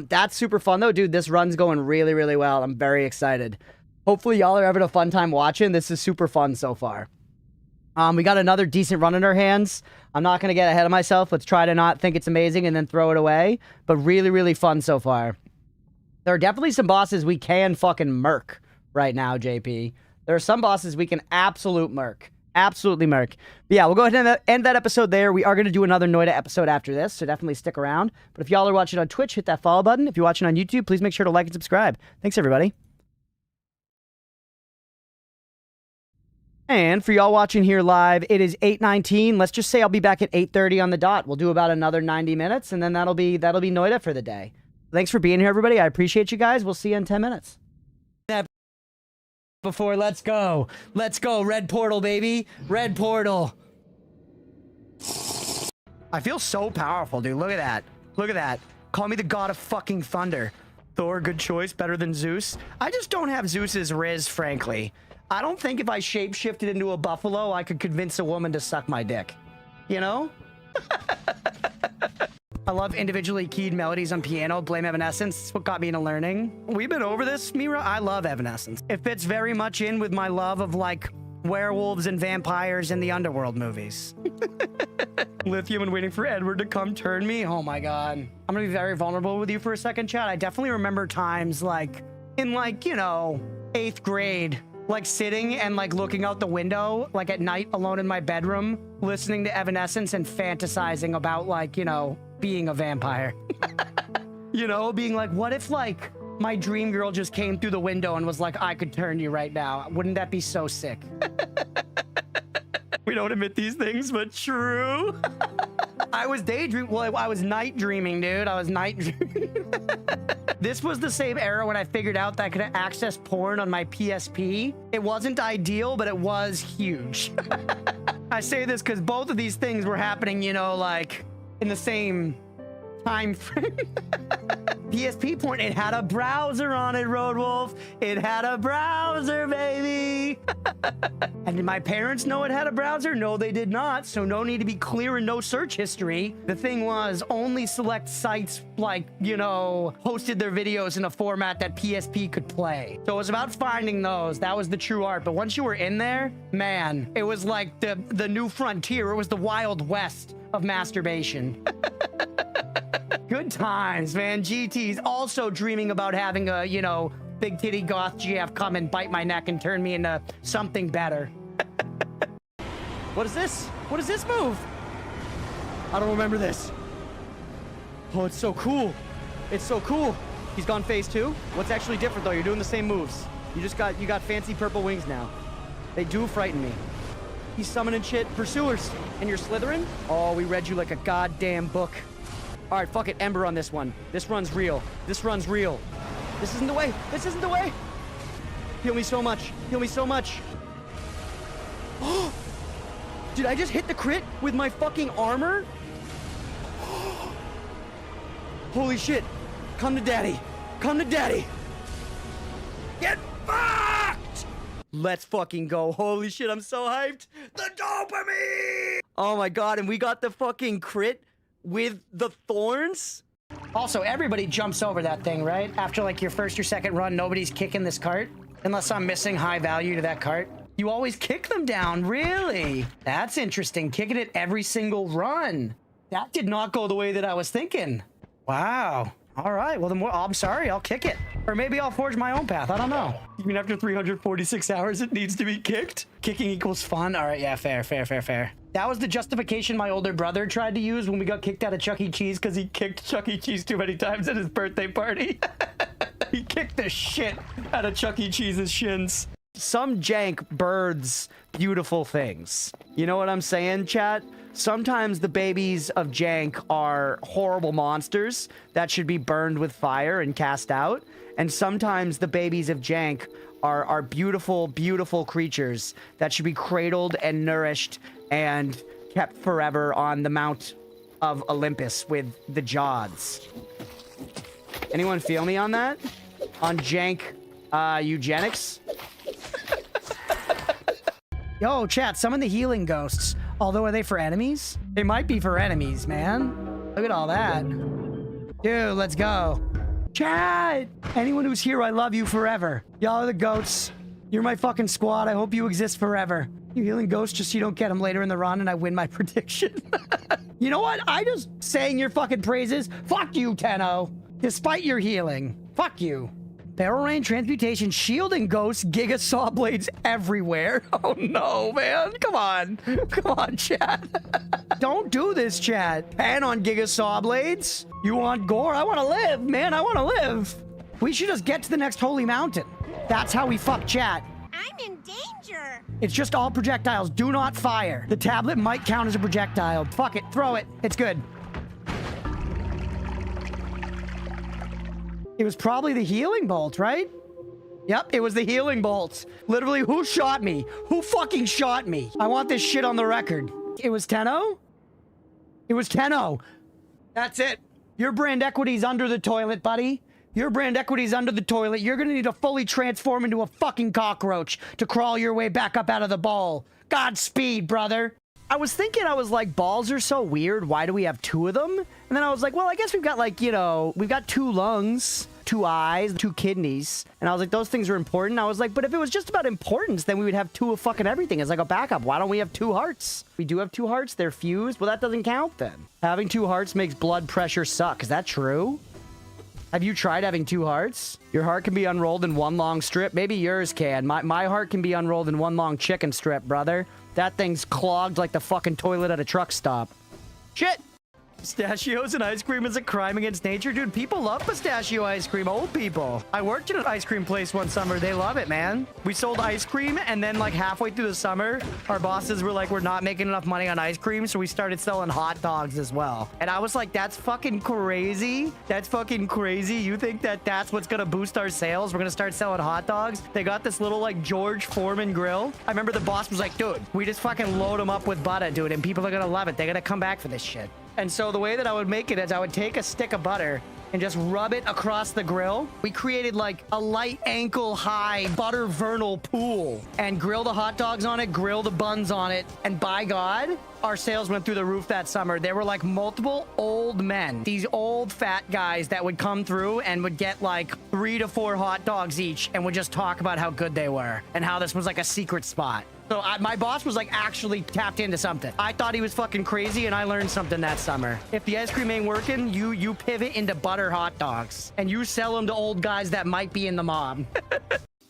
That's super fun though, dude. This run's going really, really well. I'm very excited. Hopefully y'all are having a fun time watching. This is super fun so far. We got another decent run in our hands. I'm not gonna get ahead of myself. Let's try to not think it's amazing and then throw it away. But really, really fun so far. There are definitely some bosses we can fucking murk right now, JP. There are some bosses we can absolutely murk. Absolutely murk. But yeah, we'll go ahead and end that episode there. We are going to do another Noita episode after this, so definitely stick around. But if y'all are watching on Twitch, hit that follow button. If you're watching on YouTube, please make sure to like and subscribe. Thanks, everybody. And for y'all watching here live, it is 8:19. Let's just say I'll be back at 8:30 on the dot. We'll do about another 90 minutes, and then that'll be Noita for the day. Thanks for being here, everybody. I appreciate you guys. We'll see you in 10 minutes. Before, let's go. Let's go. Red portal, baby. Red portal. I feel so powerful, dude. Look at that. Look at that. Call me the god of fucking thunder. Thor, good choice. Better than Zeus. I just don't have Zeus's riz, frankly. I don't think if I shapeshifted into a buffalo, I could convince a woman to suck my dick. You know? I love individually keyed melodies on piano. Blame Evanescence. It's what got me into learning. We've been over this, Mira. I love Evanescence. It fits very much in with my love of, like, werewolves and vampires in the Underworld movies. Lithium and waiting for Edward to come turn me. Oh, my God. I'm going to be very vulnerable with you for a second, chat. I definitely remember times, like, in, like, you know, 8th grade, like, sitting and, like, looking out the window, like, at night alone in my bedroom, listening to Evanescence and fantasizing about, like, you know, being a vampire. You know, being like, what if, like, my dream girl just came through the window and was like, I could turn you right now. Wouldn't that be so sick? We don't admit these things, but true. I was daydreaming. Well, I was night dreaming, dude. I was night dreaming. This was the same era when I figured out that I could access porn on my PSP. It wasn't ideal, but it was huge. I say this because both of these things were happening, you know, like, in the same time frame. PSP porn, it had a browser on it, Roadwolf. It had a browser, baby. And did my parents know it had a browser? No, they did not. So no need to be clear and no search history. The thing was, only select sites, like, you know, hosted their videos in a format that PSP could play. So it was about finding those. That was the true art. But once you were in there, man, it was like the new frontier. It was the Wild West of masturbation. Good times, man. GT's also dreaming about having a, you know, big titty goth GF come and bite my neck and turn me into something better. What is this? What is this move? I don't remember this. Oh, it's so cool. It's so cool. He's gone phase 2. What's actually different though? You're doing the same moves. You got fancy purple wings now. They do frighten me. He's summoning shit. Pursuers. And you're slithering? Oh, we read you like a goddamn book. All right, fuck it. Ember on this one. This run's real. This run's real. This isn't the way. This isn't the way. Heal me so much. Heal me so much. Oh, did I just hit the crit with my fucking armor? Holy shit. Come to daddy. Come to daddy. Get fucked! Let's fucking go. Holy shit, I'm so hyped. The dopamine! Oh my god, and we got the fucking crit with the thorns? Also, everybody jumps over that thing, right? After like your first or second run, nobody's kicking this cart. Unless I'm missing high value to that cart. You always kick them down, really? That's interesting. Kicking it every single run. That did not go the way that I was thinking. Wow. All right. Well, then I'm sorry. I'll kick it. Or maybe I'll forge my own path. I don't know. You mean after 346 hours it needs to be kicked? Kicking equals fun. All right. Yeah, fair. That was the justification my older brother tried to use when we got kicked out of Chuck E. Cheese because he kicked Chuck E. Cheese too many times at his birthday party. He kicked the shit out of Chuck E. Cheese's shins. Some jank births beautiful things. You know what I'm saying, chat? Sometimes the babies of jank are horrible monsters that should be burned with fire and cast out. And sometimes the babies of jank are beautiful, beautiful creatures that should be cradled and nourished and kept forever on the Mount of Olympus with the Jods. Anyone feel me on that? On jank eugenics? Yo, chat, summon the healing ghosts. Although, are they for enemies? They might be for enemies, man. Look at all that. Dude, let's go. Chat! Anyone who's here, I love you forever. Y'all are the goats. You're my fucking squad. I hope you exist forever. You healing ghosts just so you don't get them later in the run and I win my prediction. You know what? I just sang your fucking praises. Fuck you, Tenno. Despite your healing. Fuck you. Barrel Rain, Transmutation, Shielding Ghosts, Giga Saw Blades everywhere. Oh no, man. Come on. Come on, chat. Don't do this, chat. Pan on Giga Saw Blades. You want gore? I want to live, man. I want to live. We should just get to the next holy mountain. That's how we fuck chat. I'm in danger. It's just all projectiles. Do not fire. The tablet might count as a projectile. Fuck it. Throw it. It's good. It was probably the healing bolt, right? Yep, it was the healing bolt. Literally, who shot me? Who fucking shot me? I want this shit on the record. It was Tenno? It was Tenno. That's it. Your brand equity's under the toilet, buddy. Your brand equity's under the toilet. You're gonna need to fully transform into a fucking cockroach to crawl your way back up out of the bowl. Godspeed, brother. I was thinking, I was like, balls are so weird. Why do we have two of them? And then I was like, well, I guess we've got like, you know, we've got two lungs, two eyes, two kidneys. And I was like, those things are important. I was like, but if it was just about importance, then we would have two of fucking everything as like a backup. Why don't we have two hearts? We do have two hearts. They're fused. Well, that doesn't count then. Having two hearts makes blood pressure suck. Is that true? Have you tried having two hearts? Your heart can be unrolled in one long strip. Maybe yours can. My heart can be unrolled in one long chicken strip, brother. That thing's clogged like the fucking toilet at a truck stop. Shit! Pistachios and ice cream is a crime against nature? Dude, people love pistachio ice cream. Old people. I worked in an ice cream place one summer. They love it, man. We sold ice cream, and then like halfway through the summer, our bosses were like, we're not making enough money on ice cream, so we started selling hot dogs as well. And I was like, that's fucking crazy. That's fucking crazy. You think that that's what's gonna boost our sales? We're gonna start selling hot dogs? They got this little like George Foreman grill. I remember the boss was like, dude, we just fucking load them up with butter, dude, and people are gonna love it. They're gonna come back for this shit. And so the way that I would make it is I would take a stick of butter and just rub it across the grill. We created like a light ankle high butter vernal pool and grill the hot dogs on it, grill the buns on it. And by God, our sales went through the roof that summer. There were like multiple old men, these old fat guys that would come through and would get like 3 to 4 hot dogs each and would just talk about how good they were and how this was like a secret spot. So my boss was like actually tapped into something. I thought he was fucking crazy and I learned something that summer. If the ice cream ain't working, you pivot into butter hot dogs and you sell them to old guys that might be in the mob.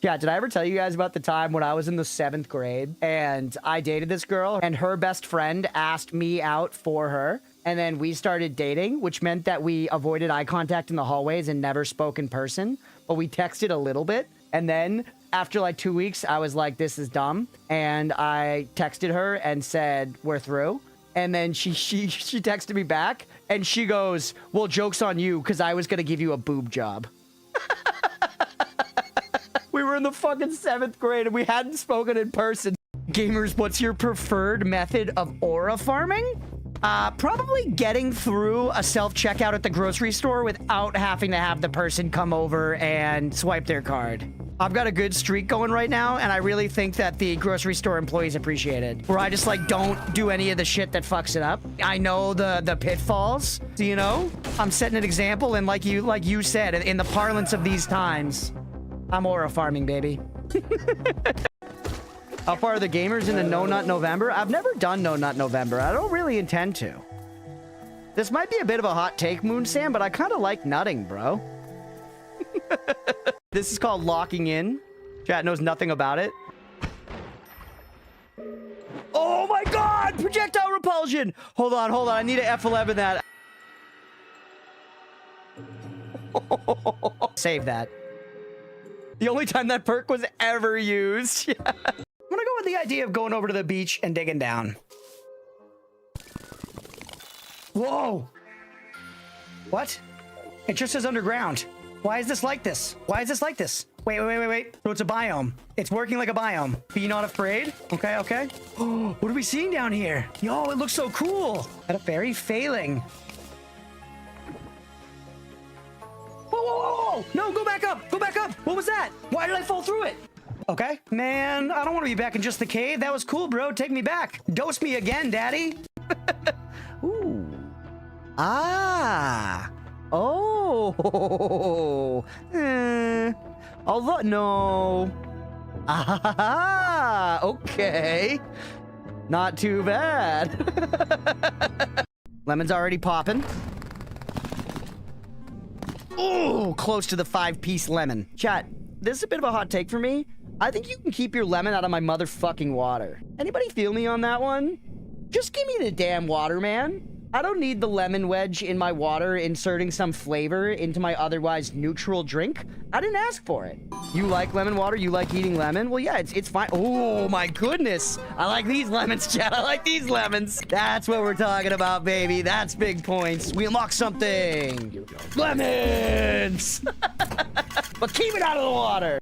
Yeah, did I ever tell you guys about the time when I was in the 7th grade and I dated this girl and her best friend asked me out for her? And then we started dating, which meant that we avoided eye contact in the hallways and never spoke in person, but we texted a little bit. And then after like 2 weeks, I was like, this is dumb. And I texted her and said, we're through. And then she texted me back and she goes, well, joke's on you because I was going to give you a boob job. We were in the fucking 7th grade and we hadn't spoken in person. Gamers, what's your preferred method of aura farming? Probably getting through a self-checkout at the grocery store without having to have the person come over and swipe their card. I've got a good streak going right now, and I really think that the grocery store employees appreciate it. Where I just, like, don't do any of the shit that fucks it up. I know the pitfalls, you know? I'm setting an example, and like you said, in the parlance of these times, I'm aura farming, baby. How far are the gamers into No Nut November? I've never done No Nut November. I don't really intend to. This might be a bit of a hot take, Moon Sam, but I kind of like nutting, bro. This is called locking in. Chat knows nothing about it. Oh my god! Projectile repulsion! Hold on. I need to F11 that. Save that. The only time that perk was ever used. I'm gonna go with the idea of going over to the beach and digging down. Whoa! What? It just says underground. Why is this like this? Wait. So it's a biome. It's working like a biome. Be not afraid? Okay. Oh, what are we seeing down here? Yo, it looks so cool. At a fairy failing. Whoa. No, go back up. What was that? Why did I fall through it? Okay. Man, I don't want to be back in just the cave. That was cool, bro. Take me back. Dose me again, daddy. Ooh. Ah. Oh. Although, no. Ah, okay. Not too bad. Lemon's already popping. Ooh, close to the 5-piece lemon. Chat, this is a bit of a hot take for me. I think you can keep your lemon out of my motherfucking water. Anybody feel me on that one? Just give me the damn water, man. I don't need the lemon wedge in my water inserting some flavor into my otherwise neutral drink. I didn't ask for it. You like lemon water? You like eating lemon? Well, yeah, it's fine. Oh, my goodness. I like these lemons, chat. I like these lemons. That's what we're talking about, baby. That's big points. We unlock something. Lemons! But keep it out of the water.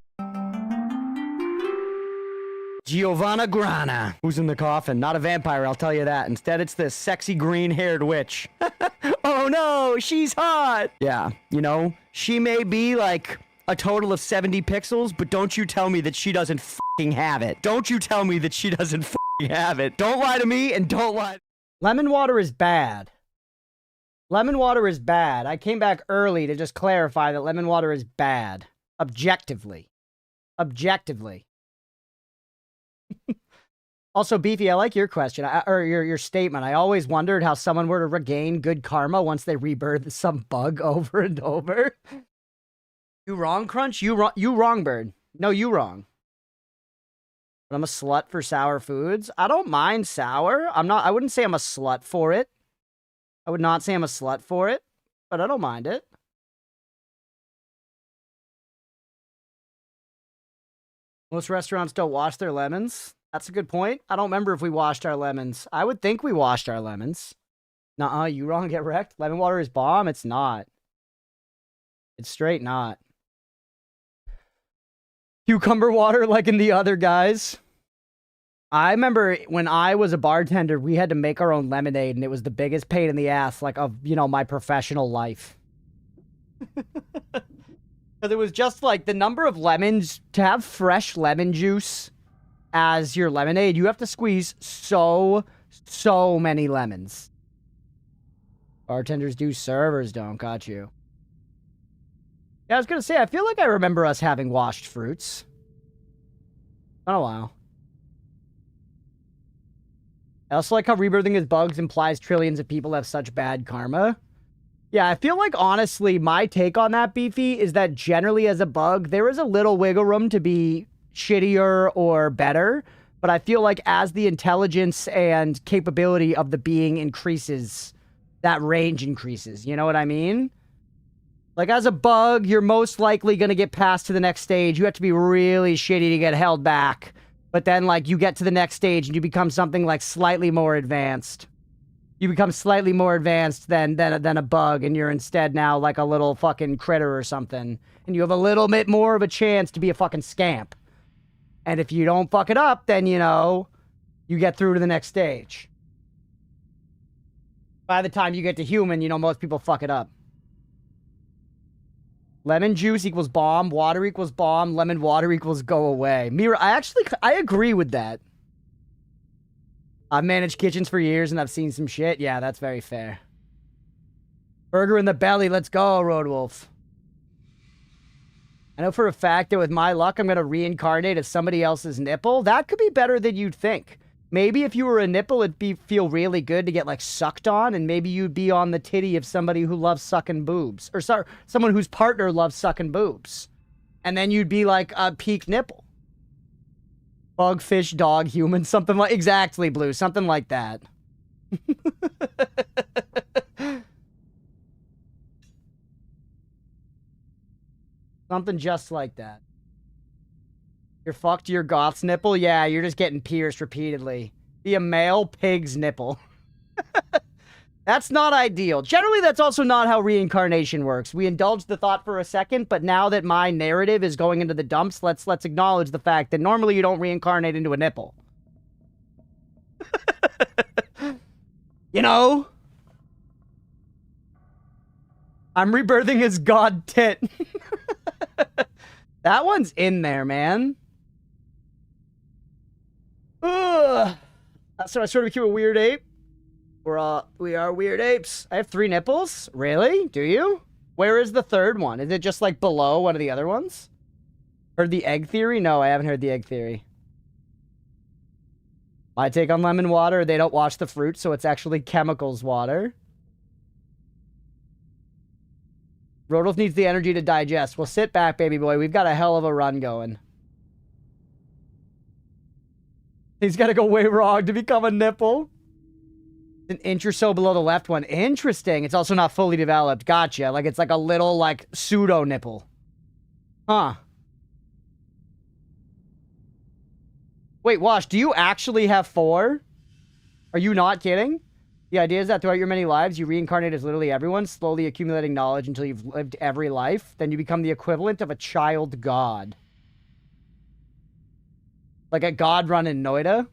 Giovanna Grana. Who's in the coffin? Not a vampire, I'll tell you that. Instead, it's this sexy green-haired witch. Oh no, she's hot! Yeah, you know, she may be like a total of 70 pixels, but don't you tell me that she doesn't f***ing have it. Don't you tell me that she doesn't f***ing have it. Don't lie to me and don't lie. Lemon water is bad. Lemon water is bad. I came back early to just clarify that lemon water is bad. Objectively. Also, Beefy, I like your question, or your statement. I always wondered how someone were to regain good karma once they rebirth some bug over and over. You wrong, Crunch? You wrong, Bird. No, you wrong. But I'm a slut for sour foods. I don't mind sour. I wouldn't say I'm a slut for it. I would not say I'm a slut for it, but I don't mind it. Most restaurants don't wash their lemons. That's a good point. I don't remember if we washed our lemons. I would think we washed our lemons. Nuh-uh, you wrong, get wrecked. Lemon water is bomb. It's not. It's straight not. Cucumber water like in the other guys. I remember when I was a bartender, we had to make our own lemonade, and it was the biggest pain in the ass, like, of, you know, my professional life. Because it was just like the number of lemons, to have fresh lemon juice as your lemonade, you have to squeeze so many lemons. Bartenders do, servers don't. Got you. Yeah, I was gonna say, I feel like I remember us having washed fruits. Been a while. I also like how rebirthing as bugs implies trillions of people have such bad karma. Yeah, I feel like, honestly, my take on that, Beefy, is that generally as a bug, there is a little wiggle room to be shittier or better, but I feel like as the intelligence and capability of the being increases, that range increases. You know what I mean? Like, as a bug, you're most likely going to get passed to the next stage. You have to be really shitty to get held back. But then, like, you get to the next stage and you become something, like, slightly more advanced. You become slightly more advanced than a bug, and you're instead now, like, a little fucking critter or something. And you have a little bit more of a chance to be a fucking scamp. And if you don't fuck it up, then, you know, you get through to the next stage. By the time you get to human, you know, most people fuck it up. Lemon juice equals bomb. Water equals bomb. Lemon water equals go away. Mira, I agree with that. I've managed kitchens for years and I've seen some shit. Yeah, that's very fair. Burger in the belly. Let's go, Roadwolf. I know for a fact that with my luck, I'm going to reincarnate as somebody else's nipple. That could be better than you'd think. Maybe if you were a nipple, it'd feel really good to get, like, sucked on, and maybe you'd be on the titty of somebody who loves sucking boobs. Or sorry, someone whose partner loves sucking boobs. And then you'd be, like, a peak nipple. Bug, fish, dog, human, something like... Exactly, Blue. Something like that. Something just like that. You're fucked your goth's nipple? Yeah, you're just getting pierced repeatedly. Be a male pig's nipple. That's not ideal. Generally, that's also not how reincarnation works. We indulged the thought for a second, but now that my narrative is going into the dumps, let's acknowledge the fact that normally you don't reincarnate into a nipple. You know? I'm rebirthing as God Tit. That one's in there, man. Ugh. So I sort of became a weird ape. We are weird apes. I have 3 nipples? Really? Do you? Where is the third one? Is it just like below one of the other ones? Heard the egg theory? No, I haven't heard the egg theory. My take on lemon water, they don't wash the fruit, so it's actually chemicals water. Rodolph needs the energy to digest. Well, sit back, baby boy. We've got a hell of a run going. He's got to go way wrong to become a nipple. An inch or so below the left one. Interesting. It's also not fully developed. Gotcha. Like, it's like a little, like, pseudo nipple. Huh. Wait, Wash, do you actually have 4? Are you not kidding? The idea is that throughout your many lives, you reincarnate as literally everyone, slowly accumulating knowledge until you've lived every life. Then you become the equivalent of a child god. Like a god run in Noita.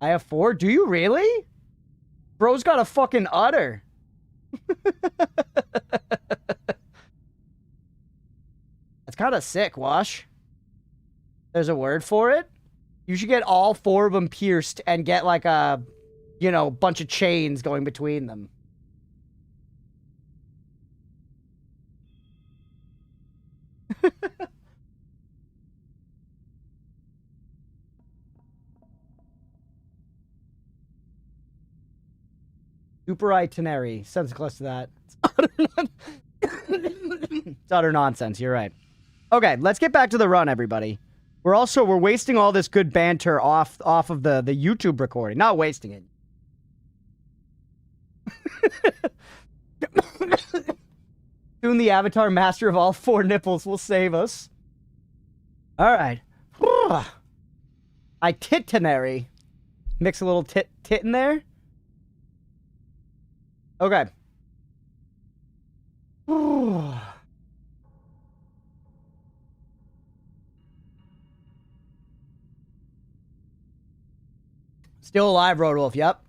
I have 4? Do you really? Bro's got a fucking udder. That's kind of sick, Wash. There's a word for it. You should get all 4 of them pierced and get like a, you know, bunch of chains going between them. Super itinerary. Sounds close to that. It's utter nonsense. You're right. Okay, let's get back to the run, everybody. We're wasting all this good banter off of the YouTube recording. Not wasting it. Soon the avatar master of all 4 nipples will save us. All right. Itinerary. Mix a little tit in there. Okay. Still alive, Roadwolf. Yep.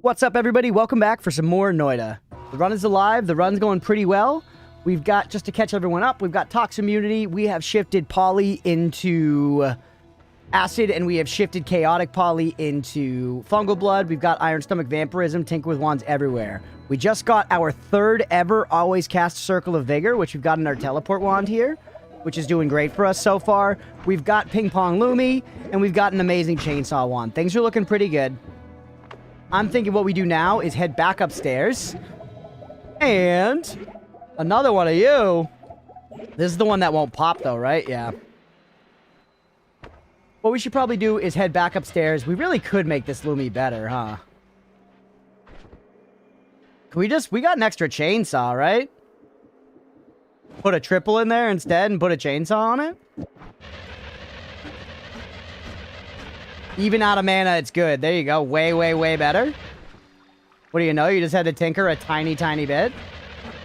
What's up, everybody? Welcome back for some more Noita. The run is alive. The run's going pretty well. We've got, just to catch everyone up, we've got Tox Immunity. We have shifted Poly into Acid, and we have shifted Chaotic Poly into Fungal Blood. We've got Iron Stomach Vampirism, Tinker with Wands everywhere. We just got our 3rd ever Always Cast Circle of Vigor, which we've got in our Teleport Wand here, which is doing great for us so far. We've got Ping Pong Lumi, and we've got an amazing Chainsaw Wand. Things are looking pretty good. I'm thinking what we do now is head back upstairs. And another one of you. This is the one that won't pop, though, right? Yeah. What we should probably do is head back upstairs. We really could make this Lumi better, huh? Can we got an extra chainsaw, right? Put a triple in there instead and put a chainsaw on it? Even out of mana, it's good. There you go. Way, way, way better. What do you know? You just had to tinker a tiny, tiny bit.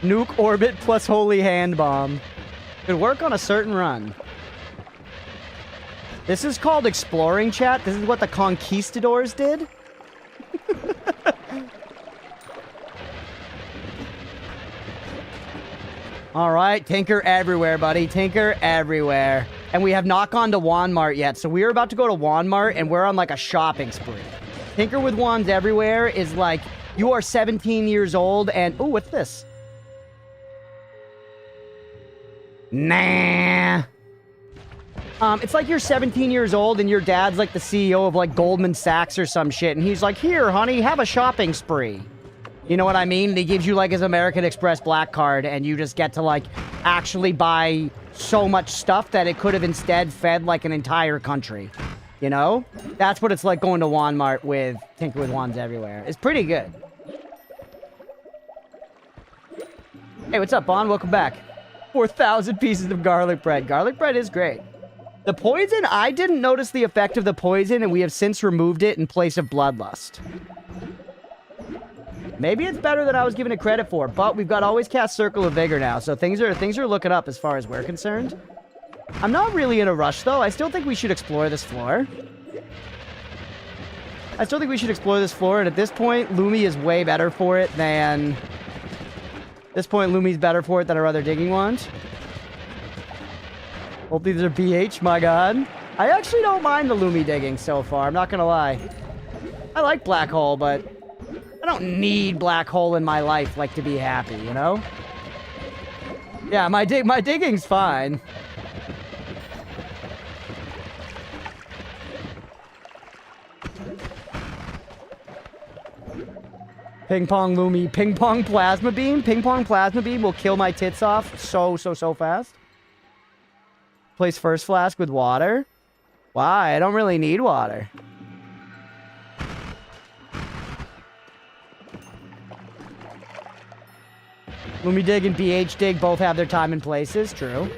Nuke Orbit plus Holy Hand Bomb. Could work on a certain run. This is called exploring, chat. This is what the conquistadors did. All right, Tinker everywhere, buddy. Tinker everywhere. And we have not gone to Walmart yet, so we are about to go to Walmart, and we're on, like, a shopping spree. Tinker with wands everywhere is like, you are 17 years old, and... Ooh, what's this? Nah. It's like you're 17 years old and your dad's like the CEO of like Goldman Sachs or some shit. And he's like, here, honey, have a shopping spree. You know what I mean? And he gives you like his American Express black card and you just get to like actually buy so much stuff that it could have instead fed like an entire country. You know? That's what it's like going to Walmart with Tinker with Wands everywhere. It's pretty good. Hey, what's up, Bond? Welcome back. 4,000 pieces of garlic bread. Garlic bread is great. The poison, I didn't notice the effect of the poison, and we have since removed it in place of bloodlust. Maybe it's better than I was giving it credit for, but we've got always cast Circle of Vigor now, so things are looking up as far as we're concerned. I'm not really in a rush, though. I still think we should explore this floor. And at this point, Lumi is way better for it than... At this point, Lumi's better for it than our other digging wand. Hopefully these are BH, my god. I actually don't mind the Lumi digging so far, I'm not gonna lie. I like Black Hole, but I don't need Black Hole in my life, like, to be happy, you know? Yeah, my digging's fine. Ping Pong Lumi. Ping Pong Plasma Beam. Ping Pong Plasma Beam will kill my tits off so fast. Place first flask with water. Why? I don't really need water. Lumi Dig and BH Dig both have their time and places. True.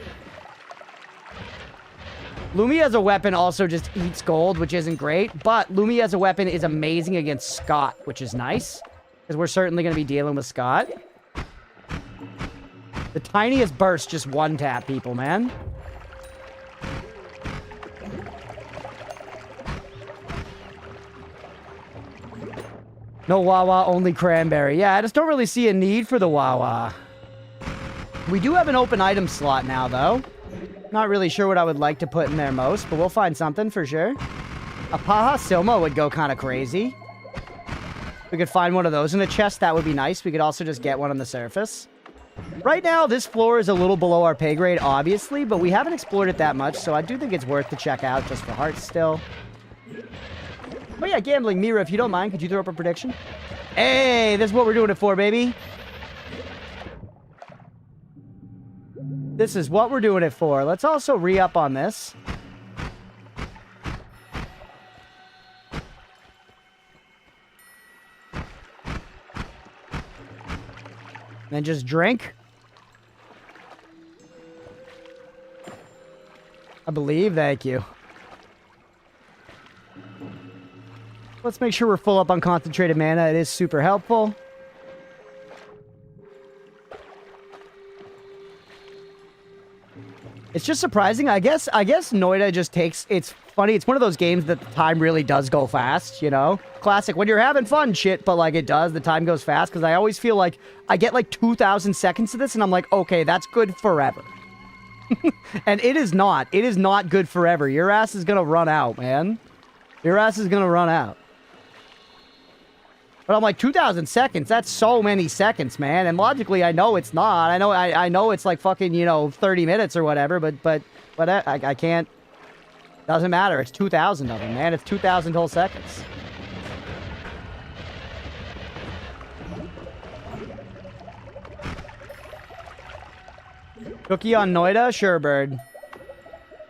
Lumi as a weapon also just eats gold, which isn't great. But Lumi as a weapon is amazing against Scott, which is nice. Because we're certainly going to be dealing with Scott. The tiniest burst just one-tap people, man. No Wawa, only cranberry. Yeah, I just don't really see a need for the Wawa. We do have an open item slot now, though. Not really sure what I would like to put in there most, but we'll find something for sure. A Paha Silma would go kind of crazy. We could find one of those in the chest. That would be nice. We could also just get one on the surface. Right now, this floor is a little below our pay grade, obviously, but we haven't explored it that much, so I do think it's worth to check out just for hearts still. Oh yeah, gambling. Mira, if you don't mind, could you throw up a prediction? Hey, this is what we're doing it for, baby. This is what we're doing it for. Let's also re-up on this. Then just drink. I believe, thank you. Let's make sure we're full up on concentrated mana. It is super helpful. It's just surprising. I guess Noita just takes... It's funny. It's one of those games that the time really does go fast, you know? Classic. When you're having fun, shit, but, like, it does. The time goes fast, because I always feel like I get, like, 2,000 seconds of this, and I'm like, okay, that's good forever. And it is not. It is not good forever. Your ass is gonna run out, man. Your ass is gonna run out. But I'm like, 2,000 seconds, that's so many seconds, man. And logically, I know it's not. I know it's like fucking, you know, 30 minutes or whatever, but I can't. Doesn't matter. It's 2,000 of them, man. It's 2,000 whole seconds. Cookie on Noita? Sure, bird.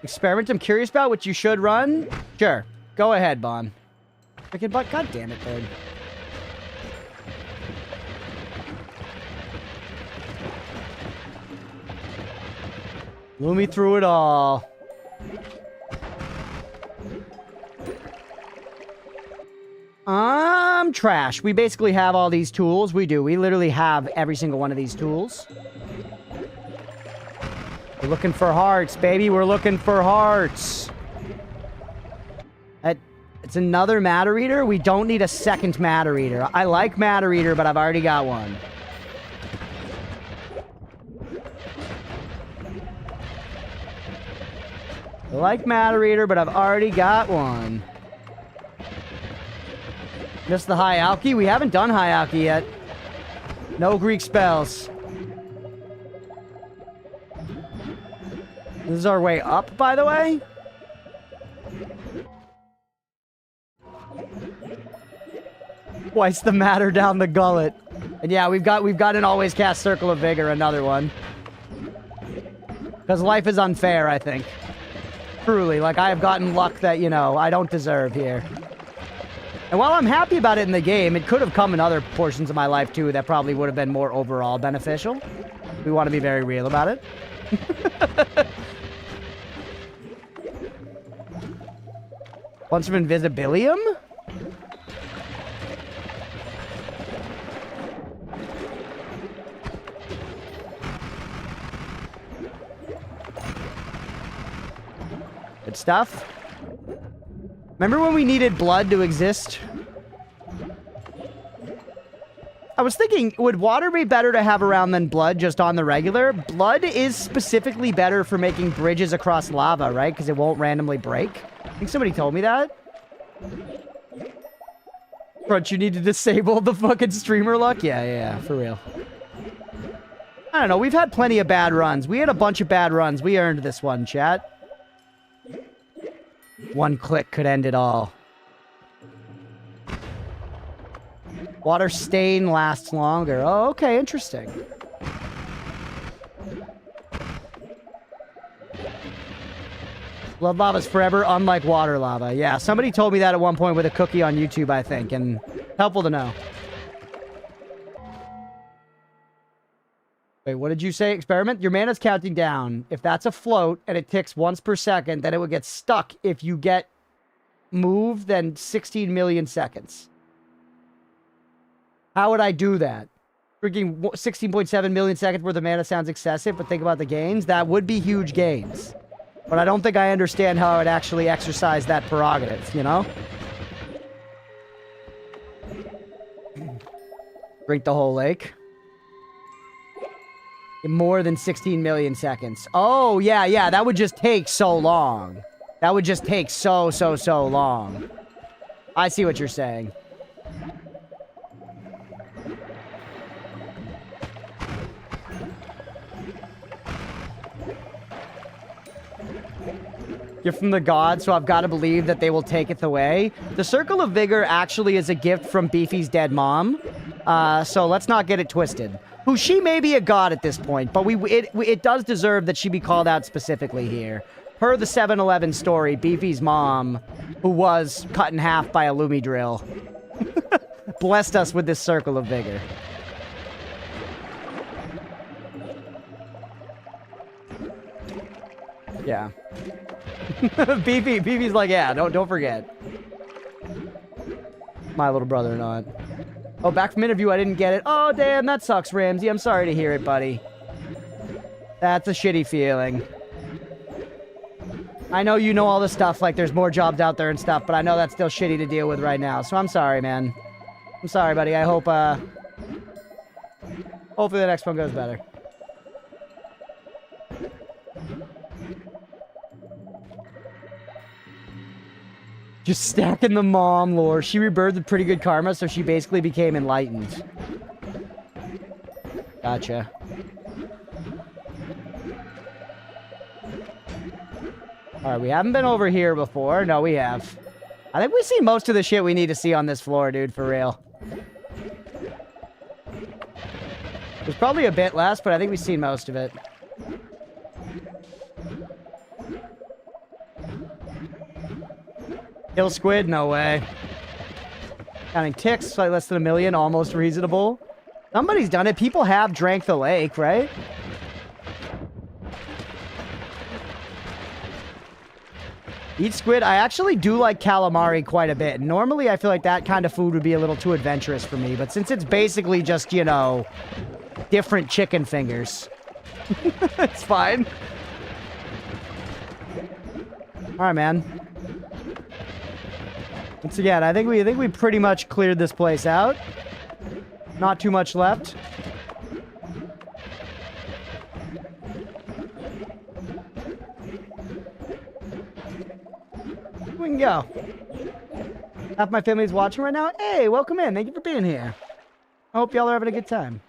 Experiment I'm curious about, which you should run? Sure. Go ahead, Bon. Freaking butt. God damn it, bird. Lumi through it all. Trash. We basically have all these tools. We do. We literally have every single one of these tools. We're looking for hearts, baby. We're looking for hearts. It's another Matter Eater. We don't need a second Matter Eater. I like Matter Eater, but I've already got one. I like Matter Eater, but I've already got one. Missed the High Alki. We haven't done High Alki yet. No Greek spells. This is our way up, by the way. Twice the matter down the gullet. And yeah, we've got an always cast Circle of Vigor, another one. Because life is unfair, I think. Truly, like I have gotten luck that, you know, I don't deserve here. And while I'm happy about it in the game, it could have come in other portions of my life too that probably would have been more overall beneficial. We want to be very real about it. Bunch of Invisibilium? Good stuff. Remember when we needed blood to exist? I was thinking, would water be better to have around than blood just on the regular? Blood is specifically better for making bridges across lava, right? Because it won't randomly break. I think somebody told me that. Crunch, you need to disable the fucking streamer luck? Yeah, for real. I don't know, we've had plenty of bad runs. We had a bunch of bad runs. We earned this one, chat. One click could end it all. Water stain lasts longer. Oh, okay, interesting. Blood lava's forever, unlike water lava. Yeah, somebody told me that at one point with a cookie on YouTube, I think, and helpful to know. Wait, what did you say? Experiment? Your mana's counting down. If that's a float and it ticks once per second, then it would get stuck if you get moved, then 16 million seconds. How would I do that? Freaking 16.7 million seconds worth of mana sounds excessive, but think about the gains. That would be huge gains. But I don't think I understand how I would actually exercise that prerogative, you know? Drink the whole lake. In more than 16 million seconds. Oh, yeah, that would just take so long. That would just take so long. I see what you're saying. You're from the gods, so I've got to believe that they will take it away. The Circle of Vigor actually is a gift from Beefy's dead mom. So let's not get it twisted. Who she may be a god at this point, but it does deserve that she be called out specifically here. Per the 7-Eleven story, Beefy's mom, who was cut in half by a Lumi drill, blessed us with this Circle of Vigor. Yeah. Beefy's like, yeah, don't forget. My little brother or not. Oh, back from interview, I didn't get it. Oh, damn, that sucks, Ramsey. I'm sorry to hear it, buddy. That's a shitty feeling. I know you know all this stuff, like there's more jobs out there and stuff, but I know that's still shitty to deal with right now, so I'm sorry, man. I'm sorry, buddy. I hope, hopefully the next one goes better. Just stacking the mom lore. She rebirthed with pretty good karma, so she basically became enlightened. Gotcha. Alright, we haven't been over here before. No, we have. I think we've seen most of the shit we need to see on this floor, dude, for real. There's probably a bit less, but I think we've seen most of it. Kill squid? No way. Counting ticks, slightly less than 1 million, almost reasonable. Somebody's done it. People have drank the lake, right? Eat squid. I actually do like calamari quite a bit. Normally, I feel like that kind of food would be a little too adventurous for me. But since it's basically just, you know, different chicken fingers, it's fine. All right, man. Once again, I think we pretty much cleared this place out. Not too much left. We can go. Half my family's watching right now. Hey, welcome in. Thank you for being here. I hope y'all are having a good time.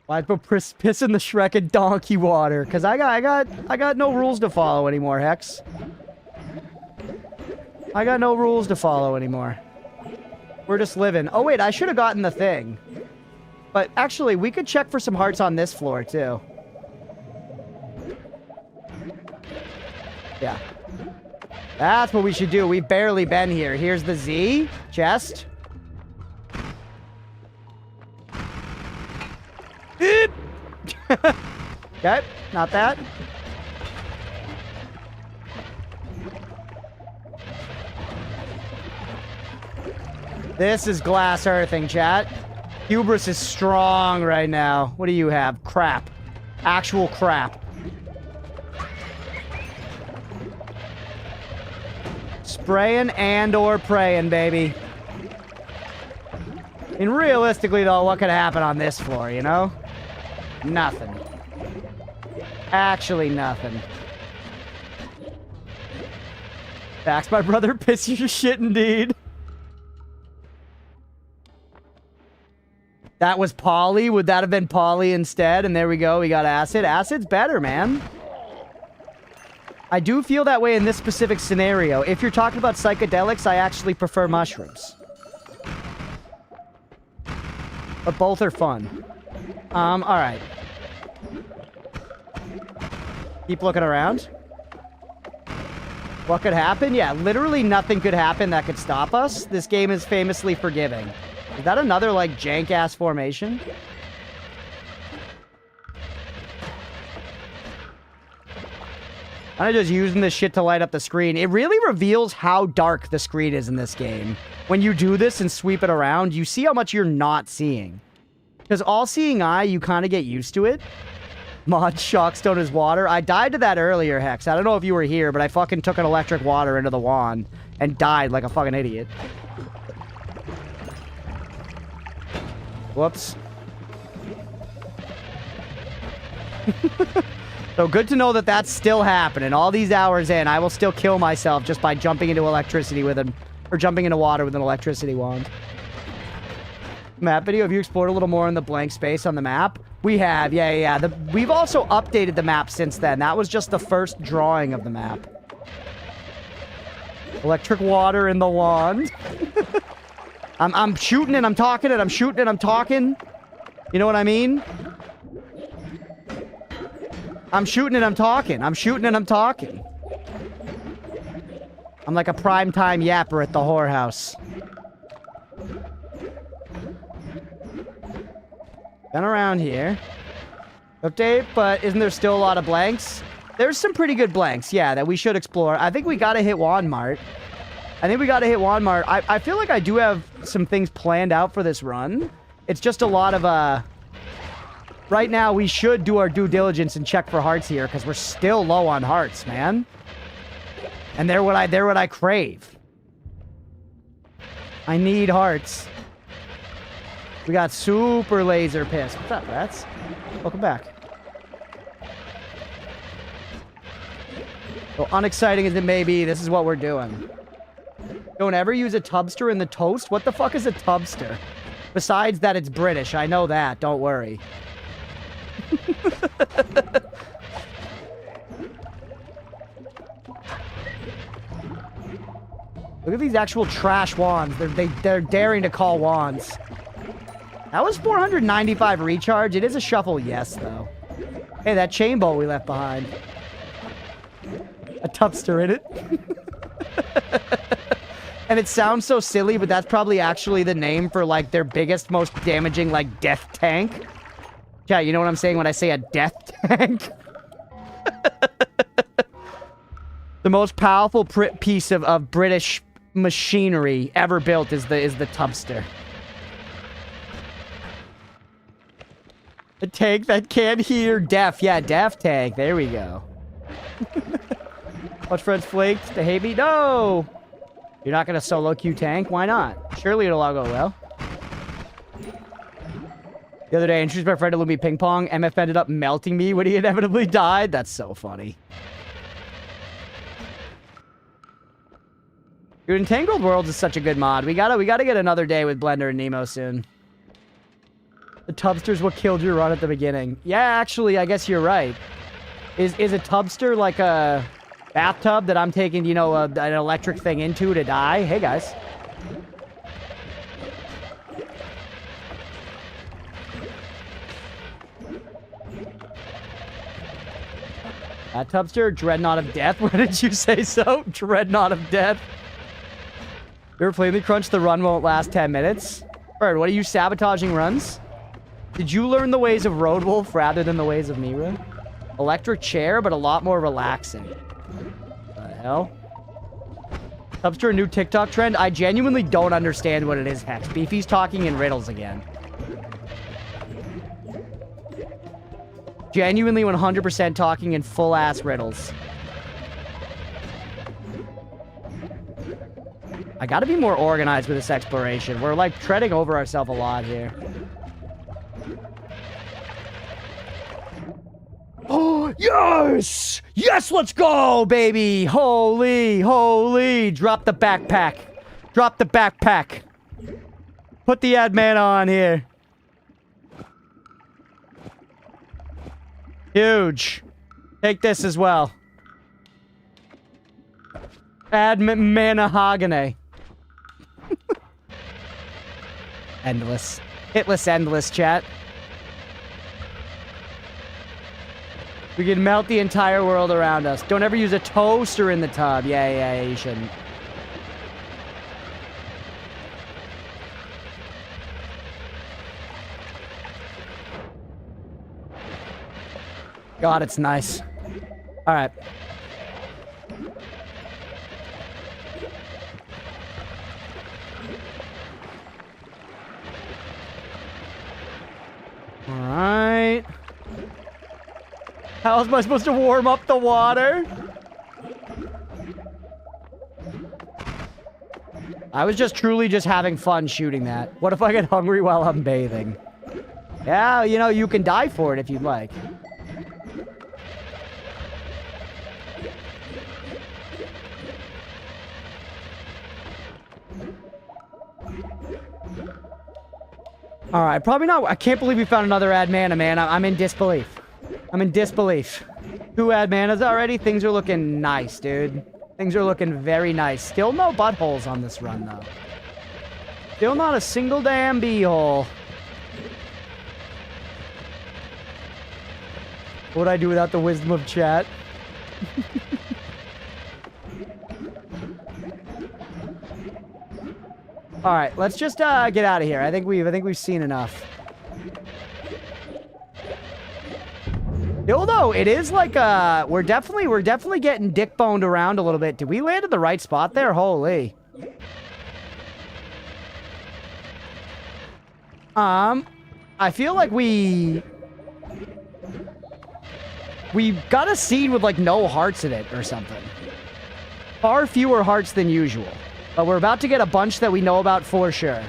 Why'd go piss in the Shrek and donkey water? Cause I got no rules to follow anymore, Hex. I got no rules to follow anymore. We're just living. Oh wait, I should have gotten the thing. But actually, we could check for some hearts on this floor too. Yeah. That's what we should do. We've barely been here. Here's the Z. Chest. Okay, not that. This is glass earthing, chat. Hubris is strong right now. What do you have? Crap. Actual crap. Spraying and or praying, baby. And realistically, though, what could happen on this floor, you know? Nothing. Actually nothing. Facts, my brother. Piss your shit indeed. That was Polly. Would that have been Polly instead? And there we go. We got acid. Acid's better, man. I do feel that way in this specific scenario. If you're talking about psychedelics, I actually prefer mushrooms. But both are fun. Alright. Keep looking around. What could happen? Yeah, literally nothing could happen that could stop us. This game is famously forgiving. Is that another, like, jank-ass formation? I'm just using this shit to light up the screen. It really reveals how dark the screen is in this game. When you do this and sweep it around, you see how much you're not seeing. Because all-seeing eye, you kind of get used to it. Mod Shockstone is water. I died to that earlier, Hex. I don't know if you were here, but I fucking took an electric water into the wand and died like a fucking idiot. Whoops. So good to know that that's still happening. All these hours in, I will still kill myself just by jumping into electricity with an... Or jumping into water with an electricity wand. Map video, have you explored a little more in the blank space on the map? We have, yeah. We've also updated the map since then. That was just the first drawing of the map. Electric water in the wand. I'm shooting and I'm talking and I'm shooting and I'm talking. You know what I mean? I'm shooting and I'm talking. I'm shooting and I'm talking. I'm like a primetime yapper at the whorehouse. Been around here. Update, but isn't there still a lot of blanks? There's some pretty good blanks, yeah, that we should explore. I think we gotta hit Walmart. I feel like I do have some things planned out for this run. It's just a lot of, Right now, we should do our due diligence and check for hearts here, because we're still low on hearts, man. And they're what I crave. I need hearts. We got super laser piss. What's up, rats? Welcome back. So unexciting as it may be, this is what we're doing. Don't ever use a tubster in the toast? What the fuck is a tubster? Besides that, it's British. I know that. Don't worry. Look at these actual trash wands. They're daring to call wands. That was 495 recharge. It is a shuffle, yes, though. Hey, that chain bolt we left behind. A tubster in it. And it sounds so silly, but that's probably actually the name for, like, their biggest, most damaging, like, death tank. Yeah, you know what I'm saying when I say a death tank? The most powerful piece of British machinery ever built is the tubster. A tank that can't hear deaf. Yeah, deaf tank. There we go. Watch friends flaked. They hate me? No! You're not gonna solo queue tank? Why not? Surely it'll all go well. The other day, I introduced my friend to Lumi Ping Pong. MF ended up melting me when he inevitably died. That's so funny. Dude, Entangled Worlds is such a good mod. We gotta get another day with Blender and Nemo soon. The tubster's what killed your run at the beginning. Yeah, actually, I guess you're right. Is a tubster like a bathtub that I'm taking, you know, an electric thing into to die? Hey, guys. That tubster, Dreadnought of Death. Where did you say so? Dreadnought of Death. You ever played the Crunch? The run won't last 10 minutes. Bird, what are you sabotaging runs? Did you learn the ways of Road Wolf rather than the ways of Mira? Electric chair, but a lot more relaxing. What the hell? Tubster, a new TikTok trend? I genuinely don't understand what it is, Hex. Beefy's talking in riddles again. Genuinely 100% talking in full-ass riddles. I gotta be more organized with this exploration. We're, like, treading over ourselves a lot here. Oh, yes! Yes, let's go, baby! Holy, holy! Drop the backpack. Drop the backpack. Put the ad man on here. Huge. Take this as well. Ad manahogany. Endless. Hitless endless, chat. We can melt the entire world around us. Don't ever use a toaster in the tub. Yeah, you shouldn't. God, it's nice. All right. All right. How else am I supposed to warm up the water? I was just truly just having fun shooting that. What if I get hungry while I'm bathing? Yeah, you know, you can die for it if you'd like. All right, probably not. I can't believe we found another ad mana, man. I'm in disbelief. I'm in disbelief. 2 ad manas already? Things are looking nice, dude. Things are looking very nice. Still no buttholes on this run, though. Still not a single damn bee-hole. What would I do without the wisdom of chat? All right, let's just get out of here. I think we've seen enough. Although it is like we're definitely getting dick boned around a little bit. Did we land at the right spot there? Holy. I feel like we got a seed with like no hearts in it or something. Far fewer hearts than usual. But we're about to get a bunch that we know about for sure.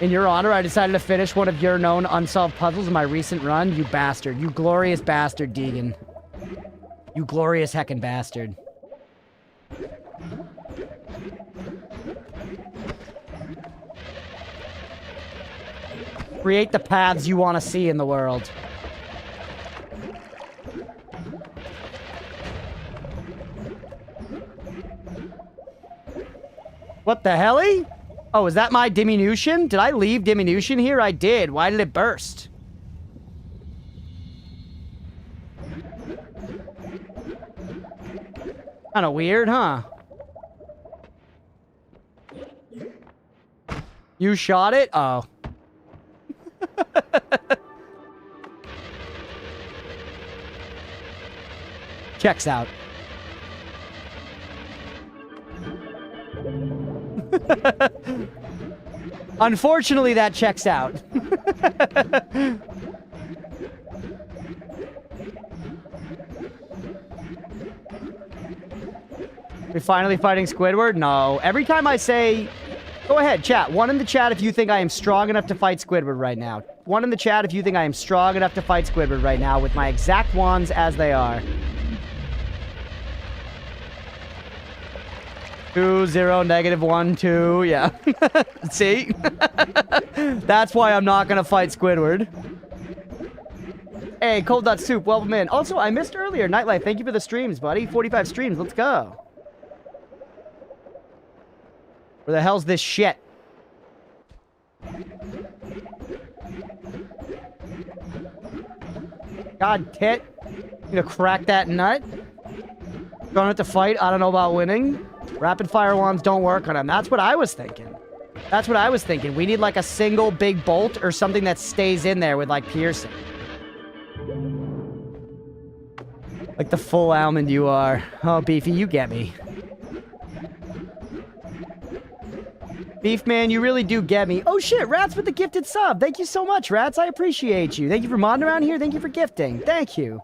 In your honor, I decided to finish one of your known unsolved puzzles in my recent run. You bastard. You glorious bastard, Deegan. You glorious heckin' bastard. Create the paths you want to see in the world. What the helly? Oh, is that my diminution? Did I leave diminution here? I did. Why did it burst? Kinda weird, huh? You shot it? Oh. Checks out. Unfortunately, that checks out. We finally fighting Squidward? No. Every time I say... Go ahead, chat. 1 in the chat if you think I am strong enough to fight Squidward right now. 1 in the chat if you think I am strong enough to fight Squidward right now with my exact wands as they are. 2, 0, negative 1, 2. Yeah. See? That's why I'm not gonna fight Squidward. Hey, Cold Nut Soup, welcome in. Also, I missed earlier. Nightlife, thank you for the streams, buddy. 45 streams, let's go. Where the hell's this shit? God, tit. You gonna crack that nut? Going have to fight? I don't know about winning. Rapid fire wands don't work on him. That's what I was thinking. That's what I was thinking. We need like a single big bolt or something that stays in there with like piercing. Like the full almond you are. Oh, Beefy, you get me. Beef man, you really do get me. Oh shit, Rats with the gifted sub. Thank you so much, Rats. I appreciate you. Thank you for modding around here. Thank you for gifting. Thank you.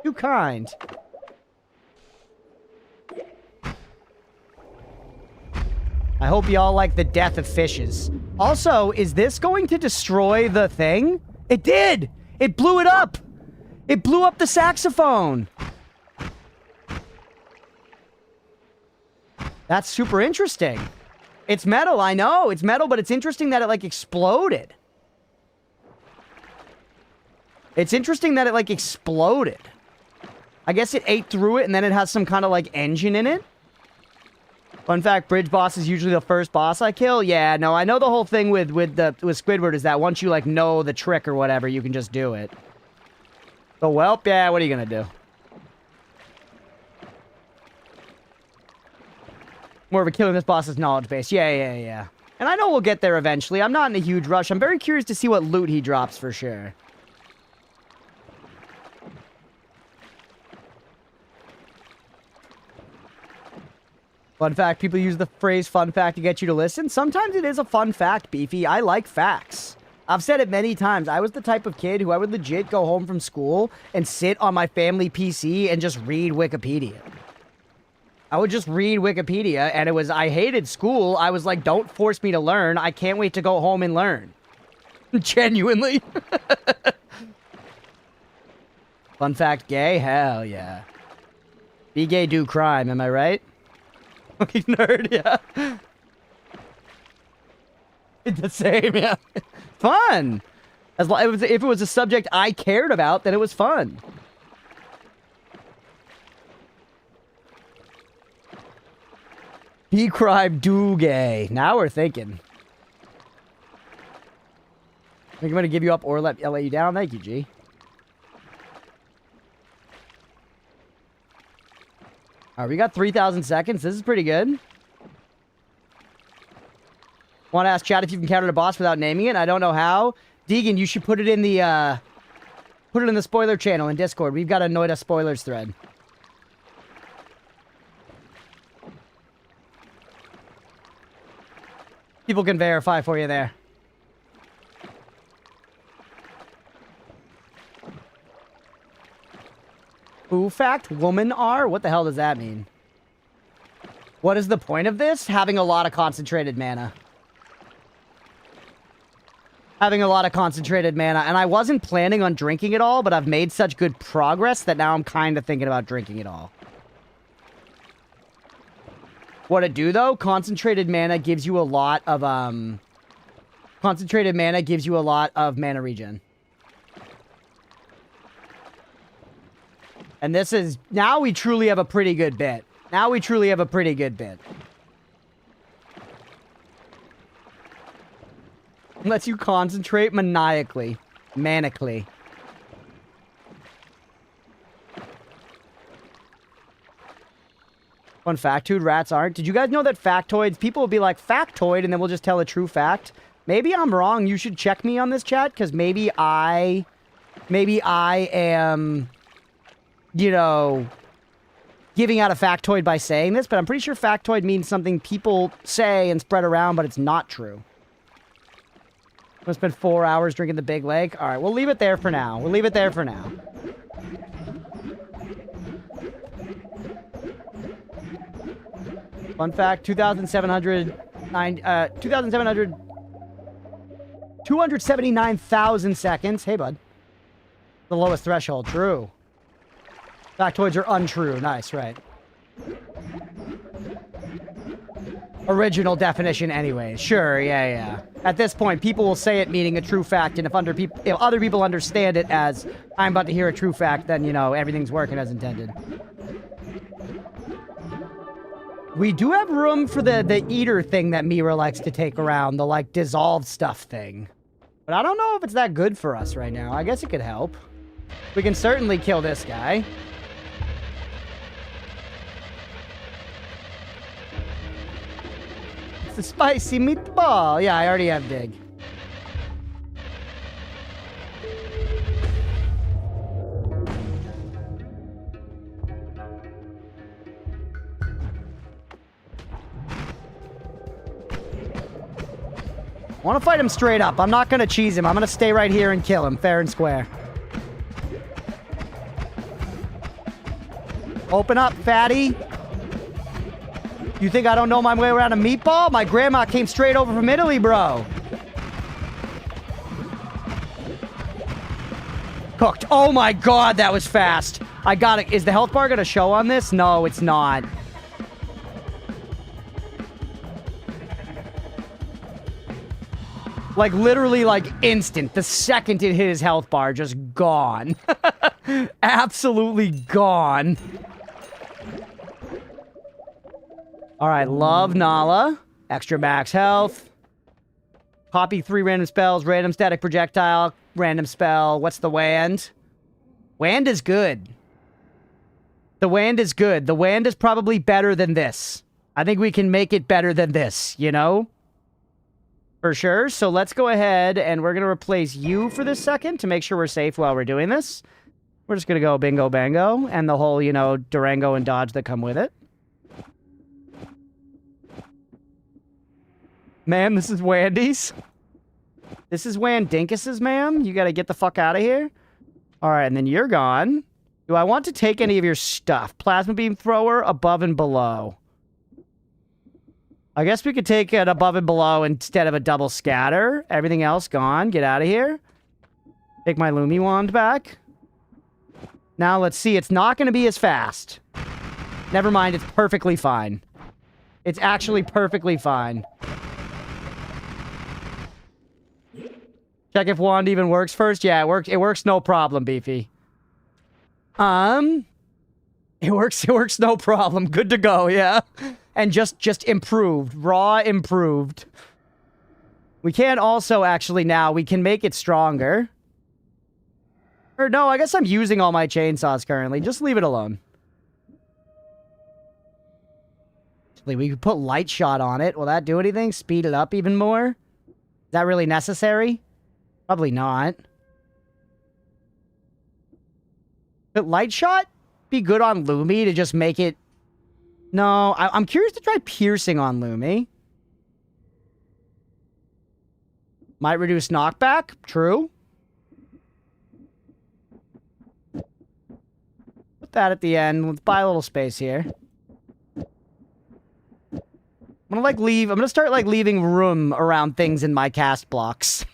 Too kind. I hope y'all like the death of fishes. Also, is this going to destroy the thing? It did! It blew it up! It blew up the saxophone! That's super interesting. It's metal, I know. It's metal, but it's interesting that it, like, exploded. It's interesting that it, like, exploded. I guess it ate through it, and then it has some kind of, like, engine in it. Fun fact, bridge boss is usually the first boss I kill. Yeah, no, I know the whole thing with Squidward is that once you, like, know the trick or whatever, you can just do it. So, well, yeah, what are you gonna do? More of a killing this boss's knowledge base. Yeah. And I know we'll get there eventually. I'm not in a huge rush. I'm very curious to see what loot he drops for sure. Fun fact, people use the phrase fun fact to get you to listen. Sometimes it is a fun fact, Beefy. I like facts. I've said it many times. I was the type of kid who I would legit go home from school and sit on my family PC and just read Wikipedia. I would just read Wikipedia, and it was, I hated school. I was like, don't force me to learn. I can't wait to go home and learn. Genuinely. Fun fact, gay? Hell yeah. Be gay, do crime, am I right? Fucking nerd, yeah. It's the same, yeah. Fun! As long, if it was a subject I cared about, then it was fun. He cried do gay. Now we're thinking. I think I'm gonna give you up or let you down. Thank you, G. Alright, we got 3,000 seconds. This is pretty good. Want to ask chat if you can counter the boss without naming it? I don't know how. Deegan, you should put it in the spoiler channel in Discord. We've got a Noita spoilers thread. People can verify for you there. Who fact? Woman are? What the hell does that mean? What is the point of this? Having a lot of concentrated mana. Having a lot of concentrated mana. And I wasn't planning on drinking it all, but I've made such good progress that now I'm kind of thinking about drinking it all. What it do, though? Concentrated mana gives you a lot of, Concentrated mana gives you a lot of mana regen. And this is... Now we truly have a pretty good bit. Now we truly have a pretty good bit. Lets you concentrate maniacally. Manically. Fun factoid, rats aren't. Did you guys know that factoids... People will be like, factoid, and then we'll just tell a true fact. Maybe I'm wrong. You should check me on this chat, because maybe I am... You know, giving out a factoid by saying this, but I'm pretty sure factoid means something people say and spread around, but it's not true. I'm gonna spend 4 hours drinking the Big Lake. All right, we'll leave it there for now. We'll leave it there for now. Fun fact, 279,000 seconds. Hey, bud. The lowest threshold. True. Factoids are untrue. Nice, right. original definition anyway. Sure, yeah. At this point, people will say it meaning a true fact, and if other people understand it as I'm about to hear a true fact, then, you know, everything's working as intended. We do have room for the eater thing that Mira likes to take around, the, like, dissolved stuff thing. But I don't know if it's that good for us right now. I guess it could help. We can certainly kill this guy. The spicy meatball. Yeah, I already have dig. I want to fight him straight up. I'm not going to cheese him. I'm going to stay right here and kill him, fair and square. Open up, fatty. You think I don't know my way around a meatball? My grandma came straight over from Italy, bro. Cooked. Oh my god, that was fast. I got it. Is the health bar going to show on this? No, it's not. Like, literally, like, instant. The second it hit his health bar, just gone. Absolutely gone. Alright, love Nala. Extra max health. Copy 3 random spells. Random static projectile. Random spell. What's the wand? Wand is good. The wand is good. The wand is probably better than this. I think we can make it better than this, you know? For sure. So let's go ahead and we're going to replace you for this second to make sure we're safe while we're doing this. We're just going to go bingo bango and the whole, you know, Durango and dodge that come with it. Ma'am, this is Wandy's. This is Wandinkus's, ma'am. You gotta get the fuck out of here. Alright, and then you're gone. Do I want to take any of your stuff? Plasma beam thrower, above and below. I guess we could take it above and below instead of a double scatter. Everything else gone. Get out of here. Take my Lumi wand back. Now, let's see. It's not going to be as fast. Never mind. It's perfectly fine. It's actually perfectly fine. Check if wand even works first. Yeah, it works. It works no problem, Beefy. It works no problem. Good to go, yeah. And just improved. Raw improved. We can also actually now, we can make it stronger. Or no, I guess I'm using all my chainsaws currently. Just leave it alone. We could put light shot on it. Will that do anything? Speed it up even more? Is that really necessary? Probably not. But light shot be good on Lumi to just make it... No, I'm curious to try piercing on Lumi. Might reduce knockback. True. Put that at the end. Let's buy a little space here. I'm gonna start like leaving room around things in my cast blocks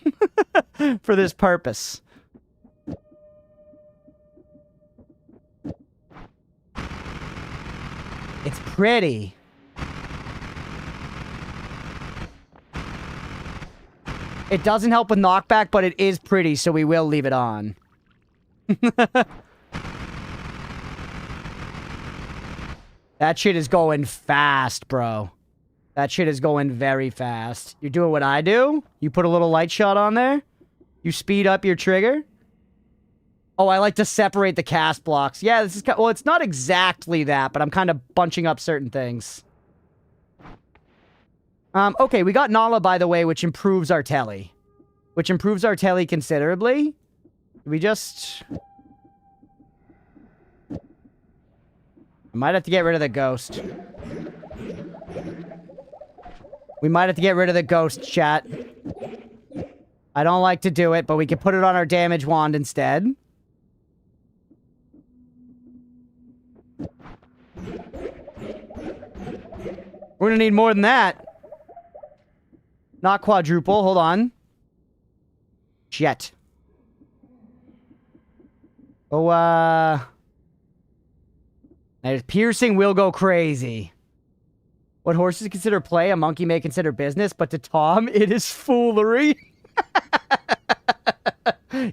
for this purpose. It's pretty. It doesn't help with knockback, but it is pretty, so we will leave it on. That shit is going fast, bro. That shit is going very fast. You're doing what I do? You put a little light shot on there? You speed up your trigger? Oh, I like to separate the cast blocks. Yeah, this is... Well, it's not exactly that, but I'm kind of bunching up certain things. Okay, we got Nala, by the way, which improves our telly. Which improves our telly considerably. We just... I might have to get rid of the ghost. We might have to get rid of the ghost, chat. I don't like to do it, but we can put it on our damage wand instead. We're gonna need more than that. Not quadruple, hold on. Shit. Oh, piercing will go crazy. What horses consider play, a monkey may consider business, but to Tom, it is foolery.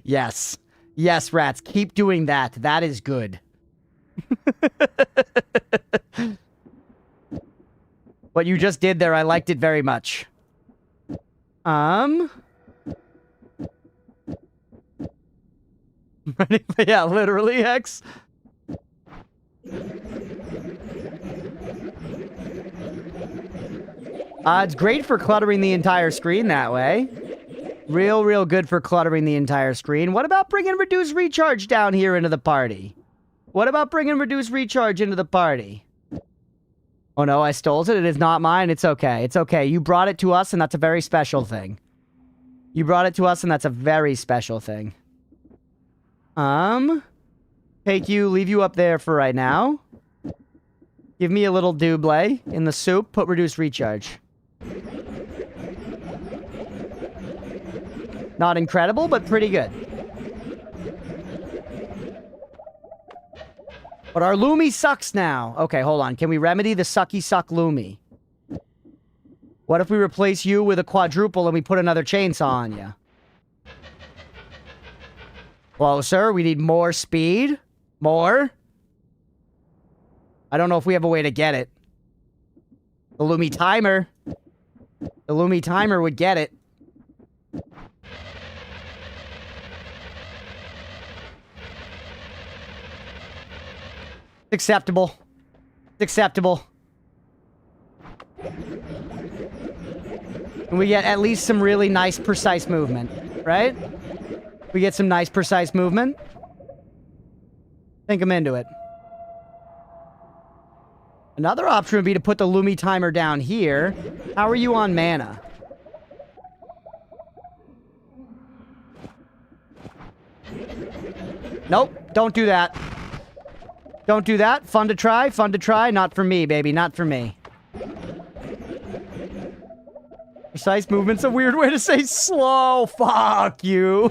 Yes. Yes, rats. Keep doing that. That is good. What you just did there, I liked it very much. Yeah, literally, X. It's great for cluttering the entire screen that way. Real good for cluttering the entire screen. What about bringing reduced recharge down here into the party? What about bringing reduced recharge into the party? Oh no, I stole it. It is not mine. It's okay. It's okay. You brought it to us, and that's a very special thing. You brought it to us, and that's a very special thing. Take you, leave you up there for right now. Give me a little double in the soup. Put reduced recharge. Not incredible, but pretty good. But our Lumi sucks now. Okay, hold on. Can we remedy the sucky suck Lumi? What if we replace you with a quadruple and we put another chainsaw on you? Closer. We need more speed. More. I don't know if we have a way to get it. The Lumi timer. The Lumi timer would get it. Acceptable. Acceptable. And we get at least some really nice, precise movement, right? We get some nice, precise movement. Think I'm into it. Another option would be to put the Lumi timer down here. How are you on mana? Nope, don't do that. Don't do that. Fun to try, fun to try. Not for me, baby, not for me. Precise movement's a weird way to say slow. Fuck you.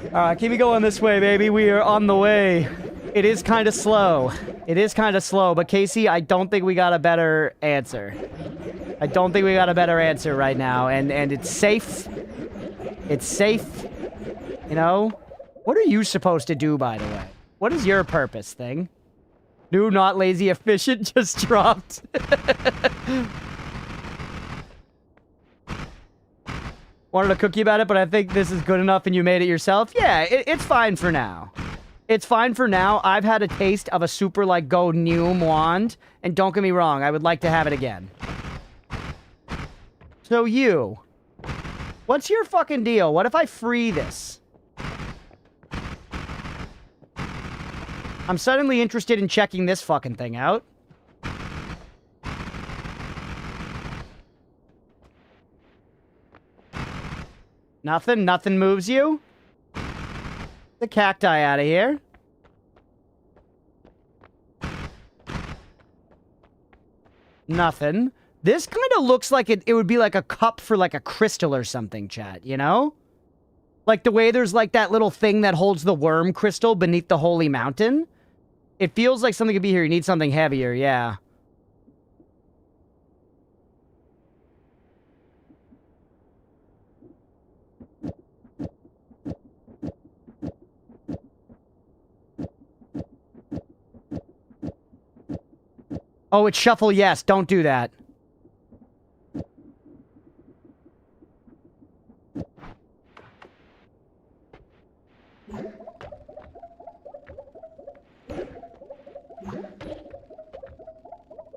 Alright, keep me going this way, baby. We are on the way. It is kind of slow. It is kind of slow, but Casey, I don't think we got a better answer. I don't think we got a better answer right now, and it's safe. It's safe. You know? What are you supposed to do, by the way? What is your purpose, thing? New, not lazy, efficient, just dropped. Wanted to cook you about it, but I think this is good enough and you made it yourself. Yeah, it's fine for now. It's fine for now. I've had a taste of a super, like, go Neum wand, and don't get me wrong, I would like to have it again. So you, what's your fucking deal? What if I free this? I'm suddenly interested in checking this fucking thing out. Nothing? Nothing moves you? The cacti out of here. Nothing. This kind of looks like it would be like a cup for like a crystal or something, chat, you know? Like the way there's like that little thing that holds the worm crystal beneath the holy mountain. It feels like something could be here. You need something heavier, yeah. Oh, it's shuffle, yes. Don't do that.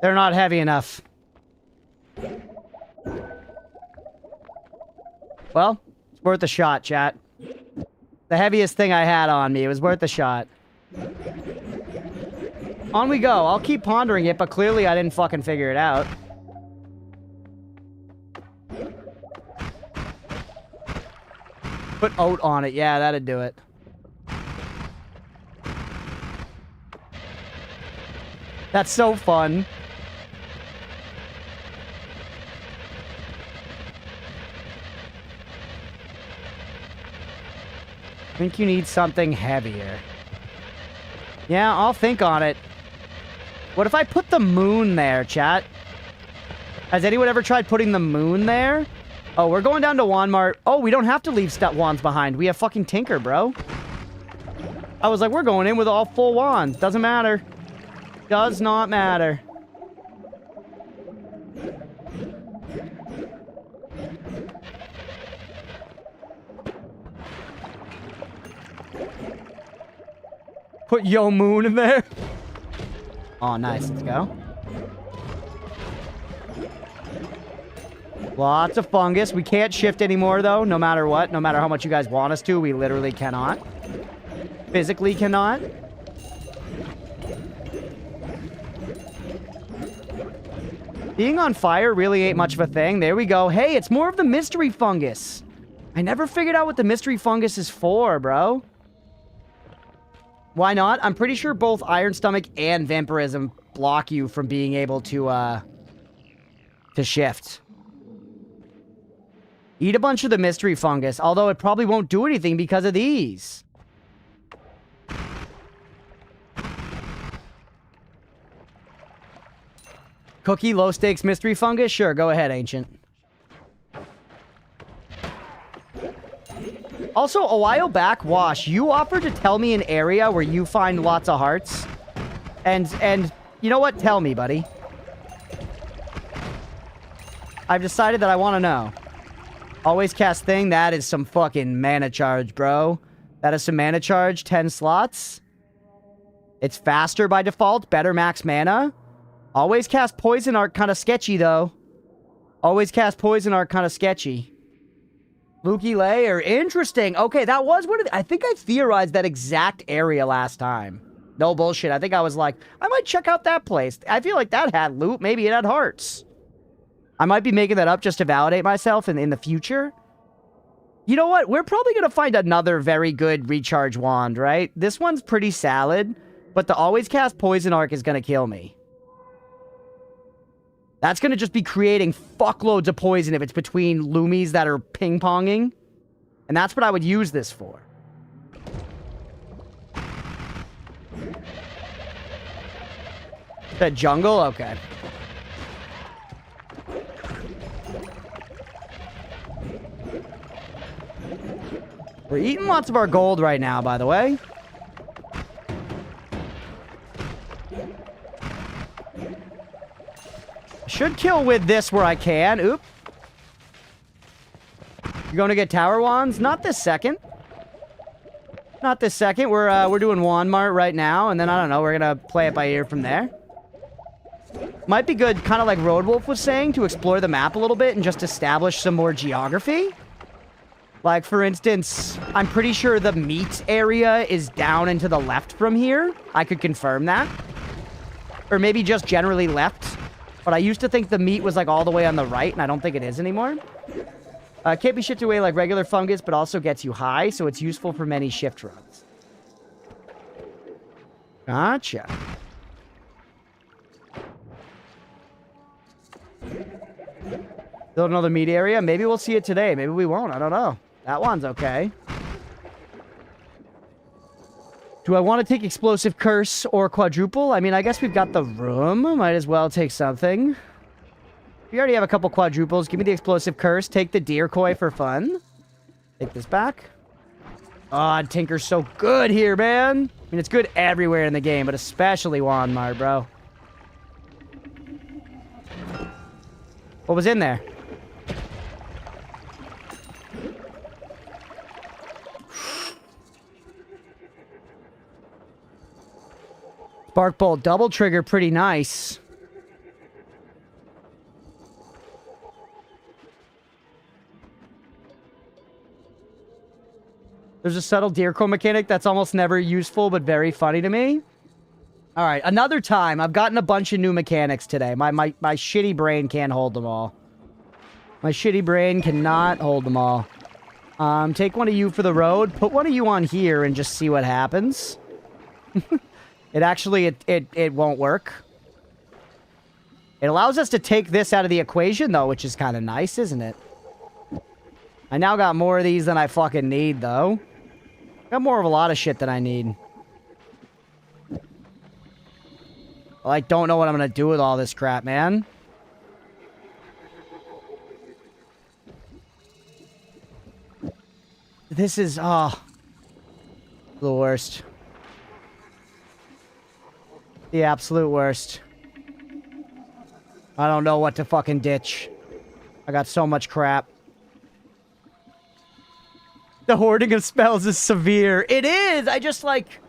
They're not heavy enough. Well, it's worth a shot, chat. The heaviest thing I had on me. It was worth a shot. On we go. I'll keep pondering it, but clearly I didn't fucking figure it out. Put oat on it. Yeah, that'd do it. That's so fun. I think you need something heavier. Yeah, I'll think on it. What if I put the moon there, chat? Has anyone ever tried putting the moon there? Oh, we're going down to Walmart. Oh, we don't have to leave wands behind. We have fucking Tinker, bro. I was like, we're going in with all full wands. Doesn't matter. Does not matter. Put Yo Moon in there. Oh, nice. Let's go. Lots of fungus. We can't shift anymore, though, no matter what. No matter how much you guys want us to, we literally cannot. Physically cannot. Being on fire really ain't much of a thing. There we go. Hey, it's more of the mystery fungus. I never figured out what the mystery fungus is for, bro. Why not? I'm pretty sure both Iron Stomach and Vampirism block you from being able to shift. Eat a bunch of the mystery fungus, although it probably won't do anything because of these. Cookie, low stakes mystery fungus? Sure, go ahead, Ancient. Also, a while back, Wash, you offered to tell me an area where you find lots of hearts. And you know what? Tell me, buddy. I've decided that I want to know. Always cast thing. That is some fucking mana charge, bro. That is some mana charge. 10 slots. It's faster by default. Better max mana. Always cast Poison Arc. Kind of sketchy, though. Always cast Poison Arc. Kind of sketchy. Lukey Layer. Interesting. Okay, that was one of the... I think I theorized that exact area last time. No bullshit. I think I was like, I might check out that place. I feel like that had loot. Maybe it had hearts. I might be making that up just to validate myself in the future. You know what? We're probably going to find another very good recharge wand, right? This one's pretty salad, but the always cast Poison Arc is going to kill me. That's going to just be creating fuckloads of poison if it's between Loomies that are ping-ponging. And that's what I would use this for. The jungle? Okay. We're eating lots of our gold right now, by the way. Should kill with this where I can. Oop. You're going to get tower wands? Not this second. Not this second. We're doing Wand Mart right now, and then, I don't know, we're going to play it by ear from there. Might be good, kind of like Roadwolf was saying, to explore the map a little bit and just establish some more geography. Like, for instance, I'm pretty sure the meat area is down and to the left from here. I could confirm that. Or maybe just generally left. But I used to think the meat was, like, all the way on the right, and I don't think it is anymore. Can't be shifted away like regular fungus, but also gets you high, so it's useful for many shift runs. Gotcha. Still another meat area? Maybe we'll see it today. Maybe we won't. I don't know. That one's okay. Do I want to take Explosive Curse or Quadruple? I mean, I guess we've got the room. Might as well take something. We already have a couple Quadruples. Give me the Explosive Curse. Take the Deer Koi for fun. Take this back. Oh, Tinker's so good here, man. I mean, it's good everywhere in the game, but especially Wanmar, bro. What was in there? Spark Bolt double trigger, pretty nice. There's a subtle Deerco mechanic that's almost never useful, but very funny to me. All right, another time. I've gotten a bunch of new mechanics today. My shitty brain can't hold them all. My shitty brain cannot hold them all. Take one of you for the road. Put one of you on here and just see what happens. It actually, it won't work. It allows us to take this out of the equation, though, which is kind of nice, isn't it? I now got more of these than I fucking need, though. Got more of a lot of shit than I need. I don't know what I'm gonna do with all this crap, man. This is, the worst. The absolute worst. I don't know what to fucking ditch. I got so much crap. The hoarding of spells is severe. It is! I just, like...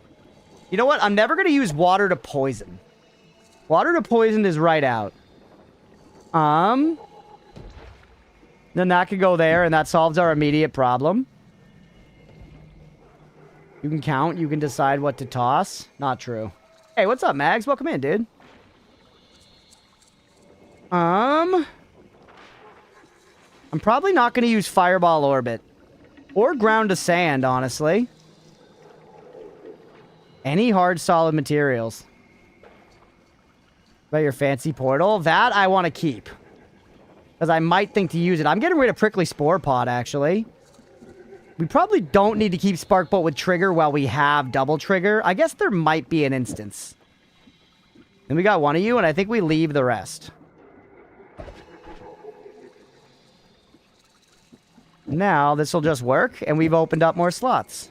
You know what? I'm never gonna use water to poison. Water to poison is right out. Then that could go there, and that solves our immediate problem. You can count. You can decide what to toss. Not true. Hey, what's up, Mags? Welcome in, dude. I'm probably not going to use Fireball Orbit. Or Ground to Sand, honestly. Any hard, solid materials. About your fancy portal? That I want to keep. Because I might think to use it. I'm getting rid of Prickly Spore Pod, actually. We probably don't need to keep Spark Bolt with Trigger while we have Double Trigger. I guess there might be an instance. And we got one of you, and I think we leave the rest. Now, this will just work, and we've opened up more slots.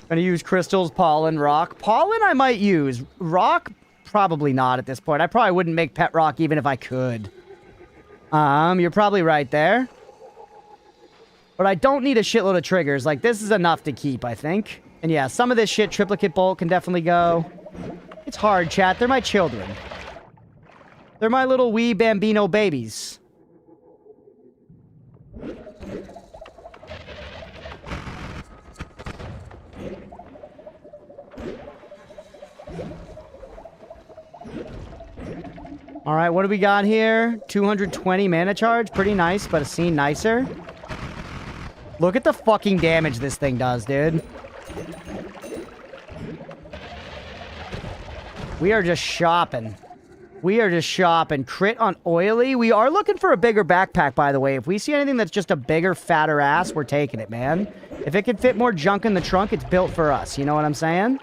Gonna use crystals, pollen, rock. Pollen I might use. Rock, probably not at this point. I probably wouldn't make pet rock even if I could. You're probably right there. But I don't need a shitload of triggers. Like, this is enough to keep, I think. And yeah, some of this shit, Triplicate Bolt can definitely go. It's hard, chat. They're my children. They're my little wee bambino babies. All right, what do we got here? 220 mana charge. Pretty nice, but a scene nicer. Look at the fucking damage this thing does, dude. We are just shopping. We are just shopping. Crit on Oily. We are looking for a bigger backpack, by the way. If we see anything that's just a bigger, fatter ass, we're taking it, man. If it can fit more junk in the trunk, it's built for us. You know what I'm saying?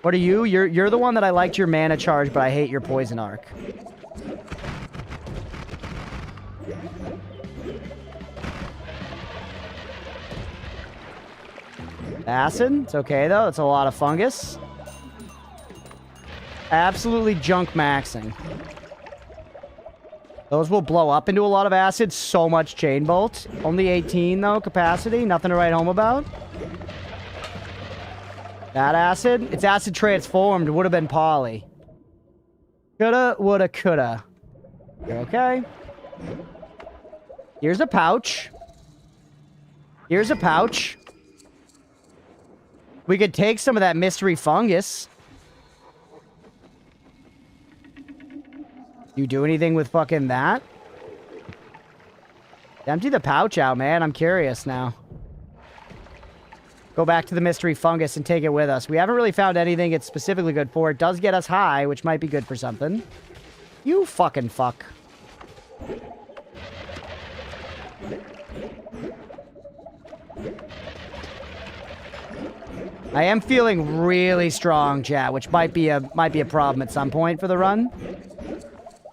What are you? You're the one that I liked your mana charge, but I hate your poison arc. Acid. It's okay, though. It's a lot of fungus. Absolutely junk maxing. Those will blow up into a lot of acid. So much chain bolt. Only 18, though, capacity. Nothing to write home about. That acid? It's acid transformed. Would have been poly. Coulda, woulda, coulda. You're okay. Here's a pouch. Here's a pouch. We could take some of that mystery fungus. You do anything with fucking that? Empty the pouch out, man. I'm curious now. Go back to the mystery fungus and take it with us. We haven't really found anything it's specifically good for. It does get us high, which might be good for something. You fucking fuck. I am feeling really strong, chat, which might be a problem at some point for the run.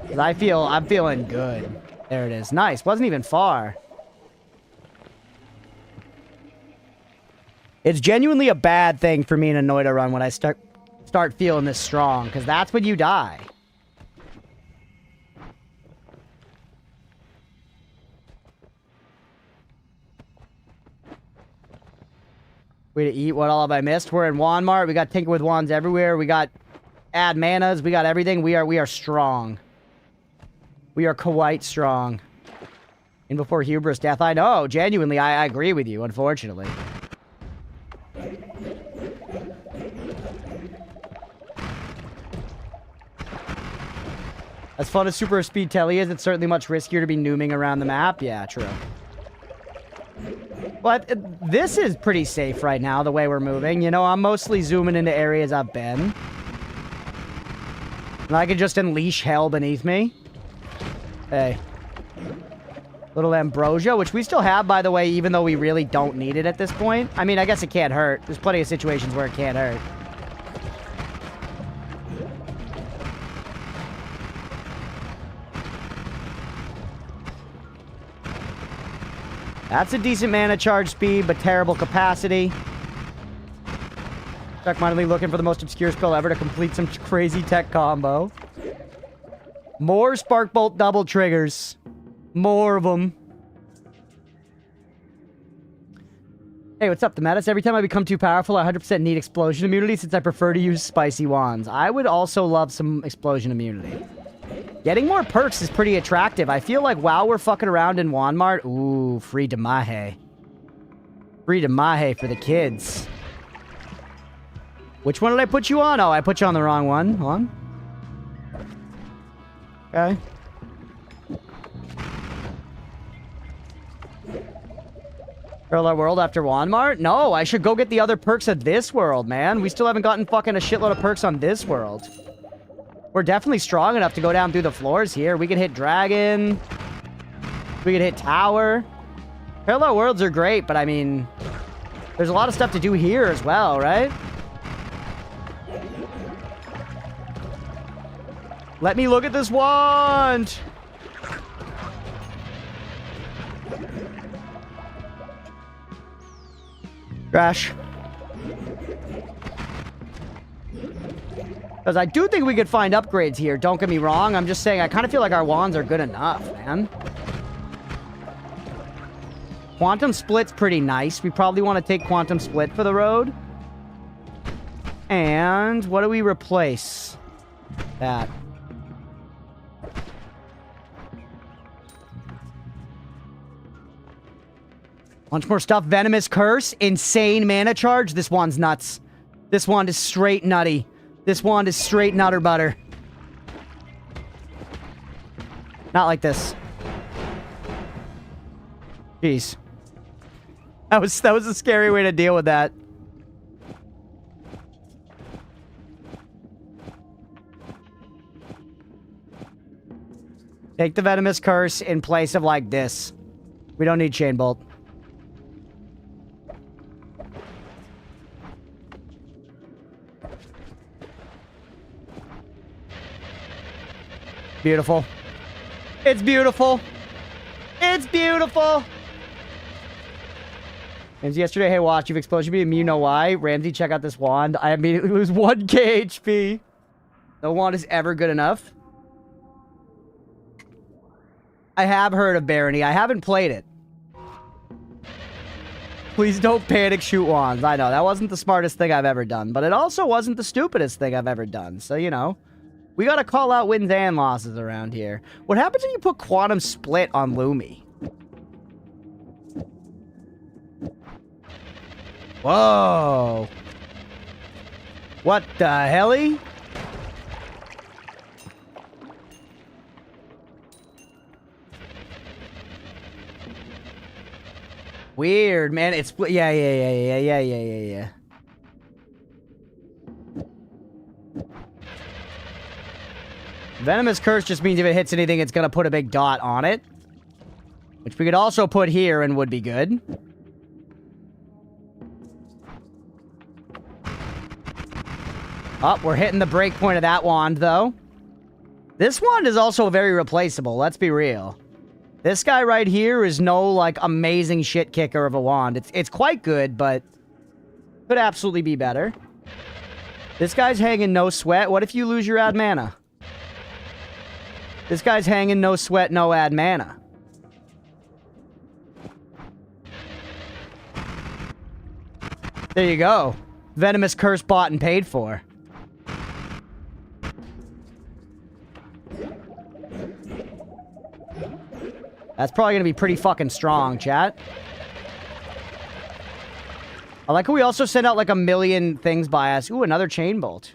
'Cause I'm feeling good. There it is. Nice. Wasn't even far. It's genuinely a bad thing for me in a Noita run when I start feeling this strong, because that's when you die. Way to eat. What all have I missed? We're in Walmart. We got Tinker with Wands everywhere. We got add manas. We got everything. We are strong. We are quite strong. And before hubris death, I know. Genuinely, I agree with you, unfortunately. As fun as Super Speed Telly is, it's certainly much riskier to be nooming around the map. Yeah, true. But this is pretty safe right now, the way we're moving. You know, I'm mostly zooming into areas I've been. And I can just unleash hell beneath me. Hey. Little ambrosia, which we still have, by the way, even though we really don't need it at this point. I mean, I guess it can't hurt. There's plenty of situations where it can't hurt. That's a decent mana charge speed, but terrible capacity. Chuck mindedly looking for the most obscure spell ever to complete some crazy tech combo. More Spark Bolt double triggers. More of them. Hey, what's up, Demetis? Every time I become too powerful, I 100% need explosion immunity since I prefer to use spicy wands. I would also love some explosion immunity. Getting more perks is pretty attractive. I feel like while we're fucking around in Wand Mart... Ooh, free Damahe. Free Damahe for the kids. Which one did I put you on? Oh, I put you on the wrong one. Hold on. Okay. Parallel world after Wand Mart? No, I should go get the other perks of this world, man. We still haven't gotten fucking a shitload of perks on this world. We're definitely strong enough to go down through the floors here. We can hit Dragon. We can hit Tower. Parallel worlds are great, but I mean... There's a lot of stuff to do here as well, right? Let me look at this wand! Trash. Because I do think we could find upgrades here. Don't get me wrong. I'm just saying I kind of feel like our wands are good enough, man. Quantum Split's pretty nice. We probably want to take Quantum Split for the road. And what do we replace? That. Bunch more stuff. Venomous Curse. Insane mana charge. This wand's nuts. This wand is straight nutty. This wand is straight nutter butter. Not like this. Jeez. That was a scary way to deal with that. Take the Venomous Curse in place of like this. We don't need Chain Bolt. Beautiful. It's beautiful. It's beautiful. Ramsey yesterday, hey, watch, you've explosion beam. You know why? Ramsey, check out this wand. I immediately lose 1k HP. No wand is ever good enough. I have heard of Barony. I haven't played it. Please don't panic shoot wands. I know, that wasn't the smartest thing I've ever done, but it also wasn't the stupidest thing I've ever done. So, you know. We gotta call out wins and losses around here. What happens when you put Quantum Split on Lumi? Whoa. What the helly? Weird, man. It's... Yeah. Venomous Curse just means if it hits anything, it's going to put a big dot on it. Which we could also put here and would be good. Oh, we're hitting the break point of that wand, though. This wand is also very replaceable, let's be real. This guy right here is no, like, amazing shit kicker of a wand. It's quite good, but could absolutely be better. This guy's hanging no sweat. What if you lose your add mana? This guy's hanging no sweat, no add mana. There you go. Venomous Curse bought and paid for. That's probably going to be pretty fucking strong, chat. I like how we also send out like a million things by us. Ooh, another Chain Bolt.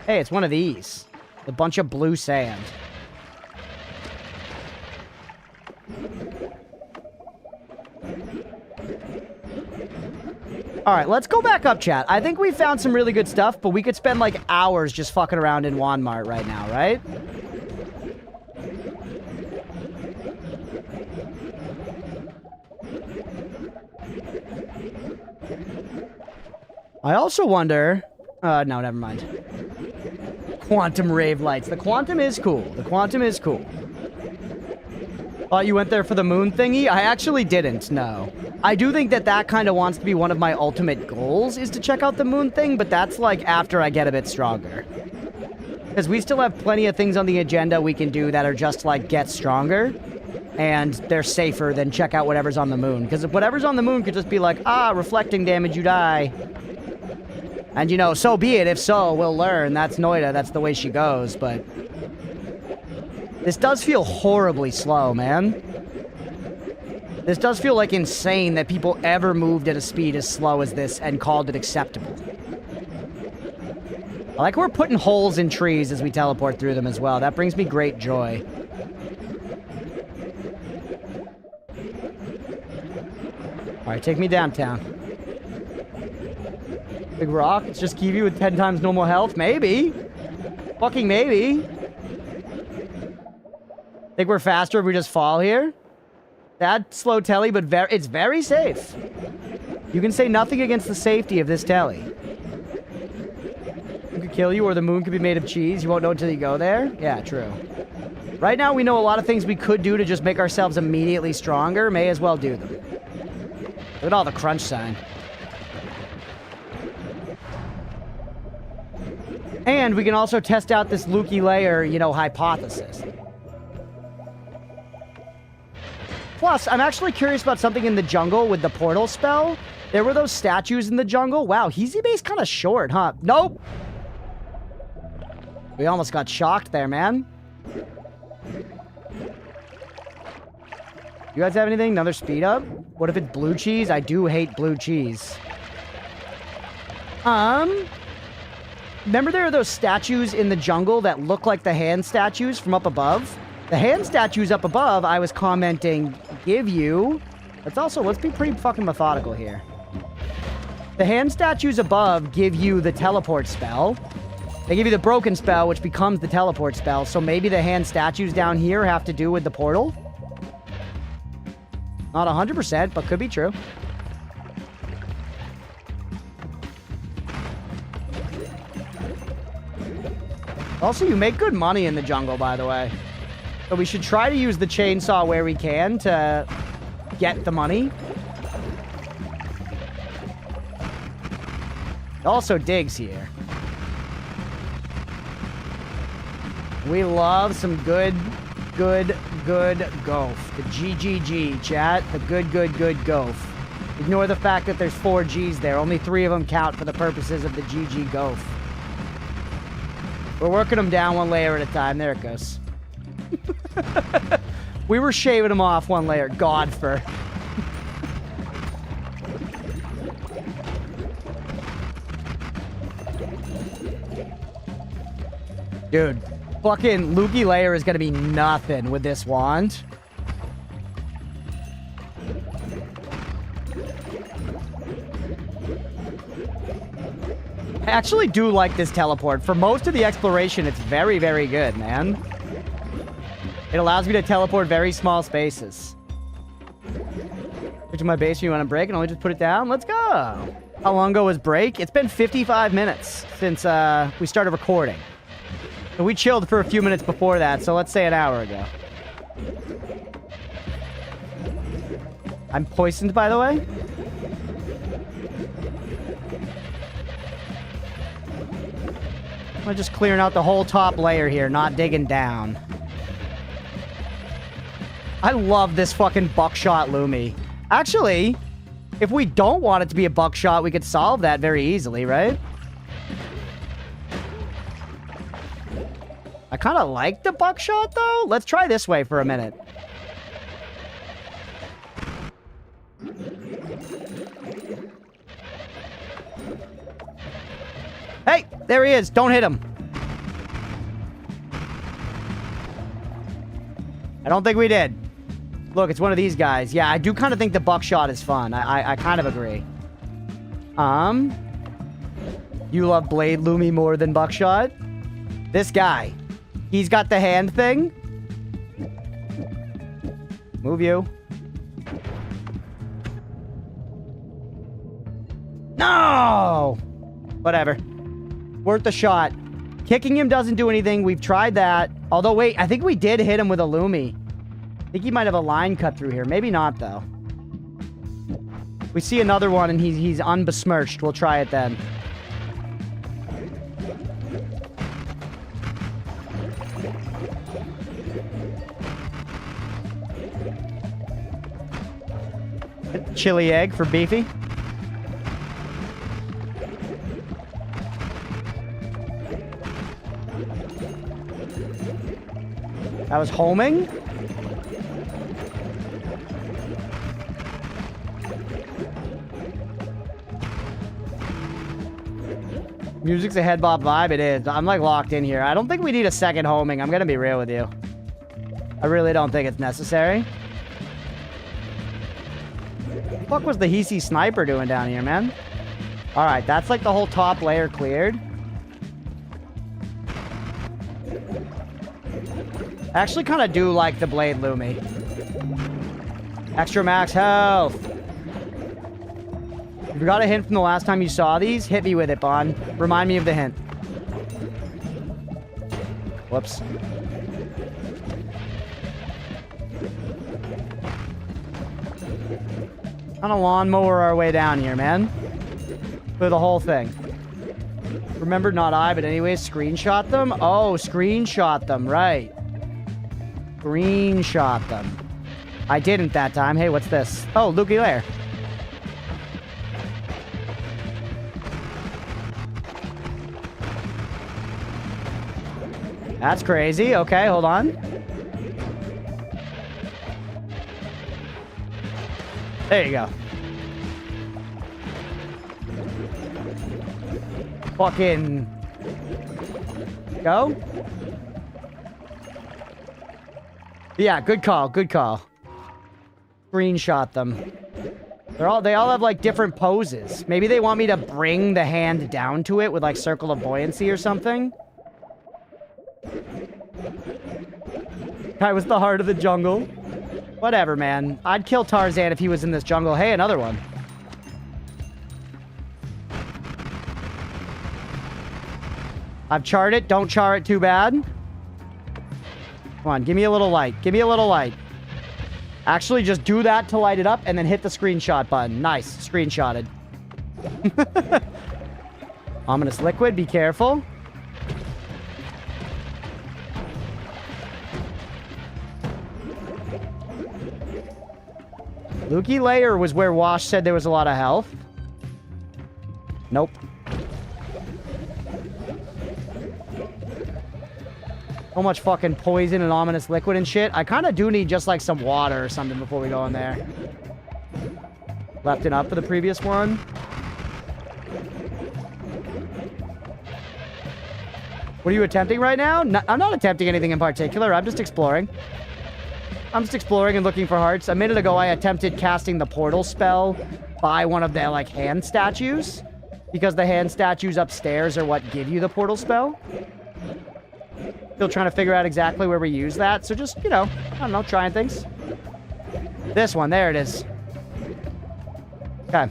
Hey, it's one of these. A bunch of blue sand. Alright, let's go back up, chat. I think we found some really good stuff, but we could spend like hours just fucking around in Wand Mart right now, right? I also wonder... no, never mind. Quantum rave lights. The quantum is cool. The quantum is cool. You went there for the moon thingy? I actually didn't, no. I do think that that kind of wants to be one of my ultimate goals, is to check out the moon thing, but that's like after I get a bit stronger. Because we still have plenty of things on the agenda we can do that are just like get stronger, and they're safer than check out whatever's on the moon. Because if whatever's on the moon could just be like, reflecting damage, you die. And you know, so be it. If so, we'll learn. That's Noita. That's the way she goes, but... This does feel horribly slow, man. This does feel like insane that people ever moved at a speed as slow as this and called it acceptable. I like we're putting holes in trees as we teleport through them as well. That brings me great joy. Alright, take me downtown. Big rock, it's just Kiwi with 10 times normal health? Maybe. Fucking maybe. Think we're faster if we just fall here? That slow telly, but it's very safe. You can say nothing against the safety of this telly. It could kill you, or the moon could be made of cheese. You won't know until you go there? Yeah, true. Right now, we know a lot of things we could do to just make ourselves immediately stronger. May as well do them. Look at all the crunch sign. And we can also test out this Lukey layer, you know, hypothesis. Plus, I'm actually curious about something in the jungle with the portal spell. There were those statues in the jungle. Wow, Heezy Base kind of short, huh? Nope. We almost got shocked there, man. You guys have anything? Another speed up? What if it's blue cheese? I do hate blue cheese. Remember there are those statues in the jungle that look like the hand statues from up above? The hand statues up above, I was commenting, give you... Let's be pretty fucking methodical here. The hand statues above give you the teleport spell. They give you the broken spell, which becomes the teleport spell, so maybe the hand statues down here have to do with the portal? Not 100%, but could be true. Also, you make good money in the jungle, by the way. So we should try to use the chainsaw where we can to get the money. It also digs here. We love some good goof. The GGG, chat. The good goof. Ignore the fact that there's 4 Gs there. Only 3 of them count for the purposes of the GG goof. We're working them down one layer at a time. There it goes. We were shaving them off one layer. Godfer. Dude, fucking Lukey layer is gonna be nothing with this wand. I actually do like this teleport. For most of the exploration, it's very, very good, man. It allows me to teleport very small spaces. Which in my base, you want to break and only just put it down? Let's go. How long ago was break? It's been 55 minutes since we started recording. And we chilled for a few minutes before that, so let's say an hour ago. I'm poisoned, by the way. I'm just clearing out the whole top layer here, not digging down. I love this fucking buckshot Lumi. Actually, if we don't want it to be a buckshot, we could solve that very easily, right? I kind of like the buckshot, though. Let's try this way for a minute. Hey, there he is. Don't hit him. I don't think we did. Look, it's one of these guys. Yeah, I do kind of think the buckshot is fun. I kind of agree. You love Blade Lumi more than buckshot? This guy. He's got the hand thing. Move you. No! Whatever. Worth a shot. Kicking him doesn't do anything. We've tried that. Although, wait, I think we did hit him with a Lumi. I think he might have a line cut through here. Maybe not, though. We see another one, and he's unbesmirched. We'll try it then. Chili egg for Beefy. That was homing. Music's a head bop vibe. It is. I'm like locked in here. I don't think we need a second homing. I'm gonna be real with you. I really don't think it's necessary. What the fuck was the Hisi sniper doing down here, man? All right, that's like the whole top layer cleared. I actually kind of do like the Blade Lumi. Extra max health. If you got a hint from the last time you saw these, hit me with it, Bond. Remind me of the hint. Whoops. On a lawnmower our way down here, man. For the whole thing. Remember, not I, but anyways, screenshot them? Oh, screenshot them, right. Screenshot them. I didn't that time. Hey, what's this? Oh, Lukey Lair. That's crazy. Okay, hold on. There you go. Fucking go. Yeah, good call. Good call. Screenshot them. They all have like different poses. Maybe they want me to bring the hand down to it with like circle of buoyancy or something. Guy was the heart of the jungle. Whatever, man. I'd kill Tarzan if he was in this jungle. Hey, another one. I've charred it. Don't char it too bad. Come on, give me a little light. Give me a little light. Actually, just do that to light it up and then hit the screenshot button. Nice. Screenshotted. Ominous liquid. Be careful. Lukey Lair was where Wash said there was a lot of health. Nope. So much fucking poison and ominous liquid and shit. I kind of do need just like some water or something before we go in there. Left it up for the previous one. What are you attempting right now? I'm not attempting anything in particular. I'm just exploring. I'm just exploring and looking for hearts. A minute ago, I attempted casting the portal spell by one of the, like, hand statues. Because the hand statues upstairs are what give you the portal spell. Still trying to figure out exactly where we use that. So just, you know, I don't know, trying things. This one, there it is. Okay.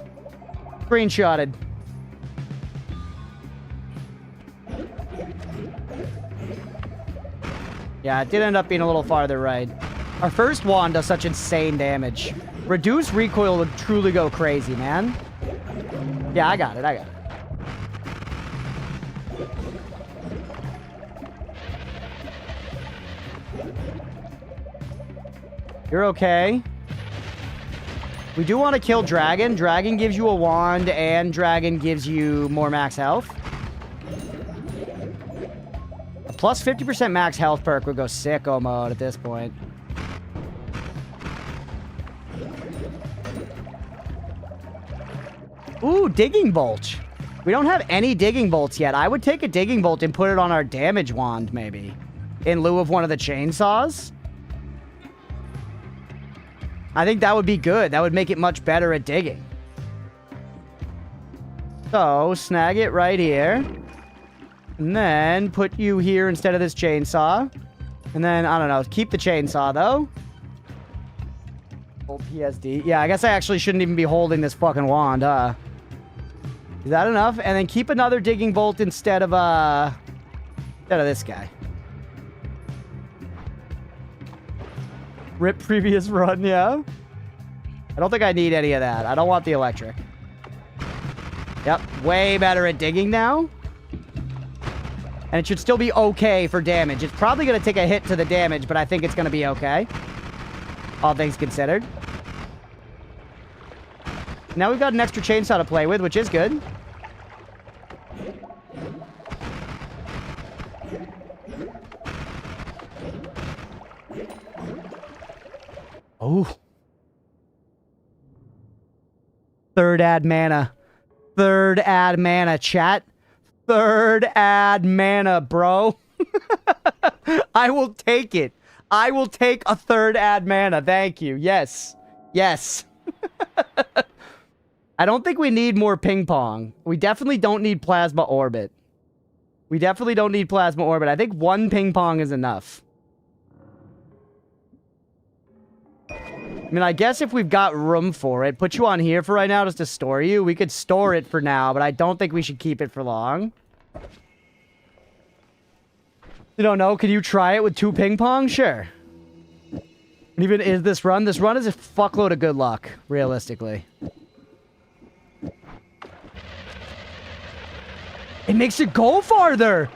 Screenshotted. Yeah, it did end up being a little farther right. Our first wand does such insane damage. Reduce recoil would truly go crazy, man. Yeah, I got it. I got it. You're okay. We do want to kill Dragon. Dragon gives you a wand, and Dragon gives you more max health. A plus 50% max health perk would go sicko mode at this point. Ooh, Digging Bolt. We don't have any Digging Bolts yet. I would take a Digging Bolt and put it on our damage wand, maybe. In lieu of one of the chainsaws. I think that would be good. That would make it much better at digging. So, snag it right here. And then put you here instead of this chainsaw. And then, I don't know, keep the chainsaw, though. Hold PSD. Yeah, I guess I actually shouldn't even be holding this fucking wand, huh? Is that enough? And then keep another digging bolt instead of this guy. Rip previous run, yeah. I don't think I need any of that. I don't want the electric. Yep, way better at digging now. And it should still be okay for damage. It's probably going to take a hit to the damage, but I think it's going to be okay. All things considered. Now we've got an extra chainsaw to play with, which is good. Oh. Third add mana. Third add mana, chat. Third add mana, bro. I will take it. I will take a third add mana. Thank you. Yes. Yes. I don't think we need more ping pong. We definitely don't need plasma orbit. We definitely don't need plasma orbit. I think one ping pong is enough. I mean, I guess if we've got room for it, put you on here for right now just to store you. We could store it for now, but I don't think we should keep it for long. You don't know. Can you try it with 2 ping pong? Sure. And even is this run? This run is a fuckload of good luck, realistically. It makes it go farther.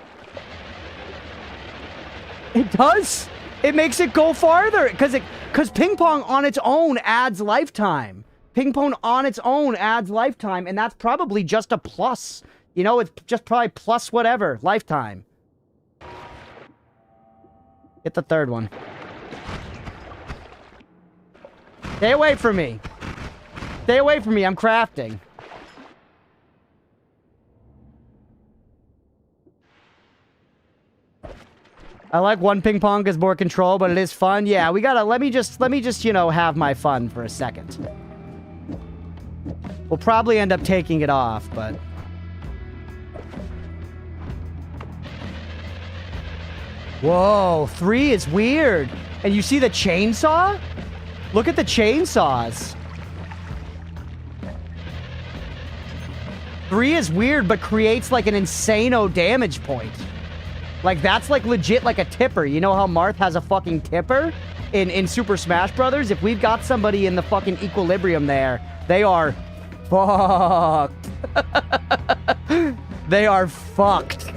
It does. It makes it go farther because ping pong on its own adds lifetime. Ping pong on its own adds lifetime, and that's probably just a plus. You know, it's just probably plus whatever lifetime. Hit the third one. Stay away from me. Stay away from me. I'm crafting. I like one ping pong because more control, but it is fun. Yeah, we gotta, let me just, you know, have my fun for a second. We'll probably end up taking it off, but... Whoa, 3 is weird. And you see the chainsaw? Look at the chainsaws. 3 is weird, but creates like an insano damage point. Like, that's like legit like a tipper. You know how Marth has a fucking tipper in Super Smash Brothers? If we've got somebody in the fucking equilibrium there, they are fucked. They are fucked.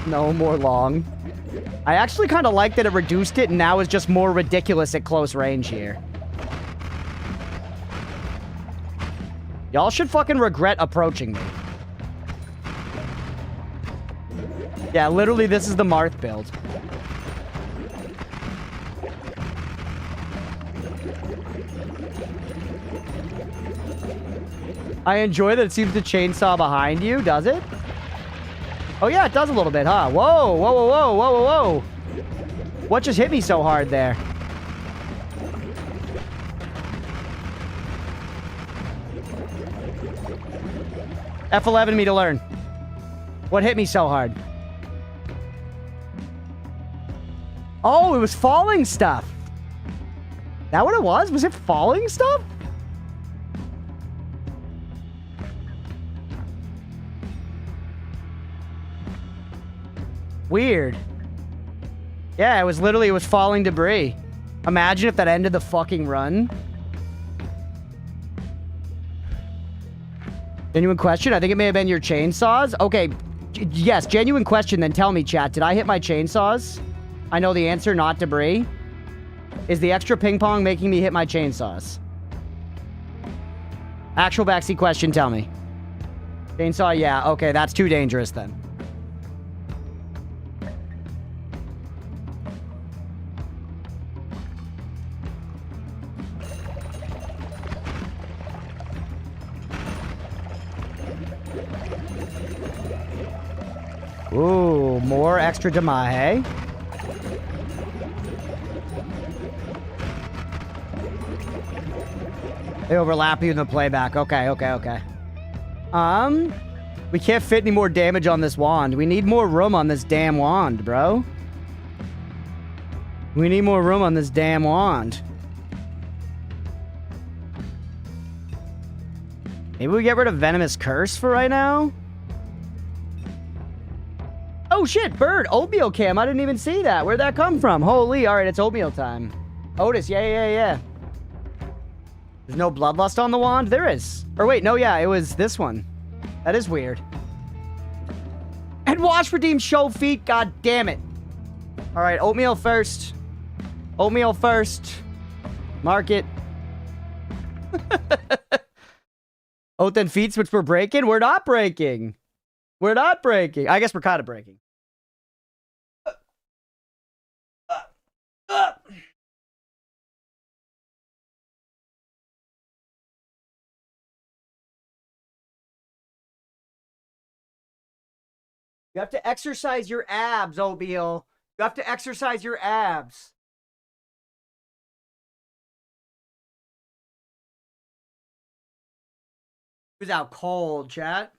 No more long. I actually kind of like that it reduced it and now is just more ridiculous at close range here. Y'all should fucking regret approaching me. Yeah, literally this is the Marth build. I enjoy that it seems to chainsaw behind you, does it? Oh yeah, it does a little bit, huh? Whoa, whoa, whoa, whoa, whoa, whoa, whoa. What just hit me so hard there? F11 me to learn. What hit me so hard? Oh, it was falling stuff. That what it was? Was it falling stuff? Weird. Yeah, it was literally, it was falling debris. Imagine if that ended the fucking run. Genuine question? I think it may have been your chainsaws. Okay, yes, genuine question, then tell me, chat. Did I hit my chainsaws? I know the answer, not debris. Is the extra ping pong making me hit my chainsaws? Actual backseat question, tell me. Chainsaw, yeah. Okay, that's too dangerous then. Ooh, more extra Damahe. They overlap you in the playback. Okay, okay, okay. We can't fit any more damage on this wand. We need more room on this damn wand, bro. We need more room on this damn wand. Maybe we get rid of Venomous Curse for right now? Oh shit, bird, oatmeal cam. I didn't even see that. Where'd that come from? Holy, all right, it's oatmeal time. Otis, yeah. There's no bloodlust on the wand? There is. Or wait, no, yeah, it was this one. That is weird. And wash, redeem, show feet. God damn it. All right, oatmeal first. Oatmeal first. Mark it. Oath and feats, which we're breaking? We're not breaking. We're not breaking. I guess we're kind of breaking. You have to exercise your abs, Oatmeal. You have to exercise your abs. He was out cold, chat.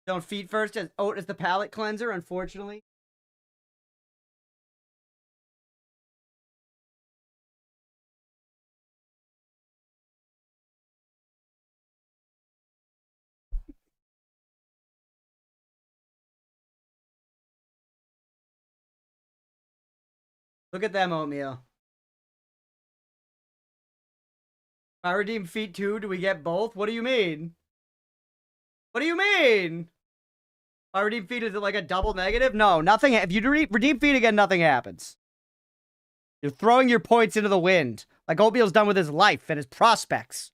Don't feed first as oat as the palate cleanser, unfortunately. Look at them, Oatmeal. I redeem feet too. Do we get both? What do you mean? What do you mean? I redeem feet, is it like a double negative? No, nothing. If you redeem feet again, nothing happens. You're throwing your points into the wind. Like Oatmeal's done with his life and his prospects.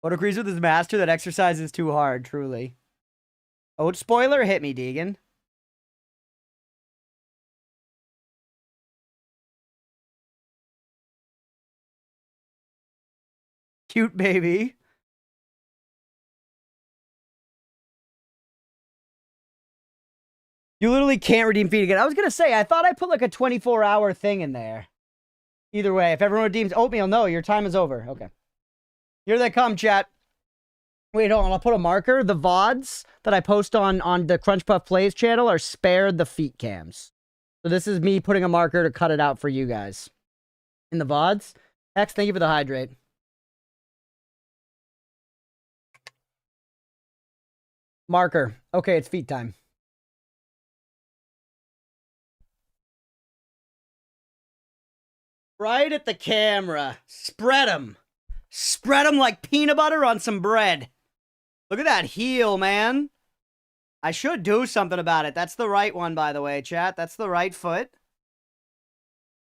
Oat agrees with his master that exercise is too hard, truly. Oat spoiler, hit me, Deegan. Cute baby. You literally can't redeem feet again. I was going to say, I thought I put like a 24-hour thing in there. Either way, if everyone redeems Oatmeal, no, your time is over. Okay. Here they come, chat. Wait, hold on. I'll put a marker. The VODs that I post on the Crunchpuff Plays channel are spared the feet cams. So this is me putting a marker to cut it out for you guys. In the VODs. X, thank you for the hydrate. Marker. Okay, it's feet time. Right at the camera. Spread them. Spread them like peanut butter on some bread. Look at that heel, man. I should do something about it. That's the right one, by the way, chat. That's the right foot.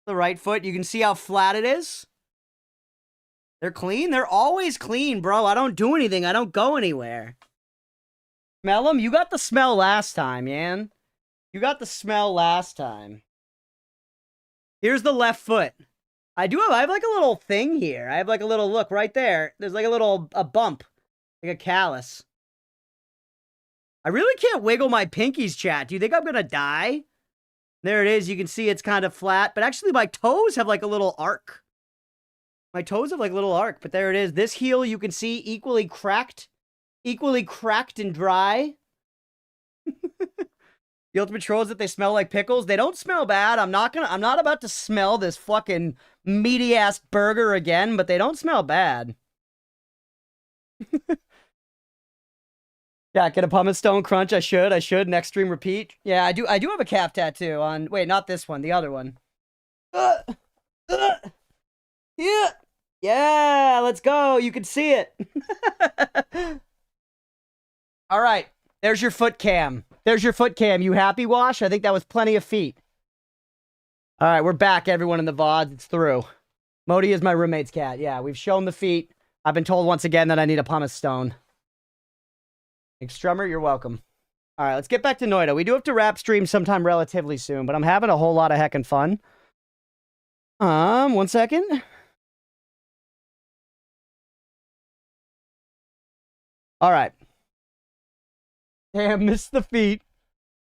The right foot. You can see how flat it is. They're clean. They're always clean, bro. I don't do anything. I don't go anywhere. Smell them? You got the smell last time, man. You got the smell last time. Here's the left foot. I have like a little thing here. I have like a little, look right there. There's like a bump. Like a callus. I really can't wiggle my pinkies, chat. Do you think I'm gonna die? There it is. You can see it's kind of flat. But actually my toes have like a little arc. My toes have like a little arc. But there it is. This heel you can see equally cracked. Equally cracked and dry. The ultimate troll is that they smell like pickles. They don't smell bad. I'm not about to smell this fucking meaty ass burger again, but they don't smell bad. Yeah, get a pumice stone crunch. I should. Next stream repeat. Yeah, I do have a calf tattoo on. Wait, not this one, the other one. Yeah. Yeah, let's go. You can see it. All right. There's your foot cam. There's your foot cam. You happy, Wash? I think that was plenty of feet. All right, we're back, everyone in the VOD. It's through. Modi is my roommate's cat. Yeah, we've shown the feet. I've been told once again that I need a pumice stone. Extrummer, you're welcome. All right, let's get back to Noita. We do have to wrap stream sometime relatively soon, but I'm having a whole lot of heckin' fun. 1 second. All right. Damn, missed the feet.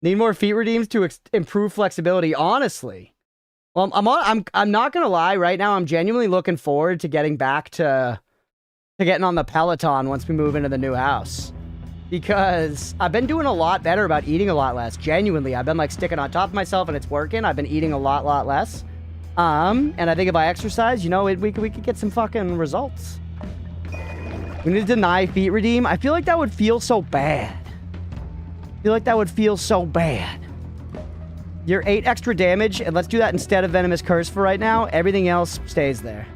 Need more feat redeems to improve flexibility. Honestly, well, I'm not gonna lie. Right now, I'm genuinely looking forward to getting back to getting on the Peloton once we move into the new house, because I've been doing a lot better about eating a lot less. Genuinely, I've been like sticking on top of myself, and it's working. I've been eating a lot less. And I think if I exercise, you know, we could get some fucking results. We need to deny feat redeem. I feel like that would feel so bad. You're 8 extra damage, and let's do that instead of Venomous Curse for right now. Everything else stays there.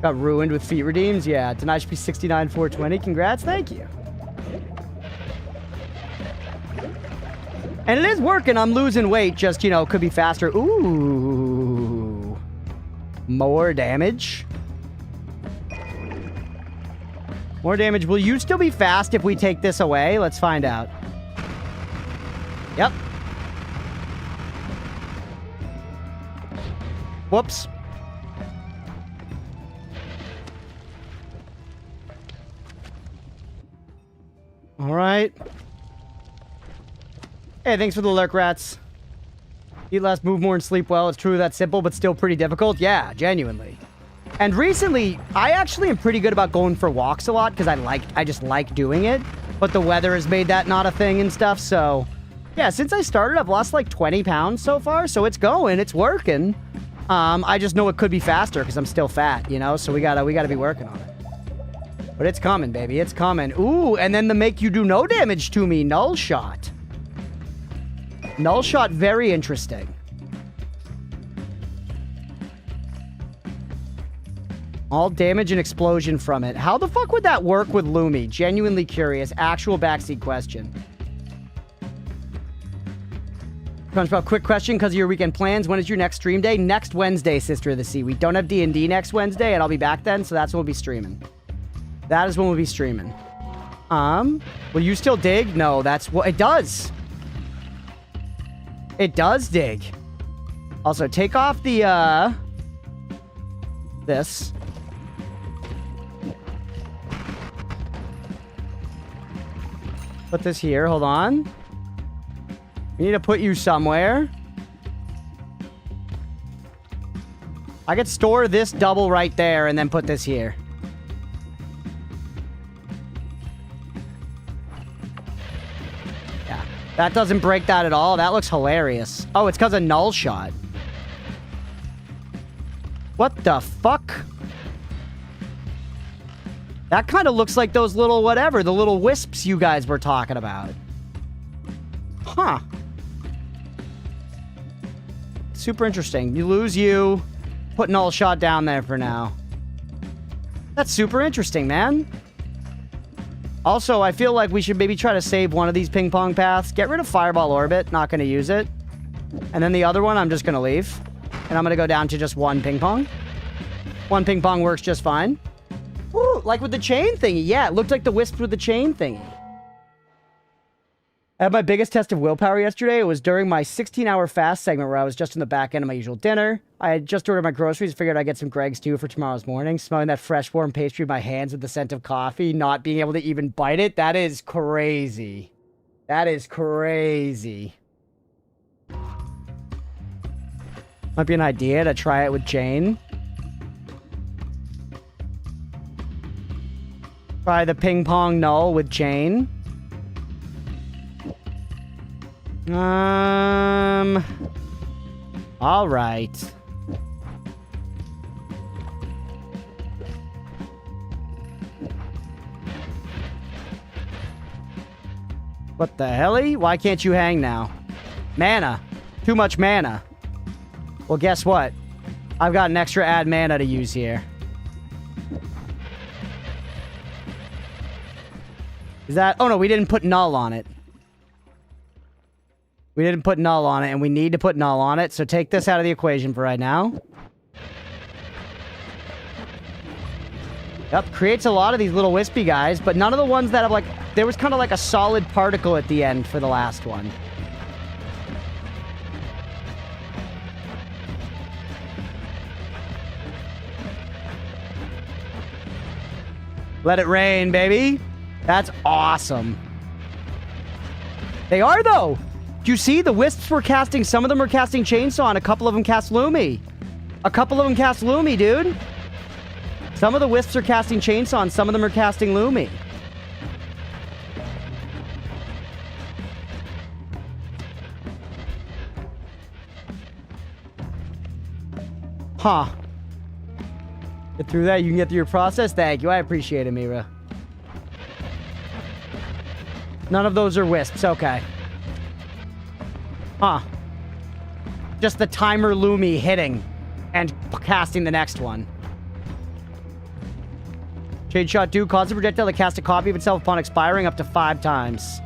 Got ruined with feat redeems. Yeah, deny should be 69, 420. Congrats, thank you. And it is working. I'm losing weight. Just, you know, could be faster. Ooh. More damage. More damage. Will you still be fast if we take this away? Let's find out. Yep. Whoops. All right. Hey, thanks for the lurk, rats. Eat less, move more, and sleep well. It's truly that simple, but still pretty difficult. Yeah, genuinely. And recently, I actually am pretty good about going for walks a lot because I just like doing it. But the weather has made that not a thing and stuff. So, yeah, since I started, I've lost like 20 pounds so far. So it's going, it's working. I just know it could be faster because I'm still fat, you know. So we gotta be working on it. But it's coming, baby. It's coming. Ooh, and then the make you do no damage to me null shot. Null shot, very interesting. All damage and explosion from it. How the fuck would that work with Lumi? Genuinely curious. Actual backseat question. Crunchpuff, quick question because of your weekend plans. When is your next stream day? Next Wednesday, Sister of the Sea. We don't have D&D next Wednesday, and I'll be back then, so that's when we'll be streaming. That is when we'll be streaming. Will you still dig? No, that's what it does. It does dig. Also, take off the, this. Put this here. Hold on. We need to put you somewhere. I could store this double right there and then put this here. Yeah. That doesn't break that at all. That looks hilarious. Oh, it's because of null shot. What the fuck? That kind of looks like those little whatever, the little wisps you guys were talking about. Huh. Super interesting. You lose you. Put null shot down there for now. That's super interesting, man. Also, I feel like we should maybe try to save one of these ping pong paths. Get rid of Fireball Orbit. Not going to use it. And then the other one, I'm just going to leave. And I'm going to go down to just one ping pong. One ping pong works just fine. Ooh, like with the chain thingy. Yeah, it looked like the wisp with the chain thingy. I had my biggest test of willpower yesterday. It was during my 16-hour fast segment where I was just in the back end of my usual dinner. I had just ordered my groceries, figured I'd get some Greg's too for tomorrow's morning. Smelling that fresh, warm pastry in my hands with the scent of coffee, not being able to even bite it. That is crazy. That is crazy. Might be an idea to try it with Jane. Try the ping pong null with Jane. All right. What the helly? Why can't you hang now? Mana. Too much mana. Well, guess what? I've got an extra add mana to use here. Is that... Oh, no, we didn't put null on it. We didn't put null on it, and we need to put null on it, so take this out of the equation for right now. Yep, creates a lot of these little wispy guys, but none of the ones that have, like... There was kind of like a solid particle at the end for the last one. Let it rain, baby. That's awesome. They are, though. Do you see? The Wisps were casting... Some of them were casting Chainsaw, and a couple of them cast Lumi. A couple of them cast Lumi, dude. Some of the Wisps are casting Chainsaw, and some of them are casting Lumi. Huh. Get through that. You can get through your process. Thank you. I appreciate it, Mira. None of those are Wisps. Okay. Huh. Just the timer Lumi hitting and casting the next one. Shade Shot 2 causes a projectile to cast a copy of itself upon expiring up to 5 times.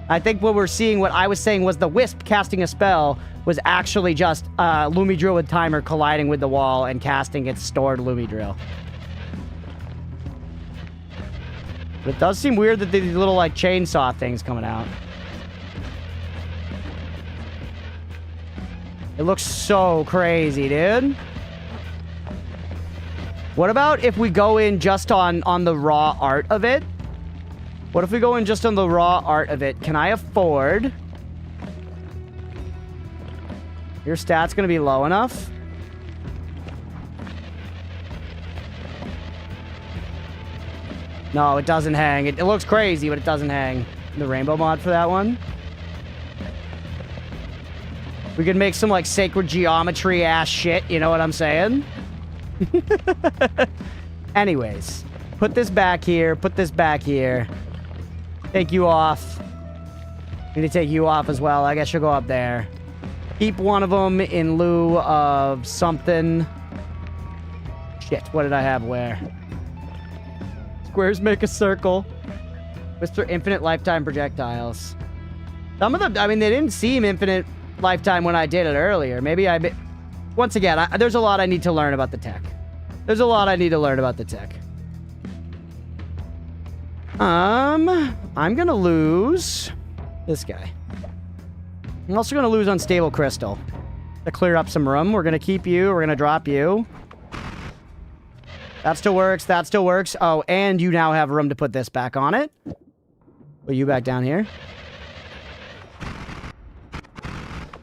I think what we're seeing, what I was saying was the Wisp casting a spell was actually just Lumi Drill with timer colliding with the wall and casting its stored Lumi Drill. But it does seem weird that these little, like, chainsaw things coming out. It looks so crazy, dude. What about if we go in just on the raw art of it? What if we go in just on the raw art of it? Can I afford... Your stat's gonna be low enough? No, it doesn't hang. It looks crazy, but it doesn't hang. The rainbow mod for that one. We could make some, like, sacred geometry ass shit, you know what I'm saying? Anyways, put this back here, put this back here. Take you off. Need to take you off as well. I guess you'll go up there. Keep one of them in lieu of something. Shit, what did I have where? Squares make a circle. Mr. Infinite Lifetime Projectiles. Some of them, I mean, they didn't seem infinite lifetime when I did it earlier. Maybe once again, there's a lot I need to learn about the tech. There's a lot I need to learn about the tech. I'm gonna lose this guy. I'm also gonna lose Unstable Crystal to clear up some room. We're gonna keep you. We're gonna drop you. That still works. That still works. Oh, and you now have room to put this back on it. Put you back down here.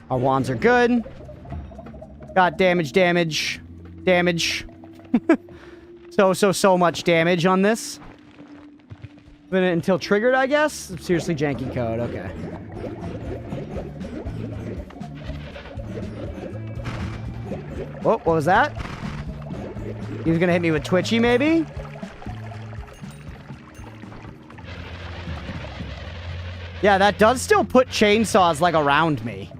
Our wands are good. Got damage. So much damage on this. Until triggered, I guess? Seriously janky code. Okay. Oh, what was that? He was gonna hit me with Twitchy, maybe? Yeah, that does still put chainsaws, like, around me.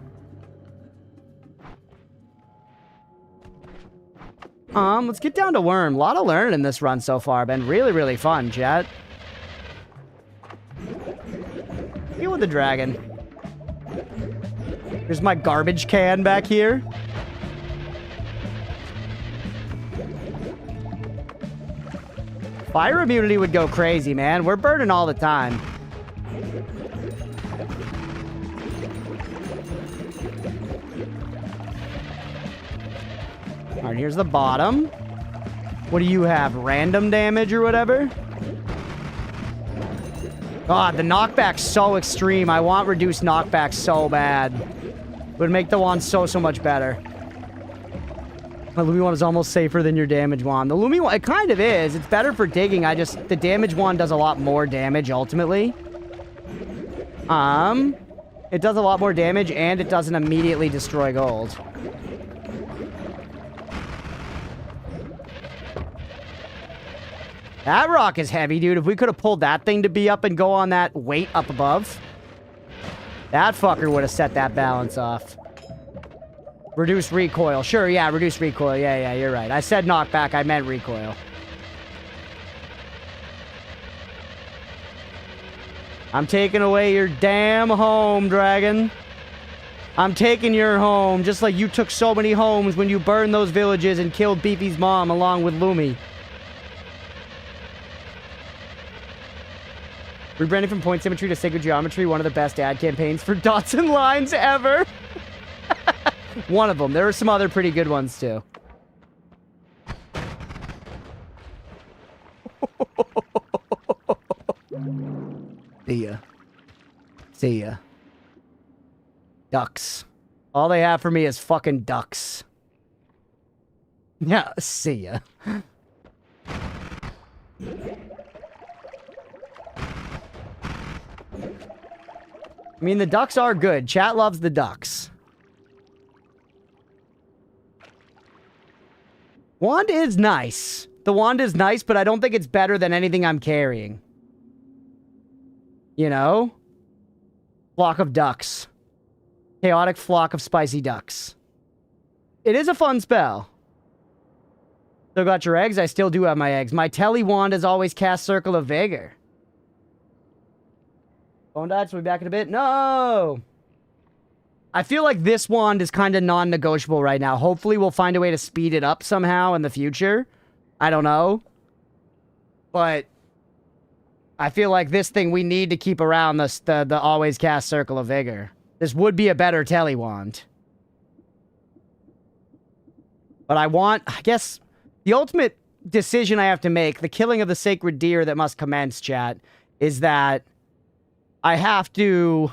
Let's get down to Worm. A lot of learning in this run so far. Been really, really fun, chat. Deal with the dragon. Here's my garbage can back here. Fire immunity would go crazy, man. We're burning all the time. Alright, here's the bottom. What do you have? Random damage or whatever? God, the knockback's so extreme. I want reduced knockback so bad. It would make the wand so much better. The Lumi wand is almost safer than your damage wand. The Lumi wand, it kind of is. It's better for digging. The damage wand does a lot more damage, ultimately. It does a lot more damage, and it doesn't immediately destroy gold. That rock is heavy, dude. If we could have pulled that thing to be up and go on that weight up above, that fucker would have set that balance off. Reduce recoil. Sure, yeah, reduce recoil. Yeah, you're right. I said knockback. I meant recoil. I'm taking away your damn home, dragon. I'm taking your home, just like you took so many homes when you burned those villages and killed Beefy's mom along with Lumi. Rebranding from point symmetry to sacred geometry, one of the best ad campaigns for dots and lines ever. One of them. There are some other pretty good ones, too. See ya. See ya. Ducks. All they have for me is fucking ducks. Yeah, see ya. I mean, the ducks are good. Chat loves the ducks. Wand is nice. The wand is nice, but I don't think it's better than anything I'm carrying. You know? Flock of ducks. Chaotic flock of spicy ducks. It is a fun spell. Still got your eggs? I still do have my eggs. My Telly wand has always cast Circle of Vigor. Phone died, so we'll be back in a bit. No! I feel like this wand is kind of non-negotiable right now. Hopefully we'll find a way to speed it up somehow in the future. I don't know. But I feel like this thing we need to keep around the always cast Circle of Vigor. This would be a better Telly wand. But I guess, the ultimate decision I have to make, the killing of the sacred deer that must commence, chat, is that I have to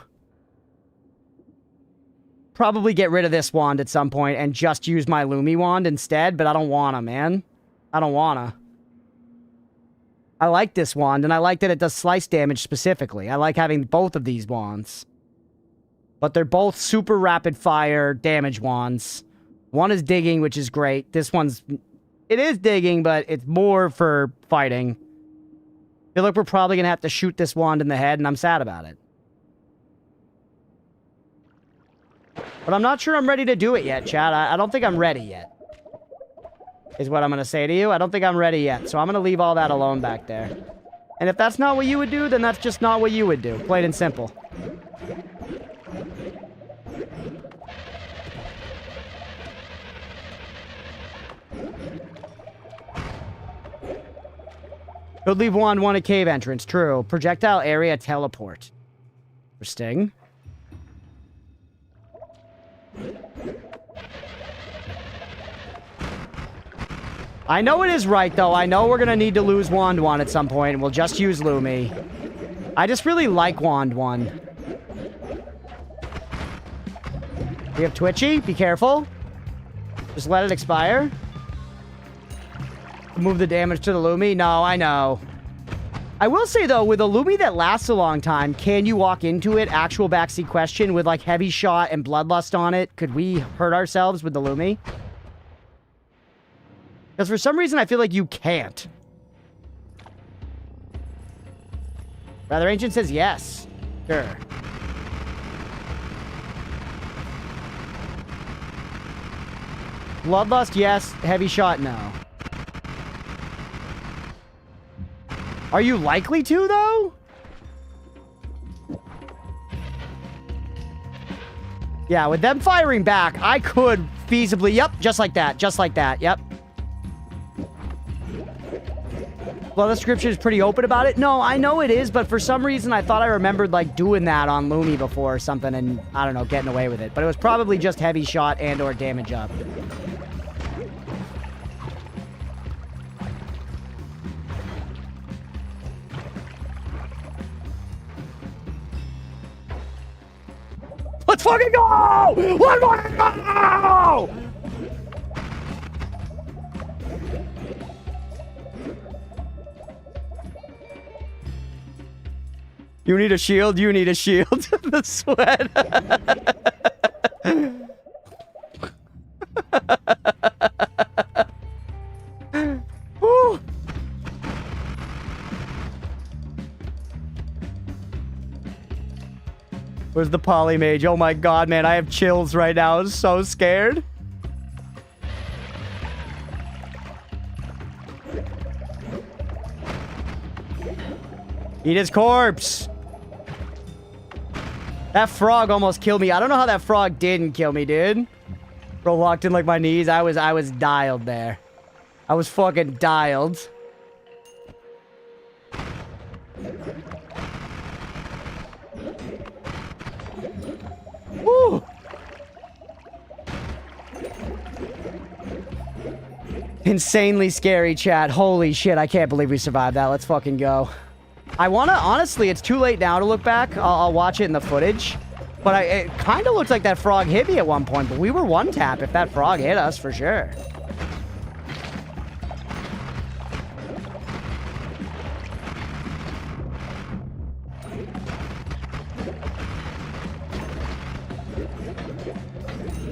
probably get rid of this wand at some point and just use my Lumi wand instead, but I don't wanna, man. I don't wanna. I like this wand, and I like that it does slice damage specifically. I like having both of these wands. But they're both super rapid fire damage wands. One is digging, which is great. This one's... It is digging, but it's more for fighting. I feel like we're probably gonna have to shoot this wand in the head, and I'm sad about it. But I'm not sure I'm ready to do it yet, chat. I don't think I'm ready yet. Is what I'm gonna say to you. I don't think I'm ready yet, so I'm gonna leave all that alone back there. And if that's not what you would do, then that's just not what you would do. Plain and simple. Could leave wand one at cave entrance. True. Projectile area teleport. Interesting. I know it is right, though. I know we're going to need to lose wand one at some point, and we'll just use Lumi. I just really like wand one. We have Twitchy. Be careful. Just let it expire. Move the damage to the Lumi? No, I know. I will say, though, with a Lumi that lasts a long time, can you walk into it? Actual backseat question with, like, heavy shot and bloodlust on it. Could we hurt ourselves with the Lumi? Because for some reason, I feel like you can't. Rather Ancient says yes. Sure. Bloodlust, yes. Heavy shot, no. Are you likely to, though? Yeah, with them firing back, I could feasibly... Yep, just like that. Just like that. Yep. Well, the scripture is pretty open about it. No, I know it is, but for some reason, I thought I remembered, like, doing that on Lumi before or something and, I don't know, getting away with it. But it was probably just heavy shot and or damage up. Let's fucking go! Let's fucking go! You need a shield? You need a shield. The sweat. Woo. Where's the polymage? Oh my god, man. I have chills right now. I'm so scared. Eat his corpse. That frog almost killed me. I don't know how that frog didn't kill me, dude. Bro locked in like my knees. I was dialed there. I was fucking dialed. Woo! Insanely scary, chat. Holy shit, I can't believe we survived that. Let's fucking go. I want to, honestly, it's too late now to look back. I'll watch it in the footage. But it kind of looks like that frog hit me at one point, but we were one tap if that frog hit us, for sure.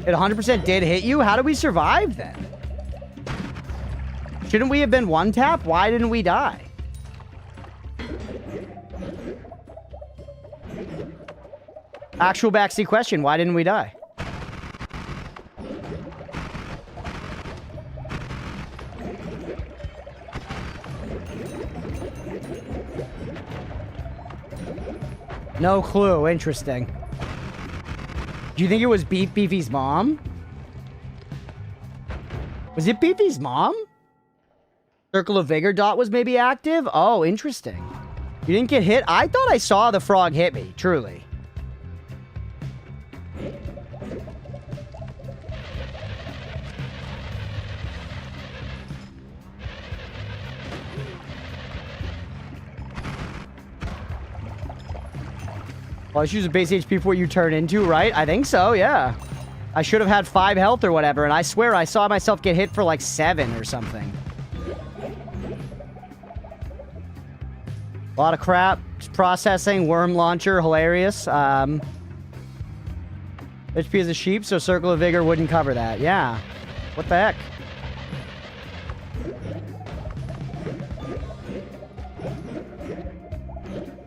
It 100% did hit you? How did we survive then? Shouldn't we have been one tap? Why didn't we die? Actual backseat question. Why didn't we die? No clue. Interesting. Do you think it was Beefy's mom? Was it Beefy's mom? Circle of Vigor dot was maybe active? Oh, interesting. You didn't get hit? I thought I saw the frog hit me, truly. Well, let's use a base HP before you turn into, right? I think so, yeah. I should have had 5 health or whatever, and I swear I saw myself get hit for like 7 or something. A lot of crap. Just processing. Worm launcher. Hilarious. HP is a sheep, so Circle of Vigor wouldn't cover that. Yeah. What the heck?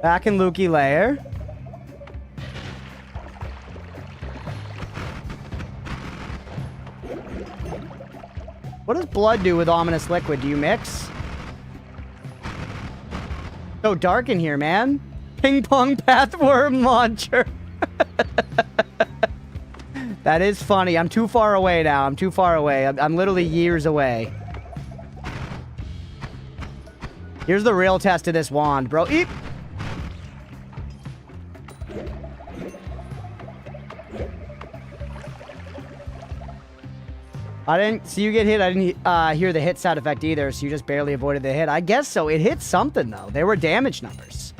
Back in Lukey lair. What does blood do with ominous liquid? Do you mix? So dark in here, man. Ping pong path worm launcher. That is funny. I'm too far away now. I'm too far away. I'm literally years away. Here's the real test of this wand, bro. Eep. I didn't see you get hit. I didn't hear the hit sound effect either, so you just barely avoided the hit. I guess so. It hit something, though. There were damage numbers.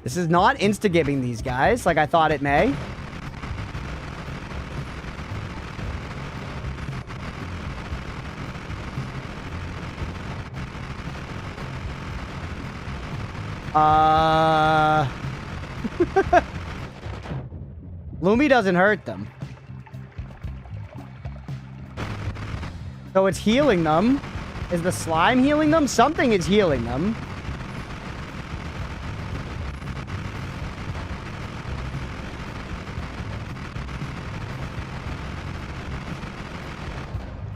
This is not insta-gibbing these guys like I thought it may. Lumi doesn't hurt them. So it's healing them. Is the slime healing them? Something is healing them.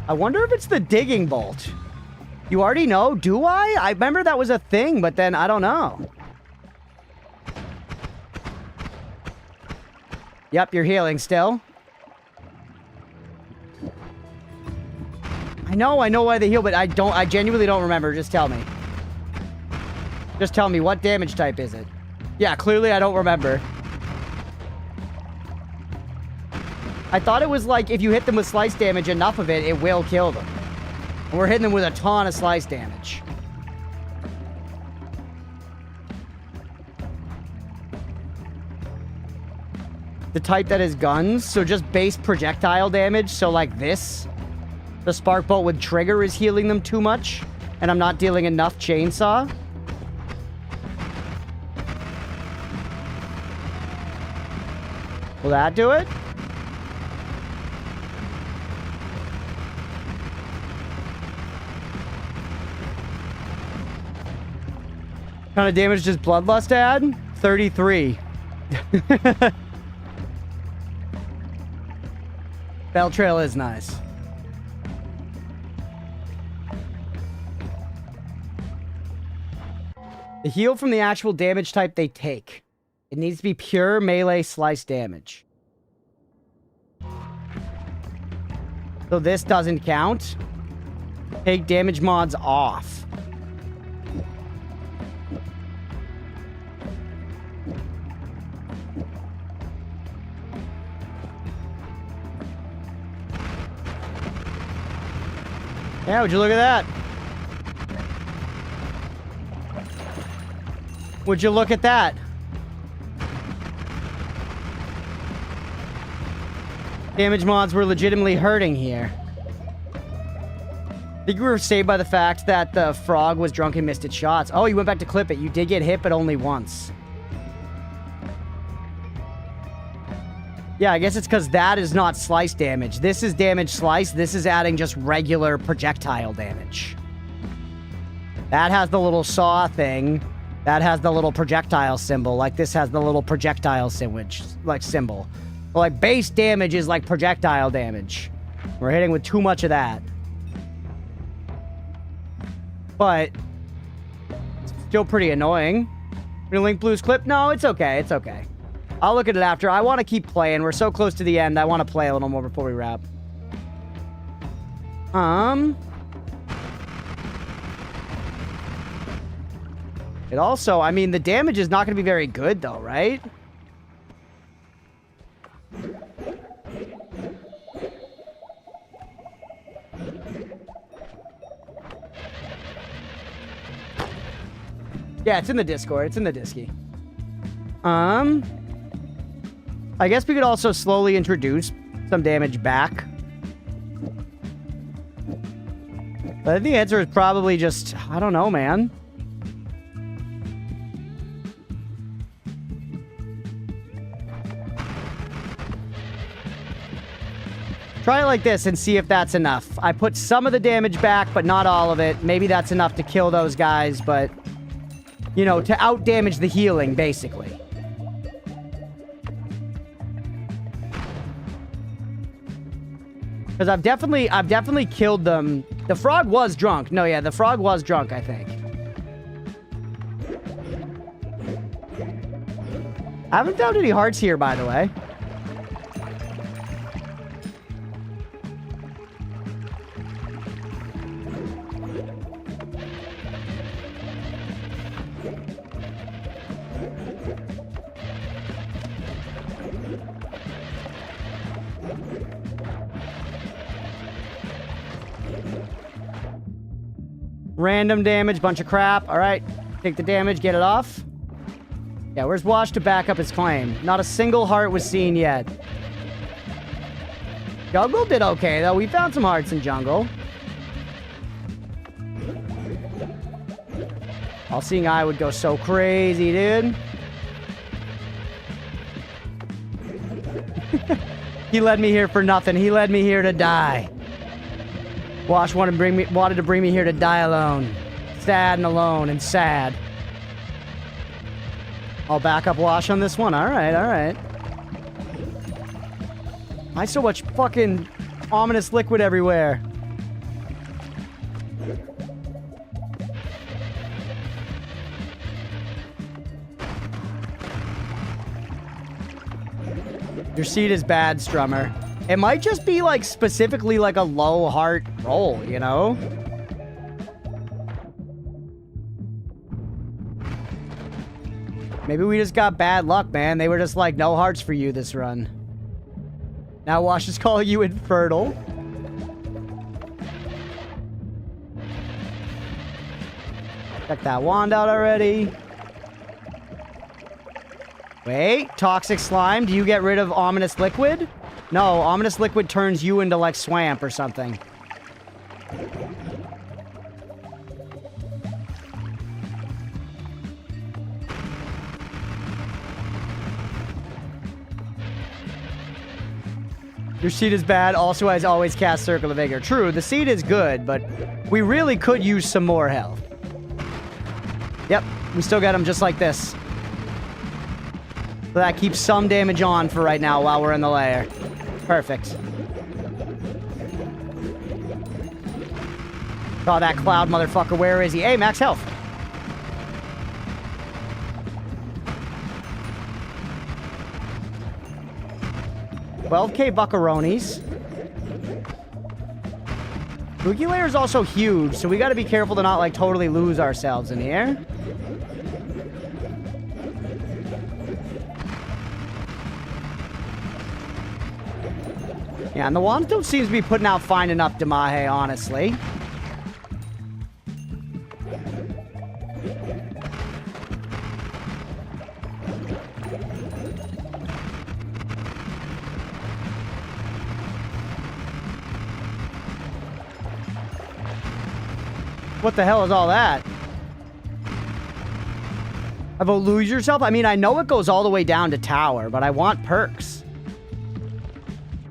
I wonder if it's the digging bolt. You already know? Do I? I remember that was a thing, but then I don't know. Yep, you're healing still. I know why they heal, but I genuinely don't remember. Just tell me. Just tell me, what damage type is it? Yeah, clearly I don't remember. I thought it was like if you hit them with slice damage, enough of it, it will kill them. And we're hitting them with a ton of slice damage. The type that is guns, so just base projectile damage, so like this. The spark bolt with trigger is healing them too much, and I'm not dealing enough chainsaw. Will that do it? What kind of damage does Bloodlust add? 33. Bell Trail is nice. The heal from the actual damage type they take. It needs to be pure melee slice damage. So this doesn't count. Take damage mods off. Yeah, would you look at that? Would you look at that? Damage mods were legitimately hurting here. I think we were saved by the fact that the frog was drunk and missed its shots. Oh, you went back to clip it. You did get hit, but only once. Yeah, I guess it's because that is not slice damage. This is damage slice. This is adding just regular projectile damage. That has the little saw thing. That has the little projectile symbol. Like this has the little projectile symbol. But like base damage is like projectile damage. We're hitting with too much of that. But it's still pretty annoying. Gonna link Blue's clip? No, it's okay. It's okay. I'll look at it after. I want to keep playing. We're so close to the end. I want to play a little more before we wrap. It also, I mean, the damage is not going to be very good, though, right? Yeah, it's in the Discord. It's in the Disky. I guess we could also slowly introduce some damage back. But I think the answer is probably just, I don't know, man. Try it like this and see if that's enough. I put some of the damage back, but not all of it. Maybe that's enough to kill those guys, but, you know, to out-damage the healing, basically. Because I've definitely killed them. The frog was drunk. No, yeah, the frog was drunk, I think. I haven't found any hearts here, by the way. Random damage, bunch of crap. All right, take the damage, get it off. Yeah, where's Wash to back up his claim? Not a single heart was seen yet. Jungle did okay, though. We found some hearts in Jungle. All-Seeing Eye would go so crazy, dude. He led me here for nothing. He led me here to die. Wash wanted to bring me here to die alone. Sad and alone and sad. I'll back up Wash on this one. Alright, alright. Why so much fucking ominous liquid everywhere? Your seed is bad, Strummer. It might just be, like, specifically, like, a low heart roll, you know? Maybe we just got bad luck, man. They were just like, no hearts for you this run. Now Wash is calling you infertile. Check that wand out already. Wait, toxic slime. Do you get rid of ominous liquid? No, ominous liquid turns you into, like, swamp or something. Your seed is bad. Also, has always cast Circle of Vigor. True, the seed is good, but we really could use some more health. Yep, we still got him just like this. So that keeps some damage on for right now while we're in the lair. Perfect. Oh, that cloud motherfucker. Where is he? Hey, max health. $12K buckaronis. Spooky Lair is also huge, so we gotta be careful to not, like, totally lose ourselves in here. Yeah, and the wands don't seem to be putting out fine enough Damahe, honestly. What the hell is all that? About lose yourself? I mean, I know it goes all the way down to tower, but I want perks.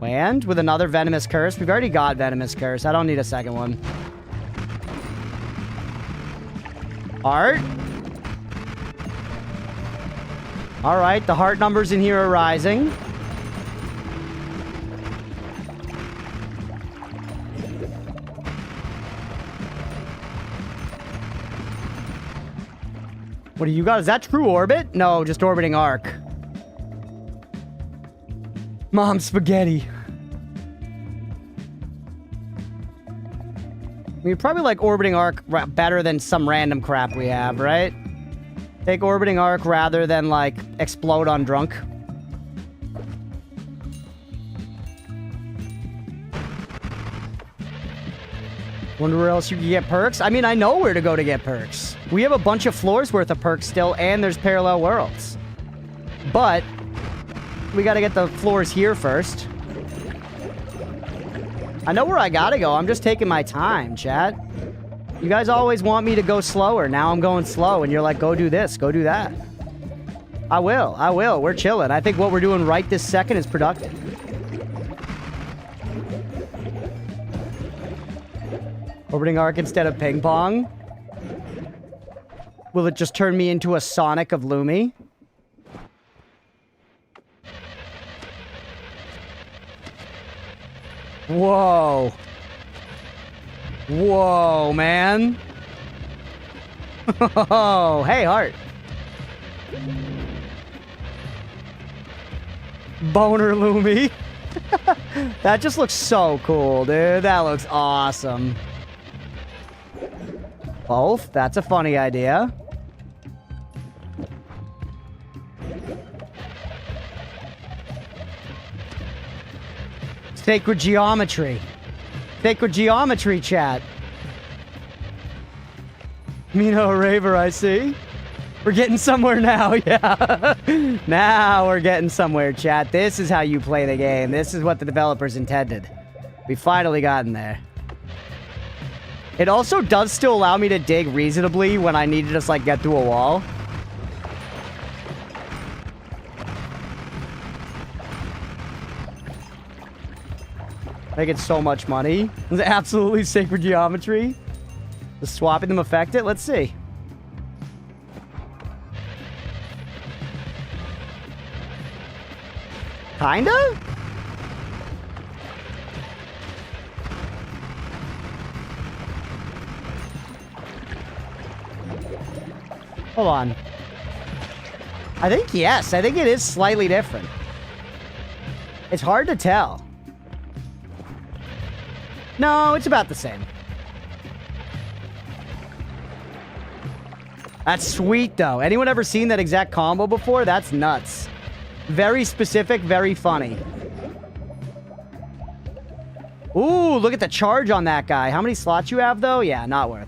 Land with another venomous curse. We've already got venomous curse. I don't need a second one. Heart. All right, the heart numbers in here are rising. What do you got? Is that true orbit? No, just orbiting arc. Mom spaghetti. We probably like orbiting arc better than some random crap we have, right? Take orbiting arc rather than like explode on drunk. Wonder where else you can get perks? I mean, I know where to go to get perks. We have a bunch of floors worth of perks still, and there's parallel worlds. But we gotta get the floors here first. I know where I gotta go. I'm just taking my time, chat. You guys always want me to go slower. Now I'm going slow, and you're like, go do this, go do that. I will. We're chilling. I think what we're doing right this second is productive. Orbiting arc instead of ping pong. Will it just turn me into a Sonic of Lumi? Whoa. Whoa, man. Oh, hey, heart. Boner Lumi. That just looks so cool, dude. That looks awesome. Both? That's a funny idea. Sacred geometry. Sacred geometry, chat. Mino Raver, I see. We're getting somewhere now, yeah. Now we're getting somewhere, chat. This is how you play the game. This is what the developers intended. We've finally gotten there. It also does still allow me to dig reasonably when I need to just, like, get through a wall. Making so much money. It's absolutely sacred geometry. Does swapping them affect it? Let's see. Kinda? Hold on. I think yes. I think it is slightly different. It's hard to tell. No, it's about the same. That's sweet, though. Anyone ever seen that exact combo before? That's nuts. Very specific, very funny. Ooh, look at the charge on that guy. How many slots you have, though? Yeah, not worth.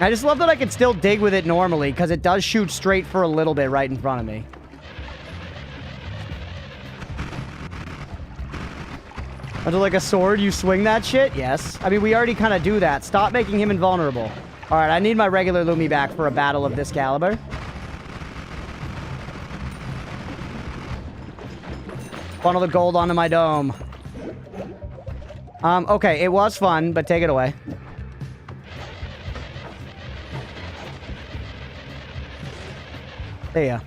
I just love that I can still dig with it normally, because it does shoot straight for a little bit right in front of me. Under like a sword, you swing that shit? Yes. I mean, we already kind of do that. Stop making him invulnerable. All right, I need my regular Lumi back for a battle of this caliber. Funnel the gold onto my dome. Okay, it was fun, but take it away. There ya.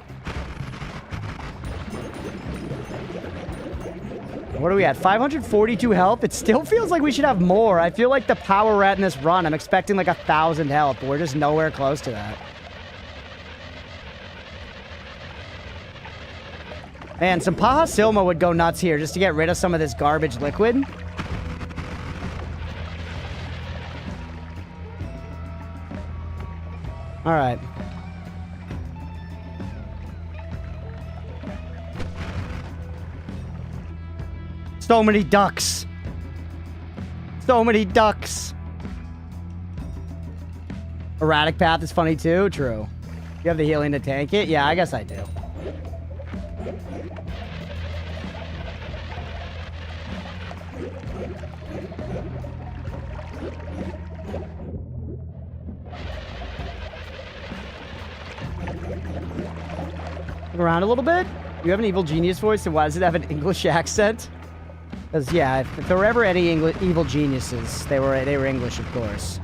What are we at? 542 health? It still feels like we should have more. I feel like the power we're at in this run, I'm expecting like 1,000 health, but we're just nowhere close to that. Man, some Paha Silma would go nuts here just to get rid of some of this garbage liquid. All right. So many ducks. So many ducks. Erratic path is funny too. True. You have the healing to tank it? Yeah, I guess I do. Look around a little bit. You have an evil genius voice, and why does it have an English accent? Because, yeah, if there were ever any evil geniuses, they were English, of course.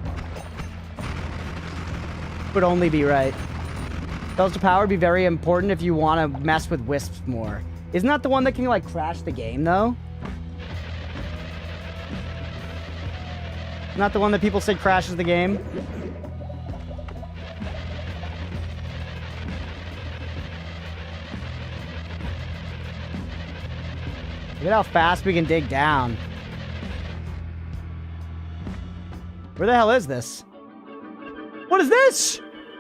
Would only be right. Bells to power would be very important if you want to mess with wisps more. Isn't that the one that can, like, crash the game, though? Not the one that people say crashes the game? Look at how fast we can dig down. Where the hell is this? What is this?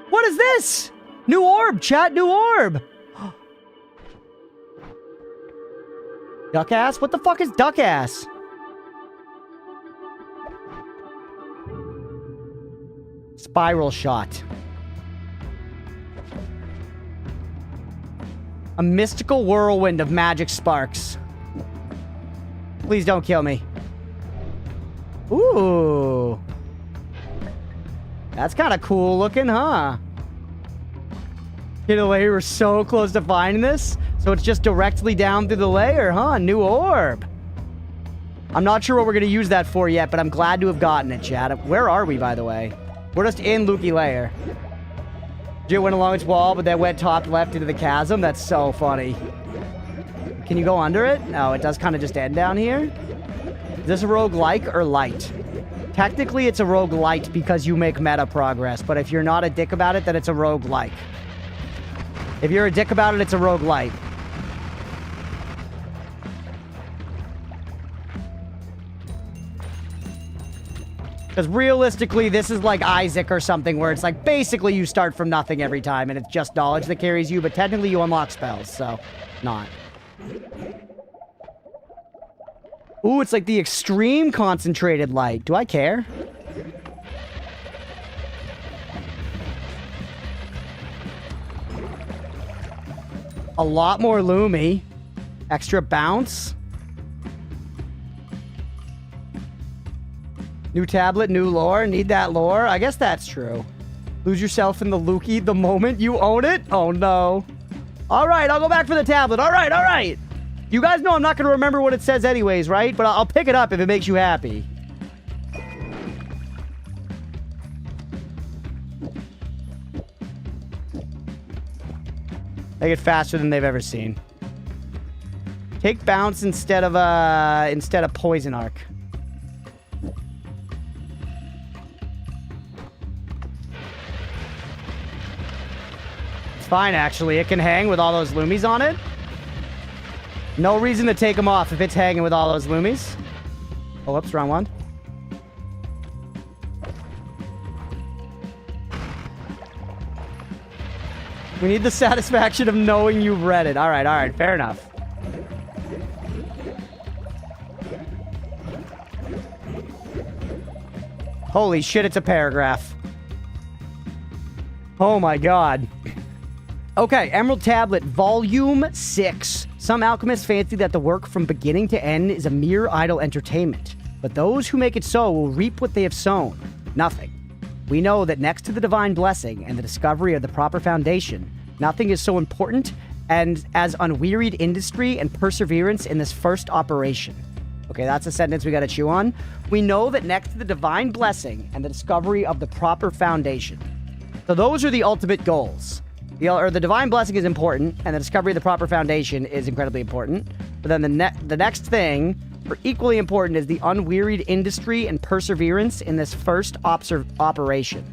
What is this? New orb, chat, new orb. Duck ass? What the fuck is duck ass? Spiral shot. A mystical whirlwind of magic sparks. Please don't kill me. Ooh. That's kind of cool looking, huh? You know, we were so close to finding this. So it's just directly down through the layer, huh? New orb. I'm not sure what we're going to use that for yet, but I'm glad to have gotten it, chat. Where are we, by the way? We're just in Lukey layer. Jit went along its wall, but then went top left into the chasm. That's so funny. Can you go under it? No, it does kind of just end down here. Is this a roguelike or light? Technically, it's a roguelite because you make meta progress, but if you're not a dick about it, then it's a roguelike. If you're a dick about it, it's a roguelite. Because realistically, this is like Isaac or something where it's like basically you start from nothing every time and it's just knowledge that carries you, but technically you unlock spells, so not. Ooh, it's like the extreme concentrated light. Do I care? A lot more Lumi. Extra bounce. New tablet, new lore. Need that lore? I guess that's true. Lose yourself in the Lukey the moment you own it? Oh, no. All right, I'll go back for the tablet. All right, all right. You guys know I'm not going to remember what it says anyways, right? But I'll pick it up if it makes you happy. They get faster than they've ever seen. Take bounce instead of poison arc. It's fine, actually. It can hang with all those Lumies on it. No reason to take them off if it's hanging with all those Lumies. Oh, whoops, wrong one. We need the satisfaction of knowing you've read it. All right, fair enough. Holy shit, it's a paragraph. Oh my god. Okay, Emerald Tablet, Volume 6. Some alchemists fancy that the work from beginning to end is a mere idle entertainment, but those who make it so will reap what they have sown. Nothing. We know that next to the divine blessing and the discovery of the proper foundation, nothing is so important and as unwearied industry and perseverance in this first operation. Okay, that's a sentence we gotta chew on. We know that next to the divine blessing and the discovery of the proper foundation. So those are the ultimate goals. The divine blessing is important, and the discovery of the proper foundation is incredibly important. But then the next thing, or equally important, is the unwearied industry and perseverance in this first operation.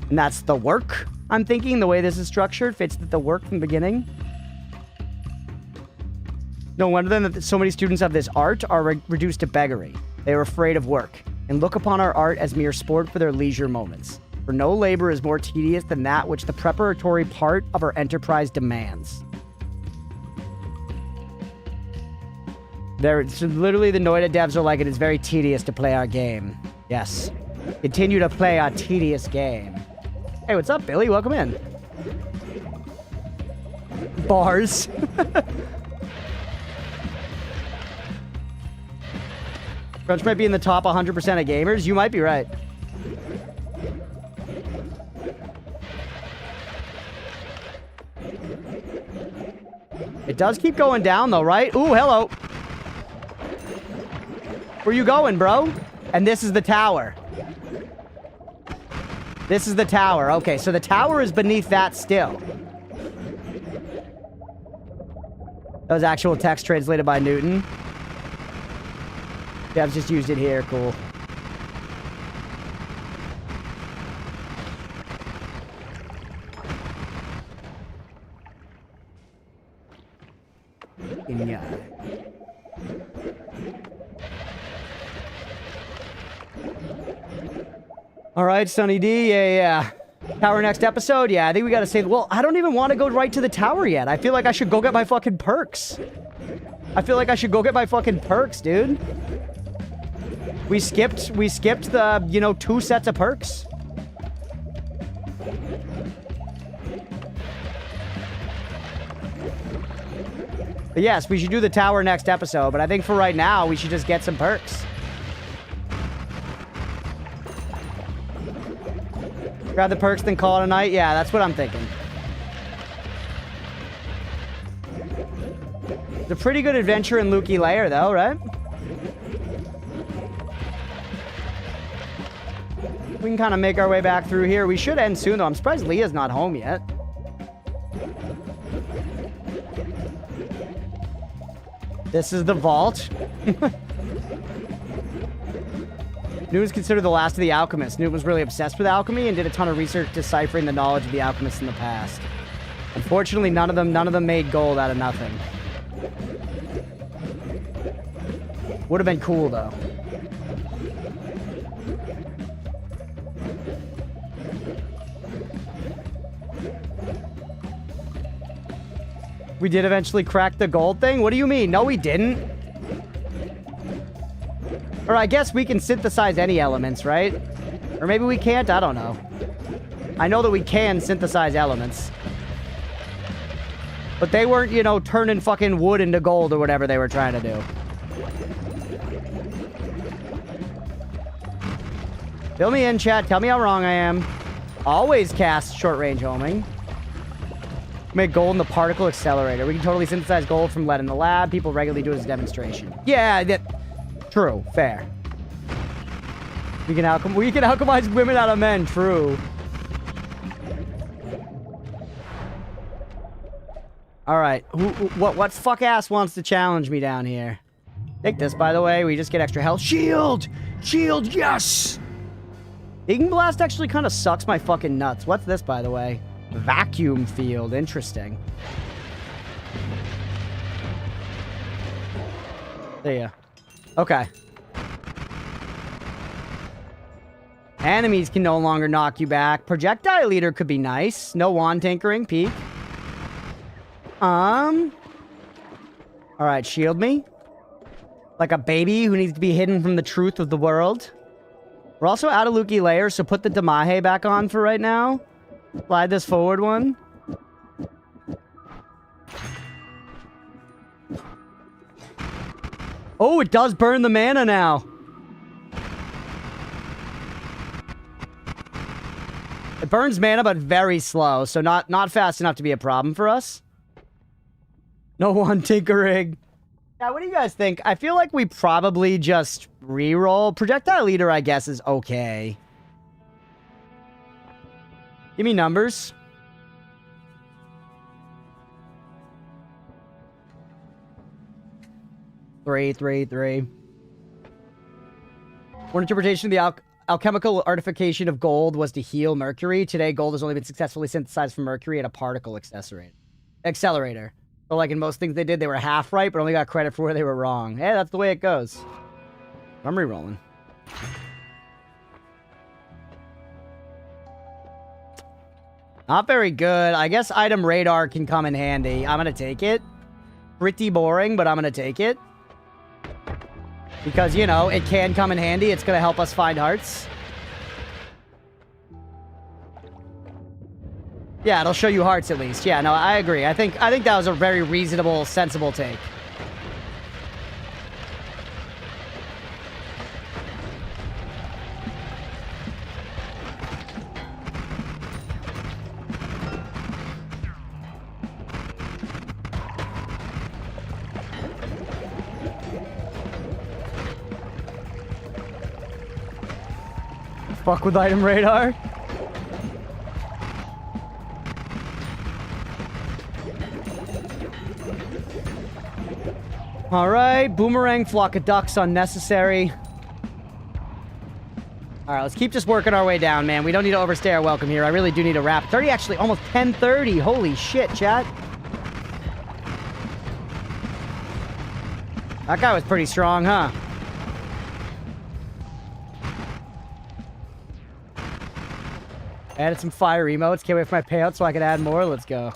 And that's the work, I'm thinking. The way this is structured fits the work from the beginning. No wonder then that so many students of this art are reduced to beggary. They are afraid of work, and look upon our art as mere sport for their leisure moments. For no labor is more tedious than that which the preparatory part of our enterprise demands. So literally the Noita devs are like, it is very tedious to play our game. Yes. Continue to play a tedious game. Hey, what's up, Billy? Welcome in. Bars. Crunch might be in the top 100% of gamers. You might be right. It does keep going down, though, right? Ooh, hello. Where you going, bro? And this is the tower. This is the tower. Okay, so the tower is beneath that still. That was actual text translated by Newton. Yeah, I've just used it here. Cool. Yeah. All right, Sunny D. Yeah. Tower next episode? Yeah, I think we gotta say... Well, I don't even want to go right to the tower yet. I feel like I should go get my fucking perks. Dude. We skipped the, you know, 2 sets of perks. But yes, we should do the tower next episode, but I think for right now, we should just get some perks. Grab the perks, then call it a night? Yeah, that's what I'm thinking. It's a pretty good adventure in Lukey Lair, though, right? We can kind of make our way back through here. We should end soon, though. I'm surprised Leah's not home yet. This is the vault. Newton was considered the last of the alchemists. Newton was really obsessed with alchemy and did a ton of research deciphering the knowledge of the alchemists in the past. Unfortunately, none of them made gold out of nothing. Would have been cool, though. We did eventually crack the gold thing? What do you mean? No, we didn't. Or I guess we can synthesize any elements, right? Or maybe we can't? I don't know. I know that we can synthesize elements. But they weren't, you know, turning fucking wood into gold or whatever they were trying to do. Fill me in, chat. Tell me how wrong I am. Always cast short-range homing. Make gold in the particle accelerator. We can totally synthesize gold from lead in the lab. People regularly do it as a demonstration. Yeah, true. Fair. We can alchemize women out of men. True. All right. What fuck ass wants to challenge me down here? Take this, by the way. We just get extra health. Shield! Shield, yes! Ign Blast actually kind of sucks my fucking nuts. What's this, by the way? Vacuum field. Interesting. There you go. Okay. Enemies can no longer knock you back. Projectile leader could be nice. No wand tinkering. Peak. Alright, shield me. Like a baby who needs to be hidden from the truth of the world. We're also out of Lukey Lair, so put the Damahe back on for right now. Slide this forward one. Oh, it does burn the mana now. It burns mana, but very slow, so not fast enough to be a problem for us. No one tinkering. Now, what do you guys think? I feel like we probably just reroll. Projectile leader, I guess, is okay. Give me numbers. Three. One interpretation of the alchemical artification of gold was to heal mercury. Today, gold has only been successfully synthesized from mercury at a particle accelerator. So, like in most things they did, they were half right, but only got credit for where they were wrong. Hey, that's the way it goes. I'm re-rolling. Not very good. I guess item radar can come in handy. I'm gonna take it. Pretty boring, but I'm gonna take it. Because, you know, it can come in handy. It's gonna help us find hearts. Yeah, it'll show you hearts at least. Yeah, no, I agree. I think that was a very reasonable, sensible take. Fuck with item radar. All right, boomerang, flock of ducks, unnecessary. All right, let's keep just working our way down, man. We don't need to overstay our welcome here. I really do need a wrap. 30, actually, almost 10:30. Holy shit, chat. That guy was pretty strong, huh? Added some fire emotes. Can't wait for my payout so I can add more. Let's go.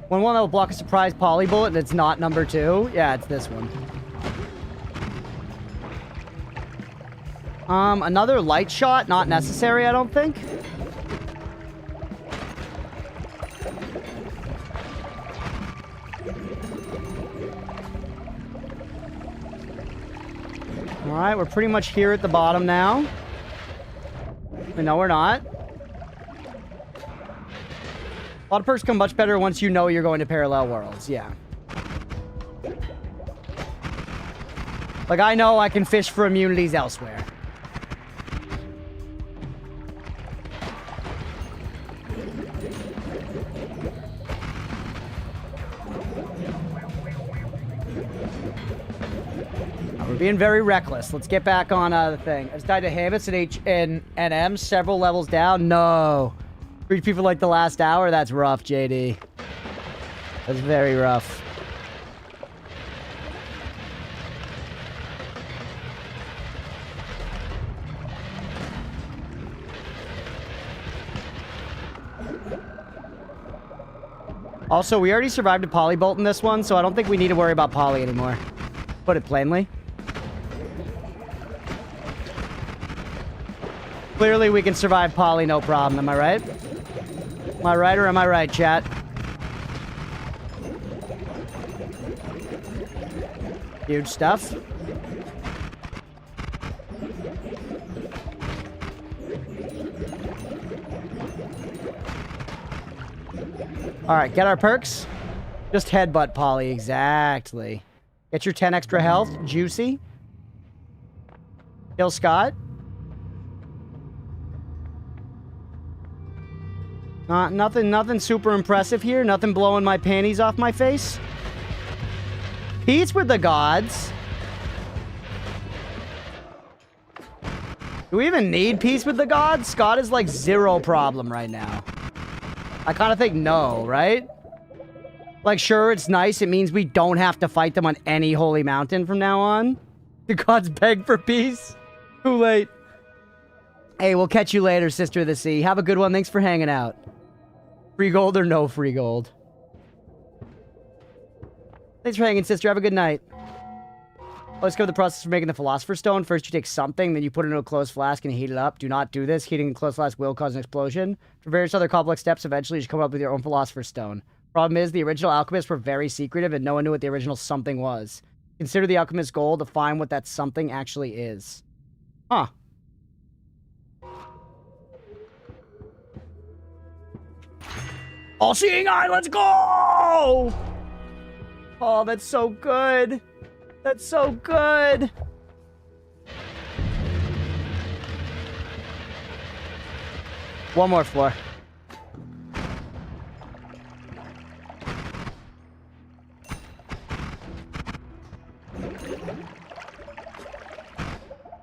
One that will block a surprise poly bullet and it's not number 2. Yeah, it's this one. Another light shot. Not necessary, I don't think. Alright, we're pretty much here at the bottom now. No, we're not. A lot of perks come much better once you know you're going to parallel worlds, yeah. Like, I know I can fish for immunities elsewhere. We're being very reckless. Let's get back on the thing. I just died to Hammets and NM several levels down. No. Reach people like the last hour? That's rough, JD. That's very rough. Also, we already survived a polybolt in this one, so I don't think we need to worry about poly anymore. Put it plainly. Clearly, we can survive poly, no problem. Am I right? Am I right or am I right, chat? Huge stuff. All right, get our perks. Just headbutt poly, exactly. Get your 10 extra health, juicy. Kill Scott. Nothing super impressive here. Nothing blowing my panties off my face. Peace with the gods. Do we even need peace with the gods? Scott is like 0 problem right now. I kind of think no, right? Like, sure, it's nice. It means we don't have to fight them on any holy mountain from now on. The gods beg for peace. Too late. Hey, we'll catch you later, Sister of the Sea. Have a good one. Thanks for hanging out. Free gold or no free gold? Thanks for hanging, sister. Have a good night. Let's go with the process for making the Philosopher's Stone. First, you take something, then you put it into a closed flask and heat it up. Do not do this. Heating a closed flask will cause an explosion. For various other complex steps, eventually you should come up with your own Philosopher's Stone. Problem is, the original alchemists were very secretive and no one knew what the original something was. Consider the alchemist's goal to find what that something actually is. Huh. All-seeing eye, let's go! Oh, that's so good. That's so good. One more floor.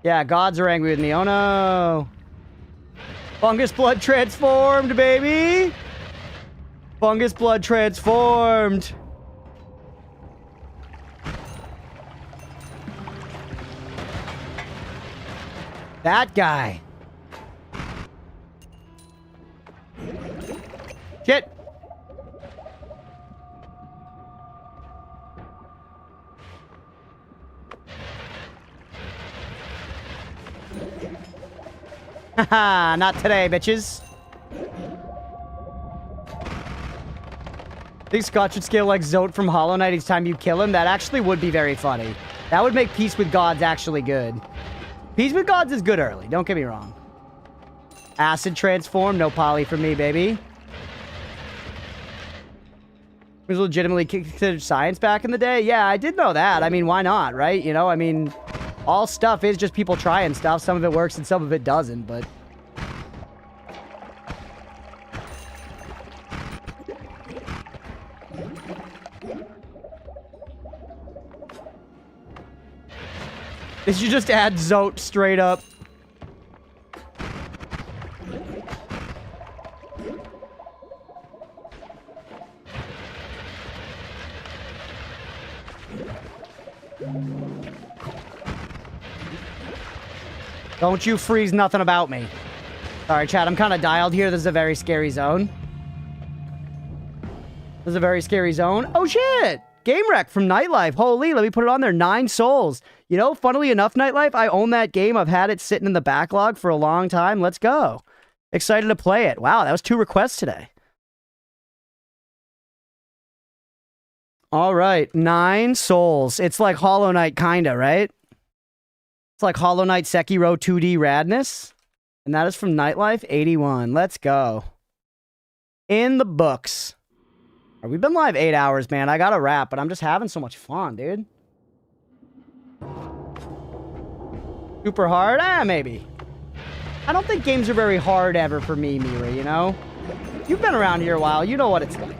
Yeah, gods are angry with me. Oh no. Fungus blood transformed, baby. Fungus blood transformed. That guy. Shit. Haha, not today, bitches. I think Scott should scale like Zote from Hollow Knight each time you kill him. That actually would be very funny. That would make Peace with Gods actually good. Peace with Gods is good early, don't get me wrong. Acid transform, no poly for me, baby. Was legitimately considered science back in the day? Yeah, I did know that. I mean, why not, right? You know, I mean, all stuff is just people trying stuff. Some of it works and some of it doesn't, but... They should just add Zote straight up. Don't you freeze nothing about me. Sorry, chat, I'm kind of dialed here. This is a very scary zone. This is a very scary zone. Oh, shit! Game Wreck from Nightlife. Holy, let me put it on there. 9 souls. You know, funnily enough, Nightlife, I own that game. I've had it sitting in the backlog for a long time. Let's go. Excited to play it. Wow, that was 2 requests today. All right, 9 souls. It's like Hollow Knight, kinda, right? It's like Hollow Knight Sekiro 2D radness. And that is from Nightlife 81. Let's go. In the books. We've been live 8 hours, man. I gotta wrap, but I'm just having so much fun, dude. Super hard? Maybe. I don't think games are very hard ever for me, Mira, you know? You've been around here a while. You know what it's like.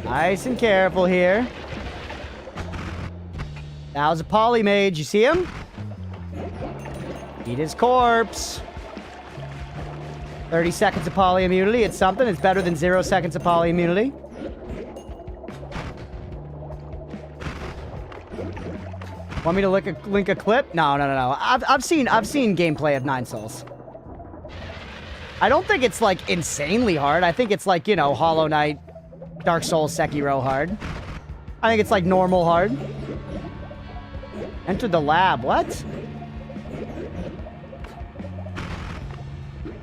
Nice and careful here. That was a poly mage. You see him? Eat his corpse. 30 seconds of poly immunity. It's something. It's better than 0 seconds of poly immunity. Want me to link a clip? No. I've seen gameplay of 9 souls. I don't think it's like insanely hard. I think it's like, you know, Hollow Knight, Dark Souls, Sekiro hard. I think it's like normal hard. Enter the lab. What?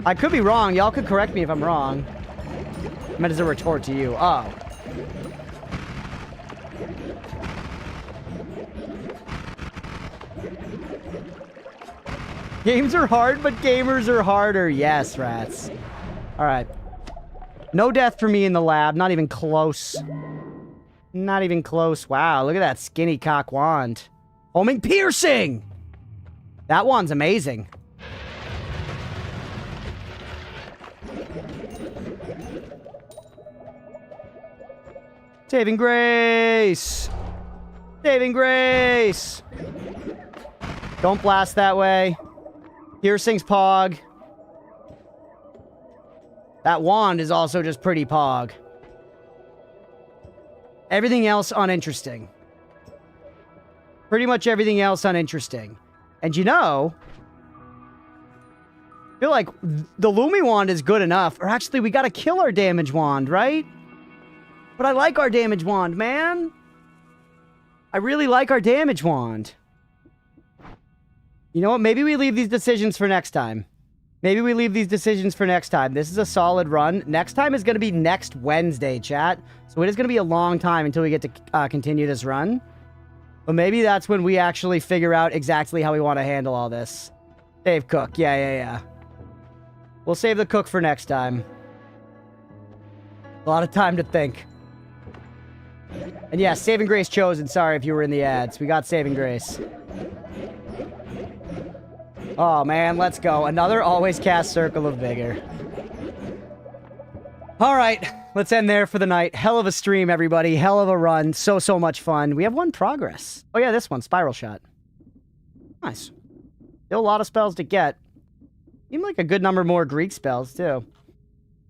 I could be wrong. Y'all could correct me if I'm wrong. I meant as a retort to you. Oh. Games are hard, but gamers are harder. Yes, rats. All right. No death for me in the lab. Not even close. Not even close. Wow, look at that skinny cock wand. Homing piercing! That wand's amazing. Saving grace! Saving grace! Don't blast that way. Piercing's pog. That wand is also just pretty pog. Everything else uninteresting. Pretty much everything else uninteresting. And you know, I feel like the Lumi wand is good enough. Or actually, we gotta kill our damage wand, right? But I like our damage wand, man. I really like our damage wand. You know what? Maybe we leave these decisions for next time. Maybe we leave these decisions for next time. This is a solid run. Next time is going to be next Wednesday, chat. So it is going to be a long time until we get to continue this run. But maybe that's when we actually figure out exactly how we want to handle all this. Save cook. Yeah. We'll save the cook for next time. A lot of time to think. And yeah, Saving Grace chosen. Sorry if you were in the ads. We got Saving Grace. Oh, man, let's go. Another always cast Circle of Vigor. All right, let's end there for the night. Hell of a stream, everybody. Hell of a run. So much fun. We have 1 progress. Oh, yeah, this one. Spiral Shot. Nice. Still a lot of spells to get. Even like a good number more Greek spells, too.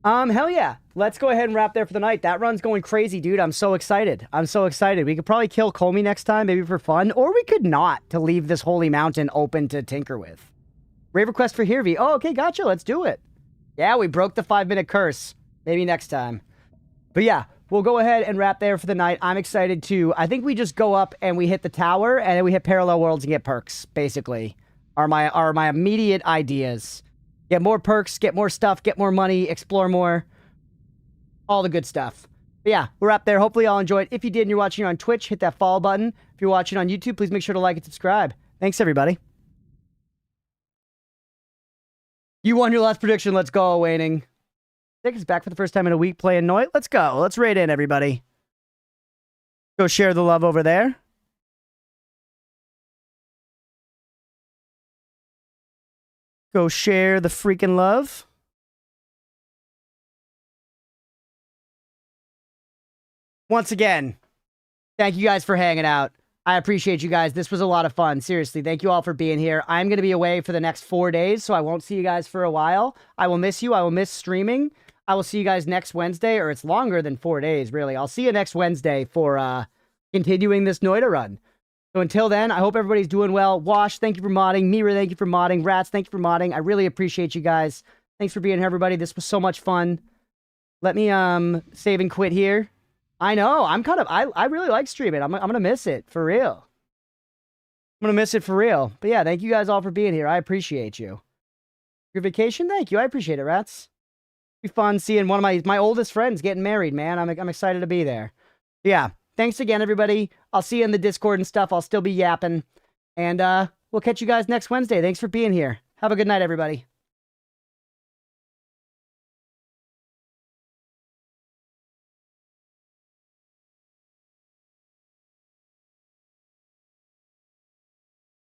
Hell yeah. Let's go ahead and wrap there for the night. That run's going crazy, dude. I'm so excited. We could probably kill Comey next time, maybe for fun. Or we could not, to leave this holy mountain open to tinker with. Rave request for Hirvi. Oh, okay, gotcha. Let's do it. Yeah, we broke the 5-minute curse. Maybe next time. But yeah, we'll go ahead and wrap there for the night. I'm excited to... I think we just go up and we hit the tower, and then we hit Parallel Worlds and get perks, basically. Are my immediate ideas. Get more perks, get more stuff, get more money, explore more. All the good stuff. But yeah, we're up there. Hopefully y'all enjoyed. If you did and you're watching on Twitch, hit that follow button. If you're watching on YouTube, please make sure to like and subscribe. Thanks, everybody. You won your last prediction. Let's go, Waning. Dick is back for the first time in a week playing Noit. Let's go. Let's raid in, everybody. Go share the love over there. Go share the freaking love. Once again, thank you guys for hanging out. I appreciate you guys. This was a lot of fun. Seriously, thank you all for being here. I'm going to be away for the next 4 days, so I won't see you guys for a while. I will miss you. I will miss streaming. I will see you guys next Wednesday, or it's longer than 4 days, really. I'll see you next Wednesday for continuing this Noita run. So until then, I hope everybody's doing well. Wash, thank you for modding. Mira, thank you for modding. Rats, thank you for modding. I really appreciate you guys. Thanks for being here, everybody. This was so much fun. Let me save and quit here. I know. I really like streaming. I'm gonna miss it for real. I'm gonna miss it for real. But yeah, thank you guys all for being here. I appreciate you. Your vacation? Thank you. I appreciate it, Rats. It'll be fun seeing one of my oldest friends getting married, man. I'm excited to be there. But yeah. Thanks again, everybody. I'll see you in the Discord and stuff. I'll still be yapping. And we'll catch you guys next Wednesday. Thanks for being here. Have a good night, everybody.